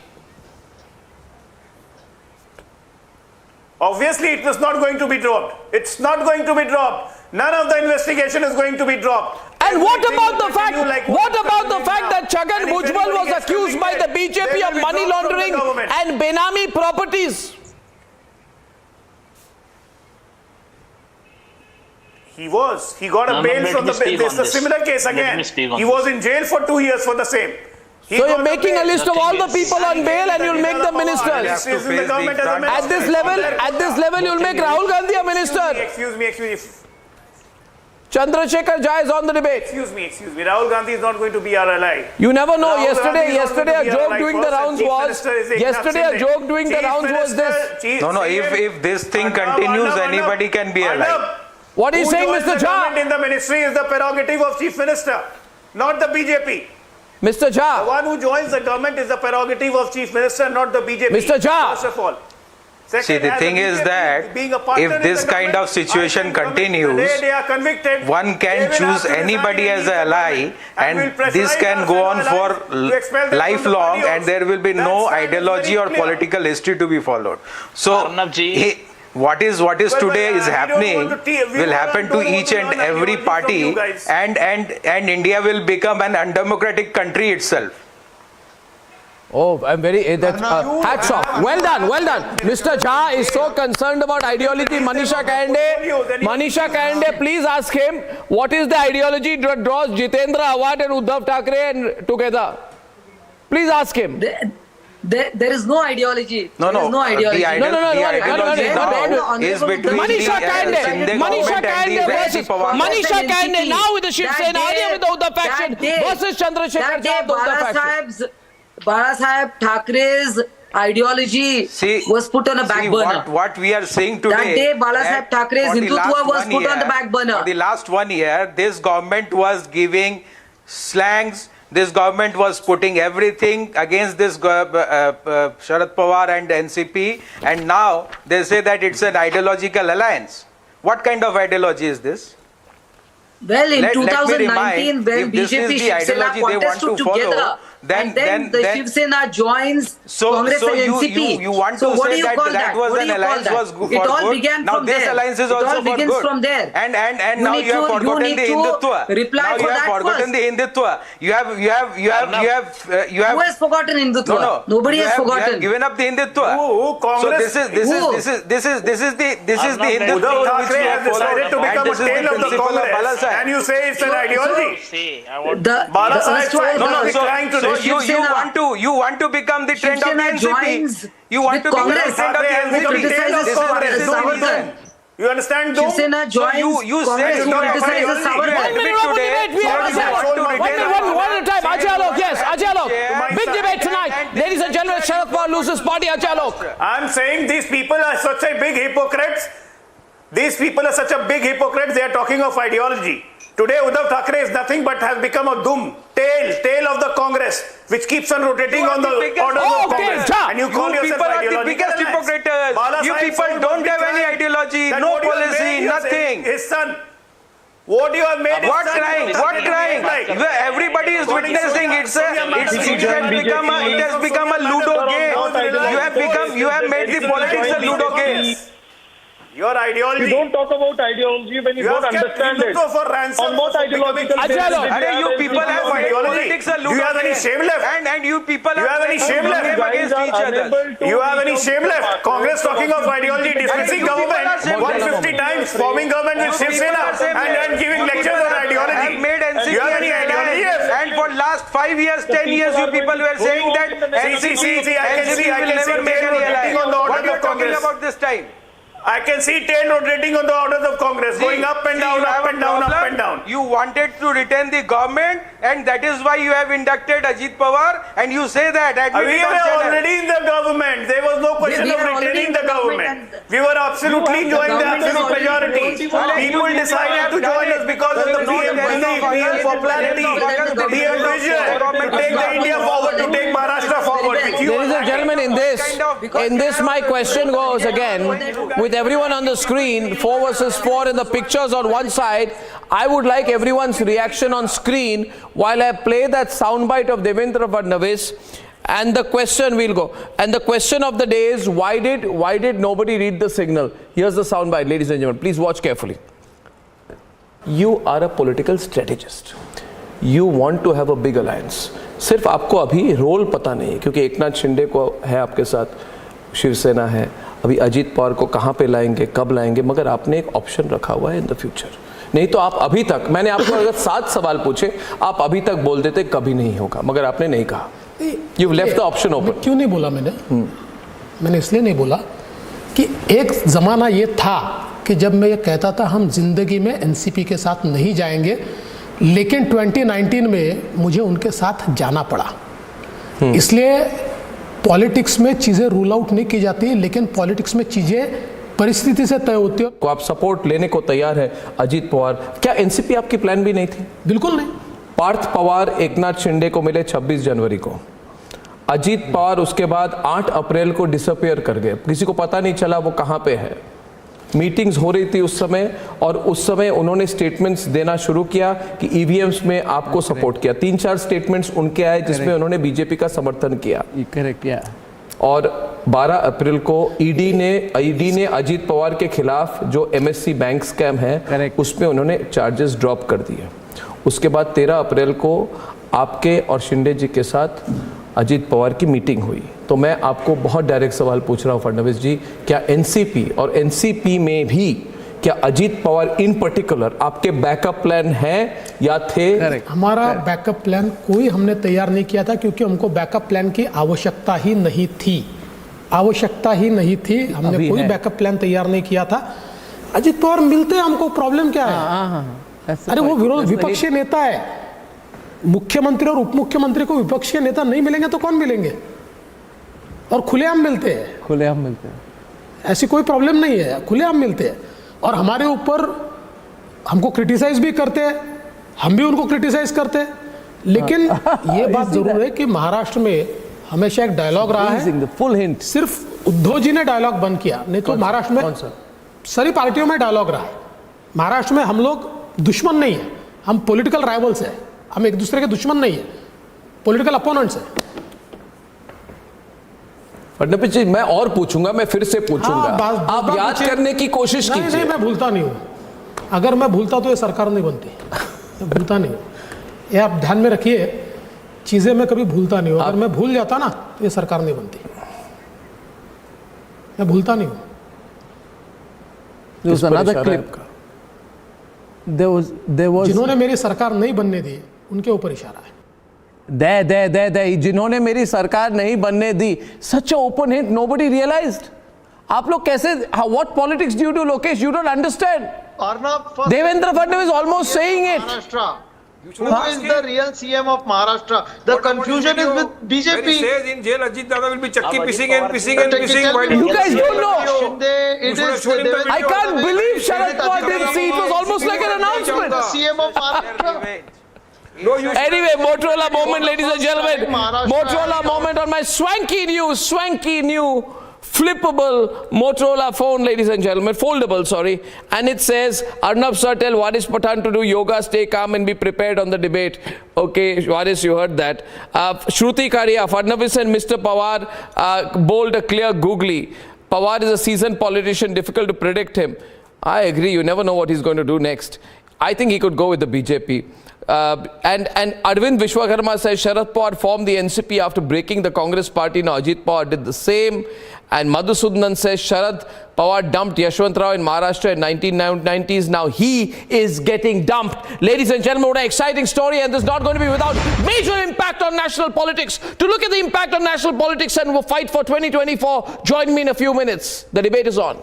Obviously, it was not going to be dropped. It's not going to be dropped. None of the investigation is going to be dropped. And what about the fact? What about the fact that Chhagan Bhujbal was accused by the BJP of money laundering and Benami properties? He was. He got a bail from the. It's a similar case again. He was in jail for 2 years for the same. So you're making a list of all the people on bail and you'll make them ministers. At this level, you'll make Rahul Gandhi a minister. Excuse me. Chandrasekhar Jha is on the debate. Excuse me. Rahul Gandhi is not going to be our ally. You never know. Yesterday a joke doing the rounds was. This. No. If this thing continues, anybody can be ally. What are you saying, Mr. Jha? In the ministry is the prerogative of Chief Minister, not the BJP. Mr. Jha. The one who joins the government is the prerogative of Chief Minister, not the BJP. Mr. Jha. First of all. Second, see, the thing is that if this kind of situation continues, one can choose anybody as an ally, and this can go on for lifelong, and there will be no ideology or political history to be followed. So, what is today is happening will happen to each and every party, and India will become an undemocratic country itself. Oh, I'm very, hats off. Well done. Mr. Jha is so concerned about ideology. Manisha Kande, please ask him what is the ideology that draws Jitendra Awad and Uddhav Thackeray together. Please ask him. There is no ideology. No. The ideology is between Manisha Kande now with the Shiv Sena, earlier with the Uddhav faction versus Chandrasekhar Jha, the Uddhav faction. Bala Saheb Thackre's ideology was put on a back burner. What we are saying today, that day Bala Saheb Thackre's Hindutva was put on the back burner. For the last 1 year, this government was giving slangs. This government was putting everything against this Sharad Pawar and NCP, and now they say that it's an ideological alliance. What kind of ideology is this? Well, in 2019, when BJP Shiv Sena contested together, then the Shiv Sena joins Congress and NCP. You want to say that was an alliance was for good? It all began now from this there. alliance is also for good. From there. And now you have forgotten the Hindutva. Now you have forgotten the Hindutva. You have. Who has forgotten Hindutva? No. Nobody has forgotten. You have given up the Hindutva. So this is the Hindutva which you have decided to become a tail of the Congress. And you say it's an ideology. Bala Saheb you want to become the trend of the NCP. You want to become the trend of the NCP. You understand? Shiv Sena joins you say who criticizes One at a time. Ajay Alok, yes, Ajay Alok. Big debate tonight. Ladies and gentlemen, Sharad Pawar loses party. Ajay Alok. I'm saying these people are such a big hypocrites. They are talking of ideology. Today, Uddhav Thackeray is nothing but has become a tail of the Congress, which keeps on rotating on the order of Congress. And you call yourself the biggest hypocrites. You people don't have any ideology, no policy, nothing. His son. What you have made? What crying? Everybody is witnessing. It has become a ludo game. You have made the politics a ludo game. Your ideology. You don't talk about ideology when you don't understand it. On what ideological basis? You people have politics a ludo game. You have any shame left? And you people have any shame left against each other. You have any shame left? Congress talking of ideology, dismissing government 150 times, forming government with Shiv Sena, and then giving lectures on ideology. You have any ideology? And for last 5 years, 10 years, you people were saying that NCP will never make any alliance. What are you talking about this time? I can see 10 rotating on the orders of Congress, going up and down, up and down, up and down. You wanted to retain the government, and that is why you have inducted Ajit Pawar, and you say that. We were already in the government. There was no question of retaining the government. We were absolutely enjoying the absolute majority. People decided to join us because of the PM popularity, the vision to take the India forward, to take Maharashtra forward. Ladies and gentlemen, in this my question goes again, with everyone on the screen, 4 versus 4 and the pictures on one side, I would like everyone's reaction on screen while I play that soundbite of Devendra Fadnavis, and the question will go. And the question of the day is, why did nobody read the signal? Here's the soundbite, ladies and gentlemen. Please watch carefully. You are a political strategist. You want to have a big alliance. सिर्फ आपको अभी role पता नहीं है, क्योंकि एकनाथ शिंदे को है आपके साथ, शिवसेना है, अभी अजीत पवार को कहाँ पे लाएंगे, कब लाएंगे, मगर आपने एक ऑप्शन रखा हुआ है इन द फ्यूचर. नहीं तो आप अभी तक, मैंने आपको अगर 7 सवाल पूछे, आप अभी तक बोल देते कभी नहीं होगा, मगर आपने नहीं कहा. You left the option open. क्यों नहीं बोला मैंने इसलिए नहीं बोला कि एक ज़माना ये था कि जब मैं ये कहता था हम जिंदगी में एनसीपी के साथ नहीं जाएंगे, लेकिन 2019 में मुझे उनके साथ जाना पड़ा. इसलिए पॉलिटिक्स में चीज़ें रूल आउट नहीं की जाती, लेकिन पॉलिटिक्स में चीज़ें परिस्थिति से तय होती है. तो आप सपोर्ट लेने को तैयार है अजीत पवार. क्या एनसीपी आपकी प्लान भी नहीं थी? बिल्कुल नहीं. पार्थ पवार एकनाथ शिंदे को मिले 26 जनवरी को. अजीत पवार उसके बाद 8 अप्रैल को डिसअपियर कर गए, किसी को पता नहीं चला वो कहाँ पे है. मीटिंग्स हो रही थी उस समय, और उस समय उन्होंने स्टेटमेंट्स देना शुरू किया कि ईवीएम्स में आपको सपोर्ट किया. 3-4 स्टेटमेंट्स उनके आए जिसमें उन्होंने बीजेपी का समर्थन किया. करेक्ट किया. और 12 अप्रैल को ईडी ने अजीत पवार के खिलाफ जो एमएससी बैंक स्कैम है उसमें उन्होंने चार्जेस ड्रॉप कर दिए. उसके बाद 13 अप्रैल को आपके और शिंदे जी के साथ अजीत पवार की मीटिंग हुई. तो मैं आपको बहुत डायरेक्ट सवाल पूछ रहा हूँ फडणवीस जी, क्या एनसीपी और एनसीपी में भी क्या अजीत पवार इन पर्टिकुलर आपके बैकअप प्लान है या थे? हमारा बैकअप प्लान कोई हमने तैयार नहीं किया था, क्योंकि हमको बैकअप प्लान की आवश्यकता ही नहीं थी. हमने कोई बैकअप प्लान तैयार नहीं किया था. अजीत पवार मिलते हैं, हमको प्रॉब्लम क्या है? अरे वो विपक्षी नेता है. मुख्यमंत्री और उप मुख्यमंत्री को विपक्षी नेता नहीं मिलेंगे तो कौन मिलेंगे? और खुलेआम मिलते हैं. ऐसी कोई प्रॉब्लम नहीं है, खुलेआम मिलते हैं. और हमारे ऊपर हमको क्रिटिसाइज भी करते हैं, हम भी उनको क्रिटिसाइज करते हैं. लेकिन ये बात जरूर है कि महाराष्ट्र में हमेशा एक डायलॉग रहा है. Full hint. सिर्फ उद्धव जी ने डायलॉग बंद किया, नहीं तो महाराष्ट्र में सारी पार्टियों में डायलॉग रहा है. महाराष्ट्र में हम लोग दुश्मन नहीं है, हम पॉलिटिकल राइवल्स हैं. हम एक दूसरे के दुश्मन नहीं है, पॉलिटिकल अपोनेंट्स हैं. फडणवीस जी, मैं और पूछूंगा, मैं फिर से पूछूंगा. आप याद करने की कोशिश कीजिए. नहीं, मैं भूलता नहीं हूँ. अगर मैं भूलता तो ये सरकार नहीं बनती. मैं भूलता नहीं हूँ, ये आप ध्यान में रखिए. चीजें मैं कभी भूलता नहीं हूँ. अगर मैं भूल जाता ना तो ये सरकार नहीं बनती. मैं भूलता नहीं हूँ. जिन्होंने मेरी सरकार नहीं बनने दी उनके ऊपर इशारा है. जिन्होंने मेरी सरकार नहीं बनने दी. सच ओपन हिंट, नोबडी रियलाइज्ड. आप लोग कैसे, what politics do you do Lokesh? You don't understand. Devendra Fadnavis almost saying it. Who is the real CM of Maharashtra? The confusion is with BJP. When he says in jail, Ajit Dada will be chakki pissing and pissing and pissing. You guys don't know. It is. I can't believe Sharad Pawar didn't see. It was almost like an announcement. The CM of Maharashtra. Anyway, Motorola moment, ladies and gentlemen. Motorola moment on my swanky new flippable Motorola phone, ladies and gentlemen, foldable, sorry. And it says, Arnab sir, tell Waris Pathan to do yoga, stay calm and be prepared on the debate. Okay, Waris, you heard that. Shruti Karia, Fadnavis and Mr. Pawar bold a clear googly. Pawar is a seasoned politician, difficult to predict him. I agree, you never know what he's going to do next. I think he could go with the BJP. And Arvind Vishwakarma says Sharad Pawar formed the NCP after breaking the Congress party. Now Ajit Pawar did the same. And Madhusudanan says Sharad Pawar dumped Yashwant Rao in Maharashtra in 1990s. Now he is getting dumped. Ladies and gentlemen, what an exciting story, and this is not going to be without major impact on national politics. To look at the impact on national politics and we'll fight for 2024, join me in a few minutes. The debate is on.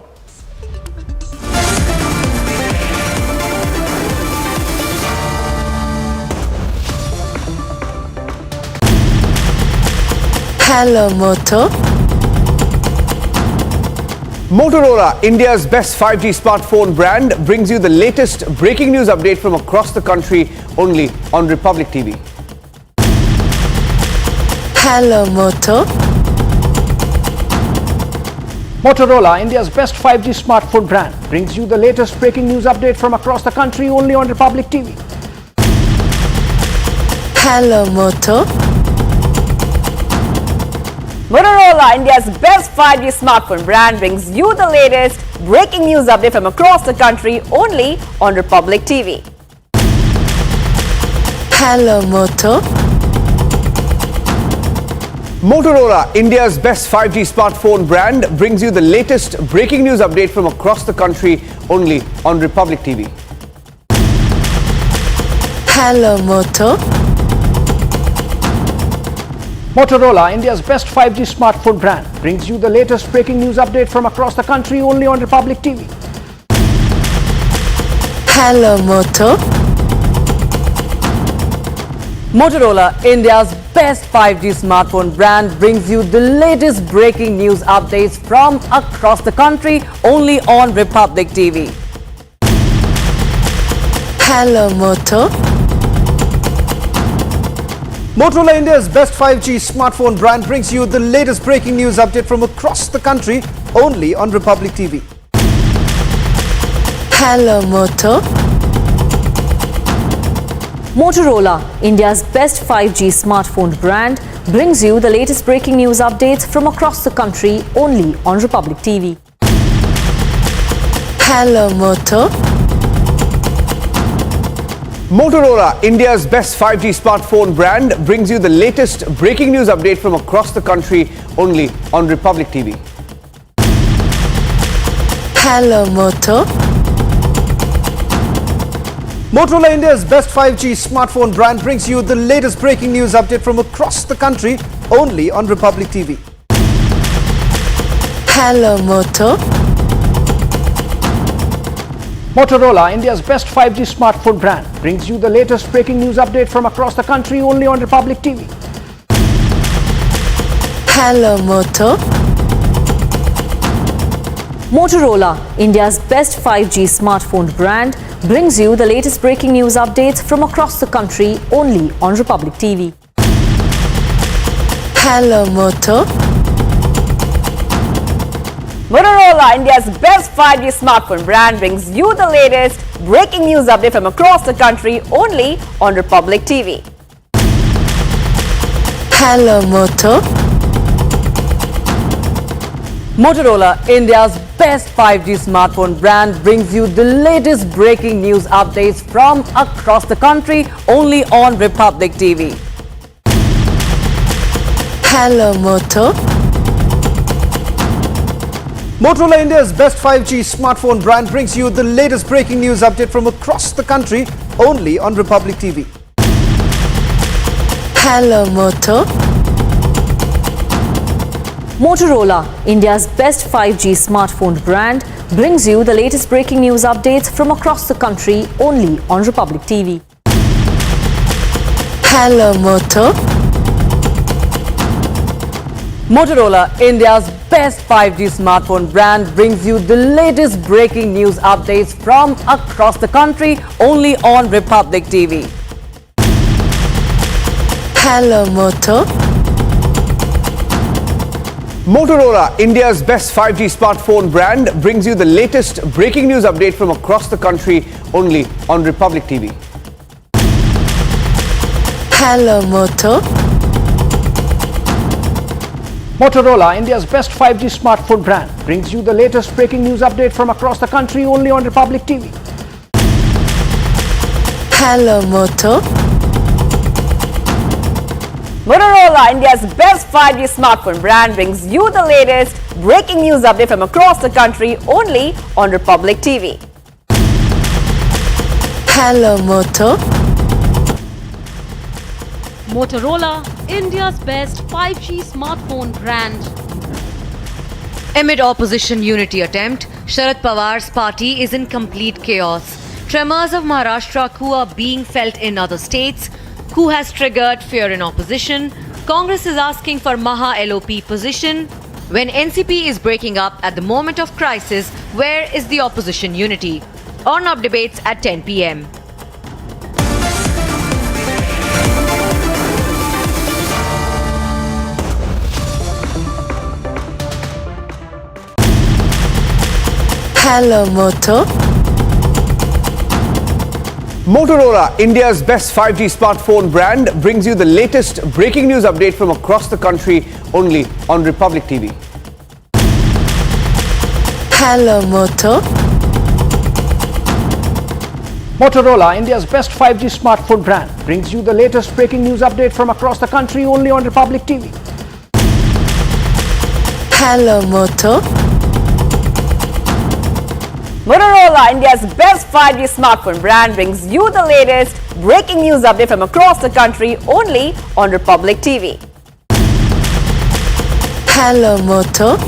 Hello, Moto. Motorola, India's best 5G smartphone brand, brings you the latest breaking news update from across the country only on Republic TV. Hello, Moto. Motorola, India's best 5G smartphone brand, brings you the latest breaking news update from across the country only on Republic TV. Hello, Moto. Motorola, India's best 5G smartphone brand, brings you the latest breaking news update from across the country only on Republic TV. Hello, Moto. Motorola, India's best 5G smartphone brand, brings you the latest breaking news update from across the country only on Republic TV. Hello, Moto. Motorola, India's best 5G smartphone brand, brings you the latest breaking news update from across the country only on Republic TV. Hello, Moto. Motorola, India's best 5G smartphone brand, brings you the latest breaking news updates from across the country only on Republic TV. Hello, Moto. Motorola, India's best 5G smartphone brand, brings you the latest breaking news update from across the country only on Republic TV. Hello, Moto. Motorola, India's best 5G smartphone brand, brings you the latest breaking news updates from across the country only on Republic TV. Hello, Moto. Motorola, India's best 5G smartphone brand, brings you the latest breaking news update from across the country only on Republic TV. Hello, Moto. Motorola, India's best 5G smartphone brand, brings you the latest breaking news update from across the country only on Republic TV. Hello, Moto. Motorola, India's best 5G smartphone brand, brings you the latest breaking news update from across the country only on Republic TV. Hello, Moto. Motorola, India's best 5G smartphone brand, brings you the latest breaking news updates from across the country only on Republic TV. Hello, Moto. Motorola, India's best 5G smartphone brand, brings you the latest breaking news update from across the country only on Republic TV. Hello, Moto. Motorola, India's best 5G smartphone brand, brings you the latest breaking news updates from across the country only on Republic TV. Hello, Moto. Motorola, India's best 5G smartphone brand, brings you the latest breaking news update from across the country only on Republic TV. Hello, Moto. Motorola, India's best 5G smartphone brand, brings you the latest breaking news updates from across the country only on Republic TV. Hello, Moto. Motorola, India's best 5G smartphone brand, brings you the latest breaking news updates from across the country only on Republic TV. Hello, Moto. Motorola, India's best 5G smartphone brand, brings you the latest breaking news update from across the country only on Republic TV. Hello, Moto. Motorola, India's best 5G smartphone brand, brings you the latest breaking news update from across the country only on Republic TV. Hello, Moto. Motorola, India's best 5G smartphone brand, brings you the latest breaking news update from across the country only on Republic TV. Hello, Moto. Motorola, India's best 5G smartphone brand. Amid opposition unity attempt, Sharad Pawar's party is in complete chaos. Tremors of Maharashtra coup are being felt in other states. Coup has triggered fear in opposition. Congress is asking for Maha LOP position. When NCP is breaking up at the moment of crisis, where is the opposition unity? Arnab debates at 10 p.m. Hello, Moto. Motorola, India's best 5G smartphone brand, brings you the latest breaking news update from across the country only on Republic TV. Hello, Moto. Motorola, India's best 5G smartphone brand, brings you the latest breaking news update from across the country only on Republic TV. Hello, Moto. Motorola, India's best 5G smartphone brand, brings you the latest breaking news update from across the country only on Republic TV. Hello, Moto.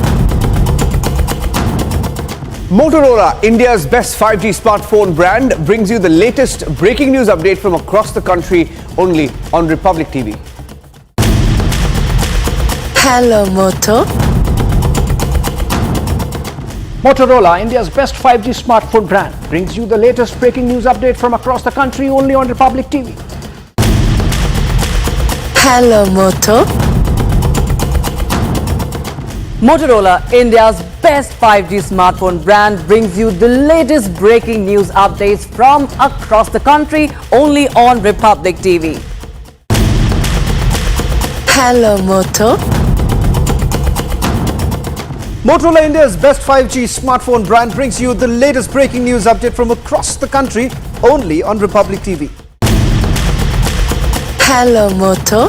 Motorola, India's best 5G smartphone brand, brings you the latest breaking news update from across the country only on Republic TV. Hello, Moto. Motorola, India's best 5G smartphone brand, brings you the latest breaking news update from across the country only on Republic TV. Hello, Moto. Motorola, India's best 5G smartphone brand, brings you the latest breaking news updates from across the country only on Republic TV. Hello, Moto. Motorola, India's best 5G smartphone brand, brings you the latest breaking news update from across the country only on Republic TV. Hello, Moto.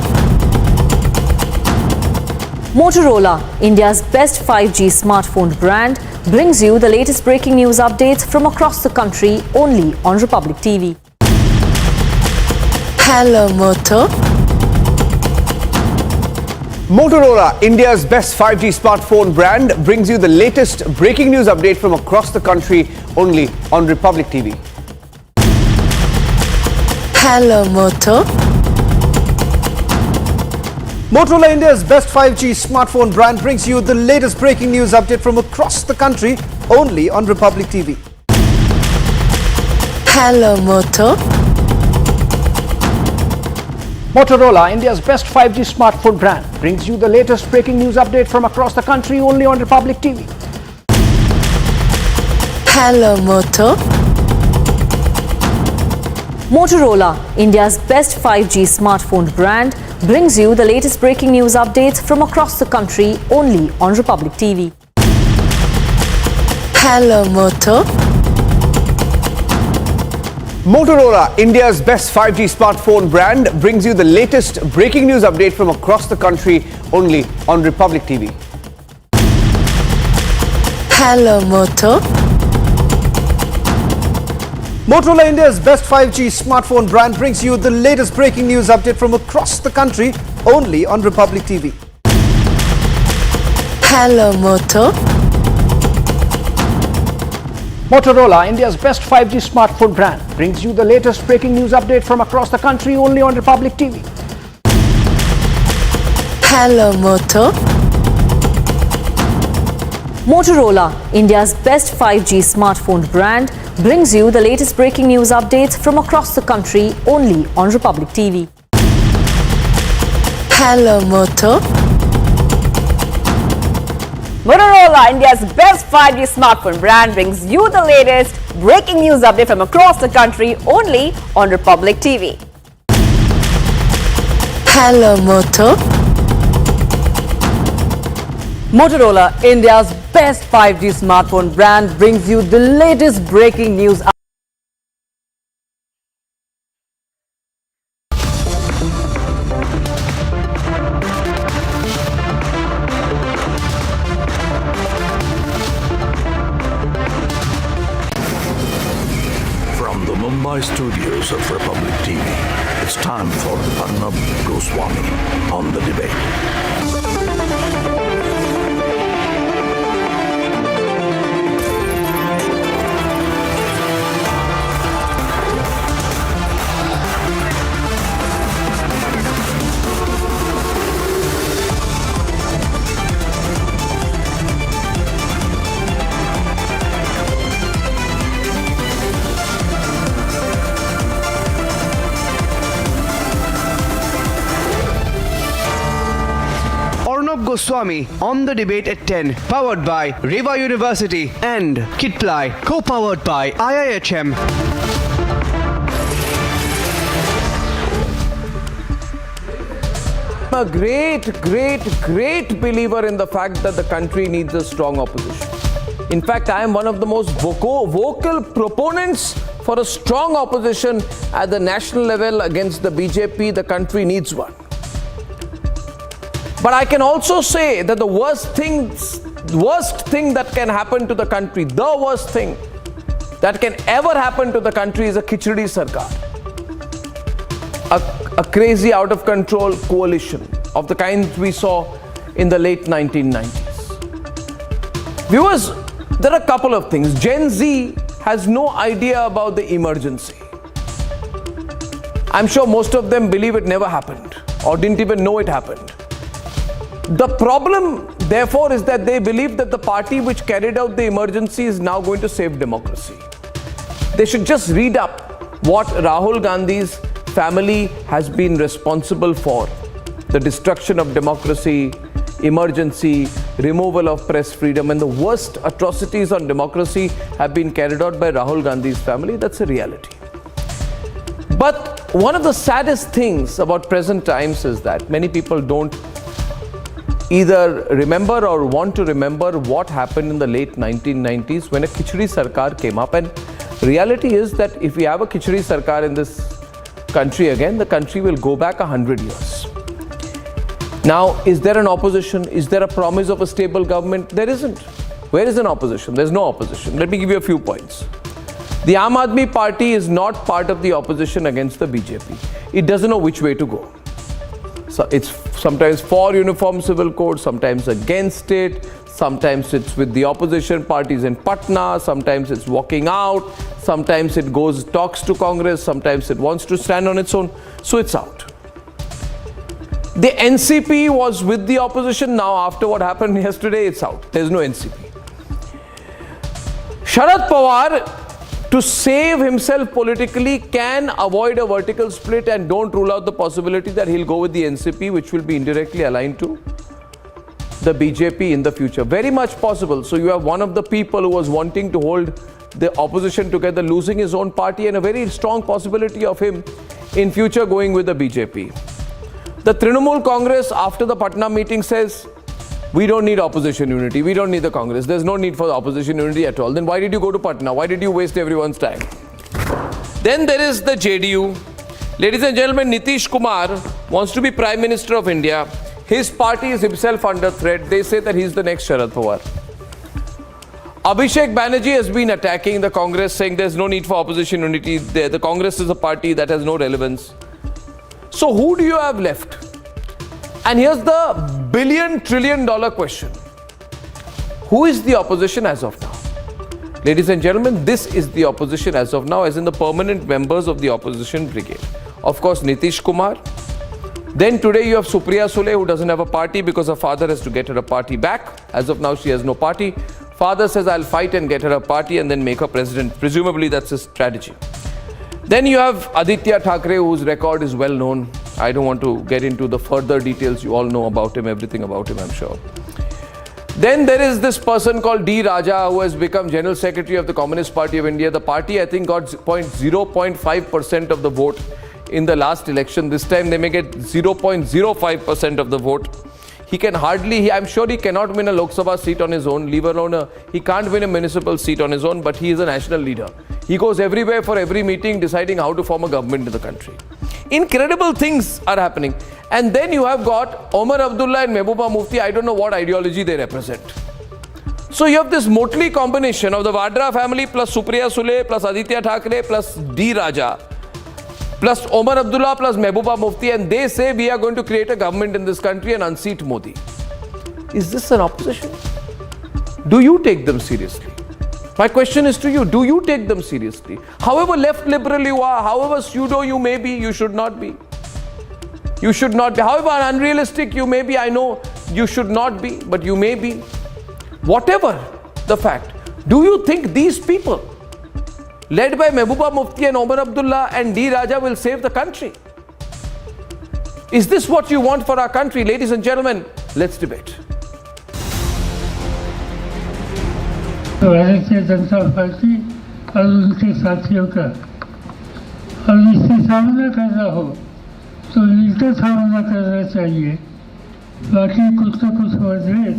Motorola, India's best 5G smartphone brand, brings you the latest breaking news updates from across the country only on Republic TV. Hello, Moto. Motorola, India's best 5G smartphone brand, brings you the latest breaking news update from across the country only on Republic TV. Hello, Moto. Motorola, India's best 5G smartphone brand, brings you the latest breaking news update from across the country only on Republic TV. Hello, Moto. Motorola, India's best 5G smartphone brand, brings you the latest breaking news update from across the country only on Republic TV. Hello, Moto. Motorola, India's best 5G smartphone brand, brings you the latest breaking news updates from across the country only on Republic TV. Hello, Moto. Motorola, India's best 5G smartphone brand, brings you the latest breaking news update from across the country only on Republic TV. Hello, Moto. Motorola, India's best 5G smartphone brand, brings you the latest breaking news update from across the country only on Republic TV. Hello, Moto. Motorola, India's best 5G smartphone brand, brings you the latest breaking news update from across the country only on Republic TV. Hello, Moto. Motorola, India's best 5G smartphone brand, brings you the latest breaking news updates from across the country only on Republic TV. Hello, Moto. Motorola, India's best 5G smartphone brand, brings you the latest breaking news update from across the country only on Republic TV. Hello, Moto. Motorola, India's best 5G smartphone brand, brings you the latest breaking news. From the Mumbai studios of Republic TV, it's time for Arnab Goswami on the debate. Goswami on the debate at 10, powered by Reva University and Kitply, co-powered by IIHM. A great believer in the fact that the country needs a strong opposition. In fact, I am one of the most vocal proponents for a strong opposition at the national level against the BJP. The country needs one. But I can also say that the worst thing that can happen to the country, the worst thing that can ever happen to the country is a Khichdi Sarkar. A crazy, out of control coalition of the kind we saw in the late 1990s. Viewers, there are a couple of things. Gen Z has no idea about the emergency. I'm sure most of them believe it never happened or didn't even know it happened. The problem, therefore, is that they believe that the party which carried out the emergency is now going to save democracy. They should just read up what Rahul Gandhi's family has been responsible for: the destruction of democracy, emergency, removal of press freedom, and the worst atrocities on democracy have been carried out by Rahul Gandhi's family. That's a reality. But one of the saddest things about present times is that many people don't either remember or want to remember what happened in the late 1990s when a Khichdi Sarkar came up. And reality is that if we have a Khichdi Sarkar in this country again, the country will go back 100 years. Now, is there an opposition? Is there a promise of a stable government? There isn't. Where is an opposition? There's no opposition. Let me give you a few points. The Aam Aadmi Party is not part of the opposition against the BJP. It doesn't know which way to go. So it's sometimes for uniform civil code, sometimes against it, sometimes it's with the opposition parties in Patna, sometimes it's walking out, sometimes it talks to Congress, sometimes it wants to stand on its own. So it's out. The NCP was with the opposition. Now, after what happened yesterday, it's out. There's no NCP. Sharad Pawar, to save himself politically, can avoid a vertical split and don't rule out the possibility that he'll go with the NCP, which will be indirectly aligned to the BJP in the future. Very much possible. So you have one of the people who was wanting to hold the opposition together losing his own party, and a very strong possibility of him in future going with the BJP. The Trinamool Congress, after the Patna meeting, says, we don't need opposition unity. We don't need the Congress. There's no need for the opposition unity at all. Then why did you go to Patna? Why did you waste everyone's time? Then there is the JDU. Ladies and gentlemen, Nitish Kumar wants to be Prime Minister of India. His party is himself under threat. They say that he's the next Sharad Pawar. Abhishek Banerjee has been attacking the Congress, saying there's no need for opposition unity. The Congress is a party that has no relevance. So who do you have left? And here's the billion-trillion-dollar question. Who is the opposition as of now? Ladies and gentlemen, this is the opposition as of now, as in the permanent members of the opposition brigade. Of course, Nitish Kumar. Then today you have Supriya Sule, who doesn't have a party because her father has to get her a party back. As of now, she has no party. Father says, I'll fight and get her a party and then make her president. Presumably, that's his strategy. Then you have Aditya Thackeray, whose record is well known. I don't want to get into the further details. You all know about him, everything about him, I'm sure. Then there is this person called D. Raja, who has become General Secretary of the Communist Party of India. The party, I think, got 0.05% of the vote in the last election. This time they may get 0.05% of the vote. He can hardly, I'm sure he cannot win a Lok Sabha seat on his own, leave alone he can't win a municipal seat on his own, but he is a national leader. He goes everywhere for every meeting deciding how to form a government in the country. Incredible things are happening. And then you have got Omar Abdullah and Mehbooba Mufti. I don't know what ideology they represent. So you have this motley combination of the Vadra family plus Supriya Sule plus Aditya Thackeray plus D. Raja plus Omar Abdullah plus Mehbooba Mufti, and they say we are going to create a government in this country and unseat Modi. Is this an opposition? Do you take them seriously? My question is to you, do you take them seriously? However left liberal you are, however pseudo you may be, you should not be. You should not be. However unrealistic you may be, I know you should not be, but you may be. Whatever the fact, do you think these people, led by Mehbooba Mufti and Omar Abdullah and D. Raja, will save the country? Is this what you want for our country? Ladies and gentlemen, Let's debate. Bharatiya Janata party और उनके साथियों का और इससे सामना करना हो तो मिलकर सामना करना चाहिए, बाकी कुछ न कुछ हो जाए.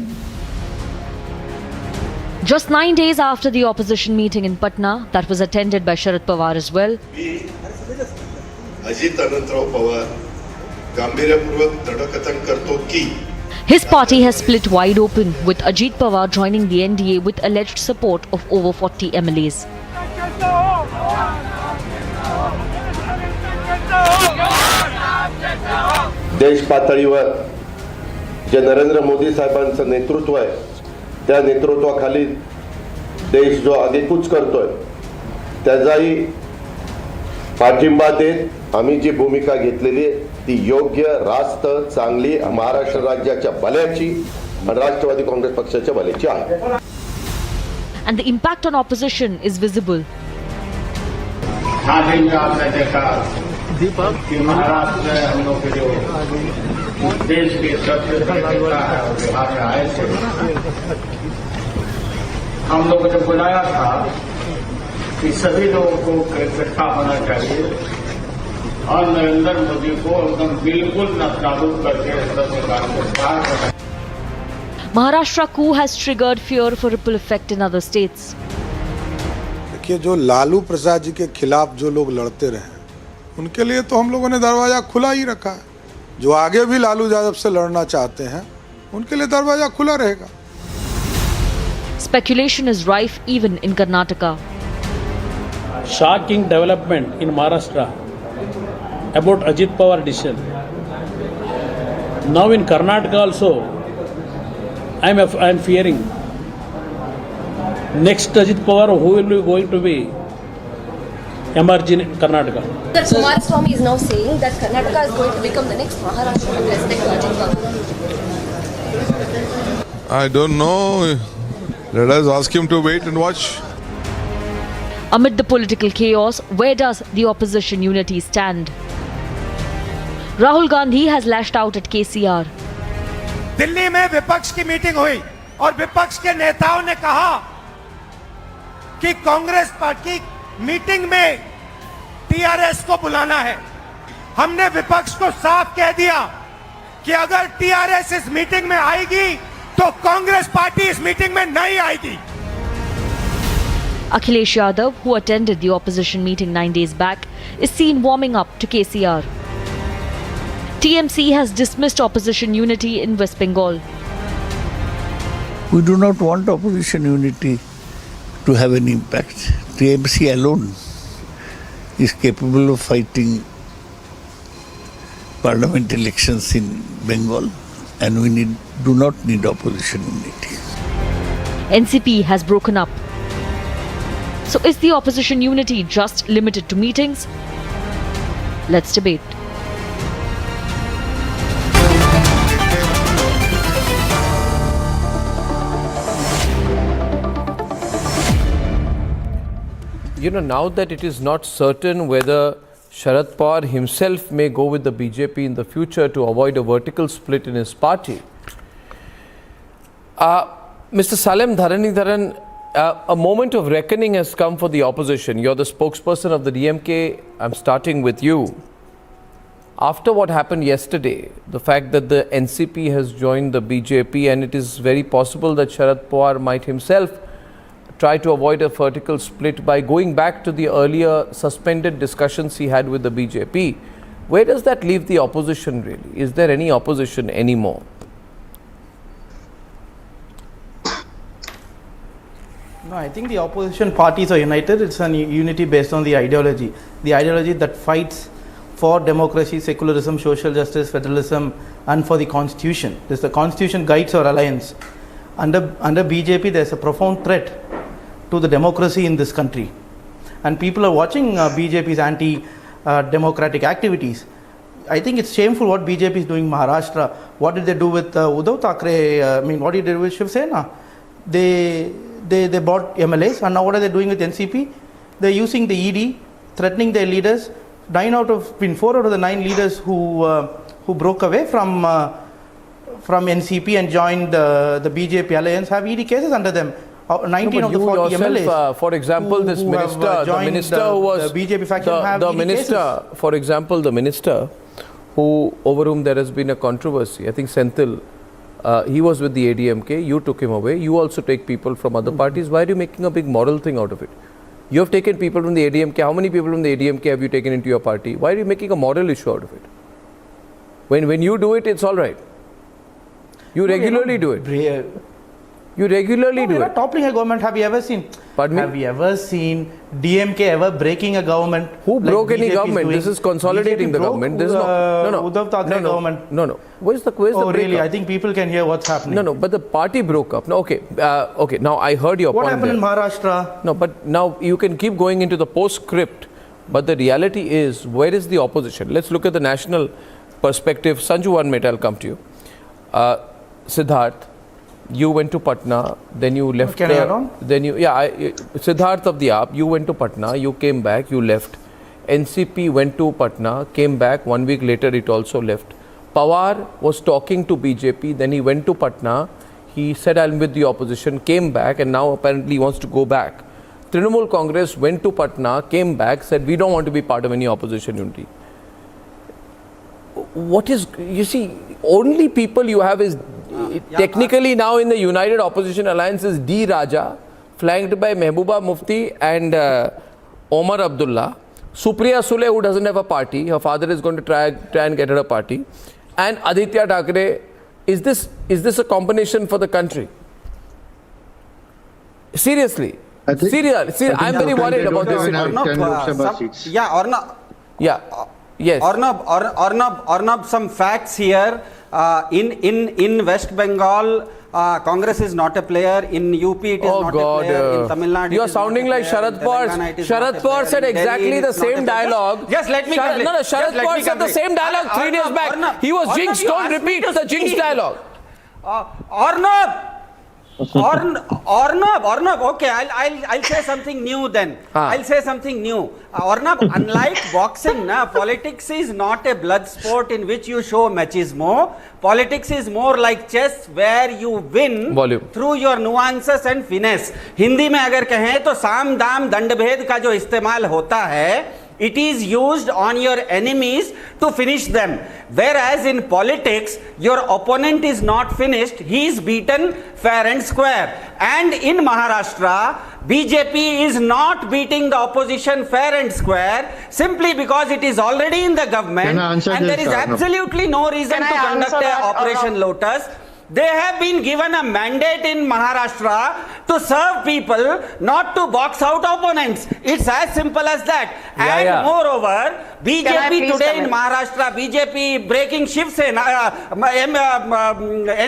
Just 9 days after the opposition meeting in Patna, that was attended by Sharad Pawar as well. Ajit Pawar गांभीर्यपूर्वक दृढ़कथन करतो की His party has split wide open, with Ajit Pawar joining the NDA with alleged support of over 40 MLAs. देश पातळीवर जे नरेंद्र मोदी साहेबांचं नेतृत्व आहे, त्या नेतृत्वाखाली देश जो आगेकूच करतोय, त्याचाही पाठिंबा देत आम्ही जी भूमिका घेतलेली आहे ती योग्य, रास्त, चांगली महाराष्ट्र राज्याच्या भल्याची आणि राष्ट्रवादी काँग्रेस पक्षाच्या भल्याची आहे. And the impact on opposition is visible. हाँ दिन में आपने देखा कि महाराष्ट्र में हम लोग के जो देश के सबसे बड़े नेता है और बिहार में आए थे, हम लोगों ने बुलाया था कि सभी लोगों को इकट्ठा होना चाहिए और नरेंद्र मोदी को एकदम बिल्कुल नाबूद करके सरकार को बाहर करना. Maharashtra coup has triggered fear for ripple effect in other states. देखिए, जो लालू प्रसाद जी के खिलाफ जो लोग लड़ते रहे, उनके लिए तो हम लोगों ने दरवाजा खुला ही रखा है. जो आगे भी लालू यादव से लड़ना चाहते हैं, उनके लिए दरवाजा खुला रहेगा. Speculation is rife even in Karnataka. Shocking development in Maharashtra about Ajit Pawar decision. Now in Karnataka also, I am fearing next Ajit Pawar who will be going to be emerging in Karnataka. That Kumaraswamy is now saying that Karnataka is going to become the next Maharashtra with respect to Ajit Pawar. I don't know. Let us ask him to wait and watch. Amid the political chaos, where does the opposition unity stand? Rahul Gandhi has lashed out at KCR. Delhi में विपक्ष की meeting हुई और विपक्ष के नेताओं ने कहा कि कांग्रेस पार्टी मीटिंग में टीआरएस को बुलाना है. हमने विपक्ष को साफ कह दिया कि अगर टीआरएस इस मीटिंग में आएगी तो कांग्रेस पार्टी इस मीटिंग में नहीं आएगी. Akhilesh Yadav, who attended the opposition meeting 9 days back, is seen warming up to KCR. TMC has dismissed opposition unity in West Bengal. We do not want opposition unity to have any impact. TMC alone is capable of fighting parliament elections in Bengal, and we do not need opposition unity. NCP has broken up. So is the opposition unity just limited to meetings? Let's debate. You know, now that it is not certain whether Sharad Pawar himself may go with the BJP in the future to avoid a vertical split in his party, Mr. Salem Dharanidharan, a moment of reckoning has come for the opposition. You're the spokesperson of the DMK. I'm starting with you. After what happened yesterday, the fact that the NCP has joined the BJP, and it is very possible that Sharad Pawar might himself try to avoid a vertical split by going back to the earlier suspended discussions he had with the BJP. Where does that leave the opposition really? Is there any opposition anymore? No, I think the opposition parties are united. It's a unity based on the ideology that fights for democracy, secularism, social justice, federalism, and for the constitution. The constitution guides our alliance. Under BJP, there's a profound threat to the democracy in this country, and people are watching BJP's anti-democratic activities. I think it's shameful what BJP is doing in Maharashtra. What did they do with Uddhav Thackeray? What did they do with Shiv Sena? They bought MLAs, and now what are they doing with NCP? They're using the ED, threatening their leaders. 4 out of the 9 leaders who broke away from from NCP and joined the BJP alliance have ED cases under them. 19 of the 40 MLAs. For example, this minister, the minister who was the BJP faction have the ED minister, cases. for example, the minister over whom there has been a controversy, I think Senthil, he was with the ADMK, you took him away, you also take people from other parties. Why are you making a big moral thing out of it? You have taken people from the ADMK. How many people from the ADMK have you taken into your party? Why are you making a moral issue out of it? When you do it, it's all right. You regularly do it. You regularly do it. Toppling a government, have you ever seen? Pardon me? Have you ever seen DMK ever breaking a government? Who broke any BJP government? This is consolidating the government. This is no. Uddhav Thackeray government. No. Where's the breakup? Really? I think people can hear what's happening. No. But the party broke up. No, okay. Okay. Now I heard your point. What happened there. in Maharashtra? No, but now you can keep going into the postscript. But the reality is, where is the opposition? Let's look at the national perspective. Sanju, 1 minute, I'll come to you. Siddharth, you went to Patna, then you left. Can I add on? Then Siddharth of the AAP, you went to Patna, you came back, you left. NCP went to Patna, came back, 1 week later it also left. Pawar was talking to BJP, then he went to Patna, he said I'm with the opposition, came back, and now apparently he wants to go back. Trinamool Congress went to Patna, came back, said we don't want to be part of any opposition unity. What is, you see, only people you have is technically now in the United Opposition Alliance is D. Raja, flanked by Mehbooba Mufti and Omar Abdullah. Supriya Sule, who doesn't have a party, her father is going to try and get her a party. And Aditya Thackeray. Is this a combination for the country? Seriously. Seriously. I'm very worried about this situation. Yeah. Yes. Arnab, some facts here. In West Bengal, Congress is not a player. In UP, it is not a player. In Tamil Nadu, you are sounding like Sharad Pawar. Sharad Pawar said exactly the same dialogue. Just let me complete. Sharad Pawar said the same dialogue 3 days back. He was jinxed. Don't repeat the jinxed dialogue. Arnab, okay, I'll say something new then. I'll say something new. Arnab, unlike boxing, politics is not a blood sport in which you show machismo. Politics is more like chess where you win through your nuances and finesse. Hindi में अगर कहें तो साम दाम दंड भेद का जो इस्तेमाल होता है, it is used on your enemies to finish them. Whereas in politics, your opponent is not finished, he is beaten fair and square. And in Maharashtra, BJP is not beating the opposition fair and square simply because it is already in the government and there is absolutely no reason to conduct Operation Lotus. They have been given a mandate in Maharashtra to serve people, not to box out opponents. It's as simple as that. Moreover, BJP today in Maharashtra, BJP breaking Shiv Sena,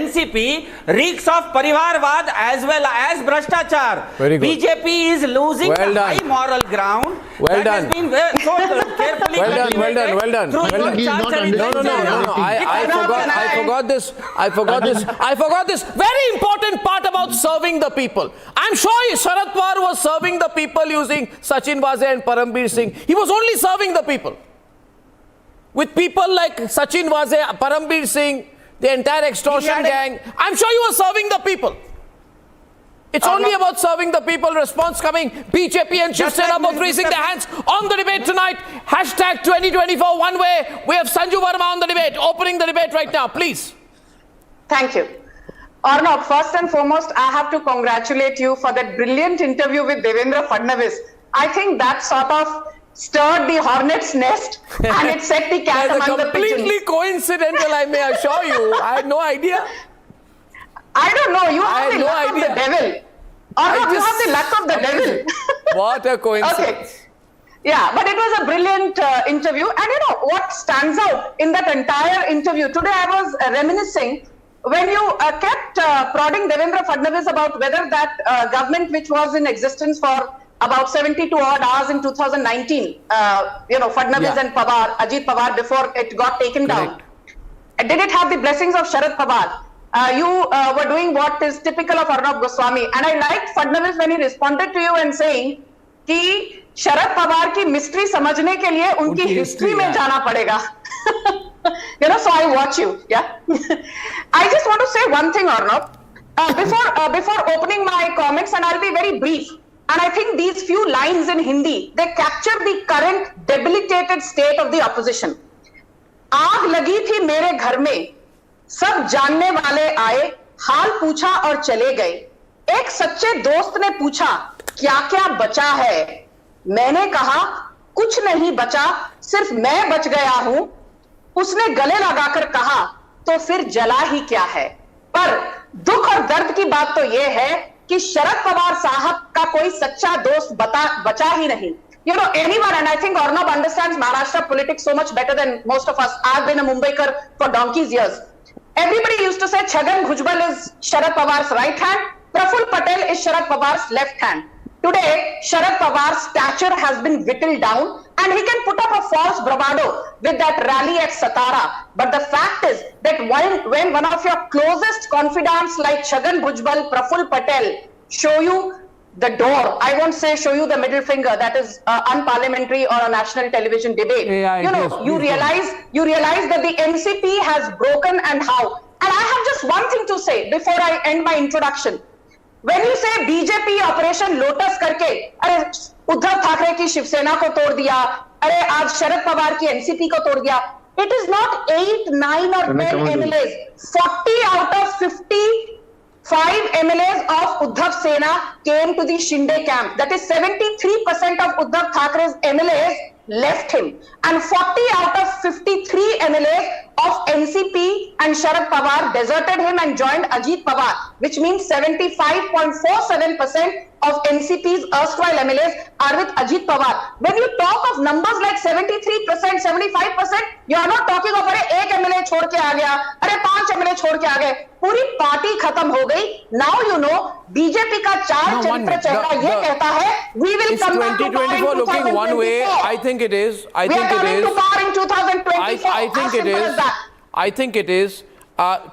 NCP reeks of Parivarvad as well as Bhrashtachar. BJP is losing the high moral ground. Well done. Has been so carefully Well done. No. I forgot this very important part about serving the people. I'm sure Sharad Pawar was serving the people using Sachin Vaze and Parambir Singh. He was only serving the people. With people like Sachin Vaze, Parambir Singh, the entire extortion gang, I'm sure you were serving the people. It's only about serving the people. Response coming. BJP and Shiv Sena both raising their hands on the debate tonight. Hashtag 2024 one way. We have Sanju Verma on the debate, opening the debate right now. Please. Thank you. Arnab, first and foremost, I have to congratulate you for that brilliant interview with Devendra Fadnavis. I think that sort of stirred the hornet's nest and it set the cat among the pigeons. Completely coincidental, I may assure you. I had no idea. I don't know. You have the luck of the devil. Arnab, you have the luck of the devil. What a coincidence. Okay. Yeah, but it was a brilliant interview. And you know what stands out in that entire interview? Today I was reminiscing when you kept prodding Devendra Fadnavis about whether that government which was in existence for about 72 odd hours in 2019, Fadnavis and Pawar, Ajit Pawar, before it got taken down. Did it have the blessings of Sharad Pawar? You were doing what is typical of Arnab Goswami. And I liked Fadnavis when he responded to you and saying कि शरद पवार की mystery समझने के लिए उनकी history में जाना पड़ेगा. So I watch you. Yeah. I just want to say one thing, Arnab. Before opening my comments, and I'll be very brief. And I think these few lines in Hindi, they capture the current debilitated state of the opposition. आग लगी थी मेरे घर में, सब जानने वाले आए, हाल पूछा और चले गए. एक सच्चे दोस्त ने पूछा, क्या क्या बचा है? मैंने कहा, कुछ नहीं बचा, सिर्फ मैं बच गया हूं. उसने गले लगाकर कहा, तो फिर जला ही क्या है? पर दुख और दर्द की बात तो यह है कि शरद पवार साहब का कोई सच्चा दोस्त बचा ही नहीं. Anyone, and I think Arnab understands Maharashtra politics so much better than most of us. I've been a Mumbaikar for donkey's years. Everybody used to say Chhagan Bhujbal is Sharad Pawar's right hand, Praful Patel is Sharad Pawar's left hand. Today, Sharad Pawar's stature has been whittled down and he can put up a false bravado with that rally at Satara. But the fact is that when one of your closest confidants like Chhagan Bhujbal, Praful Patel show you the door, I won't say show you the middle finger, that is unparliamentary or a national television debate. You realize that the NCP has broken and how. And I have just one thing to say before I end my introduction. When you say BJP Operation Lotus करके, अरे उद्धव ठाकरे की शिवसेना को तोड़ दिया, अरे आज शरद पवार की NCP को तोड़ दिया, it is not 8, 9 or 10 MLAs. 40 out of 55 MLAs of Uddhav Sena came to the Shinde camp. That is 73% of Uddhav Thakre's MLAs left him. And 40 out of 53 MLAs of NCP and Sharad Pawar deserted him and joined Ajit Pawar, which means 75.47% of NCP's erstwhile MLAs are with Ajit Pawar. When you talk of numbers like 73%, 75%, you are not talking of अरे एक MLA छोड़ के आ गया, अरे 5 MLA छोड़ के आ गए, पूरी पार्टी खत्म हो गई. Now you know बीजेपी का चार चरित्र चेहरा ये कहता है we will come back to power in 2024. Looking one way, I think it is. I think it is. We are coming to power in 2024. I think it is. I think it is.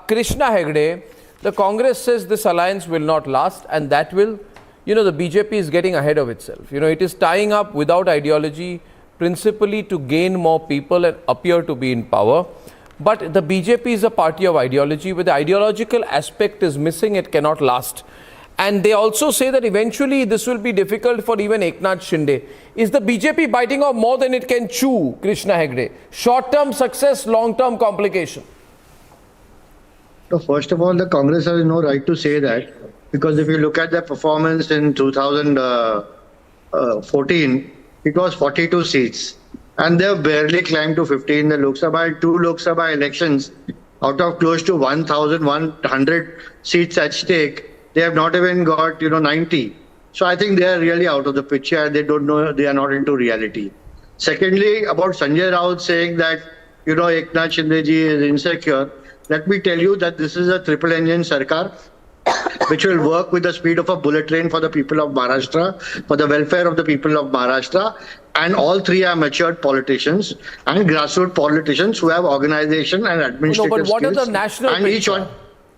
Krishna Hegde, the Congress says this alliance will not last, and that will, the BJP is getting ahead of itself. It is tying up without ideology, principally to gain more people and appear to be in power. But the BJP is a party of ideology. Where the ideological aspect is missing, it cannot last. And they also say that eventually this will be difficult for even Eknath Shinde. Is the BJP biting off more than it can chew, Krishna Hegde? Short-term success, long-term complication. So first of all, the Congress has no right to say that, because if you look at their performance in 2014, it was 42 seats. And they have barely climbed to 50 in the Lok Sabha. And 2 Lok Sabha elections, out of close to 1,100 seats at stake, they have not even got, 90. So I think they are really out of the picture. They don't know, they are not into reality. Secondly, about Sanjay Raut saying that, Eknath Shinde ji is insecure. Let me tell you that this is a triple engine Sarkar, which will work with the speed of a bullet train for the people of Maharashtra, for the welfare of the people of Maharashtra. And all three are matured politicians and grassroots politicians who have organization and administrative skills. But what skills. are the national picture?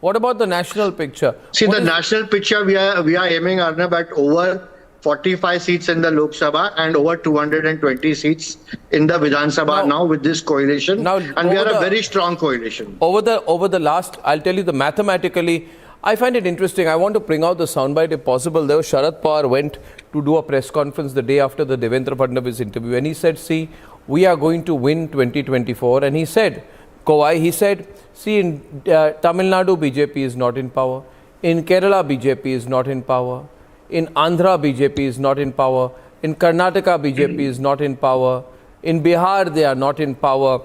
What about the national picture? See, the national picture, we are aiming, Arnab, at over 45 seats in the Lok Sabha and over 220 seats in the Vidhan Sabha now with this coalition. And we are a very strong coalition. Over the last, I'll tell you the mathematically, I find it interesting. I want to bring out the soundbite if possible. There was Sharad Pawar went to do a press conference the day after the Devendra Fadnavis interview, and he said, see, we are going to win 2024. And he said, he said, see, in Tamil Nadu, BJP is not in power. In Kerala, BJP is not in power. In Andhra, BJP is not in power. In Karnataka, BJP is not in power. In Bihar, they are not in power.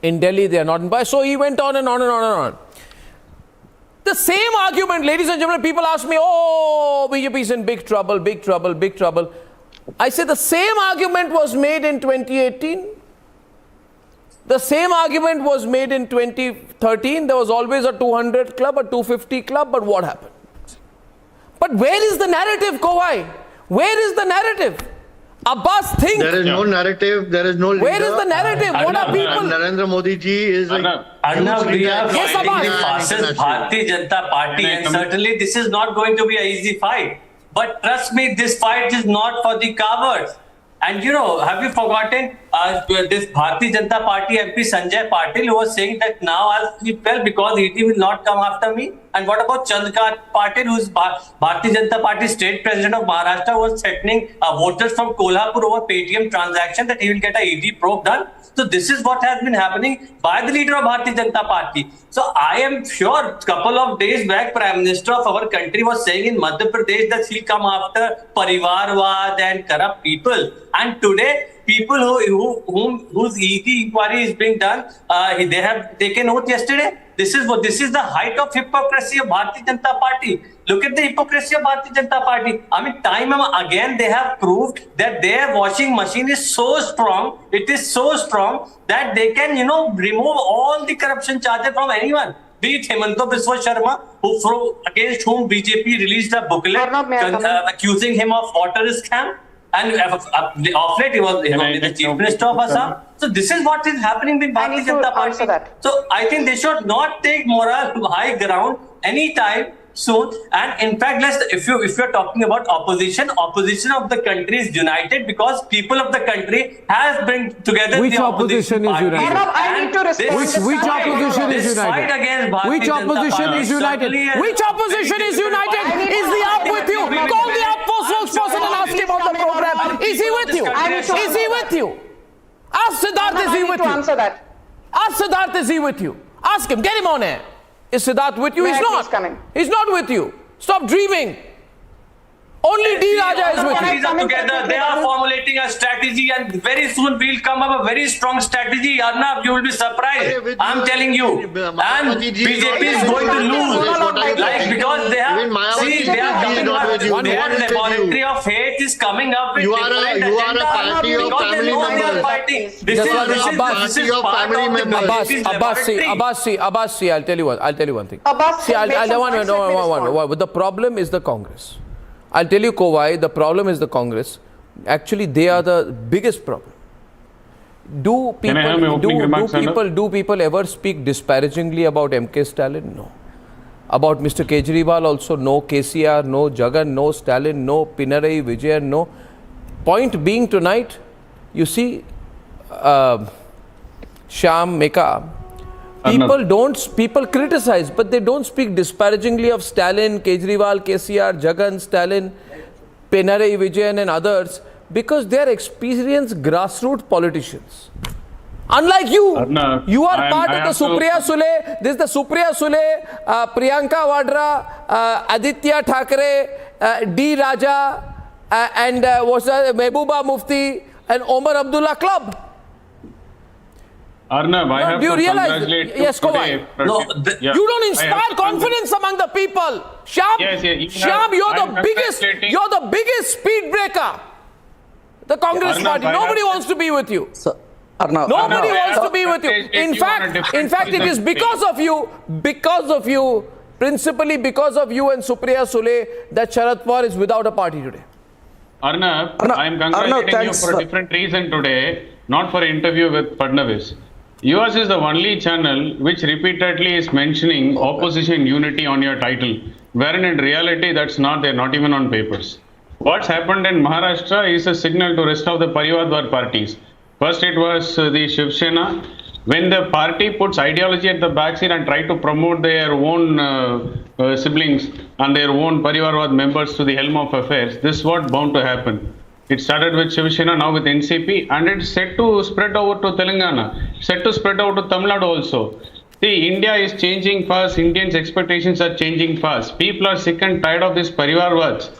In Delhi, they are not in power. So he went on and on and on and on. The same argument, ladies and gentlemen, people ask me, oh, BJP is in big trouble, big trouble, big trouble. I say the same argument was made in 2018. The same argument was made in 2013. There was always a 200 club, a 250 club, but what happened? But where is the narrative, Kowai? Where is the narrative? Abbas thinks. There is no narrative, there is no leader. Where is the narrative? What are people? Narendra Modi ji is we are fighting the fastest Bharatiya Janata Party, and certainly this is not going to be an easy fight. But trust me, this fight is not for the cowards. And have you forgotten? this Bharatiya Janata Party MP Sanjay Patil was saying that now I'll sleep well because ED will not come after me. And what about Chandra Patil, who's Bharatiya Janata Party state president of Maharashtra, was threatening voters from Kolhapur over Paytm transaction that he will get a ED probe done. So this is what has been happening by the leader of Bharatiya Janata Party. So I am sure a couple of days back, Prime Minister of our country was saying in Madhya Pradesh that he'll come after Parivarwad and corrupt people. And today, people whose ED inquiry is being done, they have taken oath yesterday. This is the height of hypocrisy of Bharatiya Janata Party. Look at the hypocrisy of Bharatiya Janata Party. I mean, time and again they have proved that their washing machine is so strong. It is so strong that they can, remove all the corruption charges from anyone. Be it Hemanta Biswa Sharma, against whom BJP released a booklet accusing him of water scam. And of late, he was the chief minister of Assam. So this is what is happening with Bharatiya Janata Party. So I think they should not take moral high ground anytime soon. And in fact, if you're talking about opposition of the country is united because people of the country has bring together which the opposition is united? I need to respond. Which opposition is fight united? against Bharatiya Which Janata opposition Party is united? certainly Which opposition is united? Is the UP with you? Call the UP spokesperson and ask him on the program. Is he with you? Is he with you? Ask Siddharth, is he with you? Answer that. Ask Siddharth, is he with you? Ask him, get him on air. Is Siddharth with you? He's not. He's not with you. Stop dreaming. Only D Raja is with you. Are together. They are formulating a strategy, and very soon we'll come up a very strong strategy. Arnab, you will be surprised. I'm telling you. And BJP is going to lose, because they have. They are coming up. Their laboratory of hate is coming up with different you are a party of family members. This is part of the BJP's Abbas, I'll tell you one thing. See, the problem is the Congress. I'll tell you why. The problem is the Congress. Actually, they are the biggest problem. Do people ever speak disparagingly about MK Stalin? No. About Mr. Kejriwal also? No. KCR? No. Jagan? No. Stalin? No. Pinarayi Vijayan? No. Point being tonight, you see, Shyam, Meka, people criticize, but they don't speak disparagingly of Stalin, Kejriwal, KCR, Jagan, Stalin, Pinarayi Vijayan and others because they are experienced grassroots politicians. Unlike you, you are part of the Supriya Sule. This is the Supriya Sule, Priyanka Vadra, Aditya Thackeray, D Raja, and Mehbooba Mufti and Omar Abdullah Club. Arnab, I have do you to realize? congratulate Yes, go on. You don't inspire confidence among the people. Shyam, you're the biggest speed breaker. The Congress party. Nobody wants to be with you. Nobody wants to be with you. In fact, it is because of you, principally because of you and Supriya Sule, that Sharad Pawar is without a party today. Arnab, I am congratulating you for a different reason today, not for an interview with Fadnavis. Yours is the only channel which repeatedly is mentioning opposition unity on your title, wherein in reality that's not there, not even on papers. What's happened in Maharashtra is a signal to rest of the Parivarwad parties. First it was the Shiv Sena. When the party puts ideology at the backseat and try to promote their own siblings and their own Parivarwad members to the helm of affairs, this is what bound to happen. It started with Shiv Sena, now with NCP, and it's set to spread over to Telangana, set to spread over to Tamil Nadu also. See, India is changing fast, Indians' expectations are changing fast. People are sick and tired of this Parivarwads.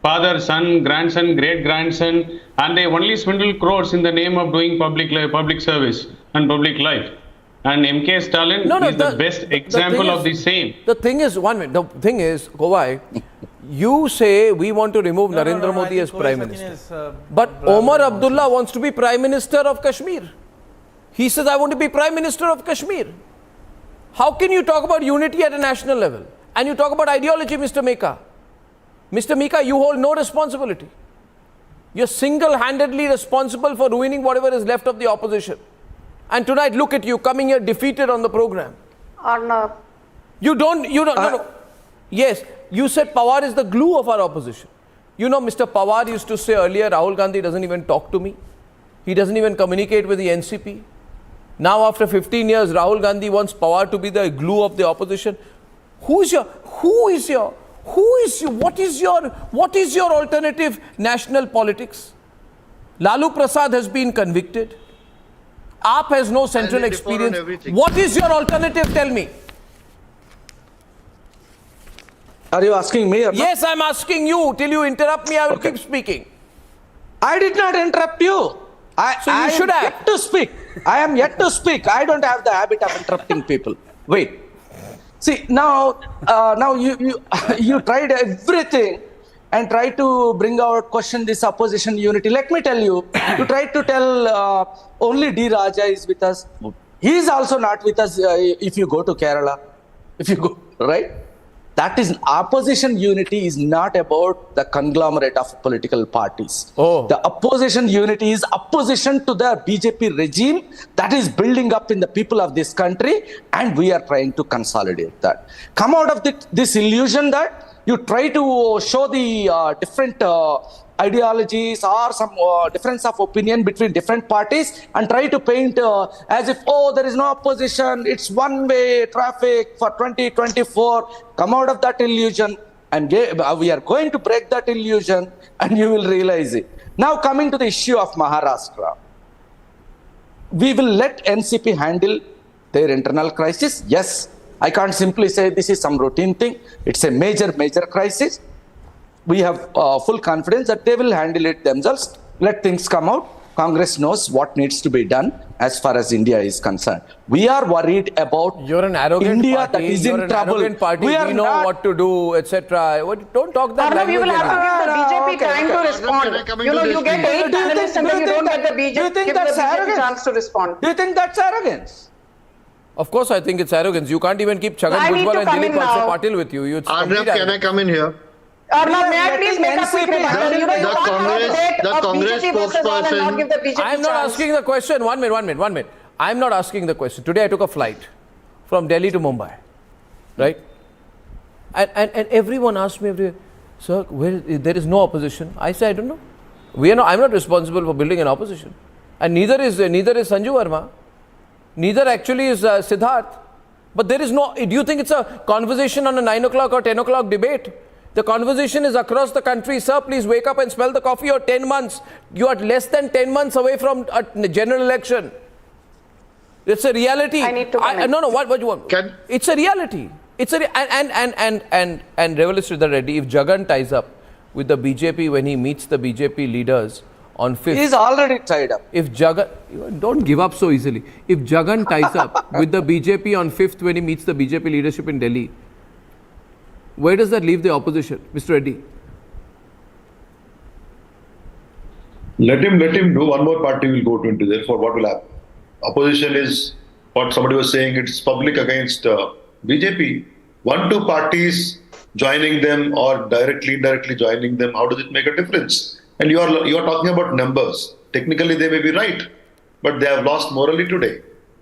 Father, son, grandson, great-grandson, and they only swindle crores in the name of doing public service and public life. And MK Stalin is the best example of the same. The thing is, Kovai, you say we want to remove Narendra Modi as Prime Minister. But Omar Abdullah wants to be Prime Minister of Kashmir. He says, I want to be Prime Minister of Kashmir. How can you talk about unity at a national level? And you talk about ideology, Mr. Meka. Mr. Meka, you hold no responsibility. You're single-handedly responsible for ruining whatever is left of the opposition. And tonight, look at you coming here defeated on the program. Arnab. No. Yes, you said Pawar is the glue of our opposition. You know, Mr. Pawar used to say earlier, Rahul Gandhi doesn't even talk to me. He doesn't even communicate with the NCP. Now after 15 years, Rahul Gandhi wants Pawar to be the glue of the opposition. What is your alternative national politics? Lalu Prasad has been convicted. AAP has no central experience. What is your alternative? Tell me. Are you asking me? Yes, I'm asking you. Till you interrupt me, I will keep speaking. I did not interrupt you. So you should have. Yet to speak. I am yet to speak. I don't have the habit of interrupting people. Wait. See, now you tried everything and try to bring out, question this opposition unity. Let me tell you, you tried to tell only D. Raja is with us. He is also not with us if you go to Kerala. If you go, right? That is, opposition unity is not about the conglomerate of political parties. The opposition unity is opposition to the BJP regime that is building up in the people of this country, and we are trying to consolidate that. Come out of this illusion that you try to show the different ideologies or some difference of opinion between different parties and try to paint as if, oh, there is no opposition, it's one-way traffic for 2024. Come out of that illusion, and we are going to break that illusion, and you will realize it. Now coming to the issue of Maharashtra, we will let NCP handle their internal crisis. Yes, I can't simply say this is some routine thing. It's a major crisis. We have full confidence that they will handle it themselves. Let things come out. Congress knows what needs to be done as far as India is concerned. We are worried about India party. That is You're in an trouble. arrogant party. We know what to do, etc. Don't talk that language. You will have to give the BJP time to respond. You get 8 panelists and then you don't get the BJP, give the BJP chance to respond. Do you think that's arrogance? Of course, I think it's arrogance. You can't even keep Chhagan Bhujbal and Dilip Patil with you. Arnav, can I come in here? Arnav, may I please make a quick remark? The Congress spokesperson. I'm not asking the question. One minute. I'm not asking the question. Today I took a flight from Delhi to Mumbai, right? And everyone asked me, sir, there is no opposition. I said, I don't know. I'm not responsible for building an opposition, and neither is Sanju Verma. Neither actually is Siddharth. But there is no. Do you think it's a conversation on a 9 o'clock or 10 o'clock debate? The conversation is across the country. Sir, please wake up and smell the coffee. You're 10 months. You are less than 10 months away from a general election. It's a reality. I need to no. What you want? It's a reality. It's a and Revalis Sridhar Reddy, if Jagan ties up with the BJP when he meets the BJP leaders on 5th. He is already tied up. If Jagan, don't give up so easily. If Jagan ties up with the BJP on 5th when he meets the BJP leadership in Delhi, where does that leave the opposition, Mr. Reddy? Let him do. One more party will go into there. For what will happen? Opposition is what somebody was saying. It's public against BJP. 1-2 parties joining them or indirectly joining them. How does it make a difference? And you are talking about numbers. Technically, they may be right, but they have lost morally today.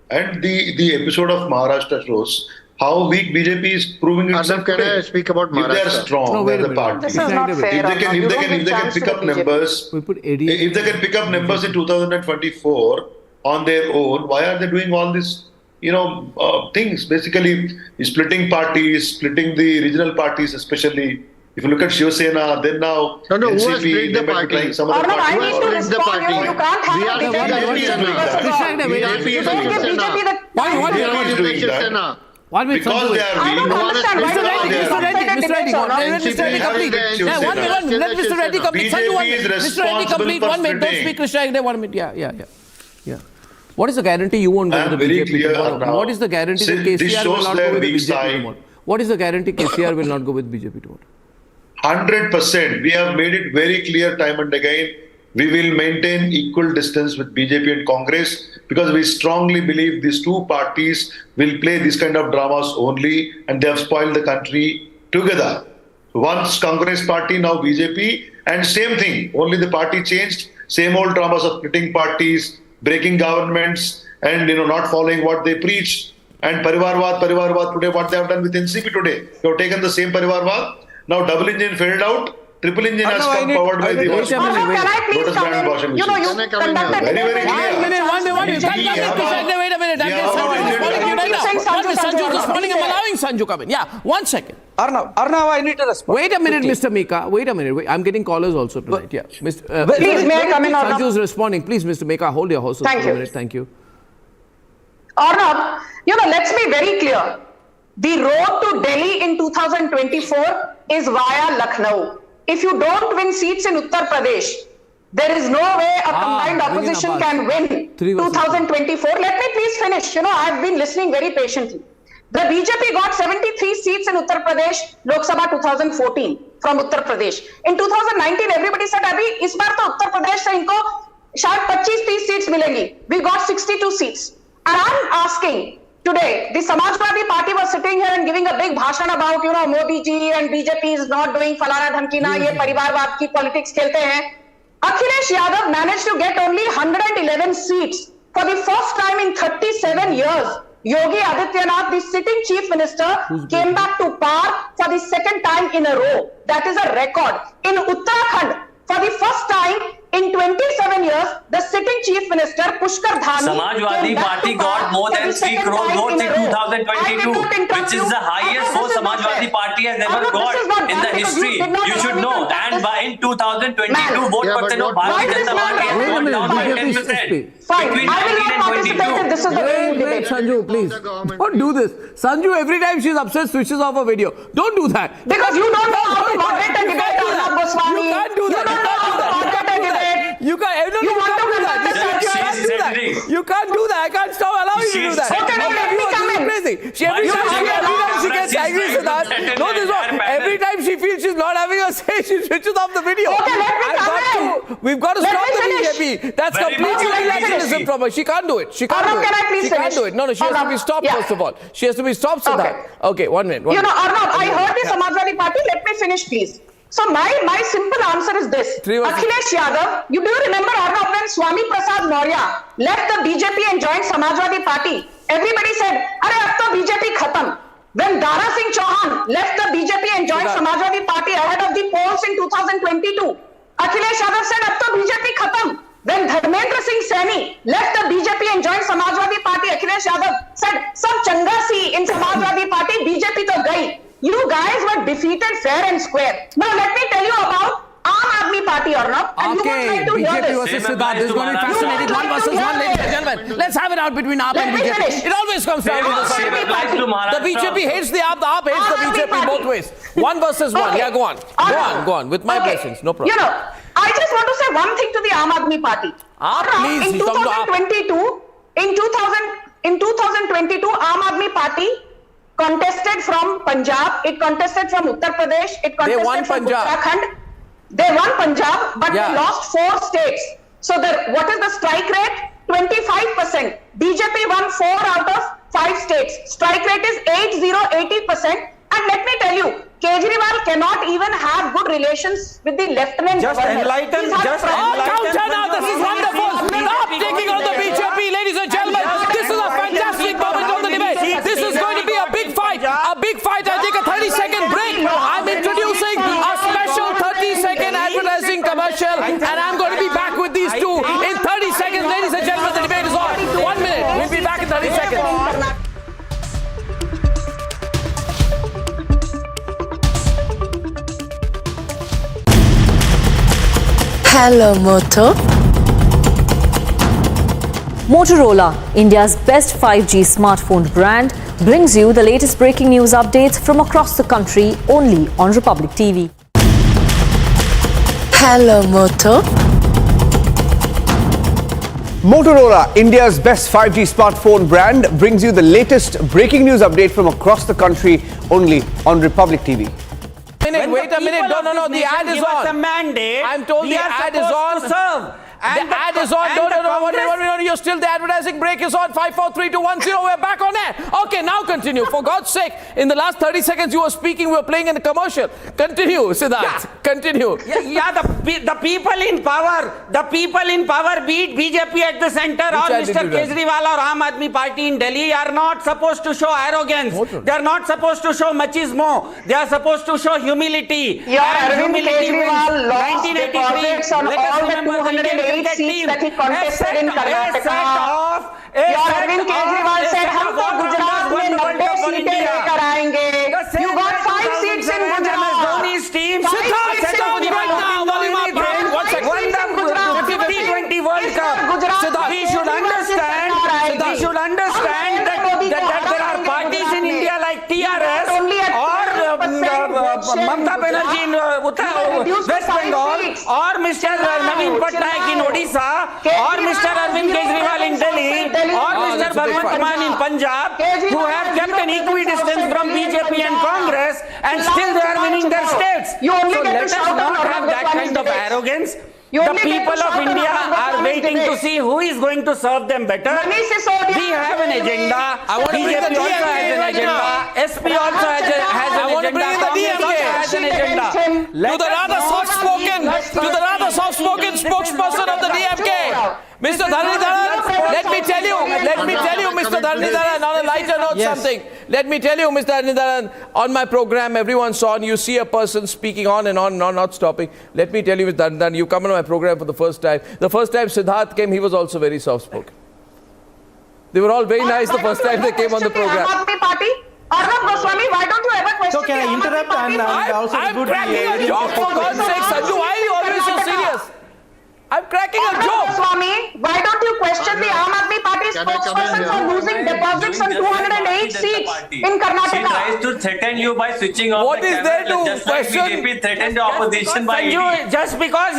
And the episode of Maharashtra shows how weak BJP is proving itself Can today. I speak about Maharashtra? If they are strong as a party, This is not fair. if they can pick up numbers, if they can pick up numbers in 2024 on their own, why are they doing all this? Things basically splitting parties, splitting the regional parties, especially. If you look at Shiv Sena, then now NCP, they might be trying some other party. I need to respond. You can't have a debate. BJP is doing that. BJP is doing that. Because they are weak. Mr. Reddy complete. BJP is responsible for splitting. Yeah. What is the guarantee you won't go to the BJP tomorrow? What is the guarantee that KCR will not go with the BJP tomorrow? What is the guarantee KCR will not go with BJP tomorrow? 100%. We have made it very clear time and again. We will maintain equal distance with BJP and Congress because we strongly believe these two parties will play this kind of dramas only, and they have spoiled the country together. Once Congress party, now BJP, and same thing. Only the party changed. Same old dramas of splitting parties, breaking governments, and not following what they preach. And Parivarvad today, what they have done with NCP today. They have taken the same Parivarvad. Now double engine failed out. triple engine has come powered by the Can I please come in? You know, you conducted very, very clear. One minute. Wait a minute. Sanju is responding. I'm allowing Sanju come in. Yeah, 1 second. Arnav, I need to respond. Wait a minute, Mr. Meka. Wait a minute. I'm getting callers also tonight. Yeah. Please, may I come in, Arnav? Sanju is responding. Please, Mr. Meka, hold your horses for a minute. Thank you. Arnav, you know, let's be very clear. The road to Delhi in 2024 is via Lucknow. If you don't win seats in Uttar Pradesh, there is no way a combined opposition can win 2024. Let me please finish. You know, I've been listening very patiently. The BJP got 73 seats in Uttar Pradesh, Lok Sabha 2014 from Uttar Pradesh. In 2019, everybody said, "Abhi, is baar to Uttar Pradesh se inko shayad 25-30 seats milengi." We got 62 seats. And I'm asking, today, the Samajwadi Party was sitting here and giving a big bhashan about, you know, Modi ji and BJP is not doing falana dhamkina, ye parivarwad ki politics khelte hain. Akhilesh Yadav managed to get only 111 seats for the first time in 37 years. Yogi Adityanath, the sitting chief minister, came back to power for the second time in a row. That is a record. In Uttarakhand, for the first time in 27 years, the sitting chief minister, Pushkar Dhami, Samajwadi Party got more than 3 crore votes in 2022, which is the highest vote Samajwadi Party has ever got in the history. You should know. And in 2022, vote percent of Bharatiya Janata Party has gone down by 10%. Between 19 and 22. This is the way you debate. Sanju, please. Don't do this. Sanju, every time she's upset, switches off a video. Don't do that. Because you don't know how to moderate a debate, Arnav Goswami. You can't do that. You don't know how to moderate a debate. You can't do that. You can't do that. I can't stop allowing you to do that. Okay, let me come in. Every time she gets angry with us. No, this one. Every time she feels she's not having a say, she switches off the video. Okay, let me come in. We've got to stop the BJP. That's completely illegalism from her. She can't do it. She can't do it. Can I please She can't do it. No, she has to be stopped first of all. She has to be stopped so that. Okay, 1 minute. You know, Arnav, I heard the Samajwadi Party. Let me finish, please. So my simple answer is this. Akhilesh Yadav, do you remember, Arnav, when Swami Prasad Maurya left the BJP and joined Samajwadi Party? Everybody said, "Arey, ab to BJP khatam." When Dara Singh Chauhan left the BJP and joined Samajwadi Party ahead of the polls in 2022, Akhilesh Yadav said, "Ab to BJP khatam." When Dharmendra Singh Saini left the BJP and joined Samajwadi Party, Akhilesh Yadav said, "Sab changa si in Samajwadi Party, BJP to gai." You guys were defeated fair and square. Now let me tell you about Aam Aadmi Party, Arnav. And okay, you would like to hear BJP this. versus Siddharth. This is going to be fascinating. 1 versus 1, ladies and gentlemen. Let's have it out between AAP and BJP. It always comes down to this. The BJP hates the AAP hates the BJP both ways. 1 versus 1. Yeah, go on. Go on. With my blessings. No problem. You know, I just want to say one thing to the Aam Aadmi Party. Please, in 2022, in 2022, Aam Aadmi Party contested from Punjab, it contested from Uttar Pradesh, it contested from Uttarakhand. They won Punjab, but they lost 4 states. So what is the strike rate? 25%. BJP won 4 out of 5 states. Strike rate is 80%. And let me tell you, Kejriwal cannot even have good relations with the lieutenant governor. This is wonderful. Stop taking on the BJP, ladies and gentlemen. This is a fantastic moment on the debate. This is going to be a big fight. I'll take a 30-second break. I'm introducing a special 30-second advertising commercial, and I'm going to be back with these two in 30 seconds. Ladies and gentlemen, the debate is on. 1 minute. We'll be back in 30 seconds. Hello, Moto. Motorola, India's best 5G smartphone brand, brings you the latest breaking news updates from across the country only on Republic TV. Hello, Moto. Motorola, India's best 5G smartphone brand, brings you the latest breaking news update from across the country only on Republic TV. Wait a minute. No. The ad is on. A mandate, I'm told the ad is on. To serve. And the ad is on. No, you're still, the advertising break is on. 5, 4, 3, 2, 1, 0. We're back on air. Okay, now continue. For God's sake, in the last 30 seconds you were speaking, we were playing in the commercial. Continue, Siddharth. Yeah. Continue. The people in power, be it BJP at the center or Mr. Kejriwal or Aam Aadmi Party in Delhi, are not supposed to show arrogance. They are not supposed to show machismo. They are supposed to show humility. Your Arvind Kejriwal lost deposits on all the 208 seats that he contested in Karnataka. Your Arvind Kejriwal said, "हमको गुजरात में 90 सीटें लेकर आएंगे." You got 5 seats in Gujarat. Dhoni's team. Won the 50-20 World Cup. We should understand that there are parties in India like TRS or Mamata Banerjee in West Bengal, or Mr. Naveen Patnaik in Odisha, or Mr. Arvind Kejriwal in Delhi, or Mr. Bhagwant Mann in Punjab, who have kept an equidistance from BJP and Congress, and still they are winning their states. So let us not have that kind of arrogance. The people of India are waiting to see who is going to serve them better. We have an agenda. BJP also has an agenda. SP also has an agenda. Congress also has an agenda. To the rather soft-spoken spokesperson of the DMK, Mr. Dhanidharan, let me tell you, Mr. Dhanidharan, on a lighter note, something. Let me tell you, Mr. Dhanidharan, on my program, everyone saw, and you see a person speaking on and on, not stopping. Let me tell you, Mr. Dhanidharan, you come on my program for the first time. The first time Siddharth came, he was also very soft-spoken. They were all very nice the first time they came on the program. Arnab Goswami, why don't you ever question? So can I interrupt and also I'm cracking a joke, for God's sake, Sanju. Why are you always so serious? I'm cracking a joke. Swami, why don't you question the Aam Aadmi Party spokesperson for losing deposits on 208 seats in Karnataka? She tries to threaten you by switching off What the is there camera, to just like question? BJP threatened the opposition by ED. Just because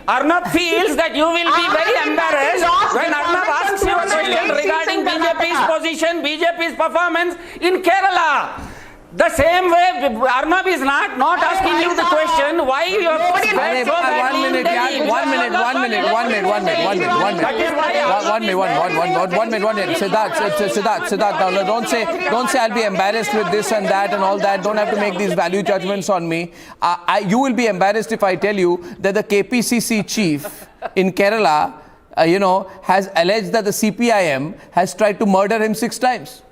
Arnab feels that you will be very embarrassed when Arnab asks you a question regarding BJP's position, BJP's performance in Kerala. The same way, Arnab is not asking you the question why you have fared so badly in Delhi. One minute. Siddharth, now don't say I'll be embarrassed with this and that and all that. Don't have to make these value judgments on me. You will be embarrassed if I tell you that the KPCC chief in Kerala, has alleged that the CPIM has tried to murder him 6 times.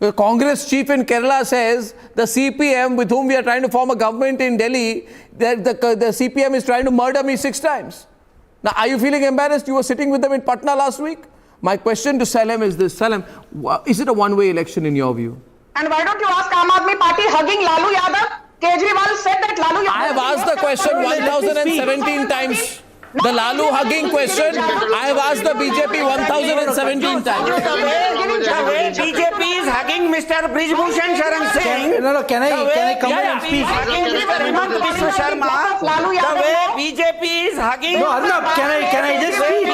The Congress chief in Kerala says the CPM with whom we are trying to form a government in Delhi, the CPM is trying to murder me 6 times. Now, are you feeling embarrassed? You were sitting with them in Patna last week. My question to Salem is this. Salem, is it a one-way election in your view? And why don't you ask Aam Aadmi Party hugging Lalu Yadav? Kejriwal said that Lalu Yadav... I have asked the question 1017 times. The Lalu hugging question, I have asked the BJP 1017 times. The way BJP is hugging Mr. Brijbhushan Sharan Singh. Can I come and speak? Mr. Hemant Biswa Sharma. The way BJP is hugging. No, Arnab, can I just speak?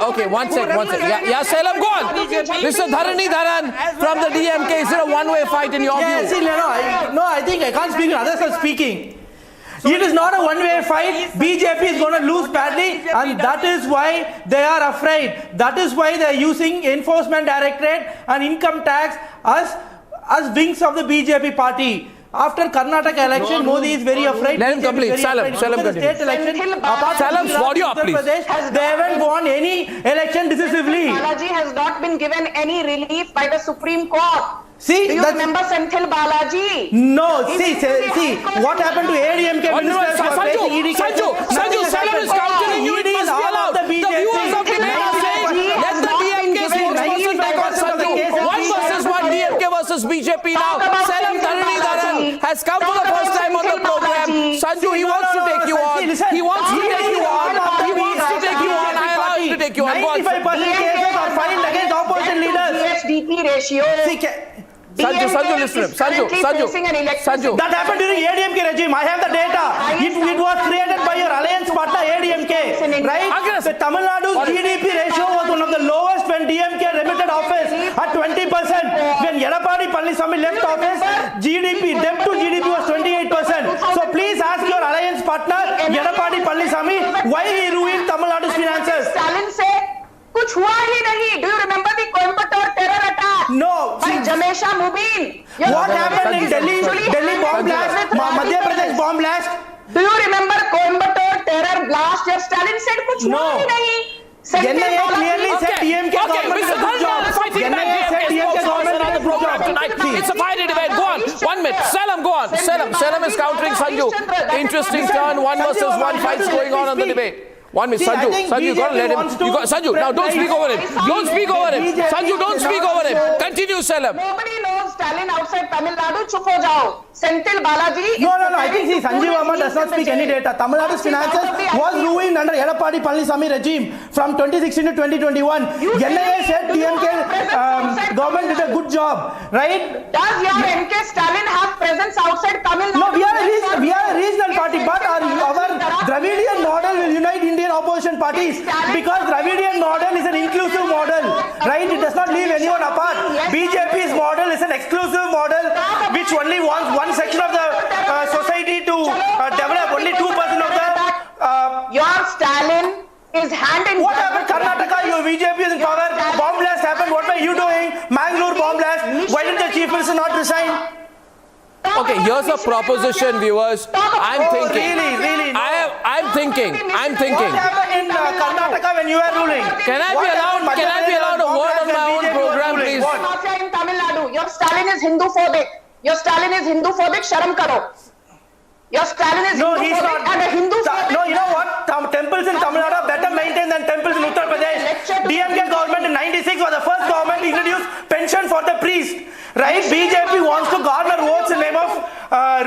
Okay. One sec. Yeah, Salem, go on. Mr. Dhanidharan from the DMK, is it a one-way fight in your view? No, I think I can't speak. Others are speaking. It is not a one-way fight. BJP is going to lose badly, and that is why they are afraid. That is why they are using Enforcement Directorate and Income Tax as wings of the BJP party. After Karnataka election, Modi is very afraid. Let him complete. Salem, continue. State election, apart from Salem's audio, please. They haven't won any election decisively. Balaji has not been given any relief by the Supreme Court. See, do you remember Senthil Balaji? No, see, what happened to ADMK ministers who are facing ED cases? Sanju, Salem is countering you. It must be allowed. The viewers of debate are saying, let the DMK spokesperson take on Sanju. 1 versus 1, DMK versus BJP now. Salem Dhanidharan has come for the first time on the program. Sanju, he wants to take you on. He wants to take you on. I allow him to take you on. 95% cases are filed against opposition leaders. DP ratio. Sanju, listen to him. Sanju. That happened during ADMK regime. I have the data. It was created by your alliance partner ADMK. Right? The Tamil Nadu's GDP ratio was one of the lowest when DMK remitted office at 20%. When Yedapadi Palaniswamy left office, debt to GDP was 28%. So please ask your alliance partner Why he ruined Tamil Nadu's finances? Stalin said, कुछ हुआ ही नहीं. Do you remember the Coimbatore terror attack? No. By Jamesha Mubin. What happened in Delhi? Delhi bomb blast. Madhya Pradesh bomb blast. Do you remember Coimbatore terror blast? Your Stalin said कुछ हुआ ही नहीं. NIA clearly said TMK government did a good job. NIA said TMK government did a good job. It's a fighting debate. Go on. 1 minute. Salam, go on. Salam is countering Sanju. Interesting turn. 1 versus 1 fights going on the debate. 1 minute. Sanju, you got to let him. Sanju, now don't speak over him. Don't speak over him. Sanju, don't speak over him. Continue, Salam. Nobody knows Stalin outside Tamil Nadu. Chup ho jao. Senthil Balaji. No. I think Sanjeev Verma does not speak any data. Tamil Nadu's finances was ruined under Edappadi Palaniswamy regime from 2016 to 2021. NIA said TMK government did a good job, right? Does your MK Stalin have presence outside Tamil Nadu? No, we are a regional party, but our Dravidian model will unite Indian opposition parties because Dravidian model is an inclusive model, right? It does not leave anyone apart. BJP's model is an exclusive model which only wants one section of the society to develop. Only 2% of the. Your Stalin is hand in. What happened? Karnataka, your BJP is in power. Bomb blast happened. What were you doing? Mangalore bomb blast. Why did the chief minister not resign? Okay, here's a proposition, viewers. I'm thinking. Really? No. I'm thinking. What happened in Karnataka when you were ruling? Can I be allowed a word on my own program, please? Mafia in Tamil Nadu. Your Stalin is Hindu-phobic. Your Stalin is Hindu-phobic. Sharam karo. Your Stalin is Hindu-phobic and a Hindu-phobic. No, you know what? Temples in Tamil Nadu are better maintained than temples in Uttar Pradesh. DMK government in 96 was the first government to introduce pension for the priest. Right? BJP wants to garner votes in the name of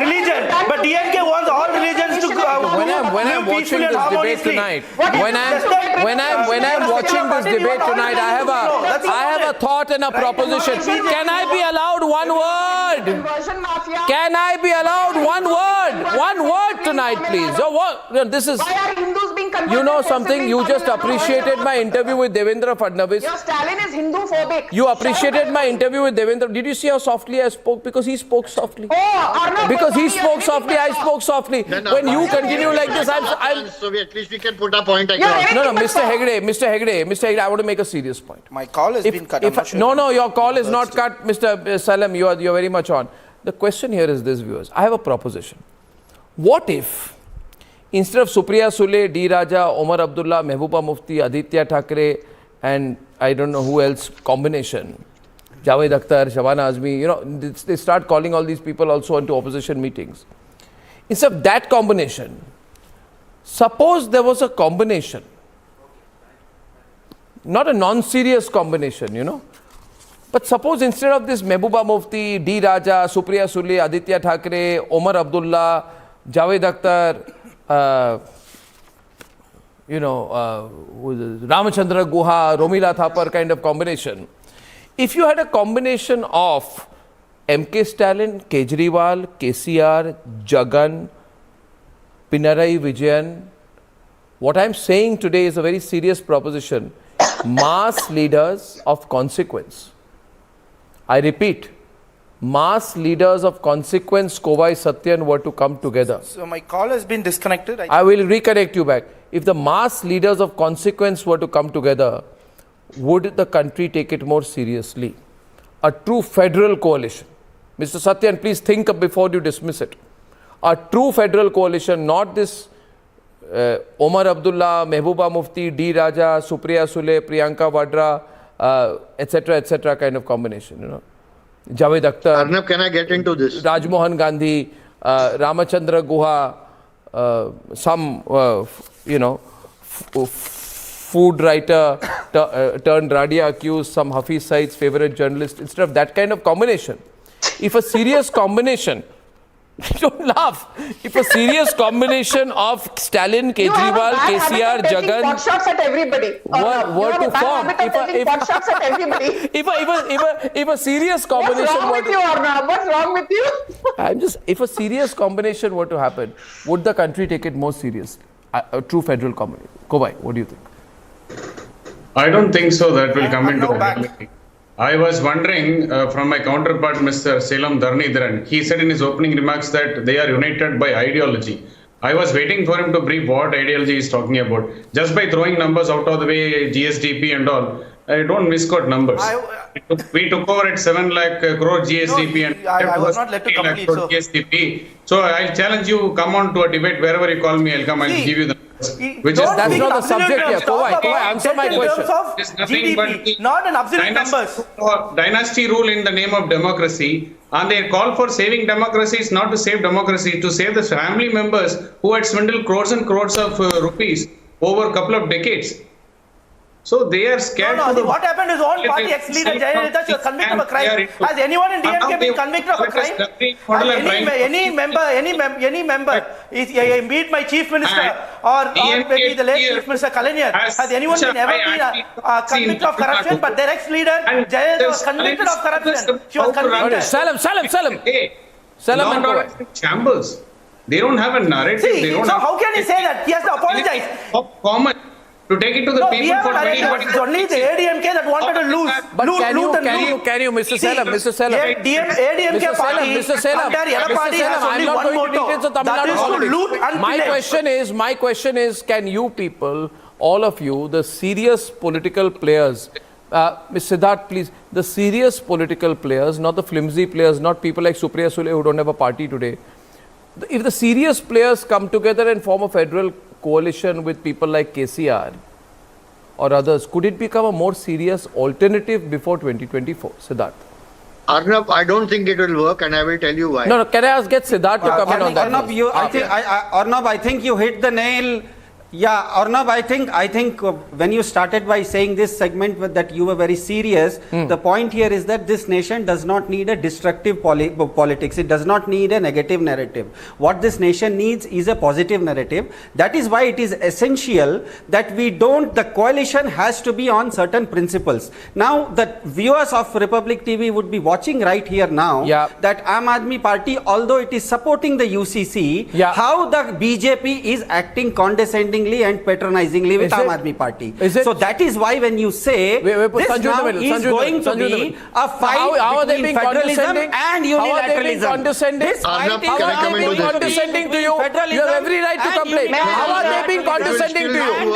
religion, but DMK wants all religions to when I'm watching this debate tonight, when I'm watching this debate tonight, I have a thought and a proposition. Can I be allowed one word? Can I be allowed one word? One word tonight, please. This is. Why are Hindus being converted? You know something? You just appreciated my interview with Devendra Fadnavis. Your Stalin is Hindu-phobic. You appreciated my interview with Devendra. Did you see how softly I spoke? Because he spoke softly. Because he spoke softly, I spoke softly. When you continue like this, I'm. So at least we can put a point across. No, Mr. Hegde, I want to make a serious point. My call has been cut. No, your call is not cut, Mr. Salam. You're very much on. The question here is this, viewers. I have a proposition. What if, instead of Supriya Sule, D. Raja, Omar Abdullah, Mehbooba Mufti, Aditya Thackeray, and I don't know who else, combination, Javed Akhtar, Shabana Azmi, they start calling all these people also into opposition meetings. Instead of that combination, suppose there was a combination, not a non-serious combination, but suppose instead of this Mehbooba Mufti, D. Raja, Supriya Sule, Aditya Thackeray, Omar Abdullah, Javed Akhtar, Ramachandra Guha, Romila Thapar kind of combination. If you had a combination of MK Stalin, Kejriwal, KCR, Jagan, Pinarayi Vijayan, what I'm saying today is a very serious proposition. Mass leaders of consequence. I repeat, mass leaders of consequence, Kovai Satyan, were to come together. So my call has been disconnected. I will reconnect you back. If the mass leaders of consequence were to come together, would the country take it more seriously? A true federal coalition. Mr. Satyan, please think before you dismiss it. A true federal coalition, not this Omar Abdullah, Mehbooba Mufti, D. Raja, Supriya Sule, Priyanka Vadra, etc. kind of combination, Javed Akhtar. Arnab, can I get into this? Rajmohan Gandhi, Ramachandra Guha, some, food writer turned Radia accused, some Hafiz Saeed's favorite journalist. Instead of that kind of combination, if a serious combination, don't laugh, if a serious combination of Stalin, Kejriwal, KCR, Jagan, pot shots at everybody. Were to form, pot shots at everybody. if a serious combination What's wrong with you? If a serious combination were to happen, would the country take it more seriously? A true federal combination. Kovai, what do you think? I don't think so. That will come into reality. I was wondering from my counterpart, Mr. Selam Dharnidharan, he said in his opening remarks that they are united by ideology. I was waiting for him to brief what ideology he's talking about. Just by throwing numbers out of the way, GSDP and all, I don't misquote numbers. We took over at 7 lakh crore GSDP and I was not let to complete. So. GSDP. So I'll challenge you, come on to a debate wherever you call me, I'll come, I'll give you the numbers. That's not the subject here. Kawai, answer my question. It's nothing GDP, but not an absolute numbers. Dynasty rule in the name of democracy, and their call for saving democracy is not to save democracy, to save the family members who had swindled crores and crores of rupees over a couple of decades. So they are scared. What happened is all party ex-leader Jayalalitha, she was convicted of a crime. Has anyone in DMK been convicted of a crime? Any member, meet my chief minister or maybe the late chief minister Kalaniar. Has anyone been ever been convicted of corruption? But their ex-leader Jayalalitha was convicted of corruption. She was convicted. Salam and shambles. They don't have a narrative. See, so how can he say that? He has to apologize. Common. To take it to the people for 2020. It's only the ADMK that wanted to lose. But can you, Mr. Selam, ADMK party, Mr. Selam, I'm not going to details of Tamil Nadu politics. My question is, can you people, all of you, the serious political players, Ms. Siddharth, please, the serious political players, not the flimsy players, not people like Supriya Sule who don't have a party today. If the serious players come together and form a federal coalition with people like KCR or others, could it become a more serious alternative before 2024? Siddharth. Arnab, I don't think it will work, and I will tell you why. No, can I get Siddharth to come in on that? Arnab, I think you hit the nail. Yeah, Arnab, I think when you started by saying this segment that you were very serious, the point here is that this nation does not need a destructive politics. It does not need a negative narrative. What this nation needs is a positive narrative. That is why it is essential that the coalition has to be on certain principles. Now, the viewers of Republic TV would be watching right here now that Aam Aadmi Party, although it is supporting the UCC, how the BJP is acting condescending and patronizingly with Aam Aadmi Party. So that is why when you say this now is going to be a fight between federalism and unilateralism. This fight is condescending to you. You have every right to complain. How are they being condescending to you?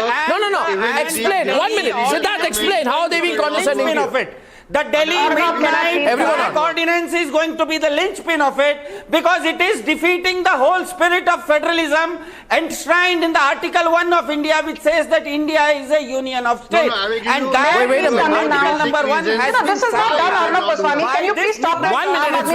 No. Explain. 1 minute. Siddharth, explain. How are they being condescending to you? The Delhi Midnight Ordinance is going to be the linchpin of it because it is defeating the whole spirit of federalism enshrined in the Article 1 of India, which says that India is a union of states. And that Article number 1 has been this is not done, Arnab Goswami. Can you please stop that? 1 minute,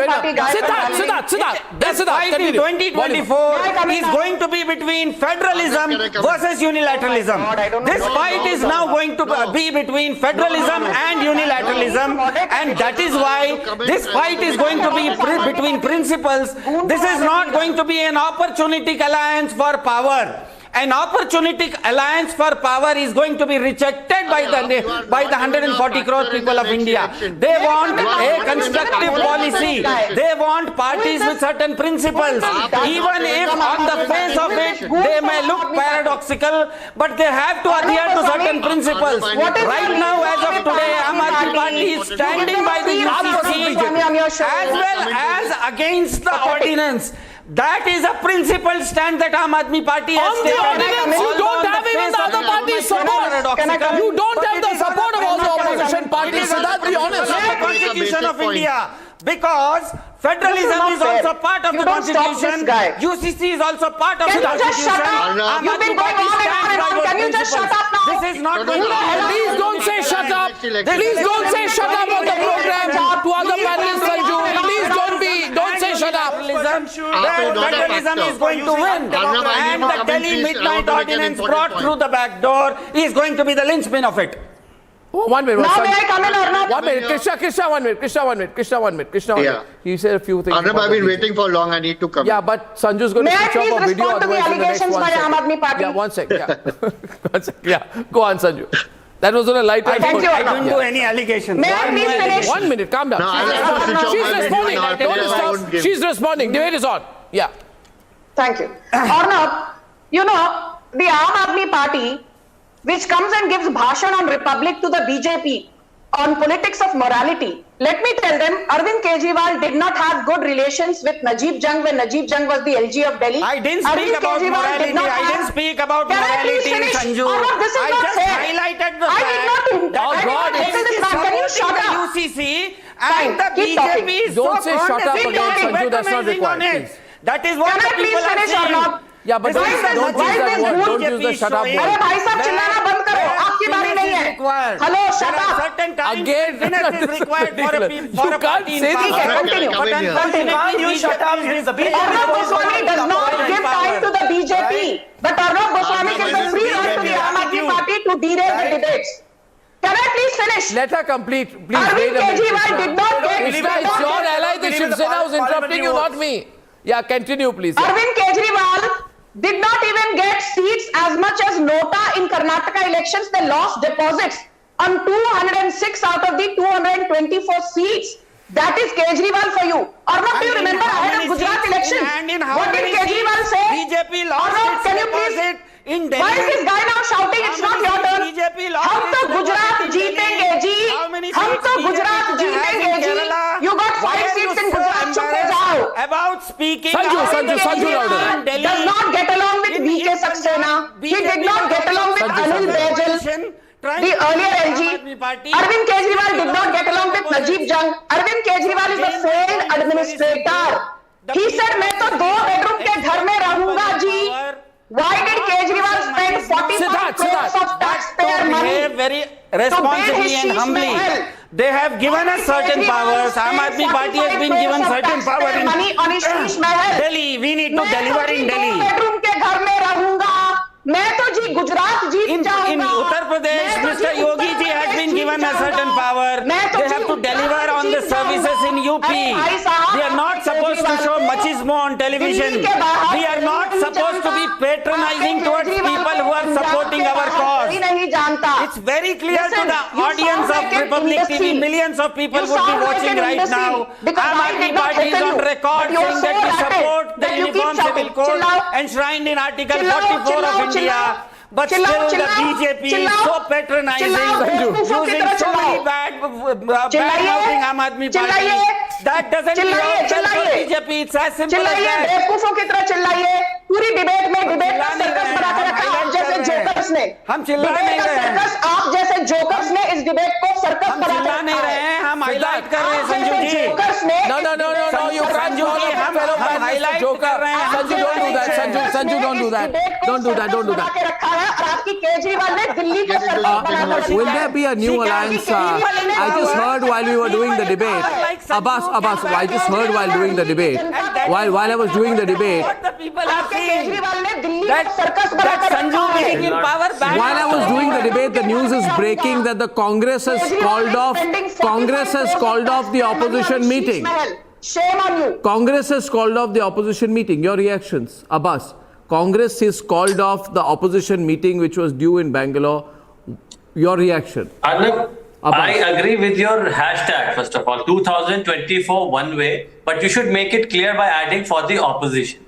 Siddharth. This fight in 2024 is going to be between federalism versus unilateralism. This fight is now going to be between federalism and unilateralism. And that is why this fight is going to be between principles. This is not going to be an opportunistic alliance for power. An opportunistic alliance for power is going to be rejected by the 140 crore people of India. They want a constructive policy. They want parties with certain principles. Even if on the face of it they may look paradoxical, but they have to adhere to certain principles. Right now, as of today, Aam Aadmi Party is standing by the UCC as well as against the ordinance. That is a principled stand that Aam Aadmi Party has taken. On the ordinance, you don't have even the other parties' support. You don't have the support of all the opposition parties. So that's the honest. The Constitution of India. Because federalism is also part of the Constitution. UCC is also part of the Constitution. You've been going on and on and on. Can you just shut up now? This is not going to happen. Please don't say shut up. Please don't say shut up on the program to other panelists like you. Please don't say shut up. Federalism is going to win. And the Delhi Midnight Ordinance brought through the back door is going to be the linchpin of it. 1 minute. Now may I come in or not? 1 minute. Krishna, 1 minute. Yeah. He said a few things. Arnab, I've been waiting for long. I need to come. Yeah, but Sanju's going to switch off a video. May I please respond to the allegations by Aam Aadmi Party? Yeah, 1 sec. Yeah. Go on, Sanju. That was on a lighter note. Thank you. I don't do any allegations. May I please finish? 1 minute. Calm down. She's responding. Debate is on. Yeah. Thank you. Arnab, you know, the Aam Aadmi Party, which comes and gives bhashan on Republic to the BJP, on politics of morality. Let me tell them, Arvind Kejriwal did not have good relations with Najib Jung when Najib Jung was the LG of Delhi. I didn't speak about morality. I didn't speak about morality, Sanju. This is I not just fair. highlighted the I fact did not that God, can you shut the up? UCC Fine, and the keep BJP talking. is Don't so say shut up condescending again, and Sanju. That's not patronizing required, on it. please. That is what Can the I please people are finish or saying. not? Yeah, but don't use that word. Don't use the shut up अरे word. भाई साहब चिल्लाना बंद करो, आपकी बारी नहीं है. Hello, shut up. Certain times Again, fitness is required for a You can't party. say this. Continue. But unfortunately, You shut up. Arnab Goswami does not give time to the BJP, but Arnab Goswami gives a free run to the Aam Aadmi Party to derail the debates. Can I please finish? Let her complete. Please Arvind wait a minute. Kejriwal did not get. Krishna, it's your ally, the Shiv Sena who's interrupting you, not me. Yeah, continue, please. Yeah. Arvind Kejriwal did not even get seats as much as Nota in Karnataka elections. They lost deposits on 206 out of the 224 seats. That is Kejriwal for you. Arnab, do you remember ahead of Gujarat elections? What did Kejriwal say? BJP lost Arnab, can you deposit please? in Delhi. Why is this guy now shouting? It's not your turn. BJP lost हम तो गुजरात जीतेंगे जी. हम तो गुजरात जीतेंगे जी. You got 5 seats in Gujarat. चुप हो जाओ. About speaking. Sanju Kejriwal does not get along with VK Saxena. He did not get along with Anil Ambani, the earlier LG. Arvind Kejriwal did not get along with Najib Jung. Arvind Kejriwal is a failed administrator. He said, मैं तो 2 bedroom के घर में रहूंगा जी. Why did Kejriwal spend 45 crores of taxpayer money? Very responsibly and humbly. They have given us certain powers. Aam Aadmi Party has been given certain power in Delhi. We need to deliver in Delhi. bedroom के घर में रहूंगा. मैं तो जी गुजरात जीत जाऊंगा. In Uttar Pradesh, Mr. Yogi ji has been given a certain power. They have to deliver on the services in UP. We are not supposed to show machismo on television. We are not supposed to be patronizing towards people who are supporting our cause. It's very clear to the audience of Republic TV. Millions of people would be watching right now. Aam Aadmi Party is on record saying that we support the Uniform Civil Code enshrined in Article 44 of India. But still the BJP is so patronizing, using so many bad-mouthing Aam Aadmi Party. That doesn't work well for BJP. It's as simple as that. बेवकूफों की तरह चिल्लाइए. पूरी debate में debate का circus बना के रखा आप जैसे जोकर्स ने. हम चिल्ला नहीं रहे हैं. सर्कस आप जैसे जोकर्स ने इस डिबेट को सर्कस बना के चिल्ला नहीं रहे हैं. हम हाईलाइट कर रहे हैं संजू जी. No, you can't Sanju ji, हम highlight कर रहे हैं. Sanju, don't do that. Sanju, don't do that. Don't do that. Don't do that. रखा है और आपकी केजरीवाल ने दिल्ली को सर्कस बना के रखा है. Will there be a new alliance? I just heard while we were doing the debate. Abbas, I just heard while doing the debate. While I was doing the debate. While I was doing the debate, the news is breaking that the Congress has called off the opposition meeting. Shame on you. Congress has called off the opposition meeting. Your reactions, Abbas? Congress has called off the opposition meeting which was due in Bangalore. Your reaction? Arnab, I agree with your hashtag, first of all. 2024 one way, but you should make it clear by adding for the opposition.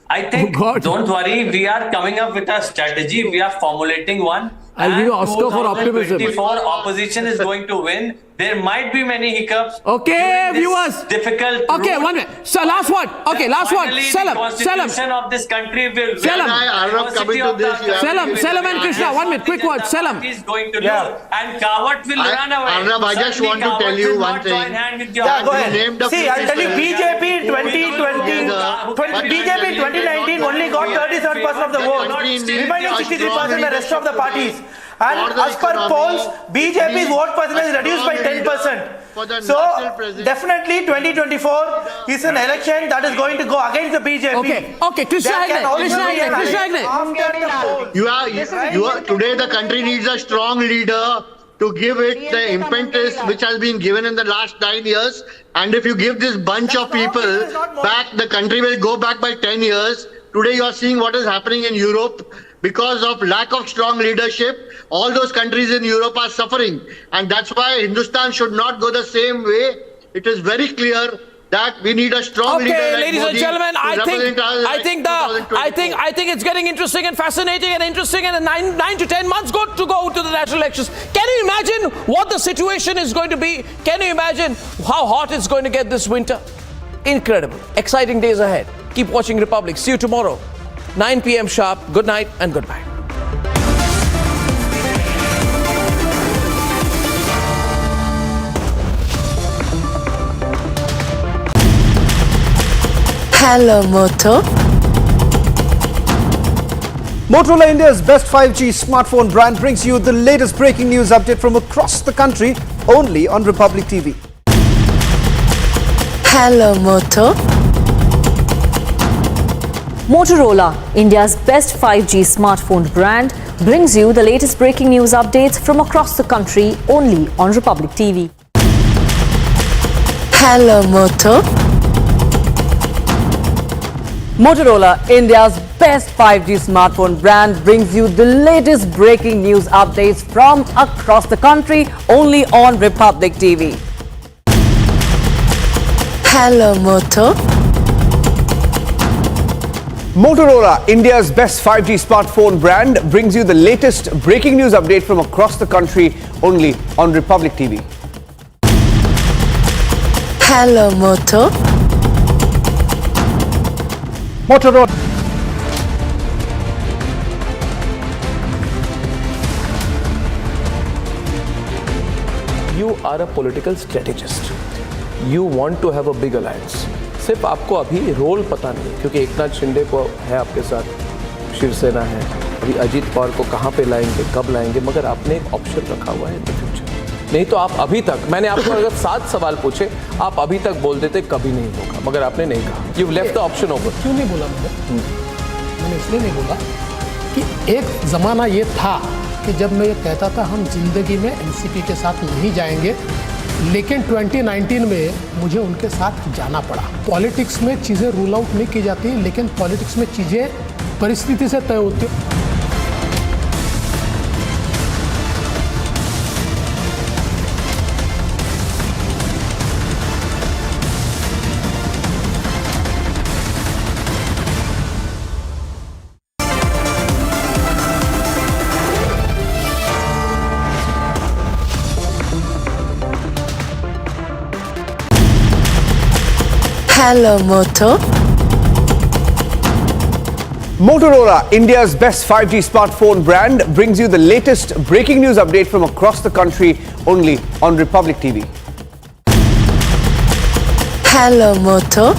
I think, don't worry, we are coming up with a strategy. We are formulating one. I'll give you Oscar for optimism. 2024 opposition is going to win. There might be many hiccups. Okay, viewers. Difficult. Okay, 1 minute. So last one. Okay, last one. Salam. The constitution of this country will. Salam and Krishna. 1 minute. Quick word. Salam. Is going to lose, and Coward will run away. Arnab, I just want to tell you one thing. Go ahead. See, I'll tell you, BJP 2019 only got 37% of the vote, remaining 63% the rest of the parties. And as per polls, BJP's vote percentage is reduced by 10%. So, definitely 2024 is an election that is going to go against the BJP. Okay, Krishna Today the country needs a strong leader to give it the impetus which has been given in the last 9 years. And if you give this bunch of people back, the country will go back by 10 years. Today you are seeing what is happening in Europe. Because of lack of strong leadership, all those countries in Europe are suffering. And that's why Hindustan should not go the same way. It is very clear that we need a strong leader Okay, like ladies and Modi gentlemen, to represent us like 2024. I think it's getting interesting and fascinating and interesting, and 9 to 10 months go to the national elections. Can you imagine what the situation is going to be? Can you imagine how hot it's going to get this winter? Incredible. Exciting days ahead. Keep watching Republic. See you tomorrow, 9 p.m. sharp. Good night and goodbye. Hello, Moto. Motorola, India's best 5G smartphone brand, brings you the latest breaking news update from across the country only on Republic TV. Hello, Moto. Motorola, India's best 5G smartphone brand, brings you the latest breaking news updates from across the country only on Republic TV. Hello, Moto. Motorola, India's best 5G smartphone brand, brings you the latest breaking news updates from across the country only on Republic TV. Hello, Moto. Motorola, India's best 5G smartphone brand, brings you the latest breaking news update from across the country only on Republic TV. Hello, Moto. Motorola. You are a political strategist. You want to have a big alliance. सिर्फ आपको अभी role पता नहीं, क्योंकि एकनाथ शिंदे को है आपके साथ, शिवसेना है, अभी अजीत पवार को कहाँ पे लाएंगे, कब लाएंगे, मगर आपने एक ऑप्शन रखा हुआ है इन द फ्यूचर। नहीं तो आप अभी तक, मैंने आपको अगर 7 सवाल पूछे, आप अभी तक बोल देते कभी नहीं होगा, मगर आपने नहीं कहा। You left the option open. क्यों नहीं बोला मैंने इसलिए नहीं बोला कि एक ज़माना ये था कि जब मैं ये कहता था हम जिंदगी में एनसीपी के साथ नहीं जाएंगे, लेकिन 2019 में मुझे उनके साथ जाना पड़ा। पॉलिटिक्स में चीज़ें रूल आउट नहीं की जाती, लेकिन पॉलिटिक्स में चीज़ें परिस्थिति से तय होती हैं। Hello, Moto. Motorola, India's best 5G smartphone brand, brings you the latest breaking news update from across the country only on Republic TV. Hello, Moto.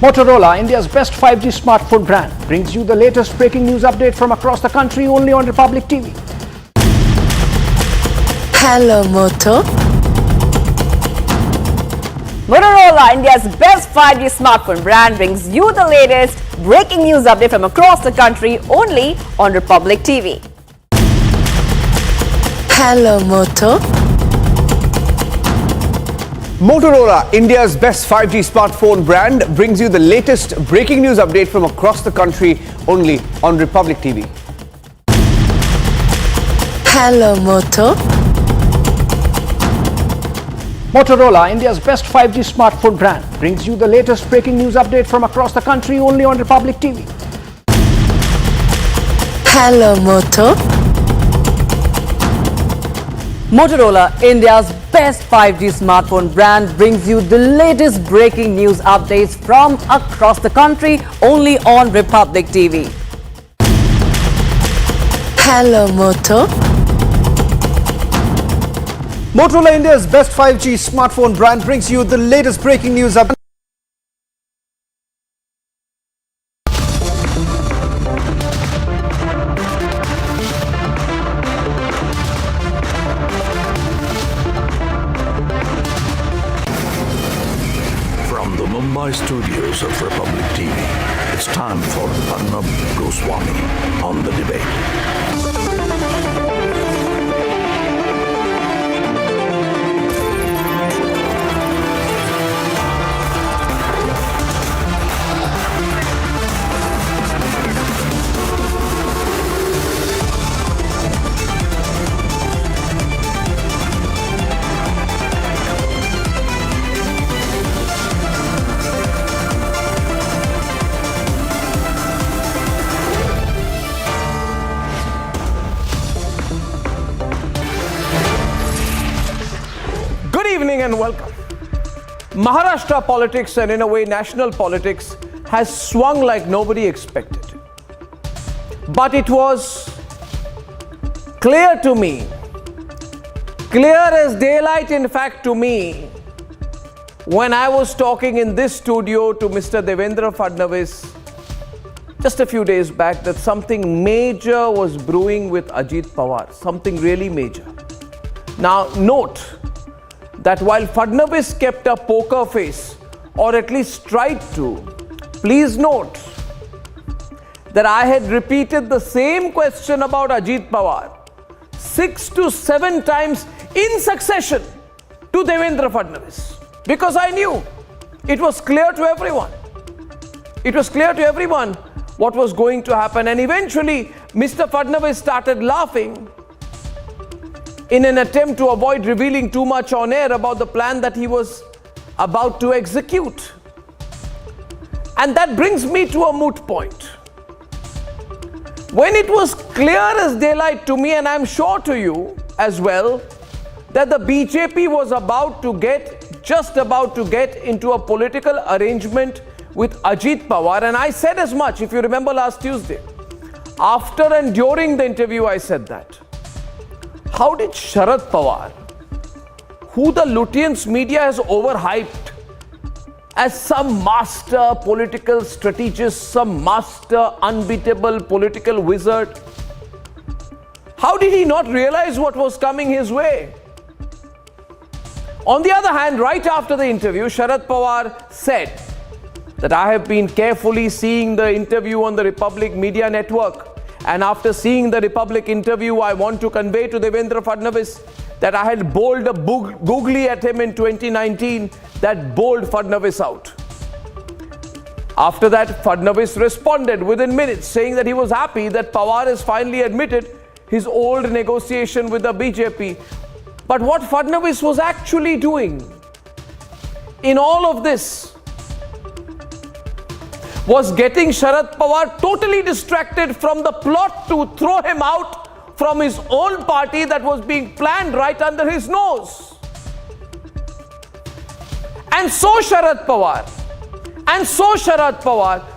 Motorola, India's best 5G smartphone brand, brings you the latest breaking news update from across the country only on Republic TV. Hello, Moto. Motorola, India's best 5G smartphone brand, brings you the latest breaking news update from across the country only on Republic TV. Hello, Moto. Motorola, India's best 5G smartphone brand, brings you the latest breaking news update from across the country only on Republic TV. Hello, Moto. Motorola, India's best 5G smartphone brand, brings you the latest breaking news update from across the country only on Republic TV. Hello, Moto. Motorola, India's best 5G smartphone brand, brings you the latest breaking news updates from across the country only on Republic TV. Hello, Moto. Motorola, India's best 5G smartphone brand, brings you the latest breaking news update. From the Mumbai studios of Republic TV, it's time for Arnab Goswami on the debate. evening and welcome. Maharashtra politics, and in a way national politics, has swung like nobody expected. But it was clear to me, clear as daylight in fact to me, when I was talking in this studio to Mr. Devendra Fadnavis just a few days back, that something major was brewing with Ajit Pawar, something really major. Now note that while Fadnavis kept a poker face, or at least tried to, please note that I had repeated the same question about Ajit Pawar 6 to 7 times in succession to Devendra Fadnavis, because I knew it was clear to everyone. It was clear to everyone what was going to happen, and eventually Mr. Fadnavis started laughing in an attempt to avoid revealing too much on air about the plan that he was about to execute. And that brings me to a moot point. When it was clear as daylight to me, and I'm sure to you as well, that the BJP was just about to get into a political arrangement with Ajit Pawar, and I said as much, if you remember last Tuesday. After and during the interview, I said that. How did Sharad Pawar, who the Lutyens media has overhyped as some master political strategist, some master unbeatable political wizard, how did he not realize what was coming his way? On the other hand, right after the interview, Sharad Pawar said that I have been carefully seeing the interview on the Republic Media Network, and after seeing the Republic interview, I want to convey to Devendra Fadnavis that I had bowled a googly at him in 2019 that bowled Fadnavis out. After that, Fadnavis responded within minutes, saying that he was happy that Pawar has finally admitted his old negotiation with the BJP. But what Fadnavis was actually doing in all of this was getting Sharad Pawar totally distracted from the plot to throw him out from his own party that was being planned right under his nose. And so Sharad Pawar,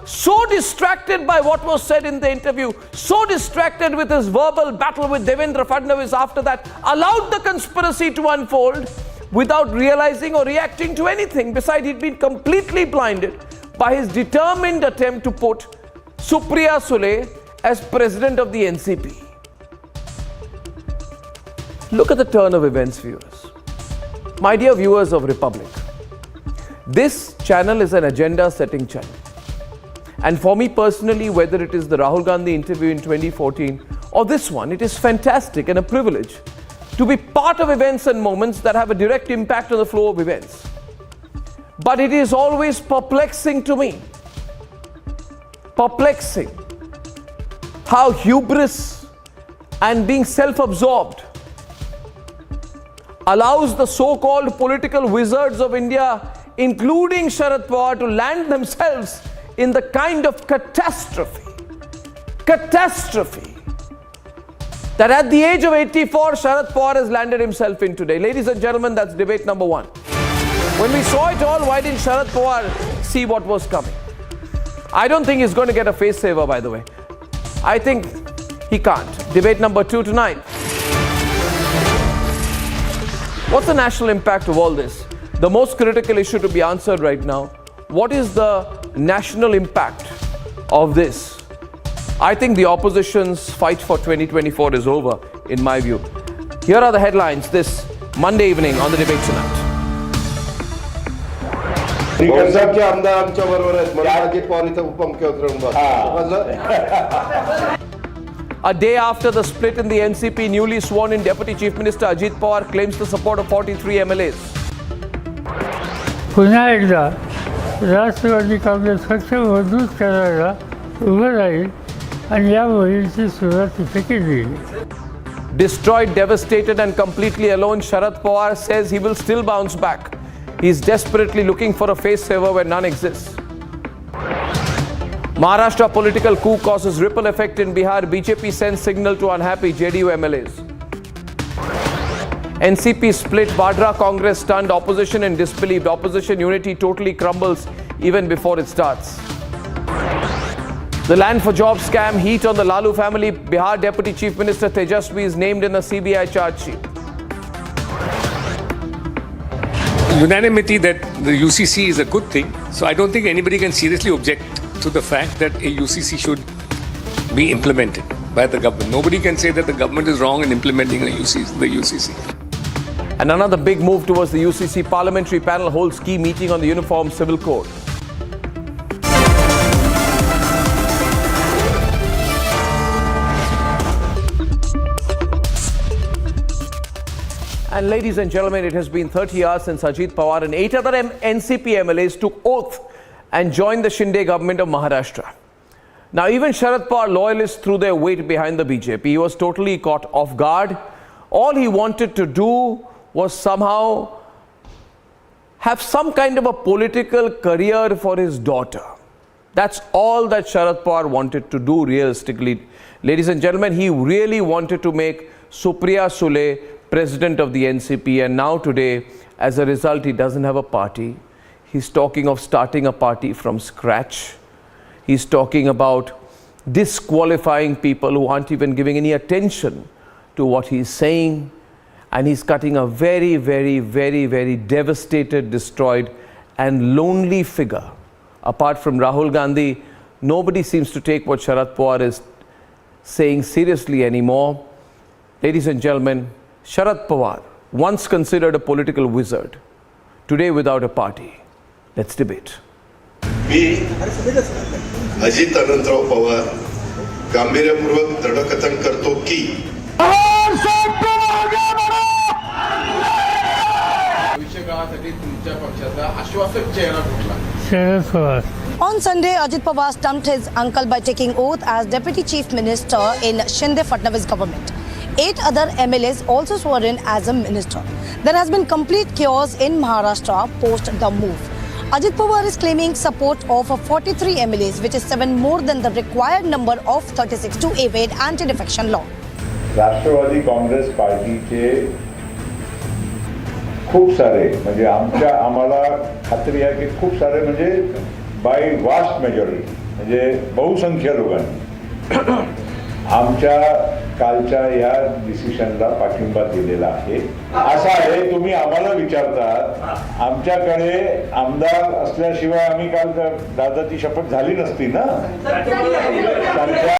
so distracted by what was said in the interview, so distracted with his verbal battle with Devendra Fadnavis after that, allowed the conspiracy to unfold without realizing or reacting to anything. Besides, he'd been completely blinded by his determined attempt to put Supriya Sule as president of the NCP. Look at the turn of events, viewers. My dear viewers of Republic, this channel is an agenda-setting channel. And for me personally, whether it is the Rahul Gandhi interview in 2014 or this one, it is fantastic and a privilege to be part of events and moments that have a direct impact on the flow of events. But it is always perplexing to me, how hubris and being self-absorbed allows the so-called political wizards of India, including Sharad Pawar, to land themselves in the kind of catastrophe that at the age of 84, Sharad Pawar has landed himself in today. Ladies and gentlemen, that's debate number one. When we saw it all, why didn't Sharad Pawar see what was coming? I don't think he's going to get a face saver, by the way. I think he can't. Debate number 2 tonight. What's the national impact of all this? The most critical issue to be answered right now. What is the national impact of this? I think the opposition's fight for 2024 is over, in my view. Here are the headlines this Monday evening on the Debate Tonight. A day after the split in the NCP, newly sworn in Deputy Chief Minister Ajit Pawar claims the support of 43 MLAs. पुन्हा एकदा राष्ट्रवादी काँग्रेस पक्ष मजबूत करायला उभं राहील आणि या मोहिमेची सुरुवात इथे केली. Destroyed, devastated and completely alone, Sharad Pawar says he will still bounce back. He's desperately looking for a face saver where none exists. Maharashtra political coup causes ripple effect in Bihar. BJP sends signal to unhappy JDU MLAs. NCP split, Vadra Congress stunned, opposition in disbelief. Opposition unity totally crumbles even before it starts. The land for job scam, heat on the Lalu family. Bihar Deputy Chief Minister Tejasvi is named in the CBI charge sheet. Unanimity that the UCC is a good thing. So I don't think anybody can seriously object to the fact that a UCC should be implemented by the government. Nobody can say that the government is wrong in implementing the UCC. And another big move towards the UCC parliamentary panel holds key meeting on the Uniform Civil Code. And ladies and gentlemen, it has been 30 hours since Ajit Pawar and 8 other NCP MLAs took oath and joined the Shinde government of Maharashtra. Now, even Sharad Pawar loyalists threw their weight behind the BJP. He was totally caught off guard. All he wanted to do was somehow have some kind of a political career for his daughter. That's all that Sharad Pawar wanted to do realistically. Ladies and gentlemen, he really wanted to make Supriya Sule president of the NCP, and now today, as a result, he doesn't have a party. He's talking of starting a party from scratch. He's talking about disqualifying people who aren't even giving any attention to what he's saying. And he's cutting a very, very, very, very devastated, destroyed and lonely figure. Apart from Rahul Gandhi, nobody seems to take what Sharad Pawar is saying seriously anymore. Ladies and gentlemen, Sharad Pawar, once considered a political wizard, today without a party. Let's debate. मी अजित अनंतराव पवार गांभीर्यपूर्वक दृढकथन करतो की On Sunday, Ajit Pawar stumped his uncle by taking oath as Deputy Chief Minister in Shinde Fadnavis government. 8 other MLAs also sworn in as a minister. There has been complete chaos in Maharashtra post the move. Ajit Pawar is claiming support of 43 MLAs, which is 7 more than the required number of 36 to evade anti-defection law. राष्ट्रवादी काँग्रेस पार्टीचे खूप सारे म्हणजे आम्हाला खात्री आहे की खूप सारे म्हणजे बाय वास्ट मेजॉरिटी म्हणजे बहुसंख्य लोकांनी आमच्या कालच्या या डिसिशनला पाठिंबा दिलेला आहे. असं आहे, तुम्ही आम्हाला विचारतात, आमच्याकडे आमदार असल्याशिवाय आम्ही काल दादाची शपथ झाली नसती ना.